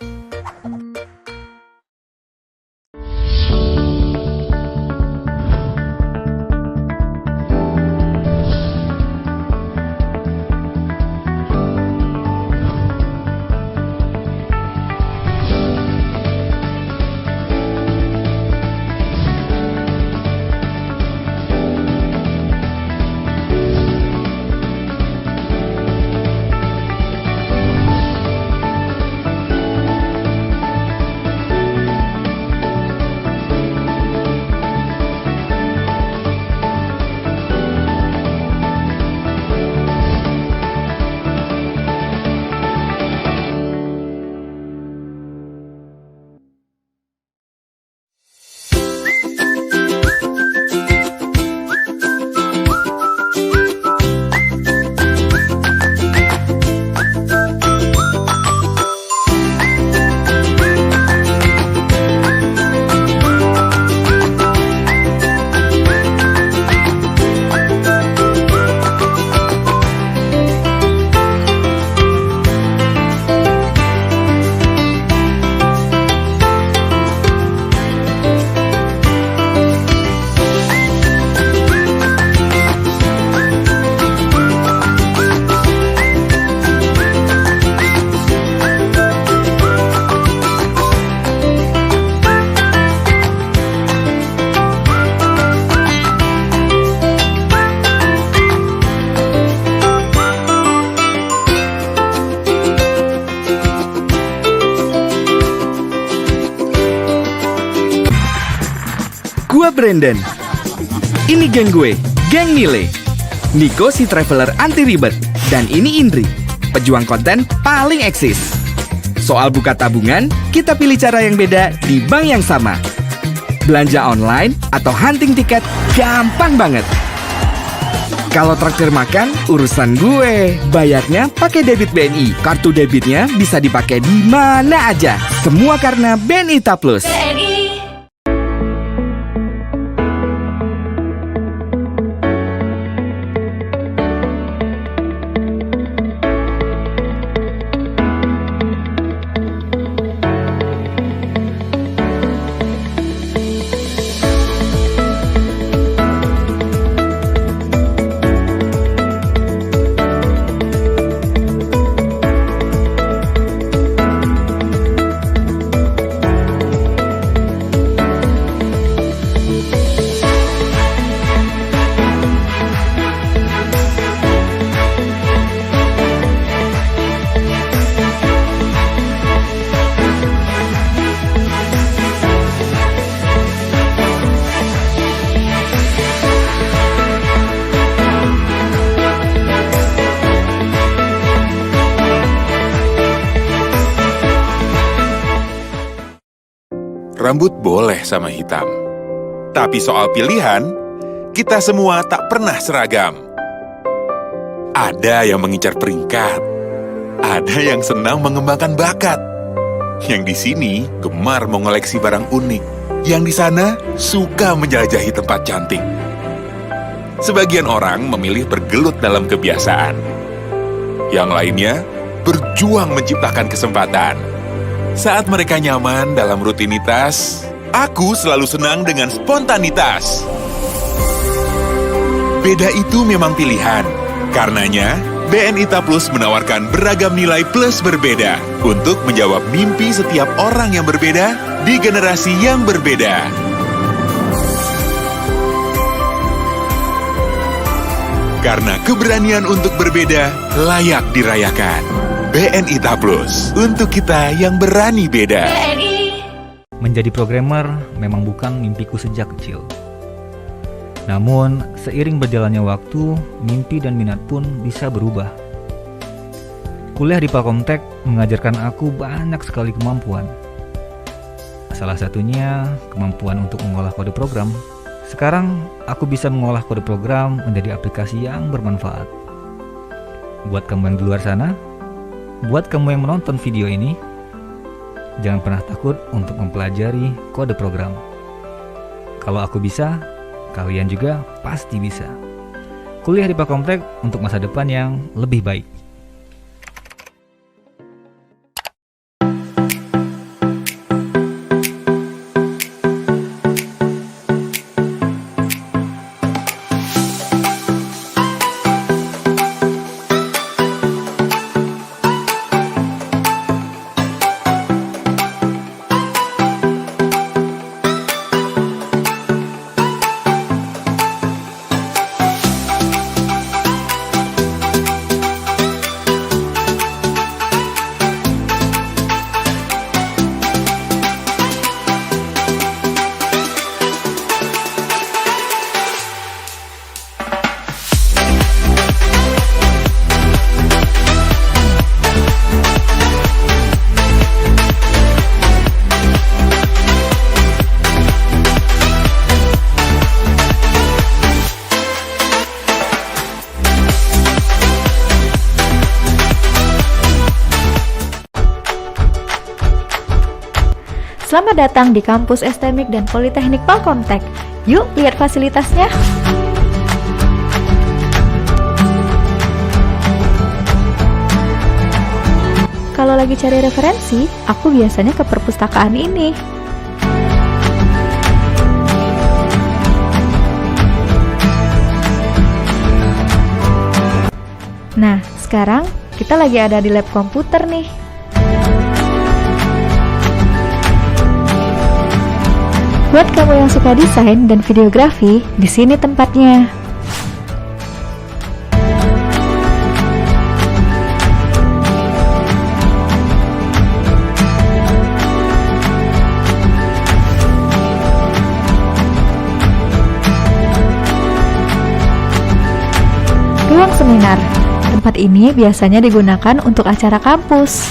Gua Brandon. Ini geng gue, geng Nile. Niko si traveler anti ribet. Dan ini Indri, pejuang konten paling eksis. Soal buka tabungan, kita pilih cara yang beda di bank yang sama. Belanja online atau hunting tiket gampang banget. Kalau traktir makan, urusan gue. Bayarnya pakai debit BNI. Kartu debitnya bisa dipakai di mana aja. Semua karena BNI Ta Plus. Rambut boleh sama hitam. Tapi soal pilihan, kita semua tak pernah seragam. Ada yang mengincar peringkat. Ada yang senang mengembangkan bakat. Yang di sini gemar mengoleksi barang unik. Yang di sana suka menjelajahi tempat cantik. Sebagian orang memilih bergelut dalam kebiasaan. Yang lainnya berjuang menciptakan kesempatan. Saat mereka nyaman dalam rutinitas, aku selalu senang dengan spontanitas. Beda itu memang pilihan. Karenanya, BNI Ta Plus menawarkan beragam nilai plus berbeda untuk menjawab mimpi setiap orang yang berbeda di generasi yang berbeda. Karena keberanian untuk berbeda layak dirayakan. BNI Ta Plus, untuk kita yang berani beda. Menjadi programmer memang bukan mimpiku sejak kecil. Namun, seiring berjalannya waktu, mimpi dan minat pun bisa berubah. Kuliah di Palkomtek mengajarkan aku banyak sekali kemampuan. Salah satunya kemampuan untuk mengolah kode program. Sekarang, aku bisa mengolah kode program menjadi aplikasi yang bermanfaat. Buat kamu yang di luar sana, buat kamu yang menonton video ini, jangan pernah takut untuk mempelajari kode program. Kalau aku bisa, kalian juga pasti bisa. Kuliah di Palkomtek untuk masa depan yang lebih baik. Selamat datang di kampus STMIK dan Politeknik Palkomtek. Yuk lihat fasilitasnya. Kalau lagi cari referensi, aku biasanya ke perpustakaan ini. Nah, sekarang kita lagi ada di lab komputer nih. Buat kamu yang suka desain dan videografi, di sini tempatnya. seminar. Tempat ini biasanya digunakan untuk acara kampus.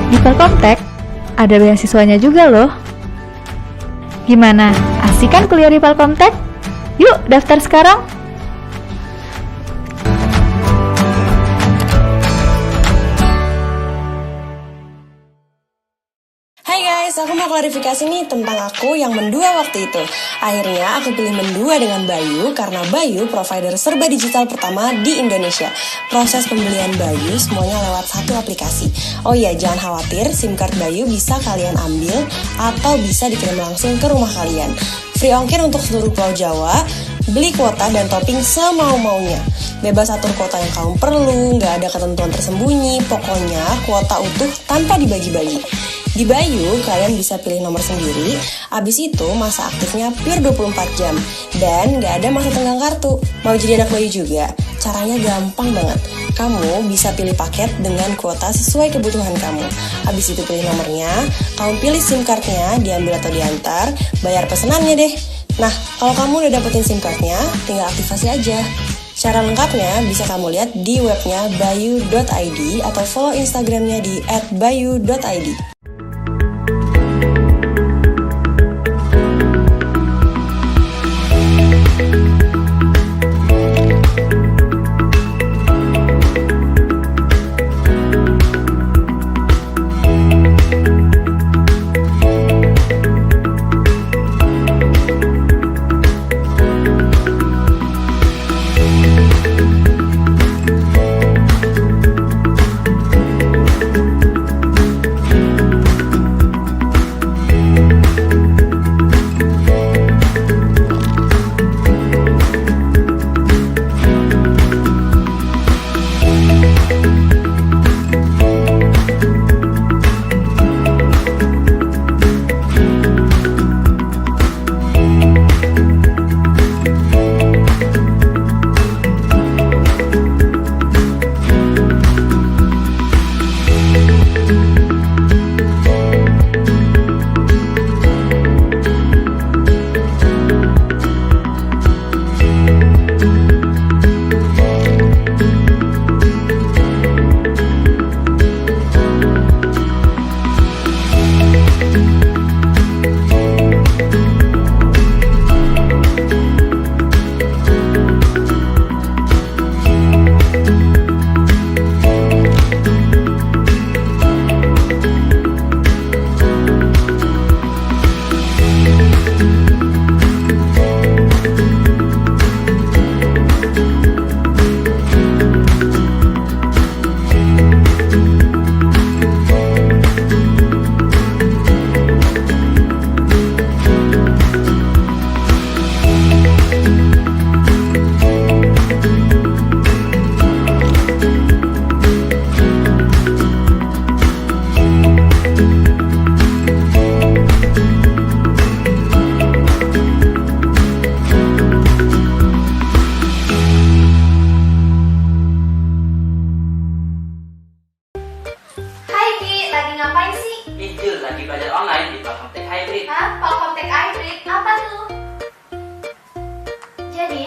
Di Telkomtek, ada beasiswanya juga loh. Gimana? Asik kan kuliah di Telkomtek? Yuk, daftar sekarang! Hai guys, aku mau klarifikasi nih tentang aku yang mendua waktu itu. Akhirnya aku pilih mendua dengan Bayu karena Bayu provider serba digital pertama di Indonesia. Proses pembelian Bayu semuanya lewat satu aplikasi. Oh iya, jangan khawatir, SIM card Bayu bisa kalian ambil atau bisa dikirim langsung ke rumah kalian. Free ongkir untuk seluruh Pulau Jawa, beli kuota dan topping semau-maunya. Bebas atur kuota yang kamu perlu, nggak ada ketentuan tersembunyi, pokoknya kuota utuh tanpa dibagi-bagi. Di Bayu, kalian bisa pilih nomor sendiri, abis itu masa aktifnya pure 24 jam, dan nggak ada masa tenggang kartu. Mau jadi anak Bayu juga? Caranya gampang banget. Kamu bisa pilih paket dengan kuota sesuai kebutuhan kamu. Abis itu pilih nomornya, kamu pilih SIM card-nya, diambil atau diantar, bayar pesenannya deh. Nah, kalau kamu udah dapetin SIM card-nya, tinggal aktifasi aja. Cara lengkapnya bisa kamu lihat di webnya bayu.id atau follow Instagramnya di @bayu.id.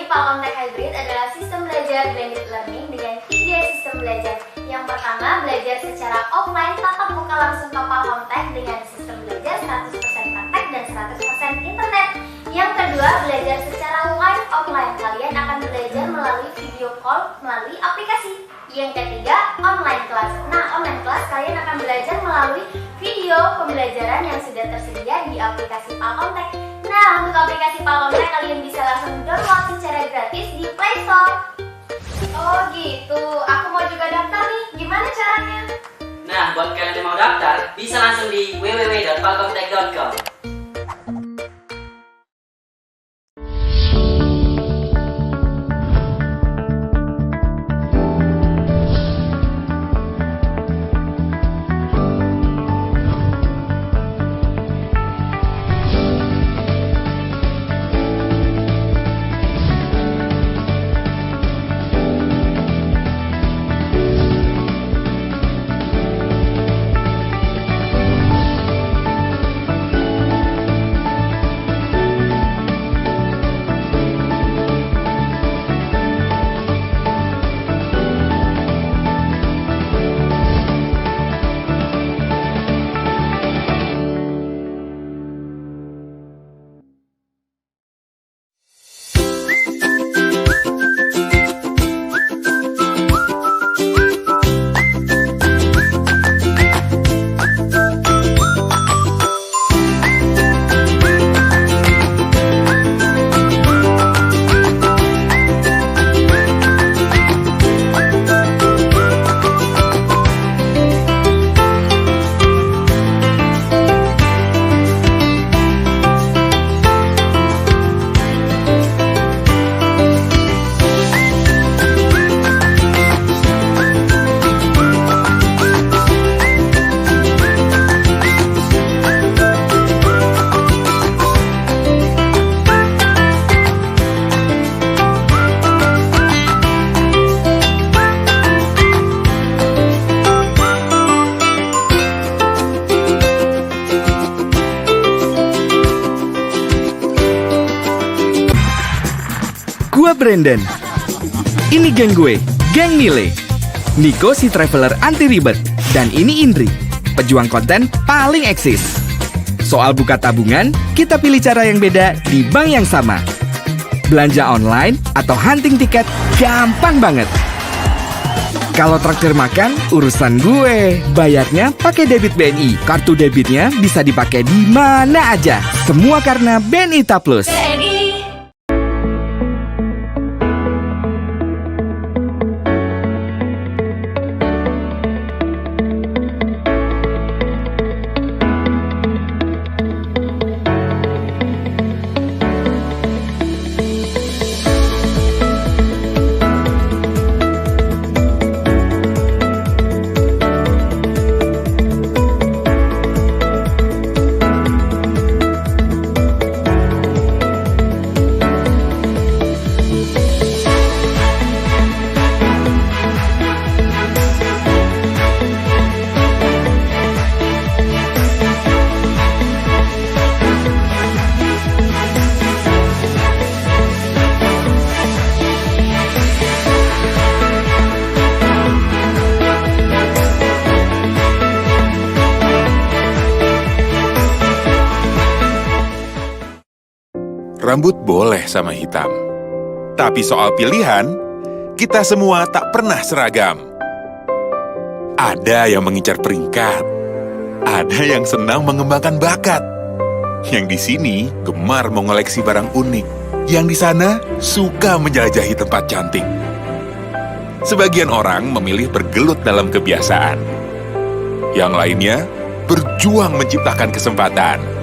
Palkomtek Hybrid adalah sistem belajar blended learning dengan 3 sistem belajar. Yang pertama, belajar secara offline tatap muka langsung ke Palkomtek dengan sistem belajar 100% praktek dan 100% internet. Yang kedua, belajar secara live online. Kalian akan belajar melalui video call melalui aplikasi. Yang ketiga, online class. Nah, online class kalian akan belajar melalui video pembelajaran yang sudah tersedia di aplikasi Palkomtek. Nah, untuk aplikasi Palkomtek kalian bisa langsung download secara gratis di Play Store. Oh gitu, aku mau juga daftar nih, gimana caranya? Nah, buat kalian yang mau daftar, bisa langsung di www.palkomtek.com. Gua Brandon. Ini geng gue, geng Nile. Niko si traveler anti ribet. Dan ini Indri, pejuang konten paling eksis. Soal buka tabungan, kita pilih cara yang beda di bank yang sama. Belanja online atau hunting tiket gampang banget. Kalau traktir makan, urusan gue. Bayarnya pakai debit BNI. Kartu debitnya bisa dipakai di mana aja. Semua karena BNI Ta Plus. Rambut boleh sama hitam. Tapi soal pilihan, kita semua tak pernah seragam. Ada yang mengincar peringkat. Ada yang senang mengembangkan bakat. Yang di sini gemar mengoleksi barang unik. Yang di sana suka menjelajahi tempat cantik. Sebagian orang memilih bergelut dalam kebiasaan. Yang lainnya berjuang menciptakan kesempatan.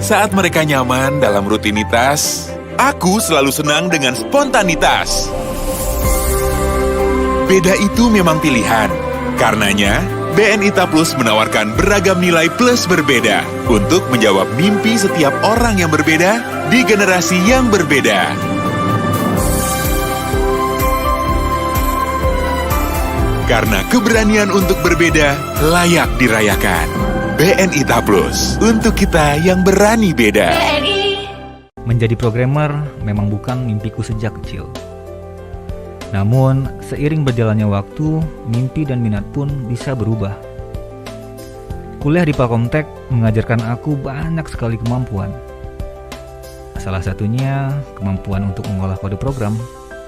Saat mereka nyaman dalam rutinitas, aku selalu senang dengan spontanitas. Beda itu memang pilihan. Karenanya, BNI Ta Plus menawarkan beragam nilai plus berbeda untuk menjawab mimpi setiap orang yang berbeda di generasi yang berbeda. Karena keberanian untuk berbeda layak dirayakan. BNI Ta Plus, untuk kita yang berani beda. Menjadi programmer memang bukan mimpiku sejak kecil. Namun, seiring berjalannya waktu, mimpi dan minat pun bisa berubah. Kuliah di Palkomtek mengajarkan aku banyak sekali kemampuan. Salah satunya kemampuan untuk mengolah kode program.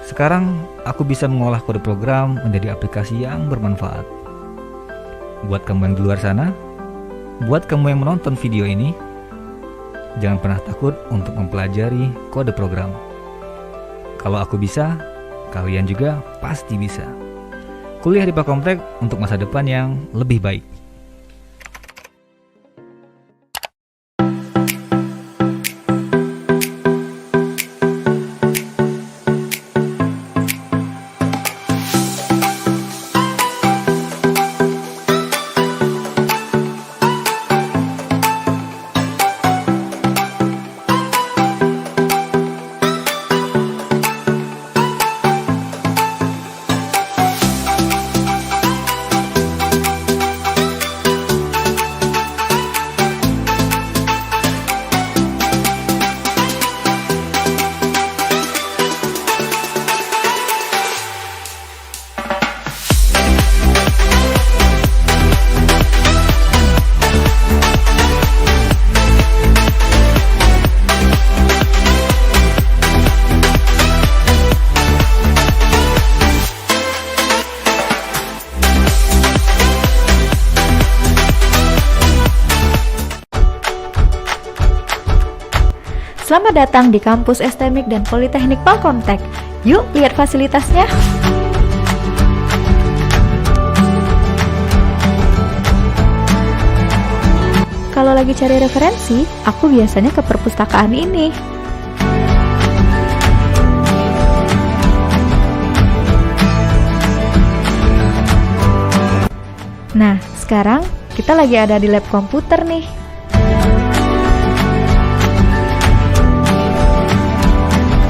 Sekarang, aku bisa mengolah kode program menjadi aplikasi yang bermanfaat. Buat kamu yang di luar sana, buat kamu yang menonton video ini, jangan pernah takut untuk mempelajari kode program. Kalau aku bisa, kalian juga pasti bisa. Kuliah di Palkomtek untuk masa depan yang lebih baik. Selamat datang di kampus STMIK dan Politeknik Palkomtek. Yuk lihat fasilitasnya. Kalau lagi cari referensi, aku biasanya ke perpustakaan ini. Nah, sekarang kita lagi ada di lab komputer nih.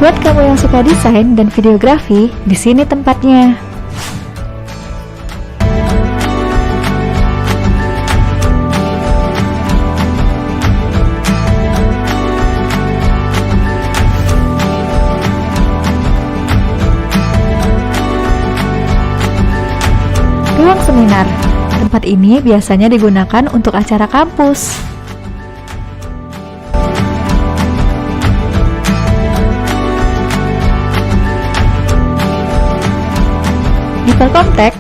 Buat kamu yang suka desain dan videografi, di sini tempatnya. Tempat ini biasanya digunakan untuk acara kampus. Di Telkomtek,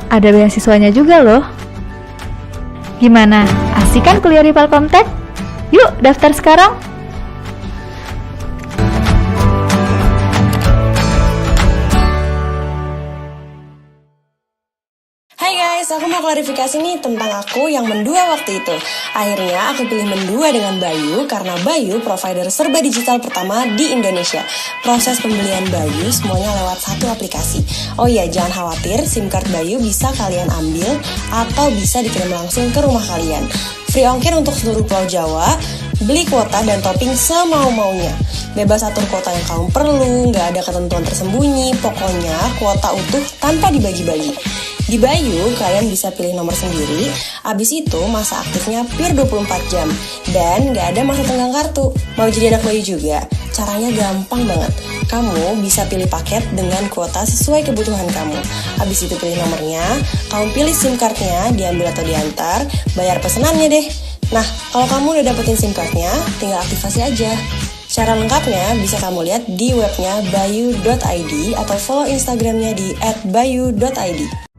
ada beasiswanya juga loh. Gimana? Asik kan kuliah di Telkomtek? Yuk daftar sekarang! Hai guys, aku mau klarifikasi nih tentang aku yang mendua waktu itu. Akhirnya aku pilih mendua dengan Bayu karena Bayu provider serba digital pertama di Indonesia. Proses pembelian Bayu semuanya lewat satu aplikasi. Oh iya, jangan khawatir, SIM card Bayu bisa kalian ambil atau bisa dikirim langsung ke rumah kalian. Free ongkir untuk seluruh Pulau Jawa, beli kuota dan topping semau-maunya. Bebas atur kuota yang kamu perlu, nggak ada ketentuan tersembunyi, pokoknya kuota utuh tanpa dibagi-bagi. Di Bayu, kalian bisa pilih nomor sendiri, abis itu masa aktifnya pure 24 jam, dan nggak ada masa tenggang kartu. Mau jadi anak Bayu juga? Caranya gampang banget. Kamu bisa pilih paket dengan kuota sesuai kebutuhan kamu. Abis itu pilih nomornya, kamu pilih SIM cardnya, diambil atau diantar, bayar pesenannya deh. Nah, kalau kamu udah dapetin SIM cardnya, tinggal aktifasi aja. Cara lengkapnya bisa kamu lihat di webnya bayu.id atau follow Instagramnya di @bayu.id.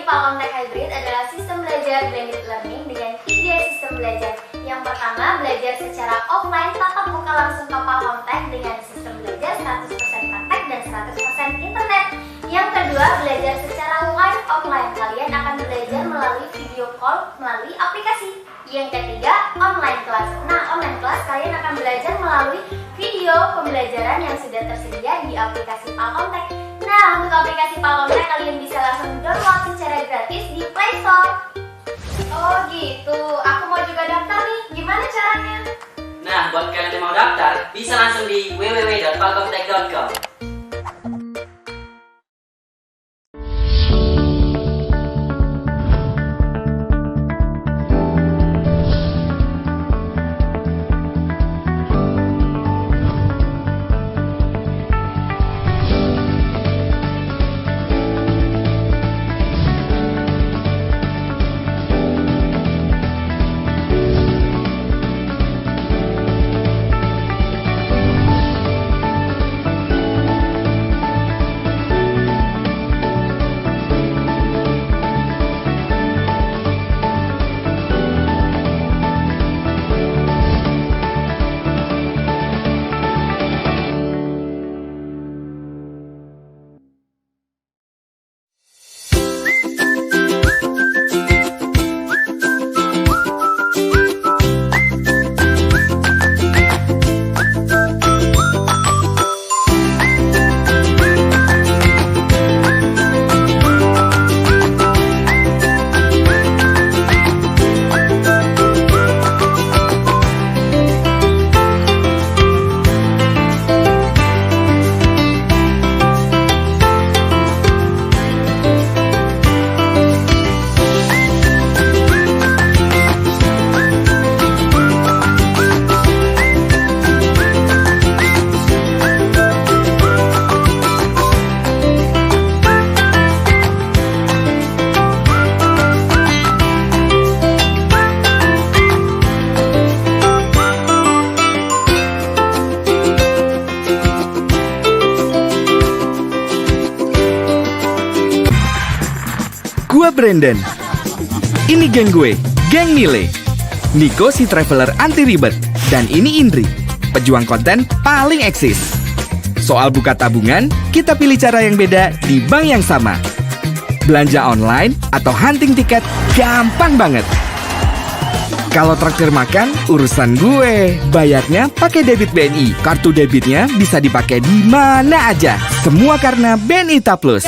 Palkomtek Hybrid adalah sistem belajar blended learning dengan 3 sistem belajar. Yang pertama, belajar secara offline tatap muka langsung ke Palkomtek dengan sistem belajar 100% praktek dan 100% internet. Yang kedua, belajar secara live offline. Kalian akan belajar melalui video call melalui aplikasi. Yang ketiga, online class. Nah, online class kalian akan belajar melalui video pembelajaran yang sudah tersedia di aplikasi Palkomtek. Nah, untuk aplikasi Palkomtek kalian bisa langsung download secara gratis di Play Store. Oh gitu, aku mau juga daftar nih, gimana caranya? Nah, buat kalian yang mau daftar, bisa langsung di www.palkomtek.com. gua Brandon. Ini geng gue, geng Nile. Niko si traveler anti ribet. Dan ini Indri, pejuang konten paling eksis. Soal buka tabungan, kita pilih cara yang beda di bank yang sama. Belanja online atau hunting tiket gampang banget. Kalau traktir makan, urusan gue. Bayarnya pakai debit BNI. Kartu debitnya bisa dipakai di mana aja. Semua karena BNI Ta Plus.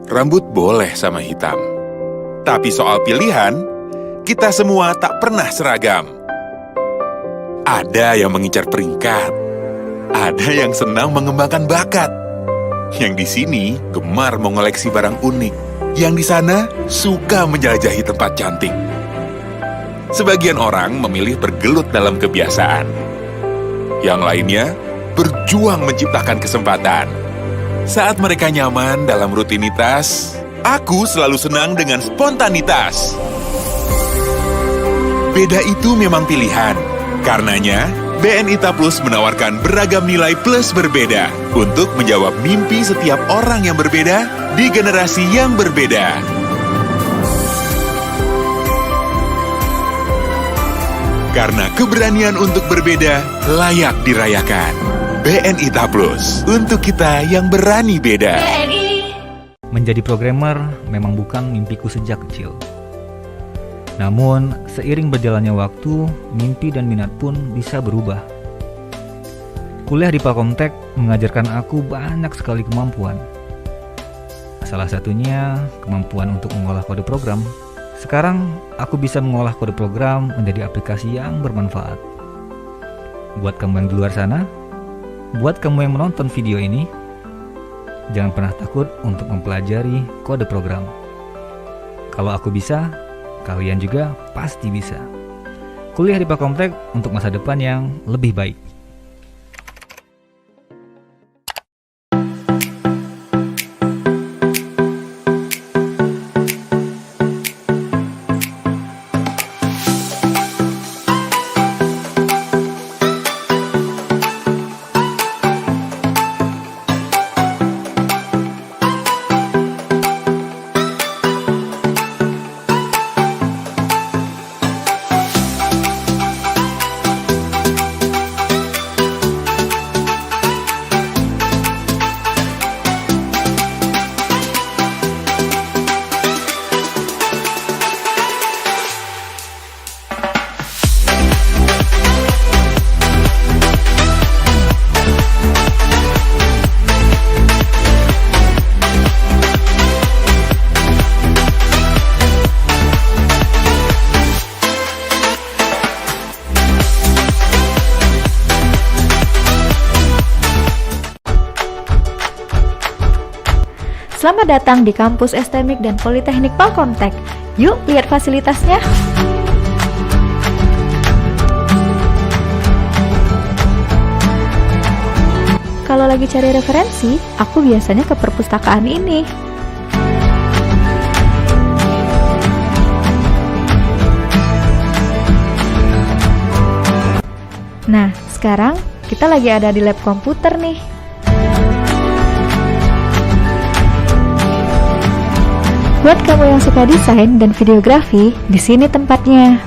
Rambut boleh sama hitam. Tapi soal pilihan, kita semua tak pernah seragam. Ada yang mengincar peringkat. Ada yang senang mengembangkan bakat. Yang di sini gemar mengoleksi barang unik. Yang di sana suka menjelajahi tempat cantik. Sebagian orang memilih bergelut dalam kebiasaan. Yang lainnya berjuang menciptakan kesempatan. Saat mereka nyaman dalam rutinitas, aku selalu senang dengan spontanitas. Beda itu memang pilihan. Karenanya, BNI Ta Plus menawarkan beragam nilai plus berbeda untuk menjawab mimpi setiap orang yang berbeda di generasi yang berbeda. Karena keberanian untuk berbeda layak dirayakan. BNI Ta Plus, untuk kita yang berani beda. Menjadi programmer memang bukan mimpiku sejak kecil. Namun, seiring berjalannya waktu, mimpi dan minat pun bisa berubah. Kuliah di Palkomtek mengajarkan aku banyak sekali kemampuan. Salah satunya kemampuan untuk mengolah kode program. Sekarang, aku bisa mengolah kode program menjadi aplikasi yang bermanfaat. Buat kamu yang di luar sana, buat kamu yang menonton video ini, jangan pernah takut untuk mempelajari kode program. Kalau aku bisa, kalian juga pasti bisa. Kuliah di Palkomtek untuk masa depan yang lebih baik. Selamat datang di kampus STMIK dan Politeknik Palkomtek. Yuk lihat fasilitasnya. Kalau lagi cari referensi, aku biasanya ke perpustakaan ini. Nah, sekarang kita lagi ada di lab komputer nih. Buat kamu yang suka desain dan videografi, di sini tempatnya.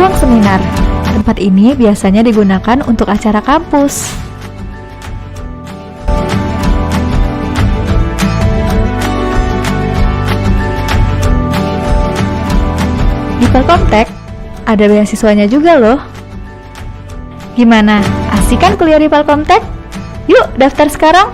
ruang seminar. Tempat ini biasanya digunakan untuk acara kampus. Di Telkomtek, ada beasiswanya juga loh. Gimana? Asik kan kuliah di Telkomtek? Yuk daftar sekarang!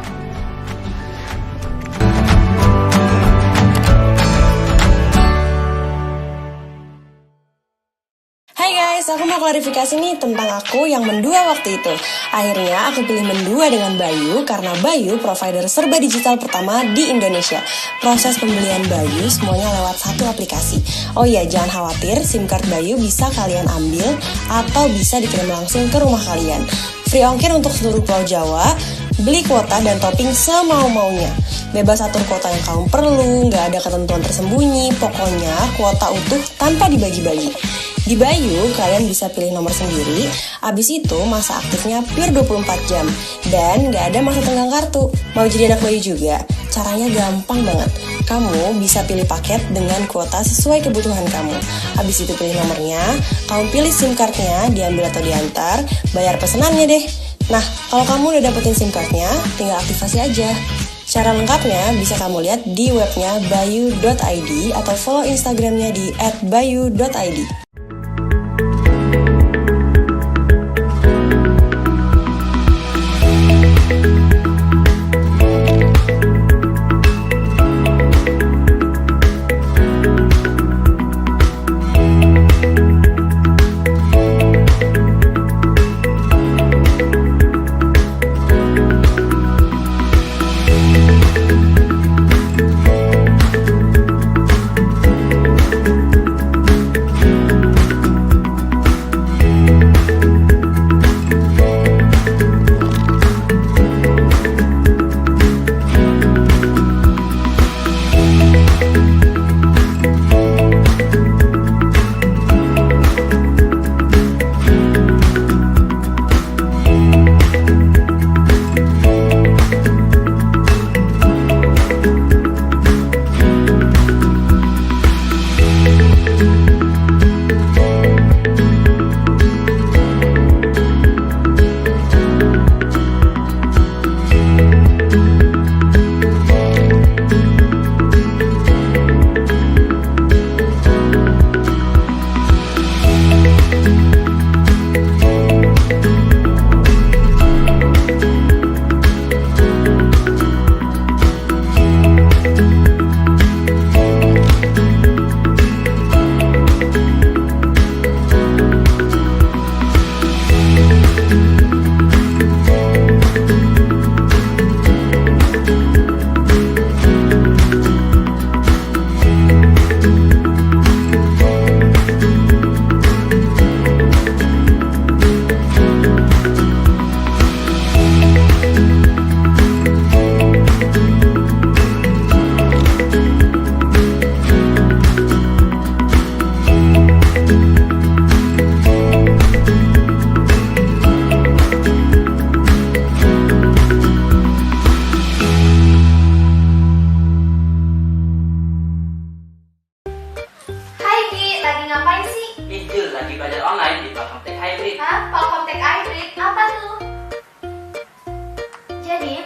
Hai guys, aku mau klarifikasi nih tentang aku yang mendua waktu itu. Akhirnya aku pilih mendua dengan Bayu karena Bayu provider serba digital pertama di Indonesia. Proses pembelian Bayu semuanya lewat satu aplikasi. Oh iya, jangan khawatir, SIM card Bayu bisa kalian ambil atau bisa dikirim langsung ke rumah kalian. Free ongkir untuk seluruh Pulau Jawa, beli kuota dan topping semau-maunya. Bebas atur kuota yang kamu perlu, nggak ada ketentuan tersembunyi, pokoknya kuota utuh tanpa dibagi-bagi. Di Bayu, kalian bisa pilih nomor sendiri, abis itu masa aktifnya pure 24 jam, dan nggak ada masa tenggang kartu. Mau jadi anak Bayu juga? Caranya gampang banget. Kamu bisa pilih paket dengan kuota sesuai kebutuhan kamu. Abis itu pilih nomornya, kamu pilih SIM cardnya, diambil atau diantar, bayar pesenannya deh. Nah, kalau kamu udah dapetin SIM cardnya, tinggal aktifasi aja. Cara lengkapnya bisa kamu lihat di webnya bayu.id atau follow Instagramnya di @bayu.id.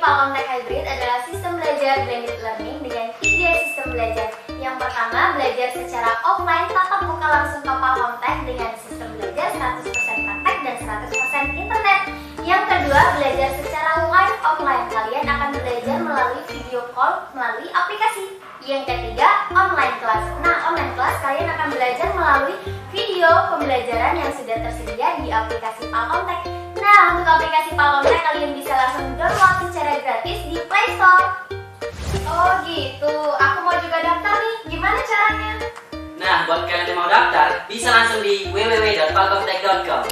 Palkomtek Hybrid adalah sistem belajar blended learning dengan 3 sistem belajar. Yang pertama, belajar secara offline tatap muka langsung ke Palkomtek dengan sistem belajar 100% praktek dan 100% internet. Yang kedua, belajar secara live online. Kalian akan belajar melalui video call melalui aplikasi. Yang ketiga, online class. Nah, online class kalian akan belajar melalui video pembelajaran yang sudah tersedia di aplikasi Palkomtek. Nah, untuk aplikasi Palkomtek kalian bisa langsung download secara gratis di Play Store. Oh gitu, aku mau juga daftar nih, gimana caranya? Nah, buat kalian yang mau daftar, bisa langsung di www.palkomtek.com.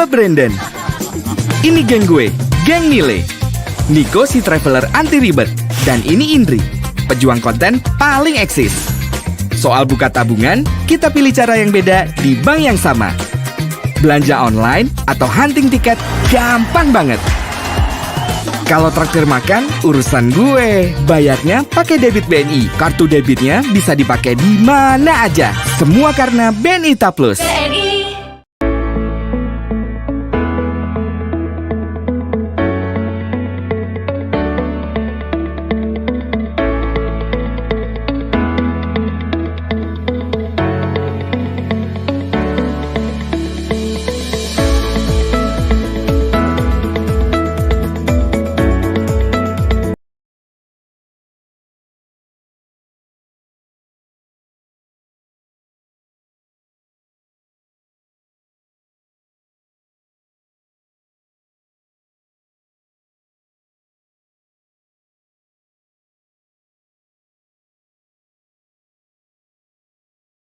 Gua Brandon. Ini geng gue, geng Nile. Niko si traveler anti ribet. Dan ini Indri, pejuang konten paling eksis. Soal buka tabungan, kita pilih cara yang beda di bank yang sama. Belanja online atau hunting tiket gampang banget. Kalau traktir makan, urusan gue. Bayarnya pakai debit BNI. Kartu debitnya bisa dipakai di mana aja. Semua karena BNI Ta Plus.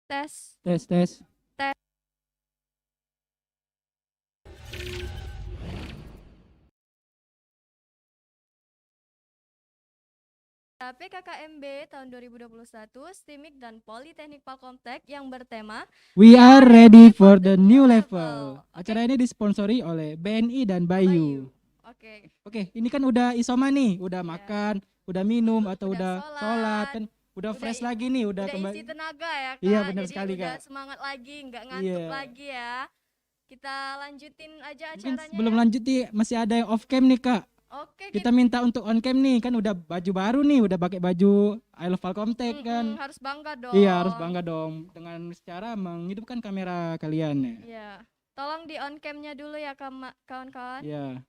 Tes. Tes. Tes. PKKMB tahun 2021, STIMIK dan Politeknik Palkomtek yang bertema We are ready for the new level. Acara ini disponsori oleh BNI dan Bayu. Oke, ini kan udah isoma nih, udah makan, udah minum atau udah sholat kan, udah fresh lagi nih, udah kembali. isi tenaga ya Kak. Iya, benar Jadi sekali, udah Kak. semangat lagi, nggak ngantuk Iya. lagi ya. Kita lanjutin aja Mungkin acaranya. sebelum lanjut nih masih ada yang off cam nih, Kak. Oke, Kita minta untuk on cam nih, kan udah baju baru nih, udah pakai baju I Love Palkomtek kan. harus bangga dong. Iya, harus bangga dong dengan secara menghidupkan kamera kalian ya. Iya. Tolong di on cam-nya dulu ya kawan-kawan. Iya.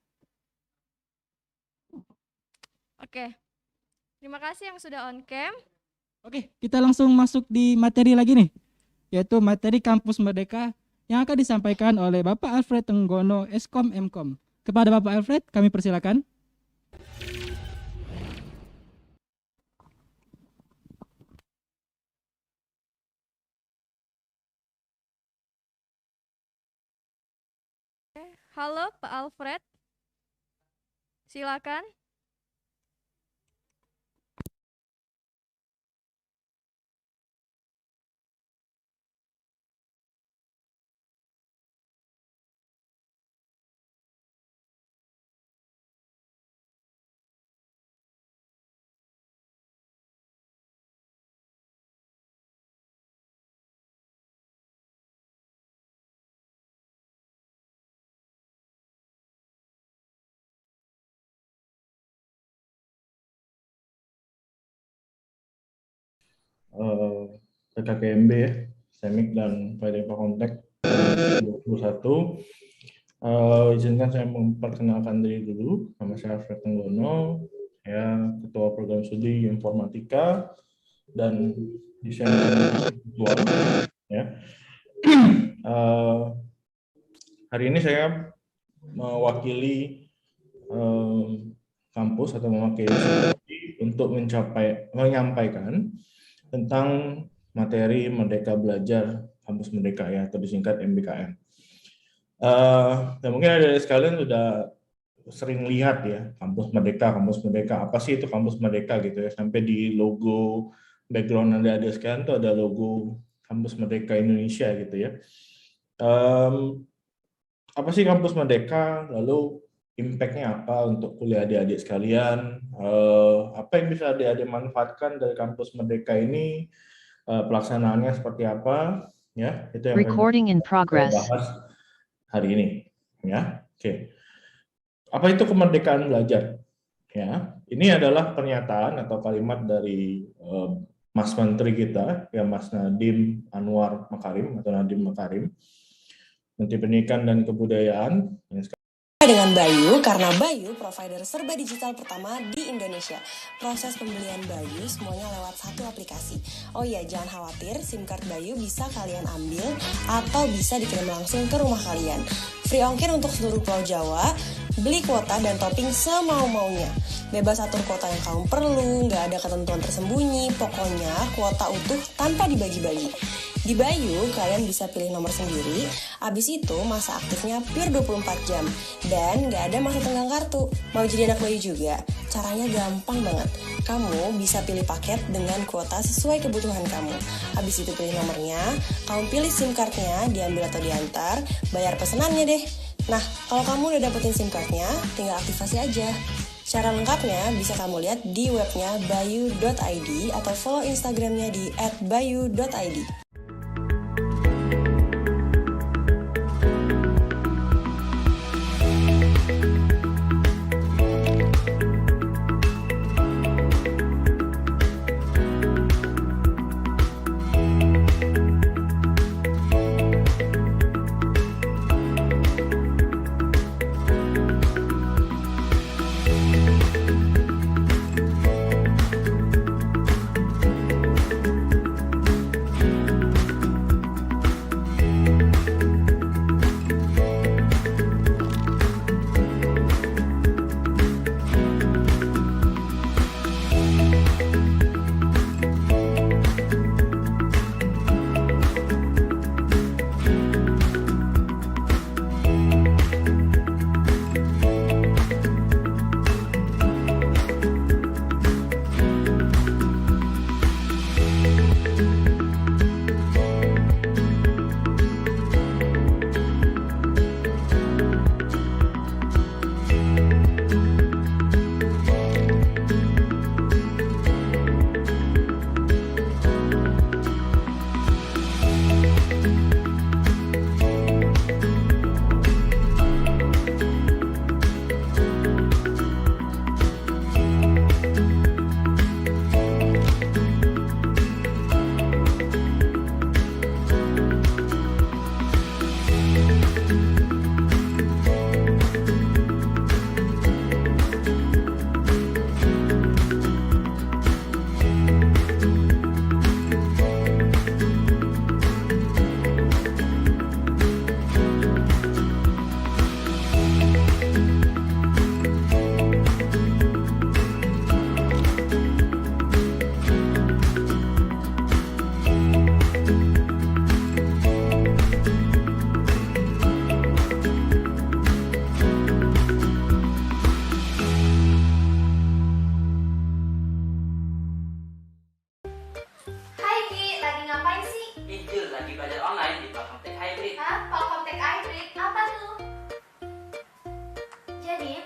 Oke. Terima kasih yang sudah on cam. Oke, kita langsung masuk di materi lagi nih, yaitu materi Kampus Merdeka yang akan disampaikan oleh Bapak Alfred Tenggono, Eskom Mkom. Kepada Bapak Alfred, kami persilakan. Halo Pak Alfred. Silakan. PKKMB ya, STIMIK dan Politeknik Palkomtek 2021. Izinkan saya memperkenalkan diri dulu. Nama saya Alfred Tenggono, saya Ketua Program Studi Informatika dan Desain Visual. Ya. Hari ini saya mewakili kampus atau mewakili untuk menyampaikan tentang materi Merdeka Belajar Kampus Merdeka ya, atau disingkat MBKM. Dan mungkin ada sekalian sudah sering lihat ya Kampus Merdeka, apa sih itu Kampus Merdeka gitu ya, sampai di logo background ada sekalian tuh ada logo Kampus Merdeka Indonesia gitu ya. Apa sih Kampus Merdeka, lalu impact-nya apa untuk kuliah adik-adik sekalian, apa yang bisa adik-adik manfaatkan dari Kampus Merdeka ini, pelaksanaannya seperti apa, ya itu yang Recording in kita progress. bahas hari ini, ya. Oke. Apa itu kemerdekaan belajar? Ya, ini adalah pernyataan atau kalimat dari Mas Menteri kita, ya Mas Nadiem Anwar Makarim atau Nadiem Makarim, Menteri Pendidikan dan Kebudayaan. Dengan Bayu, karena Bayu provider serba digital pertama di Indonesia. Proses pembelian Bayu semuanya lewat satu aplikasi. Oh iya, jangan khawatir, SIM card Bayu bisa kalian ambil atau bisa dikirim langsung ke rumah kalian. Free ongkir untuk seluruh Pulau Jawa, beli kuota dan topping semau-maunya. Bebas atur kuota yang kamu perlu, nggak ada ketentuan tersembunyi, pokoknya kuota utuh tanpa dibagi-bagi. Di Bayu, kalian bisa pilih nomor sendiri, abis itu masa aktifnya pure 24 jam, dan nggak ada masa tenggang kartu. Mau jadi anak Bayu juga? Caranya gampang banget. Kamu bisa pilih paket dengan kuota sesuai kebutuhan kamu. Abis itu pilih nomornya, kamu pilih SIM card-nya, diambil atau diantar, bayar pesenannya deh. Nah, kalau kamu udah dapetin SIM card-nya, tinggal aktifasi aja. Cara lengkapnya bisa kamu lihat di webnya bayu.id atau follow Instagramnya di @bayu.id.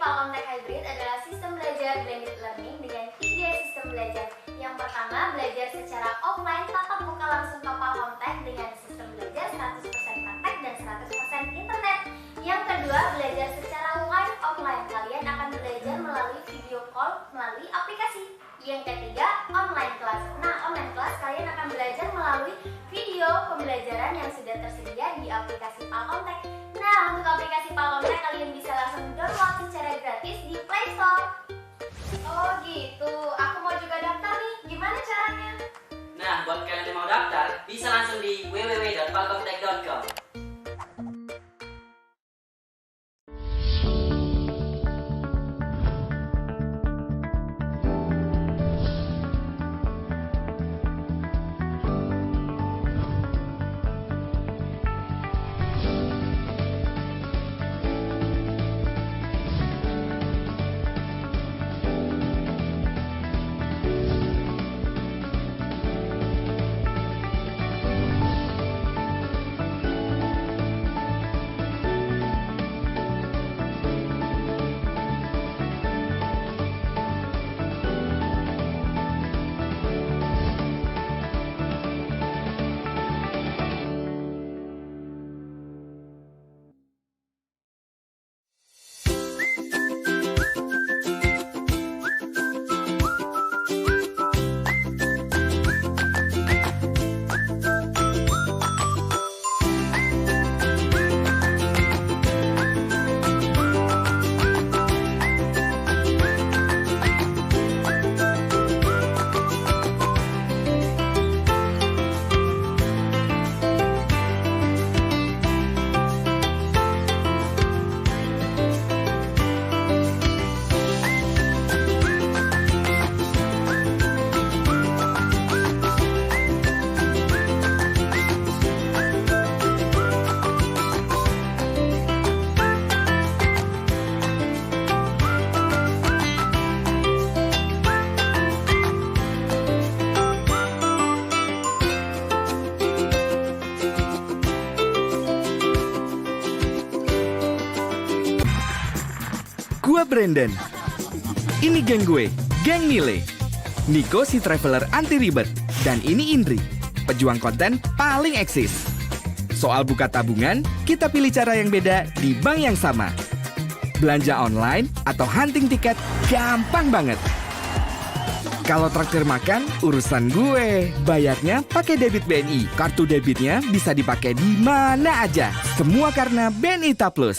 Palkomtek Hybrid adalah sistem belajar blended learning dengan 3 sistem belajar. Yang pertama, belajar secara offline tatap muka langsung ke Palkomtek dengan sistem belajar 100% praktek dan 100% internet. Yang kedua, belajar secara live offline. Kalian akan belajar melalui video call melalui aplikasi. Yang ketiga, online class. Nah, online class kalian akan belajar melalui video pembelajaran yang sudah tersedia di aplikasi Palkomtek. Nah, untuk aplikasi Palkomtek kalian bisa langsung download secara gratis di Play Store. Oh gitu, aku mau juga daftar nih, gimana caranya? Nah, buat kalian yang mau daftar, bisa langsung di www.palkomtek.com. Brandon. Ini geng gue, geng Nile. Niko si traveler anti ribet. Dan ini Indri, pejuang konten paling eksis. Soal buka tabungan, kita pilih cara yang beda di bank yang sama. Belanja online atau hunting tiket gampang banget. Kalau traktir makan, urusan gue. Bayarnya pakai debit BNI. Kartu debitnya bisa dipakai di mana aja. Semua karena BNI Ta Plus.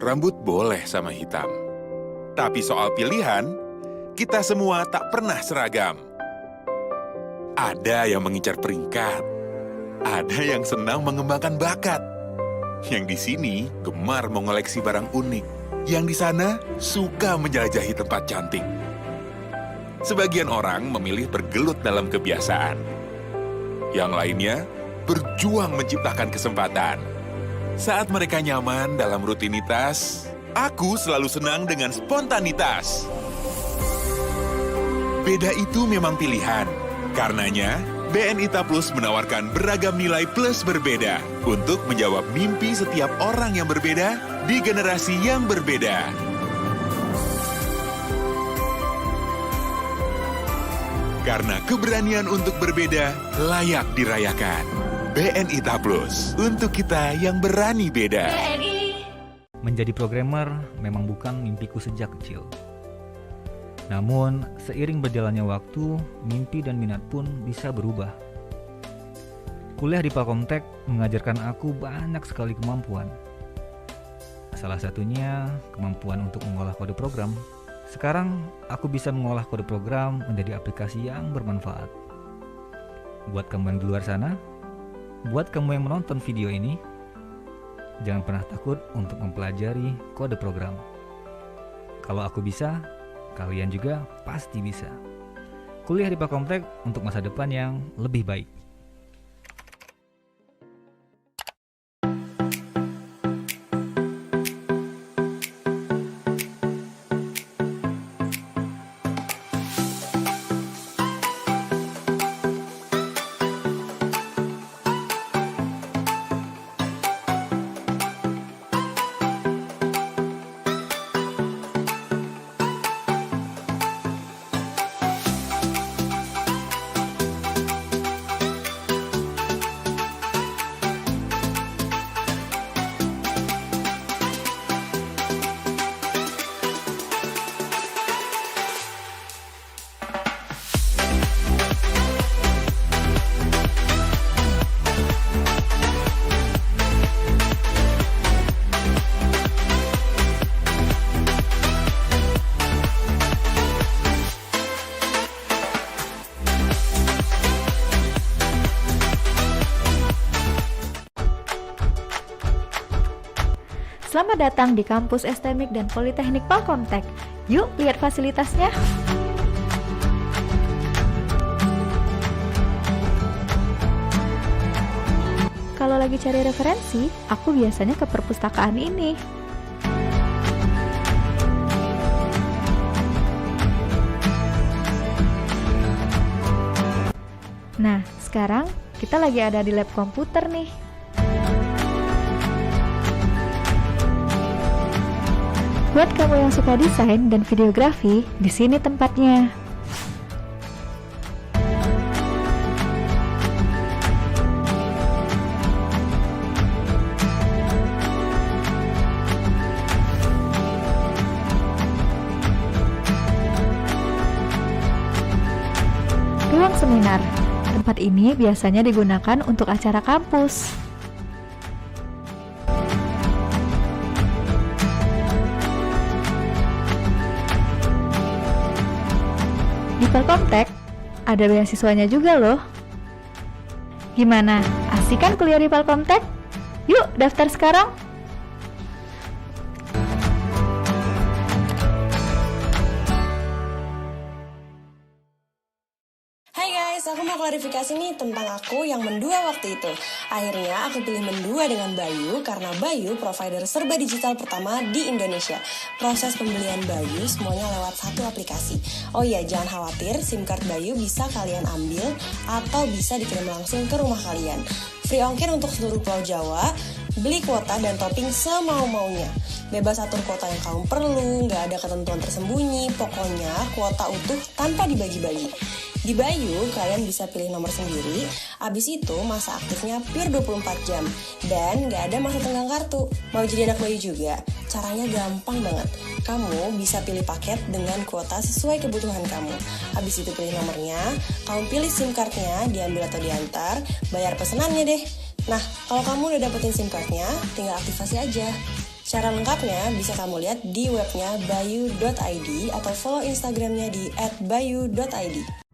Rambut boleh sama hitam. Tapi soal pilihan, kita semua tak pernah seragam. Ada yang mengincar peringkat. Ada yang senang mengembangkan bakat. Yang di sini gemar mengoleksi barang unik. Yang di sana suka menjelajahi tempat cantik. Sebagian orang memilih bergelut dalam kebiasaan. Yang lainnya berjuang menciptakan kesempatan. Saat mereka nyaman dalam rutinitas, aku selalu senang dengan spontanitas. Beda itu memang pilihan. Karenanya, BNI Ta Plus menawarkan beragam nilai plus berbeda untuk menjawab mimpi setiap orang yang berbeda di generasi yang berbeda. Karena keberanian untuk berbeda layak dirayakan. BNI Ta Plus, untuk kita yang berani beda. Menjadi programmer memang bukan mimpiku sejak kecil. Namun, seiring berjalannya waktu, mimpi dan minat pun bisa berubah. Kuliah di Palkomtek mengajarkan aku banyak sekali kemampuan. Salah satunya kemampuan untuk mengolah kode program. Sekarang, aku bisa mengolah kode program menjadi aplikasi yang bermanfaat. Buat kamu yang di luar sana, buat kamu yang menonton video ini, jangan pernah takut untuk mempelajari kode program. Kalau aku bisa, kalian juga pasti bisa. Kuliah di Palkomtek untuk masa depan yang lebih baik. Selamat datang di kampus STMIK dan Politeknik Palkomtek. Yuk lihat fasilitasnya. Kalau lagi cari referensi, aku biasanya ke perpustakaan ini. Nah, sekarang kita lagi ada di lab komputer nih. Buat kamu yang suka desain dan videografi, di sini tempatnya. format ini biasanya digunakan untuk acara kampus. Di Telkomtek, ada beasiswanya juga loh. Gimana? Asik kan kuliah di Telkomtek? Yuk, daftar sekarang! Hai guys, aku mau klarifikasi nih tentang aku yang mendua waktu itu. Akhirnya aku pilih mendua dengan Bayu karena Bayu provider serba digital pertama di Indonesia. Proses pembelian Bayu semuanya lewat satu aplikasi. Oh iya, jangan khawatir, SIM card Bayu bisa kalian ambil atau bisa dikirim langsung ke rumah kalian. Free ongkir untuk seluruh Pulau Jawa, beli kuota dan topping semau-maunya. Bebas atur kuota yang kamu perlu, nggak ada ketentuan tersembunyi, pokoknya kuota utuh tanpa dibagi-bagi. Di Bayu, kalian bisa pilih nomor sendiri, abis itu masa aktifnya pure 24 jam, dan nggak ada masa tenggang kartu. Mau jadi anak Bayu juga? Caranya gampang banget. Kamu bisa pilih paket dengan kuota sesuai kebutuhan kamu. Abis itu pilih nomornya, kamu pilih SIM cardnya, diambil atau diantar, bayar pesenannya deh. Nah, kalau kamu udah dapetin SIM cardnya, tinggal aktifasi aja. Cara lengkapnya bisa kamu lihat di webnya bayu.id atau follow Instagramnya di @bayu.id.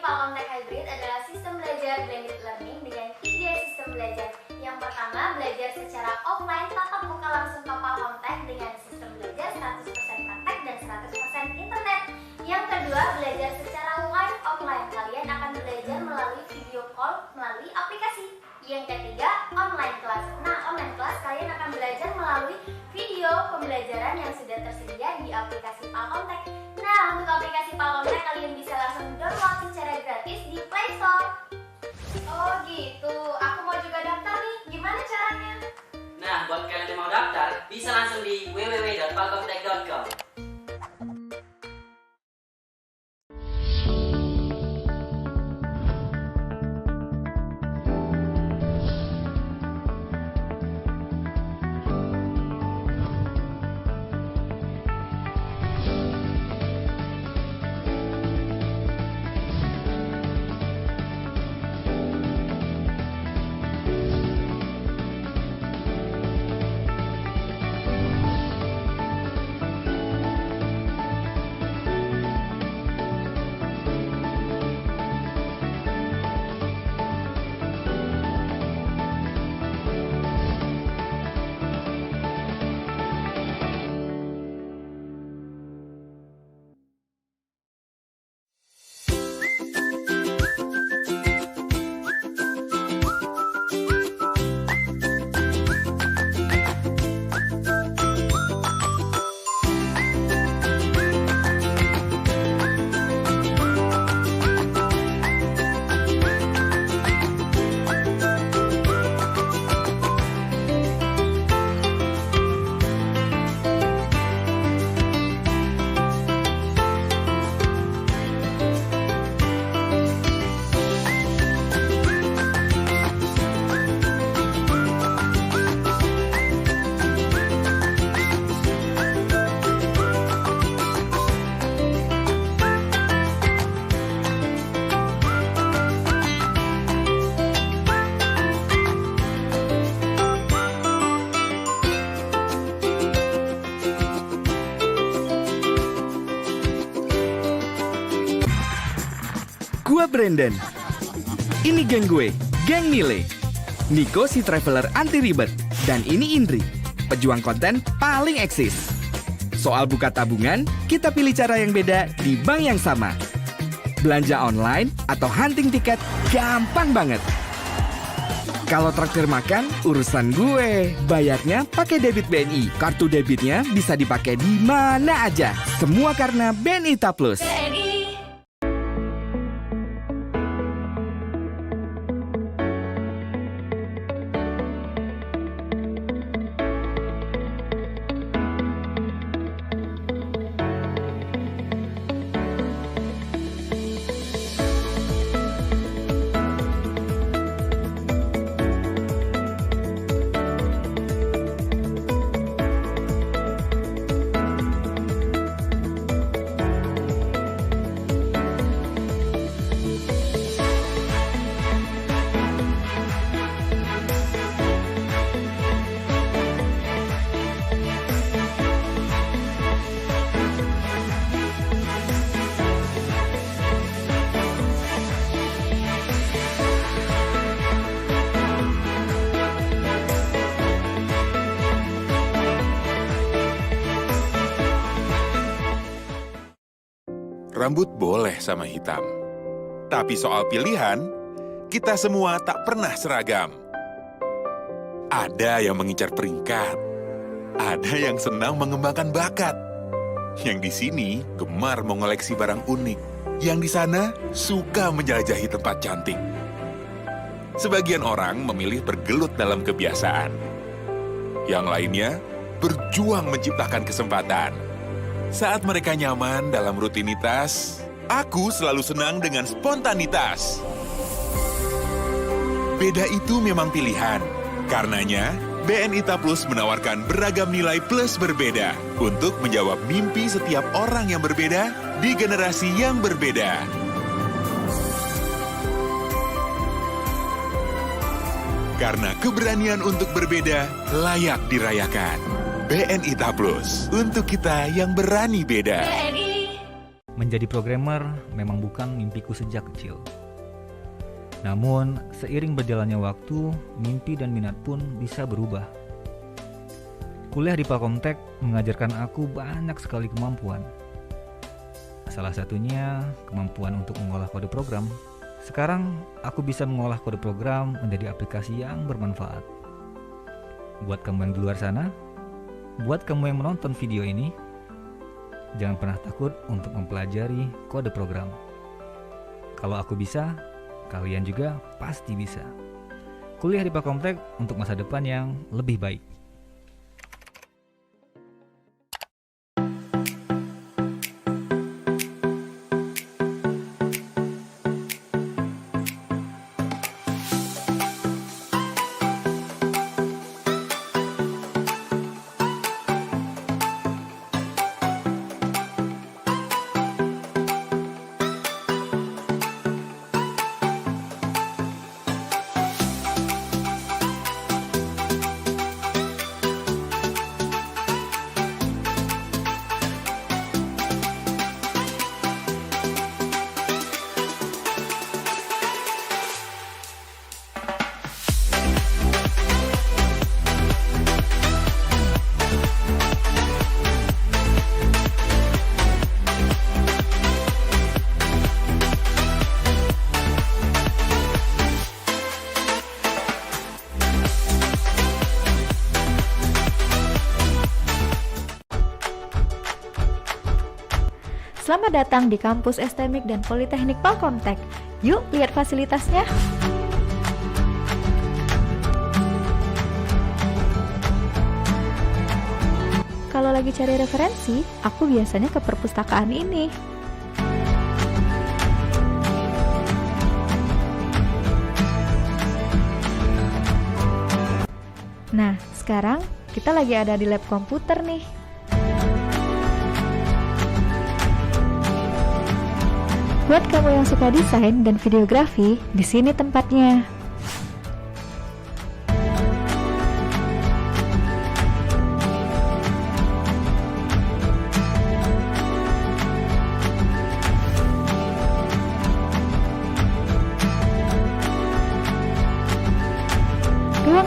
Palkomtek Hybrid adalah sistem belajar blended learning dengan 3 sistem belajar. Yang pertama, belajar secara offline tatap muka langsung ke Palkomtek dengan sistem belajar 100% praktek dan 100% internet. Yang kedua, belajar secara live online. Kalian akan belajar melalui video call melalui aplikasi. Yang ketiga, online class. Nah, online class kalian akan belajar melalui video pembelajaran yang sudah tersedia di aplikasi Palkomtek. Nah, untuk aplikasi Palkomtek kalian bisa langsung download secara gratis di Play Store. Oh gitu, aku mau juga daftar nih, gimana caranya? Nah, buat kalian yang mau daftar, bisa langsung di www.palkomtek.com. Gua Brandon. Ini geng gue, geng Nile. Niko si traveler anti ribet. Dan ini Indri, pejuang konten paling eksis. Soal buka tabungan, kita pilih cara yang beda di bank yang sama. Belanja online atau hunting tiket gampang banget. Kalau traktir makan, urusan gue. Bayarnya pakai debit BNI. Kartu debitnya bisa dipakai di mana aja. Semua karena BNI Ta Plus. Rambut boleh sama hitam. Tapi soal pilihan, kita semua tak pernah seragam. Ada yang mengincar peringkat. Ada yang senang mengembangkan bakat. Yang di sini gemar mengoleksi barang unik. Yang di sana suka menjelajahi tempat cantik. Sebagian orang memilih bergelut dalam kebiasaan. Yang lainnya berjuang menciptakan kesempatan. Saat mereka nyaman dalam rutinitas, aku selalu senang dengan spontanitas. Beda itu memang pilihan. Karenanya, BNI Ta Plus menawarkan beragam nilai plus berbeda untuk menjawab mimpi setiap orang yang berbeda di generasi yang berbeda. Karena keberanian untuk berbeda layak dirayakan. BNI Ta Plus, untuk kita yang berani beda. Menjadi programmer memang bukan mimpiku sejak kecil. Namun, seiring berjalannya waktu, mimpi dan minat pun bisa berubah. Kuliah di Palkomtek mengajarkan aku banyak sekali kemampuan. Salah satunya kemampuan untuk mengolah kode program. Sekarang, aku bisa mengolah kode program menjadi aplikasi yang bermanfaat. Buat kamu yang di luar sana, buat kamu yang menonton video ini, jangan pernah takut untuk mempelajari kode program. Kalau aku bisa, kalian juga pasti bisa. Kuliah di Palkomtek untuk masa depan yang lebih baik. Selamat datang di kampus STMIK dan Politeknik Palkomtek. Yuk lihat fasilitasnya. Kalau lagi cari referensi, aku biasanya ke perpustakaan ini. Nah, sekarang kita lagi ada di lab komputer nih. Buat kamu yang suka desain dan videografi, di sini tempatnya.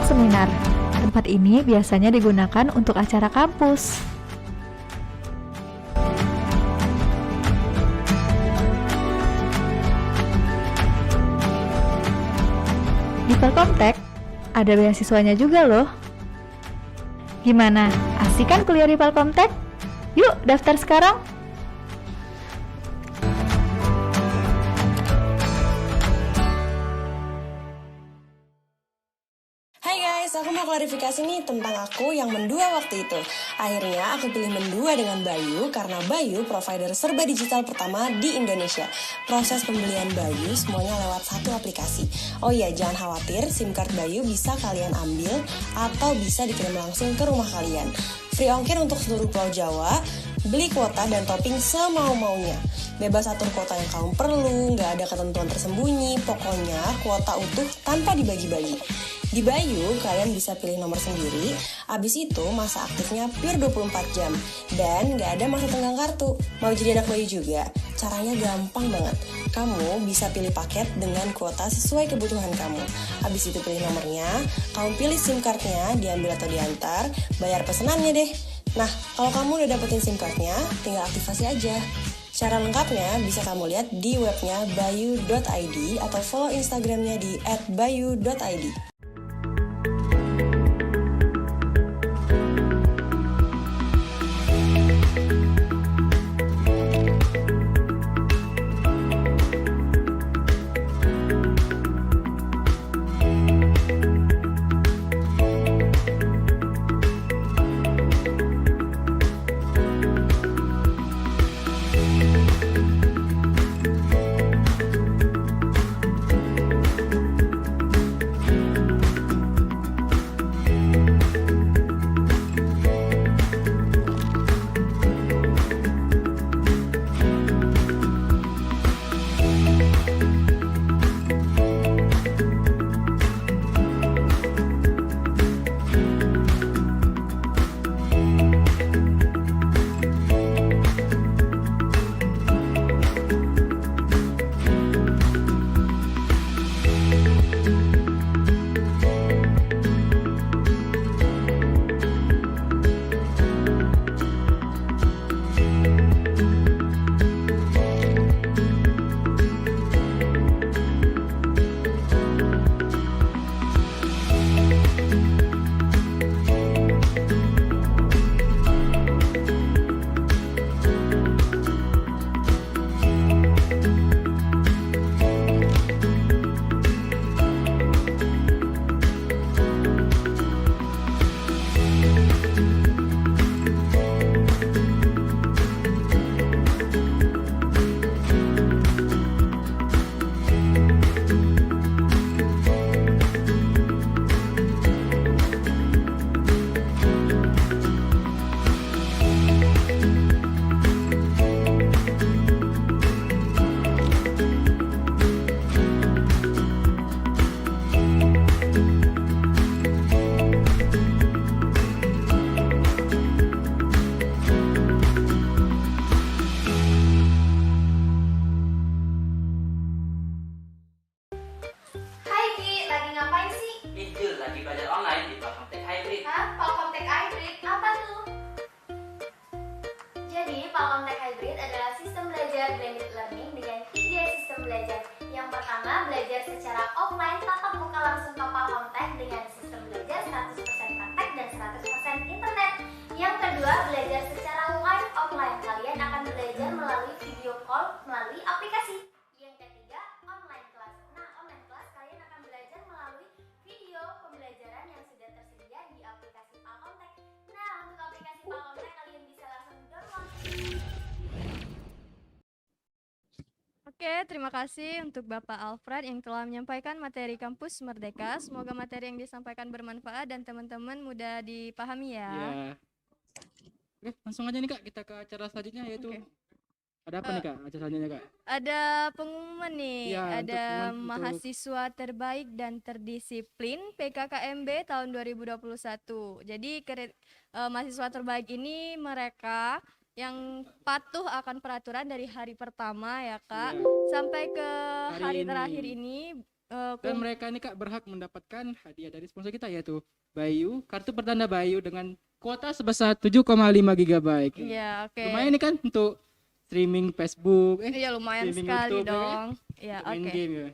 seminar. Tempat ini biasanya digunakan untuk acara kampus. Di Telkomtek, ada beasiswanya juga loh. Gimana? Asik kan kuliah di Telkomtek? Yuk daftar sekarang! Hai guys, aku mau klarifikasi nih tentang aku yang mendua waktu itu. Akhirnya aku pilih mendua dengan Bayu karena Bayu provider serba digital pertama di Indonesia. Proses pembelian Bayu semuanya lewat satu aplikasi. Oh iya, jangan khawatir, SIM card Bayu bisa kalian ambil atau bisa dikirim langsung ke rumah kalian. Free ongkir untuk seluruh Pulau Jawa, beli kuota dan topping semau-maunya. Bebas atur kuota yang kamu perlu, nggak ada ketentuan tersembunyi, pokoknya kuota utuh tanpa dibagi-bagi. Di Bayu, kalian bisa pilih nomor sendiri, abis itu masa aktifnya pure 24 jam, dan nggak ada masa tenggang kartu. Mau jadi anak Bayu juga? Caranya gampang banget. Kamu bisa pilih paket dengan kuota sesuai kebutuhan kamu. Abis itu pilih nomornya, kamu pilih SIM cardnya, diambil atau diantar, bayar pesenannya deh. Nah, kalau kamu udah dapetin SIM cardnya, tinggal aktifasi aja. Cara lengkapnya bisa kamu lihat di webnya bayu.id atau follow Instagramnya di @bayu.id. Palkomtek Hybrid adalah sistem belajar blended learning dengan 3 sistem belajar. Yang pertama, belajar secara offline tatap muka langsung ke Palkomtek dengan sistem belajar 100% praktek dan 100% internet. Yang kedua, belajar secara live offline. Kalian akan belajar melalui video call melalui aplikasi. Yang ketiga, online class. Nah, online class kalian akan belajar melalui video pembelajaran yang sudah tersedia di aplikasi Palkomtek. Nah, untuk aplikasi Palkomtek kalian bisa langsung download. Oke, terima kasih untuk Bapak Alfred yang telah menyampaikan materi Kampus Merdeka. Semoga materi yang disampaikan bermanfaat dan teman-teman mudah dipahami ya. Iya. Oke, langsung aja nih Kak, kita ke acara selanjutnya yaitu ada apa nih Kak? Acara selanjutnya Kak? Ada pengumuman nih, Iya, ada untuk mahasiswa terbaik dan terdisiplin PKKMB tahun 2021. Jadi mahasiswa terbaik ini mereka yang patuh akan peraturan dari hari pertama ya Kak, sampai ke hari terakhir ini Dan mereka ini Kak berhak mendapatkan hadiah dari sponsor kita yaitu Bayu, kartu pertanda Bayu dengan kuota sebesar 7,5 GB. Iya, oke. Lumayan ini kan untuk streaming Facebook. Iya, lumayan streaming sekali YouTube, dong. Iya, main oke. game ya.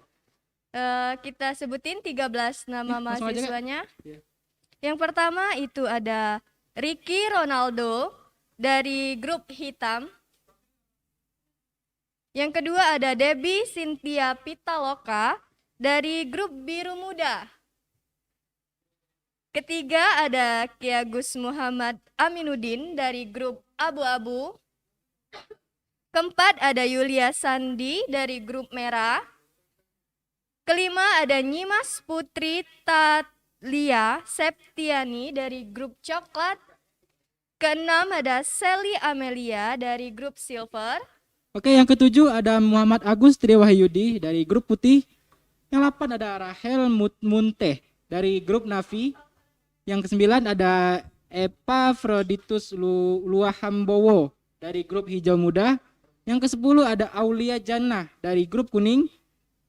Kita sebutin 13 nama langsung aja, Kak. mahasiswanya. Iya. Yang pertama itu ada Ricky Ronaldo dari grup Hitam. Yang kedua ada Debbie Cynthia Pitaloka dari grup Biru Muda. Ketiga ada Kiagus Muhammad Aminuddin dari grup Abu-Abu. Keempat ada Yulia Sandi dari grup Merah. Kelima ada Nyimas Putri Talia Septiani dari grup Coklat. Keenam ada Sally Amelia dari grup Silver. Oke, yang ketujuh ada Muhammad Agus Triwahyudi dari grup Putih. Yang 8 ada Rahel Munteh dari grup Navi. Yang ke-9 ada Epaphroditus Luahambowo dari grup Hijau Muda. Yang ke-10 ada Aulia Jannah dari grup Kuning.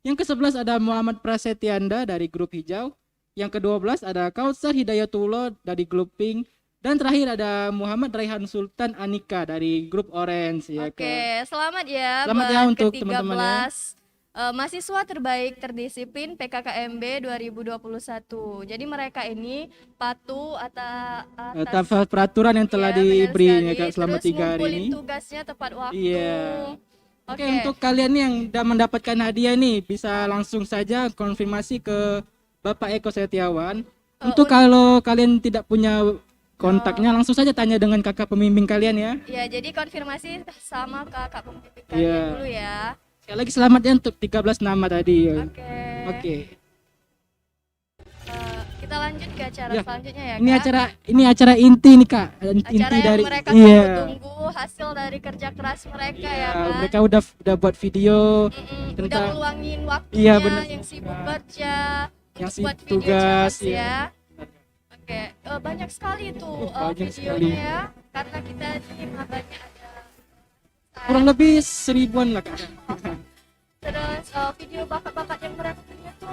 Yang ke-11 ada Muhammad Prasetyanda dari grup Hijau. Yang ke-12 ada Kautsar Hidayatullah dari grup Pink. Dan terakhir ada Muhammad Raihan Sultan Anika dari grup Orange. Ya, Oke, selamat ya Selamat buat ya untuk ke-13 teman-teman ya. Mahasiswa terbaik terdisiplin PKKMB 2021. Jadi mereka ini patuh atas peraturan yang telah diberi ya, Kak, selama terus 3 hari ngumpulin ini. tugasnya tepat waktu. Iya. Oke, Oke. untuk kalian nih yang sudah mendapatkan hadiah nih bisa langsung saja konfirmasi ke Bapak Eko Setiawan. Untuk kalau kalian tidak punya kontaknya langsung saja tanya dengan kakak pembimbing kalian ya. Ya, jadi konfirmasi sama kakak pembimbing Iya. kalian dulu ya. Sekali lagi selamat ya untuk 13 nama tadi. Oke. Kita lanjut ke acara Ya, selanjutnya ya, Ini Kak. acara inti nih Kak. Inti Acara yang dari mereka iya. tunggu hasil dari kerja keras mereka ya kan. Mereka udah buat video Udah tentang ngeluangin waktunya Iya, bener. yang sibuk kerja Yang untuk buat sibuk video tugas, challenge ya. ya. Oke, banyak sekali tuh Banyak videonya sekali. ya. Karena kita di banyak ada kurang lebih 1000-an lah Kak. terus video bakat-bakat yang mereka punya tuh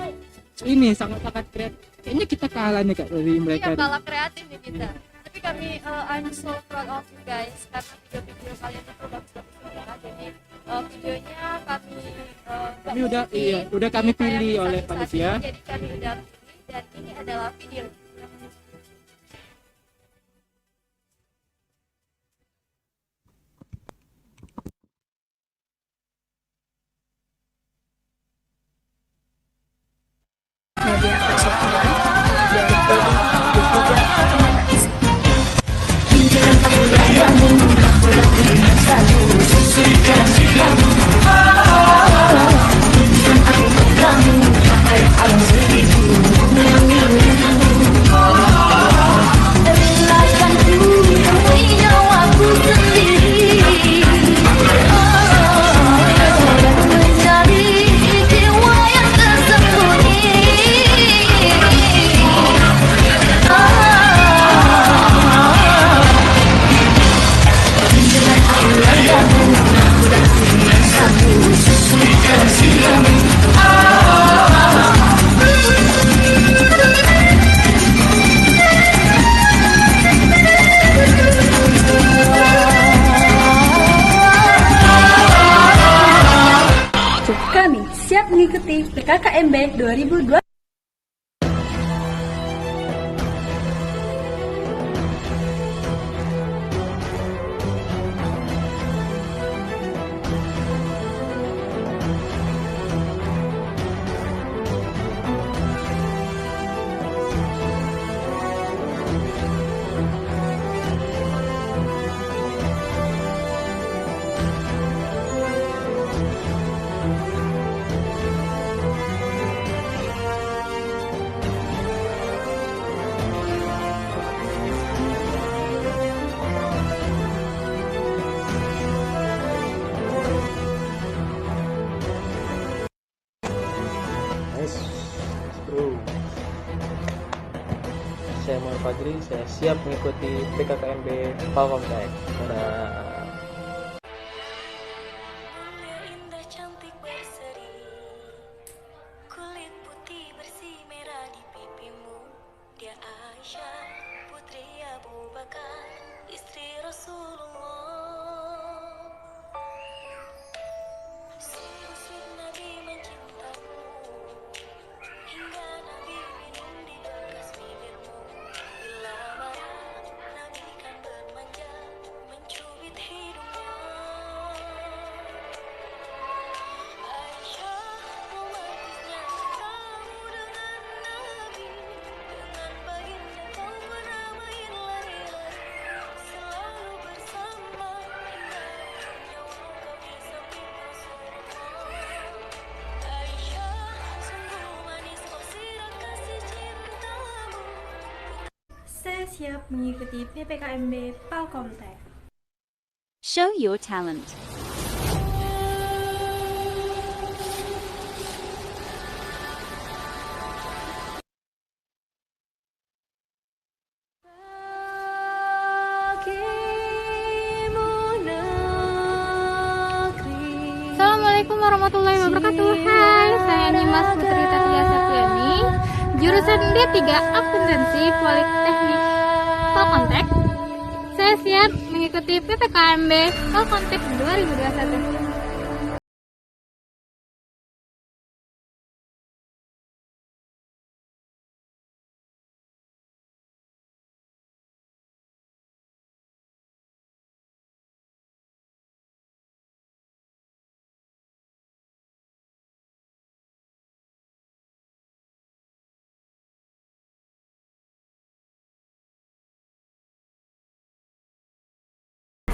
Ini sangat-sangat kreatif. Kayaknya kita kalah nih Kak dari mereka. iya kalah kreatif nih kita. Tapi kami I'm so proud of you guys karena video-video kalian itu bagus-bagus semua. Jadi videonya kami udah kami pilih oleh satu-satu, panitia. jadi kami udah pilih dan ini adalah video. Kami siap mengikuti PKKMB 2020. Saya Muhammad Fajri, saya siap mengikuti PKKMB Palkomtek. Dadah. Indah cantik berseri, kulit siap mengikuti PPKMB Palkomtek. Show your talent. Assalamualaikum warahmatullahi wabarakatuh. Hai, saya Nimas Putri Tatia Septiani, jurusan D3 Akuntansi Politeknik Palkomtek. Saya siap mengikuti PPKMB Palkomtek 2021.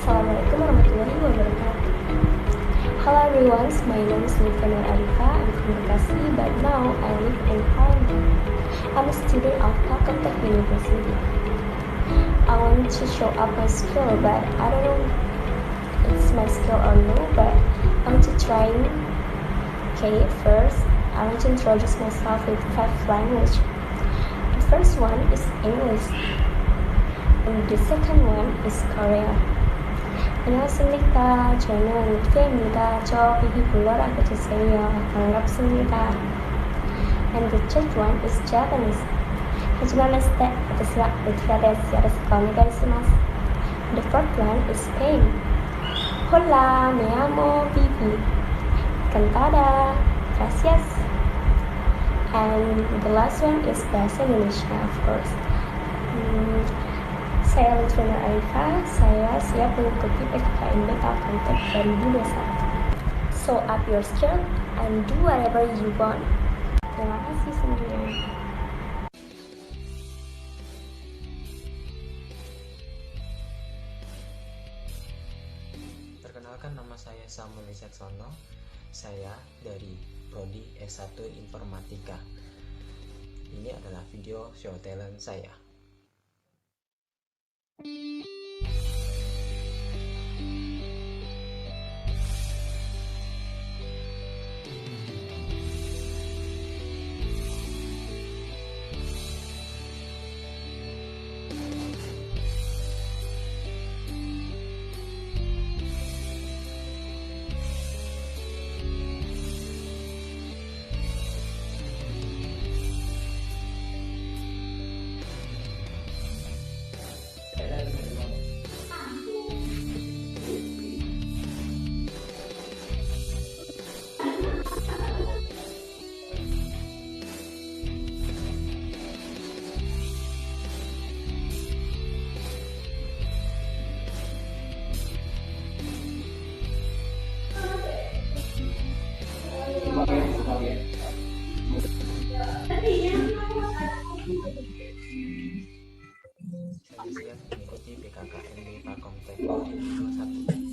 Assalamualaikum warahmatullahi wabarakatuh. Hello everyone, my name is Nifana Arifa. I'm from Bekasi, but now I live in Palembang. I'm a student of Palkomtek University. I want to show up my skill, but I don't know if it's my skill or no, but I'm to trying. Okay, first, I want to introduce myself with 5 languages. The first one is English, and the second one is Korea. 안녕하십니까. 저는 리트입니다. 저 비비 불러라고 주세요. 반갑습니다. And the third one is Japanese. 하지마마시테. Gracias. The fourth one is Spain. Hola, me llamo Bibi. Encantada. Gracias. And the last one is bahasa Indonesia, of course. Saya Lutfina Arifa, saya siap mengikuti PKKMB Palkomtek 2021. So up your skill and do whatever you want. Terima kasih semuanya. Perkenalkan, nama saya Samuel Wijaksono. Saya dari Prodi S1 Informatika. Ini adalah video show talent saya. Saya siap mengikuti PKKMB Palkomtek 2021.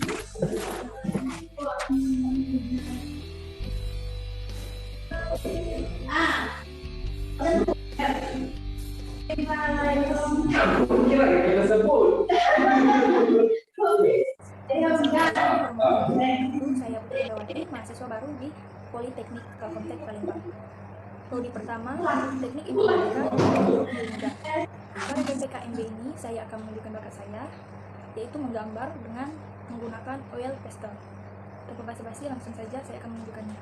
Saya Putri Dawati, mahasiswa baru di Politeknik Palkomtek Palembang. Prodi pertama, Teknik Informatika dan Bunda. Pada PPKMB ini, saya akan menunjukkan bakat saya, yaitu menggambar dengan menggunakan oil pastel. Tanpa basa-basi, langsung saja saya akan menunjukkannya.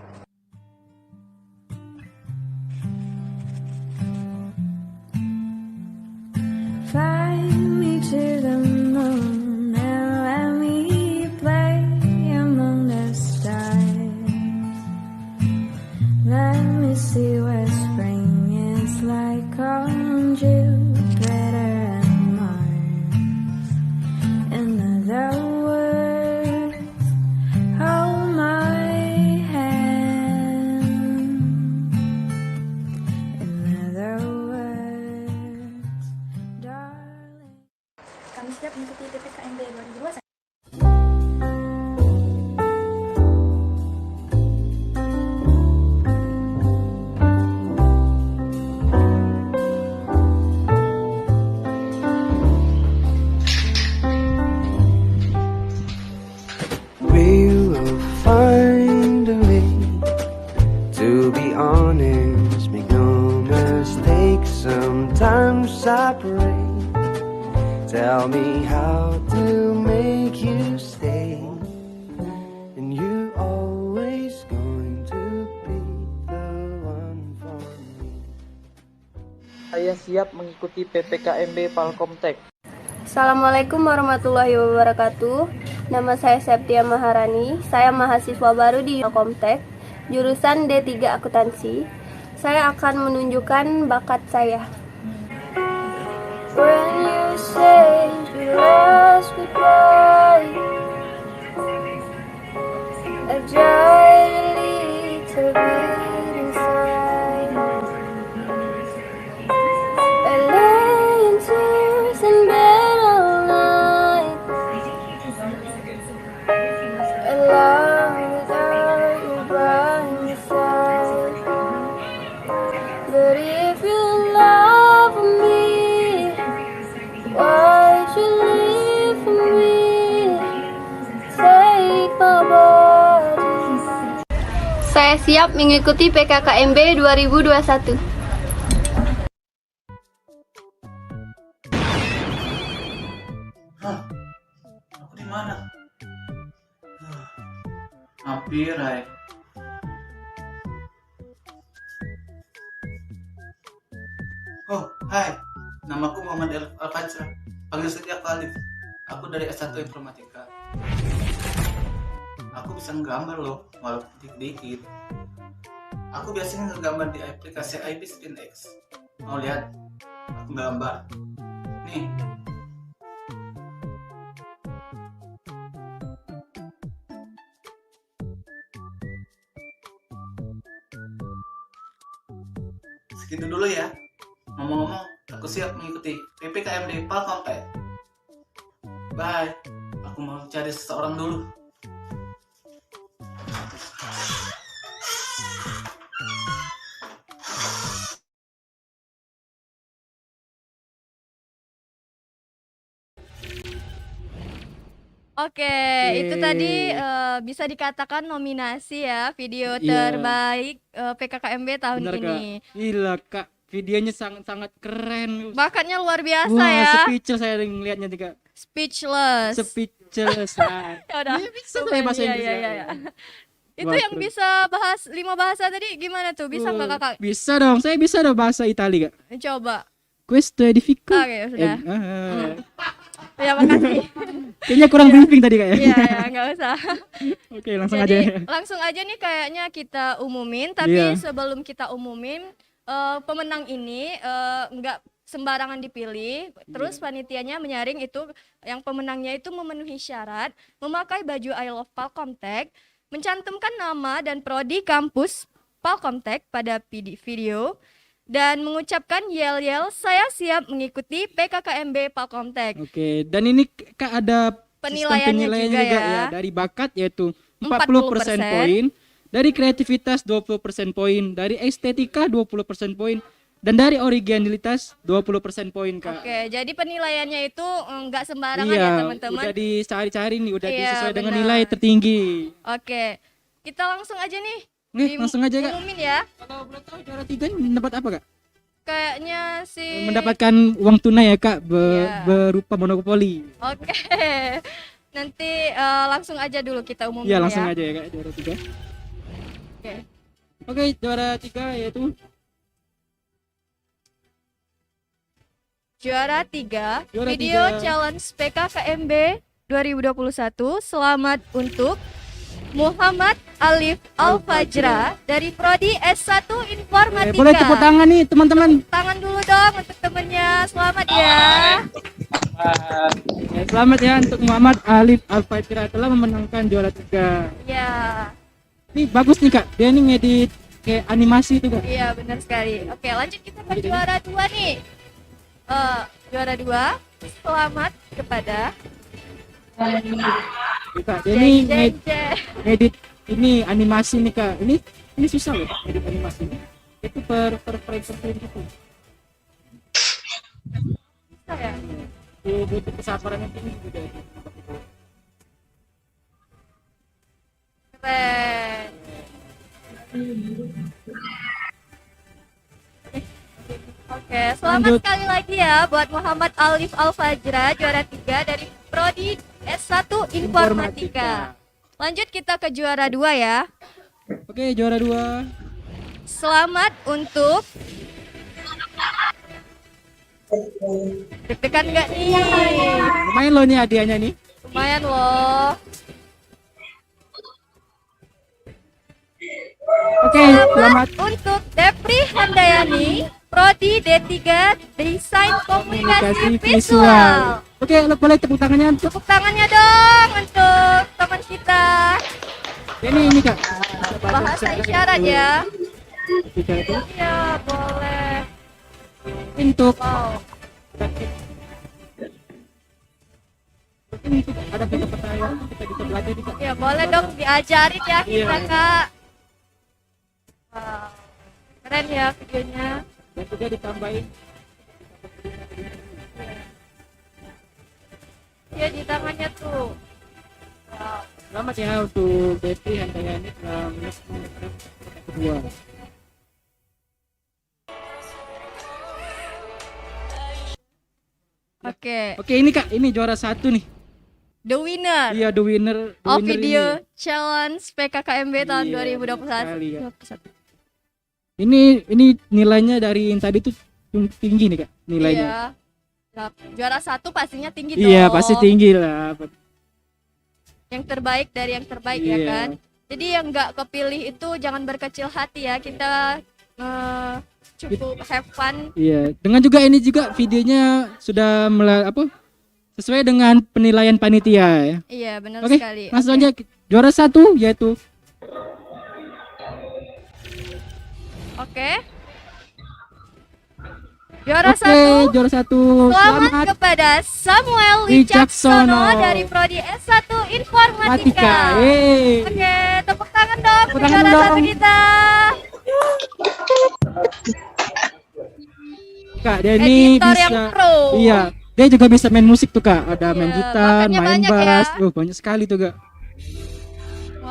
Fly me to the moon and let me play among the stars. Let me see what spring is like on Jupiter and Mars. In other words, hold my hand. tell me how to make you stay. And you always going to be the one for me. Saya siap mengikuti PPKMB Palkomtek. Assalamualaikum warahmatullahi wabarakatuh. Nama saya Septia Maharani. Saya mahasiswa baru di Palkomtek, jurusan D3 Akuntansi. Saya akan menunjukkan bakat saya. When you say your last goodbye, I tried a little bit inside. I lay in tears in bed all night. I love without you by my side. But if you love me, why'd you leave me? Take my body. Saya siap mengikuti PKKMB 2021. Aku di mana? Hampir, hai. Oh, hai. Namaku Muhammad Al-Fajra. Panggil saja aku Alif. Aku dari S1 Informatika. Aku bisa nggambar loh, walaupun dikit-dikit. Aku biasanya ngegambar di aplikasi IP Spin X. Mau lihat? Aku gambar. Nih. Segitu dulu ya. Ngomong-ngomong, aku siap mengikuti PPKMB Palkomtek. Bye. Aku mau cari seseorang dulu. Oke, itu tadi bisa dikatakan nominasi ya video Iya. terbaik PKKMB tahun Bener, Kak. ini. Gila, Kak. Videonya sangat keren. Bakatnya luar biasa Wah, ya. speechless saya ngeliatnya nih, Kak. Speechless. Speechless. Ya udah. Bisa saya bahasa Inggris Iya, ya. iya, iya. Itu Wah, yang keren. bisa bahas 5 bahasa tadi gimana tuh? Bisa nggak Kakak? Bisa dong, saya bisa dong bahasa Itali, Kak. Coba. Questo è difficile. Oke, sudah. Ya, Kayaknya makasih. kurang briefing tadi, Kak ya. Iya, ya, nggak usah. Oke, langsung Jadi, aja. langsung aja nih kayaknya kita umumin, tapi Iya. sebelum kita umumin, pemenang ini nggak sembarangan dipilih. Terus panitianya menyaring itu yang pemenangnya itu memenuhi syarat, memakai baju I Love Palkomtek, mencantumkan nama dan prodi kampus Palkomtek pada video, dan mengucapkan yel-yel saya siap mengikuti PKKMB Palkomtek. Oke, dan ini Kak ada sistem Penilaiannya juga ya. Dari bakat yaitu 40% 40% poin, dari kreativitas 20% poin, dari estetika 20% poin, dan dari originalitas 20% poin, Kak. Oke, jadi penilaiannya itu nggak sembarangan ya Iya, teman-teman. udah dicari-cari nih, udah Iya, sesuai dengan benar. nilai tertinggi. Oke, kita langsung aja nih. Langsung aja, Kak. Umumin ya. Kalau boleh tahu juara 3 ini mendapat apa, Kak? Kayaknya si Mendapatkan uang tunai ya, Kak, Iya. berupa monopoli. Oke. Nanti langsung aja dulu kita umumin Iya, ya. langsung aja ya, Kak, juara 3. Oke. Oke, juara 3 yaitu Juara 3 Juara video 3. challenge PKKMB 2021. Selamat untuk Muhammad Alif Al-Fajra dari prodi S1 Informatika. boleh tepuk tangan nih, teman-teman. Tangan dulu dong untuk temennya. Selamat ya. Selamat ya untuk Muhammad Alif Al-Fajra telah memenangkan juara 3. Ya. Ini bagus nih, Kak. Dia nih ngedit kayak animasi itu, Kak. Iya, benar sekali. Oke, lanjut kita ke juara 2 nih. Juara 2, selamat kepada Kak, dia nih Jeng, jeng. ngedit ini animasi nih, Kak. Ini susah loh ngedit animasi. Itu per frame gitu. Bisa ya? Butuh kesabaran yang tinggi juga. Keren. Oke, Oke, selamat sekali lagi ya buat Muhammad Alif Al-Fajra, juara 3 dari Prodi S1 Informatika. Lanjut kita ke juara 2 ya. Oke, juara 2. Selamat untuk deg-degan nggak nih? Lumayan loh nih hadiahnya nih. Lumayan loh. Oke, selamat untuk Depri Handayani, Prodi D3 Desain Komunikasi Visual. Oke, lo boleh tepuk tangannya. Tepuk tangannya dong untuk teman kita. Ini Kak. Bahasa isyarat ya. Isyarat itu. Iya, boleh. Untuk Untuk ada pertanyaan kita bisa belajar nih Kak. Ya, boleh dong diajarin ya kita, Iya. Kak. Wow. Keren ya videonya. Dan juga ditambahin. Ya, di tangannya tuh. Wow. Selamat ya untuk Betty Handayani kedua. Oke, ini Kak, ini juara 1 nih. The winner. Iya, the winner. Of video challenge PKKMB tahun 2021. Sekali, ya. Ini nilainya dari yang tadi tuh tinggi nih Kak, nilainya. Iya. Nah, juara 1 pastinya tinggi dong. Iya, pasti tinggi lah. Yang terbaik dari yang terbaik ya kan. Jadi yang nggak kepilih itu jangan berkecil hati ya. Kita cukup have fun. Iya, dengan juga ini juga videonya sudah sesuai dengan penilaian panitia ya. Iya, benar Oke, sekali. langsung aja juara 1 yaitu. Oke. Juara 1. Juara 1. Selamat kepada Samuel Wicaksono dari Prodi S1 Informatika. Oke, tepuk tangan dong untuk juara 1 kita. Kak, dia ini Editor bisa yang pro. Iya, dia juga bisa main musik tuh Kak. Ada main gitar, bakatnya main banyak bass. ya. Banyak sekali tuh Kak.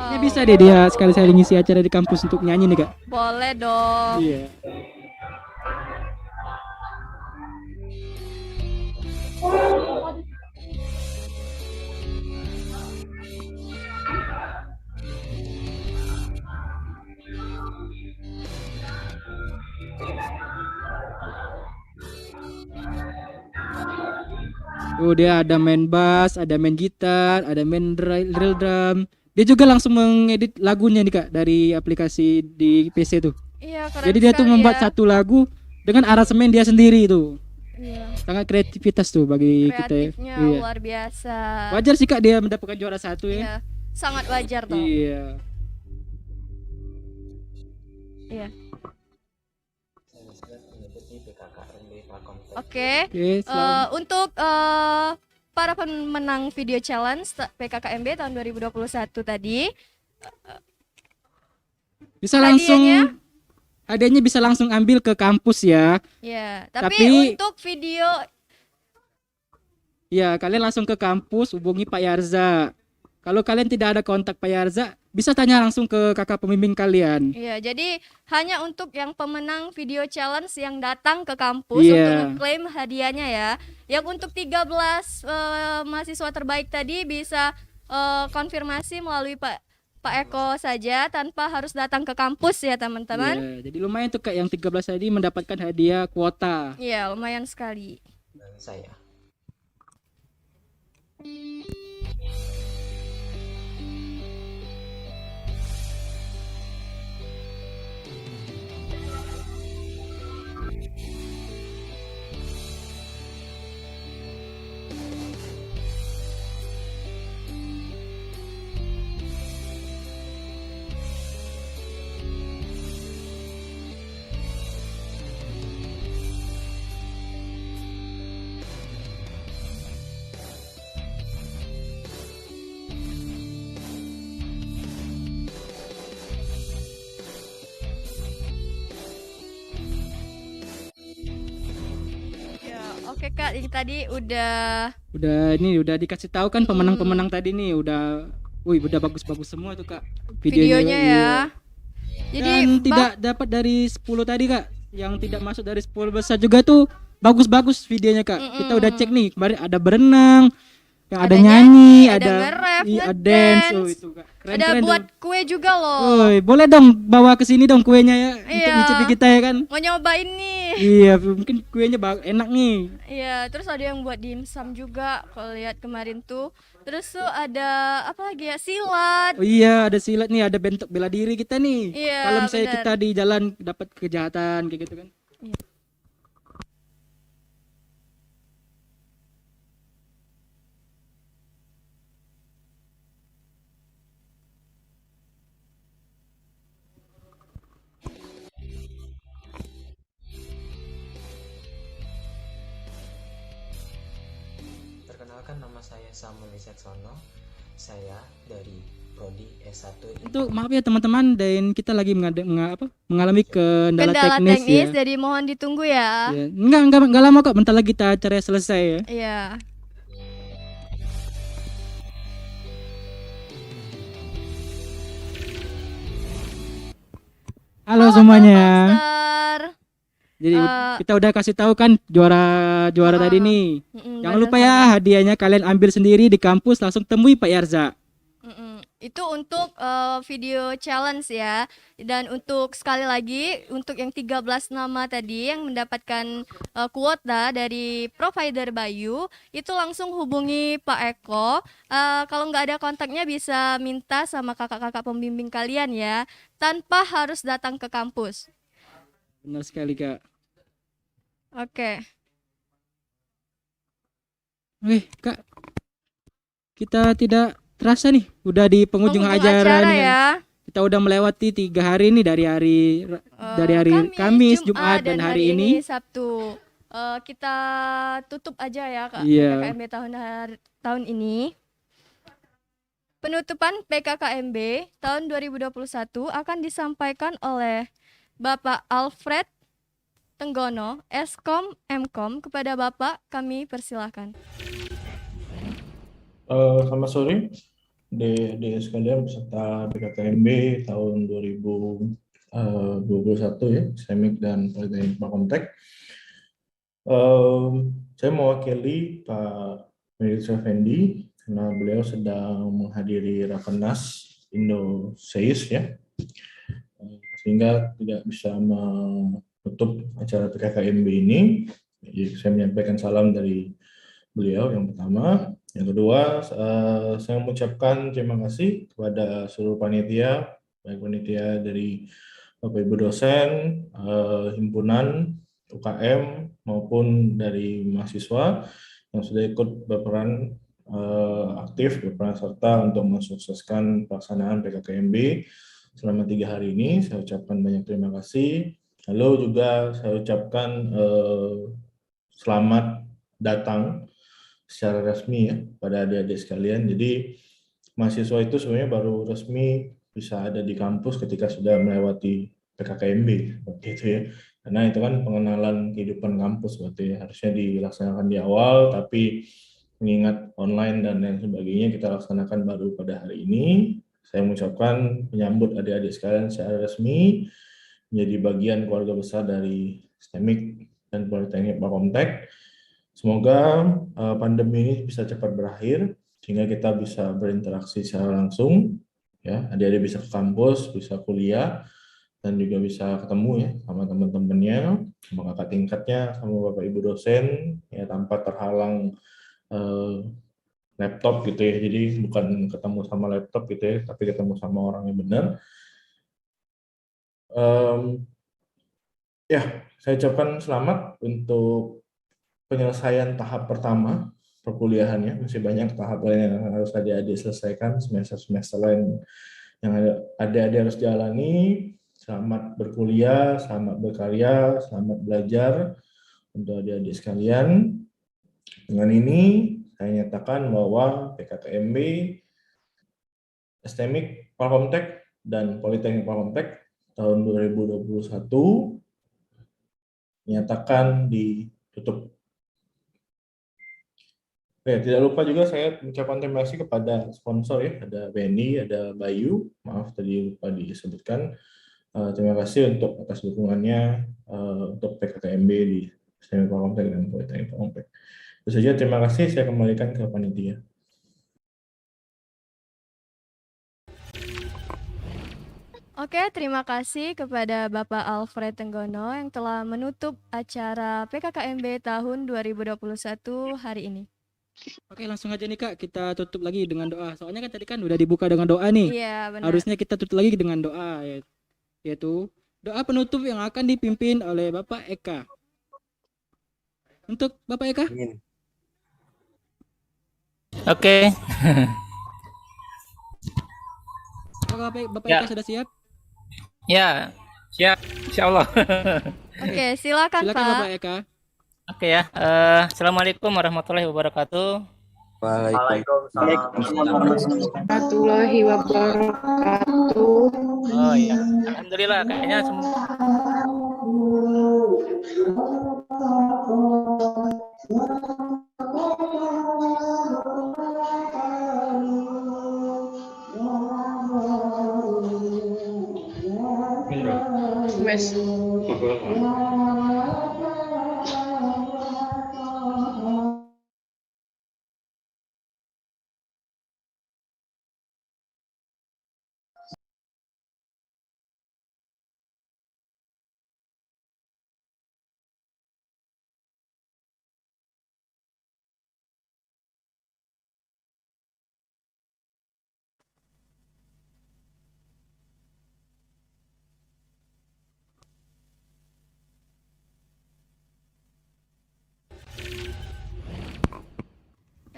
Dia bisa deh dia sekali-sekali ngisi acara di kampus untuk nyanyi nih Kak. Boleh dong. Iya. Tuh dia ada main bass, ada main gitar, ada main drill drum. Dia juga langsung mengedit lagunya nih Kak dari aplikasi di PC tuh. Iya, keren. Jadi dia tuh membuat satu lagu dengan aransemen dia sendiri tuh. Iya. Sangat kreativitas tuh bagi kita ya. Kreatifnya Iya. luar biasa. Wajar sih Kak dia mendapatkan juara 1 ya. Iya, sangat wajar toh. Iya. Iya. Oke. Untuk para pemenang video challenge PKKMB tahun 2021 tadi bisa langsung hadiahnya bisa langsung ambil ke kampus ya. Ya, tapi untuk video ya kalian langsung ke kampus hubungi Pak Yarza. Kalau kalian tidak ada kontak Pak Yarza, bisa tanya langsung ke kakak pembimbing kalian. Iya, jadi hanya untuk yang pemenang video challenge yang datang ke kampus untuk ngeklaim hadiahnya ya. Yang untuk 13 mahasiswa terbaik tadi bisa konfirmasi melalui Pak Eko saja tanpa harus datang ke kampus ya teman-teman. Iya, jadi lumayan tuh Kak yang 13 tadi mendapatkan hadiah kuota. Iya, lumayan sekali. Dan saya. Oke Kak, ini tadi udah dikasih tahu kan pemenang-pemenang tadi nih udah bagus-bagus semua tuh Kak videonya ya. Jadi dan tidak dapat dari 10 tadi Kak. yang tidak masuk dari 10 besar juga tuh bagus-bagus videonya Kak. Kita udah cek nih, kemarin ada berenang, yang ada nyanyi, ada nge-rap, dance, ngedance, itu Kak. Keren, ada keren buat tuh. kue juga loh. Woi, boleh dong bawa ke sini dong kuenya ya, untuk Iya. ngicipi kita ya kan. Mau nyobain nih. Iya, mungkin kuenya enak nih. Iya, terus ada yang buat dimsum juga kalau lihat kemarin tuh. Terus tuh ada apa lagi ya? Silat. Oh iya, ada silat nih, ada bentuk bela diri kita nih. Iya, Kalau misalnya benar. kita di jalan dapat kejahatan kayak gitu kan. Perkenalkan, nama saya Samuel Wisetsono. Saya dari Prodi S1 Itu maaf ya teman-teman, dan kita lagi mengalami kendala teknis ya. Jadi mohon ditunggu ya. Ya. Enggak lama kok, bentar lagi kita acaranya selesai ya. Iya. Halo semuanya. Master. Jadi kita udah kasih tahu kan juara tadi nih. Jangan lupa ya, hadiahnya kalian ambil sendiri di kampus, langsung temui Pak Yarza. Itu untuk video challenge ya. Dan untuk sekali lagi untuk yang 13 nama tadi yang mendapatkan kuota dari provider Bayu, itu langsung hubungi Pak Eko. Kalau nggak ada kontaknya bisa minta sama kakak-kakak pembimbing kalian ya, tanpa harus datang ke kampus. Benar sekali Kak. Oke. Kak, kita tidak terasa nih, udah di penghujung acara nih. Ya. Kita udah melewati 3 hari nih, dari hari Kamis, Jumat, dan hari ini Sabtu. Kita tutup aja ya Kak. Iya. PKKMB tahun ini. Penutupan PKKMB tahun 2021 akan disampaikan oleh Bapak Alfred Tenggono, Eskom Mkom. Kepada Bapak kami persilahkan. Selamat sore, adik sekalian peserta PKKMB tahun 2021 ya, STEMIK dan Politeknik Palkomtek. Saya mewakili Pak Meditri Effendi karena beliau sedang menghadiri Rakernas Indo-SEIS ya, sehingga tidak bisa menutup acara PKKMB ini. Jadi saya menyampaikan salam dari beliau yang pertama. Yang kedua, saya mengucapkan terima kasih kepada seluruh panitia, baik panitia dari Bapak Ibu dosen, himpunan, UKM, maupun dari mahasiswa yang sudah ikut berperan aktif, berperan serta untuk mensukseskan pelaksanaan PKKMB selama 3 hari ini. Saya ucapkan banyak terima kasih. Lalu juga saya ucapkan selamat datang secara resmi ya pada adik-adik sekalian. Jadi mahasiswa itu sebenarnya baru resmi bisa ada di kampus ketika sudah melewati PKKMB gitu ya. Karena itu kan pengenalan kehidupan kampus berarti ya. Harusnya dilaksanakan di awal, tapi mengingat online dan lain sebagainya kita laksanakan baru pada hari ini. Saya mengucapkan menyambut adik-adik sekalian secara resmi menjadi bagian keluarga besar dari STEMIK dan Politeknik Palkomtek. Semoga pandemi ini bisa cepat berakhir sehingga kita bisa berinteraksi secara langsung ya, adik-adik bisa ke kampus, bisa kuliah, dan juga bisa ketemu ya sama teman-temannya, sama kakak tingkatnya, sama bapak ibu dosen ya, tanpa terhalang laptop gitu ya. Jadi bukan ketemu sama laptop gitu ya, tapi ketemu sama orang yang benar. Ya, saya ucapkan selamat untuk penyelesaian tahap pertama perkuliahannya. Masih banyak tahap lain yang harus adik-adik selesaikan, semester-semester lain yang adik-adik harus jalani. Selamat berkuliah, selamat berkarya, selamat belajar untuk adik-adik sekalian. Dengan ini saya nyatakan bahwa PKKMB, STEMIK Palkomtek dan Politeknik Palkomtek tahun 2021 nyatakan ditutup. Oke, tidak lupa juga saya mengucapkan terima kasih kepada sponsor ya, ada BNI, ada Bayu, maaf tadi lupa disebutkan, Terima kasih untuk atas dukungannya untuk PKKMB di STM Palkomtek dan Politeknik Palkomtek. Itu saja, terima kasih. Saya kembalikan ke panitia. Oke, terima kasih kepada Bapak Alfred Tenggono yang telah menutup acara PKKMB tahun 2021 hari ini. Oke, langsung aja nih Kak, kita tutup lagi dengan doa. Soalnya kan tadi kan udah dibuka dengan doa nih. Iya, benar. Harusnya kita tutup lagi dengan doa, yaitu doa penutup yang akan dipimpin oleh Bapak Eka. Untuk Bapak Eka. Oke. Apakah Bapak Ya. Eka sudah siap? Ya, siap. Insya Allah. Oke, silakan Silakan Pak. Bapak Eka. Oke ya. Assalamualaikum warahmatullahi wabarakatuh. Warahmatullahi wabarakatuh. Oh iya. Alhamdulillah kayaknya semua. Wes.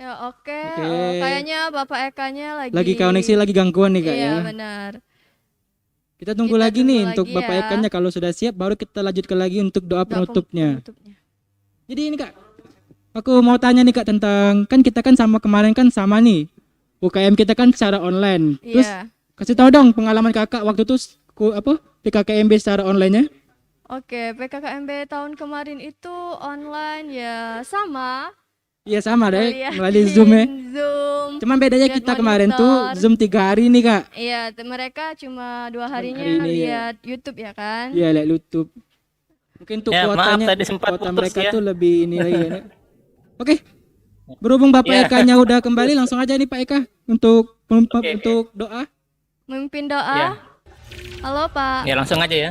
Ya, oke. Oke. Kayaknya Bapak Ekanya Lagi koneksi lagi gangguan nih Kak Iya, ya. benar. Kita tunggu Kita lagi tunggu nih lagi untuk Bapak ya. Ekanya, kalau sudah siap baru kita lanjutkan lagi untuk doa penutupnya. Jadi ini Kak, aku mau tanya nih Kak tentang, kan kita kan sama kemarin kan sama nih UKM kita kan secara online. Terus Iya. kasih tahu dong pengalaman Kakak waktu itu PKKMB secara online-nya. Oke, PKKMB tahun kemarin itu online ya sama. Iya sama deh, Ngeliatin melalui Zoom ya. Zoom. Cuman bedanya lihat kita kemarin tuh monitor. Zoom 3 hari nih Kak. Iya, mereka cuma 2 harinya hari ini, ya. lihat YouTube ya kan? Iya lihat YouTube. Mungkin untuk Ya, maaf kuotanya, tadi sempat kuota putus mereka ya. tuh lebih ini lagi ya. Oke. Berhubung Bapak Ya. Ekanya udah kembali, langsung aja nih Pak Eka untuk untuk doa. Memimpin doa. Ya. Halo Pak. Ya langsung aja ya.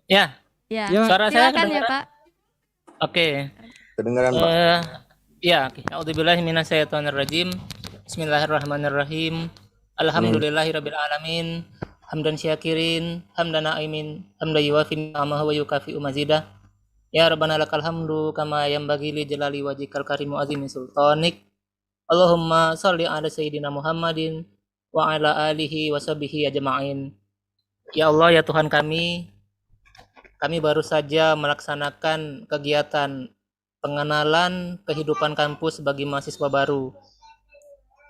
Ya. Ya. Suara saya Silakan ya kedengaran? Pak. Oke. Kedengaran, Pak? Ya, a'udzubillahi minasyaitonirrajim. Bismillahirrahmanirrahim. Alhamdulillahirabbil alamin. Hamdan syakirin, hamdan na'imin, hamdan yuwafi ni'amahu wa yukafi'u mazidah. Ya Rabbana lakal hamdu kama yanbaghi li jalali wajhikal karimu azimi sultanik. Allahumma shalli ala sayyidina Muhammadin wa ala alihi wa sahbihi ajma'in. Ya Allah, ya Tuhan kami baru saja melaksanakan kegiatan pengenalan kehidupan kampus bagi mahasiswa baru.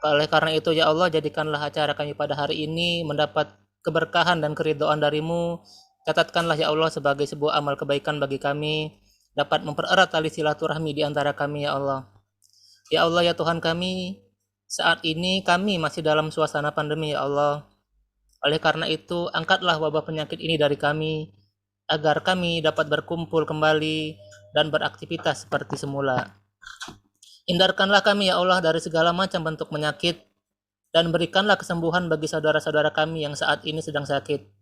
Oleh karena itu ya Allah, jadikanlah acara kami pada hari ini mendapat keberkahan dan keridhaan dari-Mu. Catatkanlah ya Allah sebagai sebuah amal kebaikan bagi kami, dapat mempererat tali silaturahmi di antara kami ya Allah. Ya Allah, ya Tuhan kami, saat ini kami masih dalam suasana pandemi ya Allah. Oleh karena itu, angkatlah wabah penyakit ini dari kami, agar kami dapat berkumpul kembali dan beraktivitas seperti semula. Hindarkanlah kami ya Allah dari segala macam bentuk penyakit, dan berikanlah kesembuhan bagi saudara-saudara kami yang saat ini sedang sakit.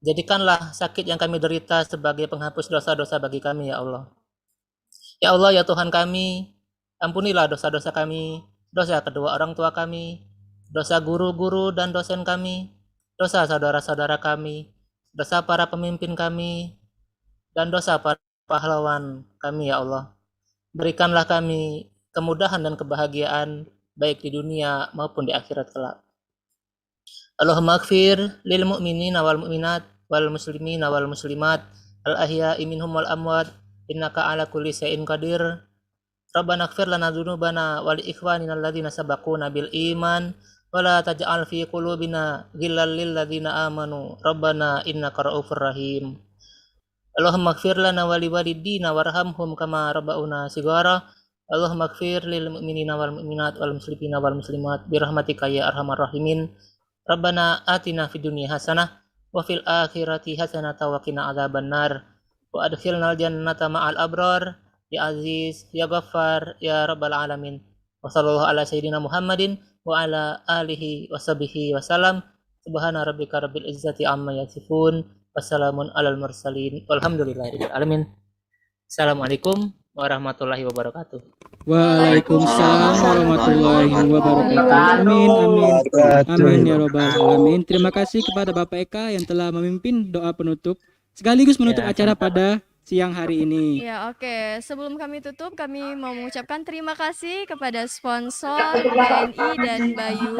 Jadikanlah sakit yang kami derita sebagai penghapus dosa-dosa bagi kami ya Allah. Ya Allah, ya Tuhan kami, ampunilah dosa-dosa kami, dosa kedua orang tua kami, dosa guru-guru dan dosen kami, dosa saudara-saudara kami, dosa para pemimpin kami, dan dosa para pahlawan kami ya Allah. Berikanlah kami kemudahan dan kebahagiaan baik di dunia maupun di akhirat kelak. Allahumma ighfir lil mu'minina wal mu'minat wal muslimina wal muslimat al ahya'i minhum wal amwat innaka ala kulli syai'in qadir. Rabbana ighfir lana dzunubana wa li ikhwanina alladzina sabaquna bil iman wa la taj'al fi qulubina ghillal lil ladzina amanu rabbana innaka ra'ufur rahim. Allahumma ighfir lana wa liwalidina warhamhum kama rabbauna shighara. Allahumma ighfir lil mu'minina wal mu'minat wal muslimina wal muslimat bi rahmatika ya arhamar rahimin. Rabbana atina fid dunya hasanah wa fil akhirati hasanatan wa qina adzabannar wa adkhilnal jannata ma'al abrar ya aziz ya ghaffar ya rabbal alamin. Wa sallallahu ala sayyidina Muhammadin wa ala alihi wa sahbihi wa salam. Subhana rabbika rabbil izzati amma yasifun. Wassalamun alal mursalin. Walhamdulillahirabbil alamin. Assalamualaikum warahmatullahi wabarakatuh. Waalaikumsalam warahmatullahi wabarakatuh. Amin, amin. Amin ya robbal alamin. Terima kasih kepada Bapak Eka yang telah memimpin doa penutup sekaligus menutup acara pada siang hari ini. Ya, oke. Sebelum kami tutup, kami mau mengucapkan terima kasih kepada sponsor BNI dan Bayu.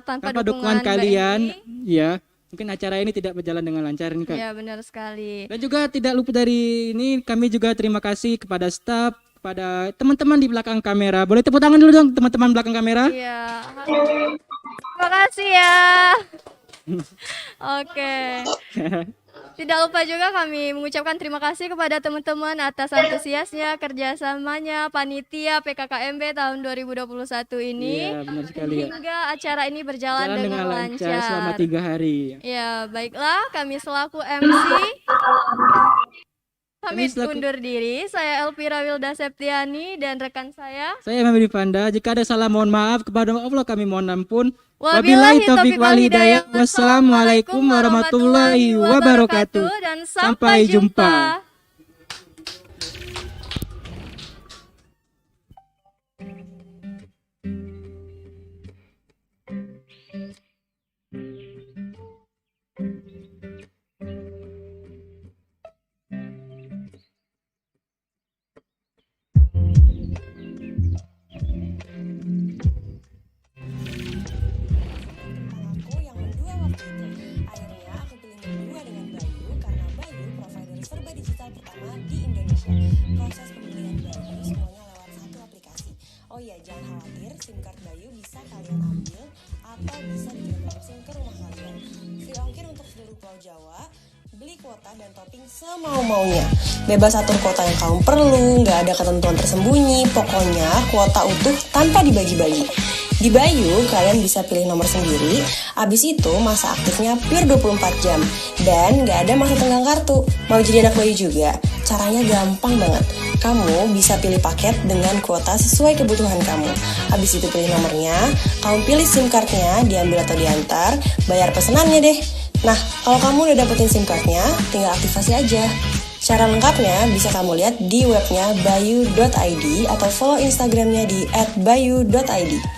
Tanpa dukungan kalian, BNI, ya, mungkin acara ini tidak berjalan dengan lancar nih, Kak. ya benar sekali. Dan juga tidak lupa dari ini, kami juga terima kasih kepada staf, kepada teman-teman di belakang kamera. Boleh tepuk tangan dulu dong teman-teman belakang kamera. Iya. Terima kasih ya. Oke. Tidak lupa juga kami mengucapkan terima kasih kepada teman-teman atas antusiasnya, kerjasamanya, panitia PKKMB tahun 2021 ini. Iya, benar sekali ya. Hingga acara ini berjalan dengan lancar. Selama 3 hari. Ya, baiklah, kami selaku MC pamit undur diri. Saya Elvira Wilda Septiani dan rekan saya Mami Panda. Jika ada salah mohon maaf, kepada Allah kami mohon ampun. Wabillahi taufiq wal hidayah. Wassalamualaikum warahmatullahi wabarakatuh. Dan sampai jumpa. Proses pembelian Bayu semuanya lewat satu aplikasi. Oh ya, jangan khawatir, SIM card Bayu bisa kalian ambil atau bisa dikirim langsung ke rumah kalian. Free ongkir untuk seluruh Pulau Jawa. Beli kuota dan topping semau-maunya. Bebas atur kuota yang kamu perlu, nggak ada ketentuan tersembunyi. Pokoknya kuota utuh tanpa dibagi-bagi. Di Bayu, kalian bisa pilih nomor sendiri. Abis itu masa aktifnya pure 24 jam. Dan nggak ada masa tenggang kartu. Mau jadi anak Bayu juga? Caranya gampang banget. Kamu bisa pilih paket dengan kuota sesuai kebutuhan kamu. Habis itu pilih nomornya, kamu pilih SIM cardnya, diambil atau diantar, bayar pesenannya deh. Nah, kalau kamu udah dapetin SIM cardnya, tinggal aktifasi aja. Cara lengkapnya bisa kamu lihat di webnya bayu.id atau follow Instagramnya di @bayu.id.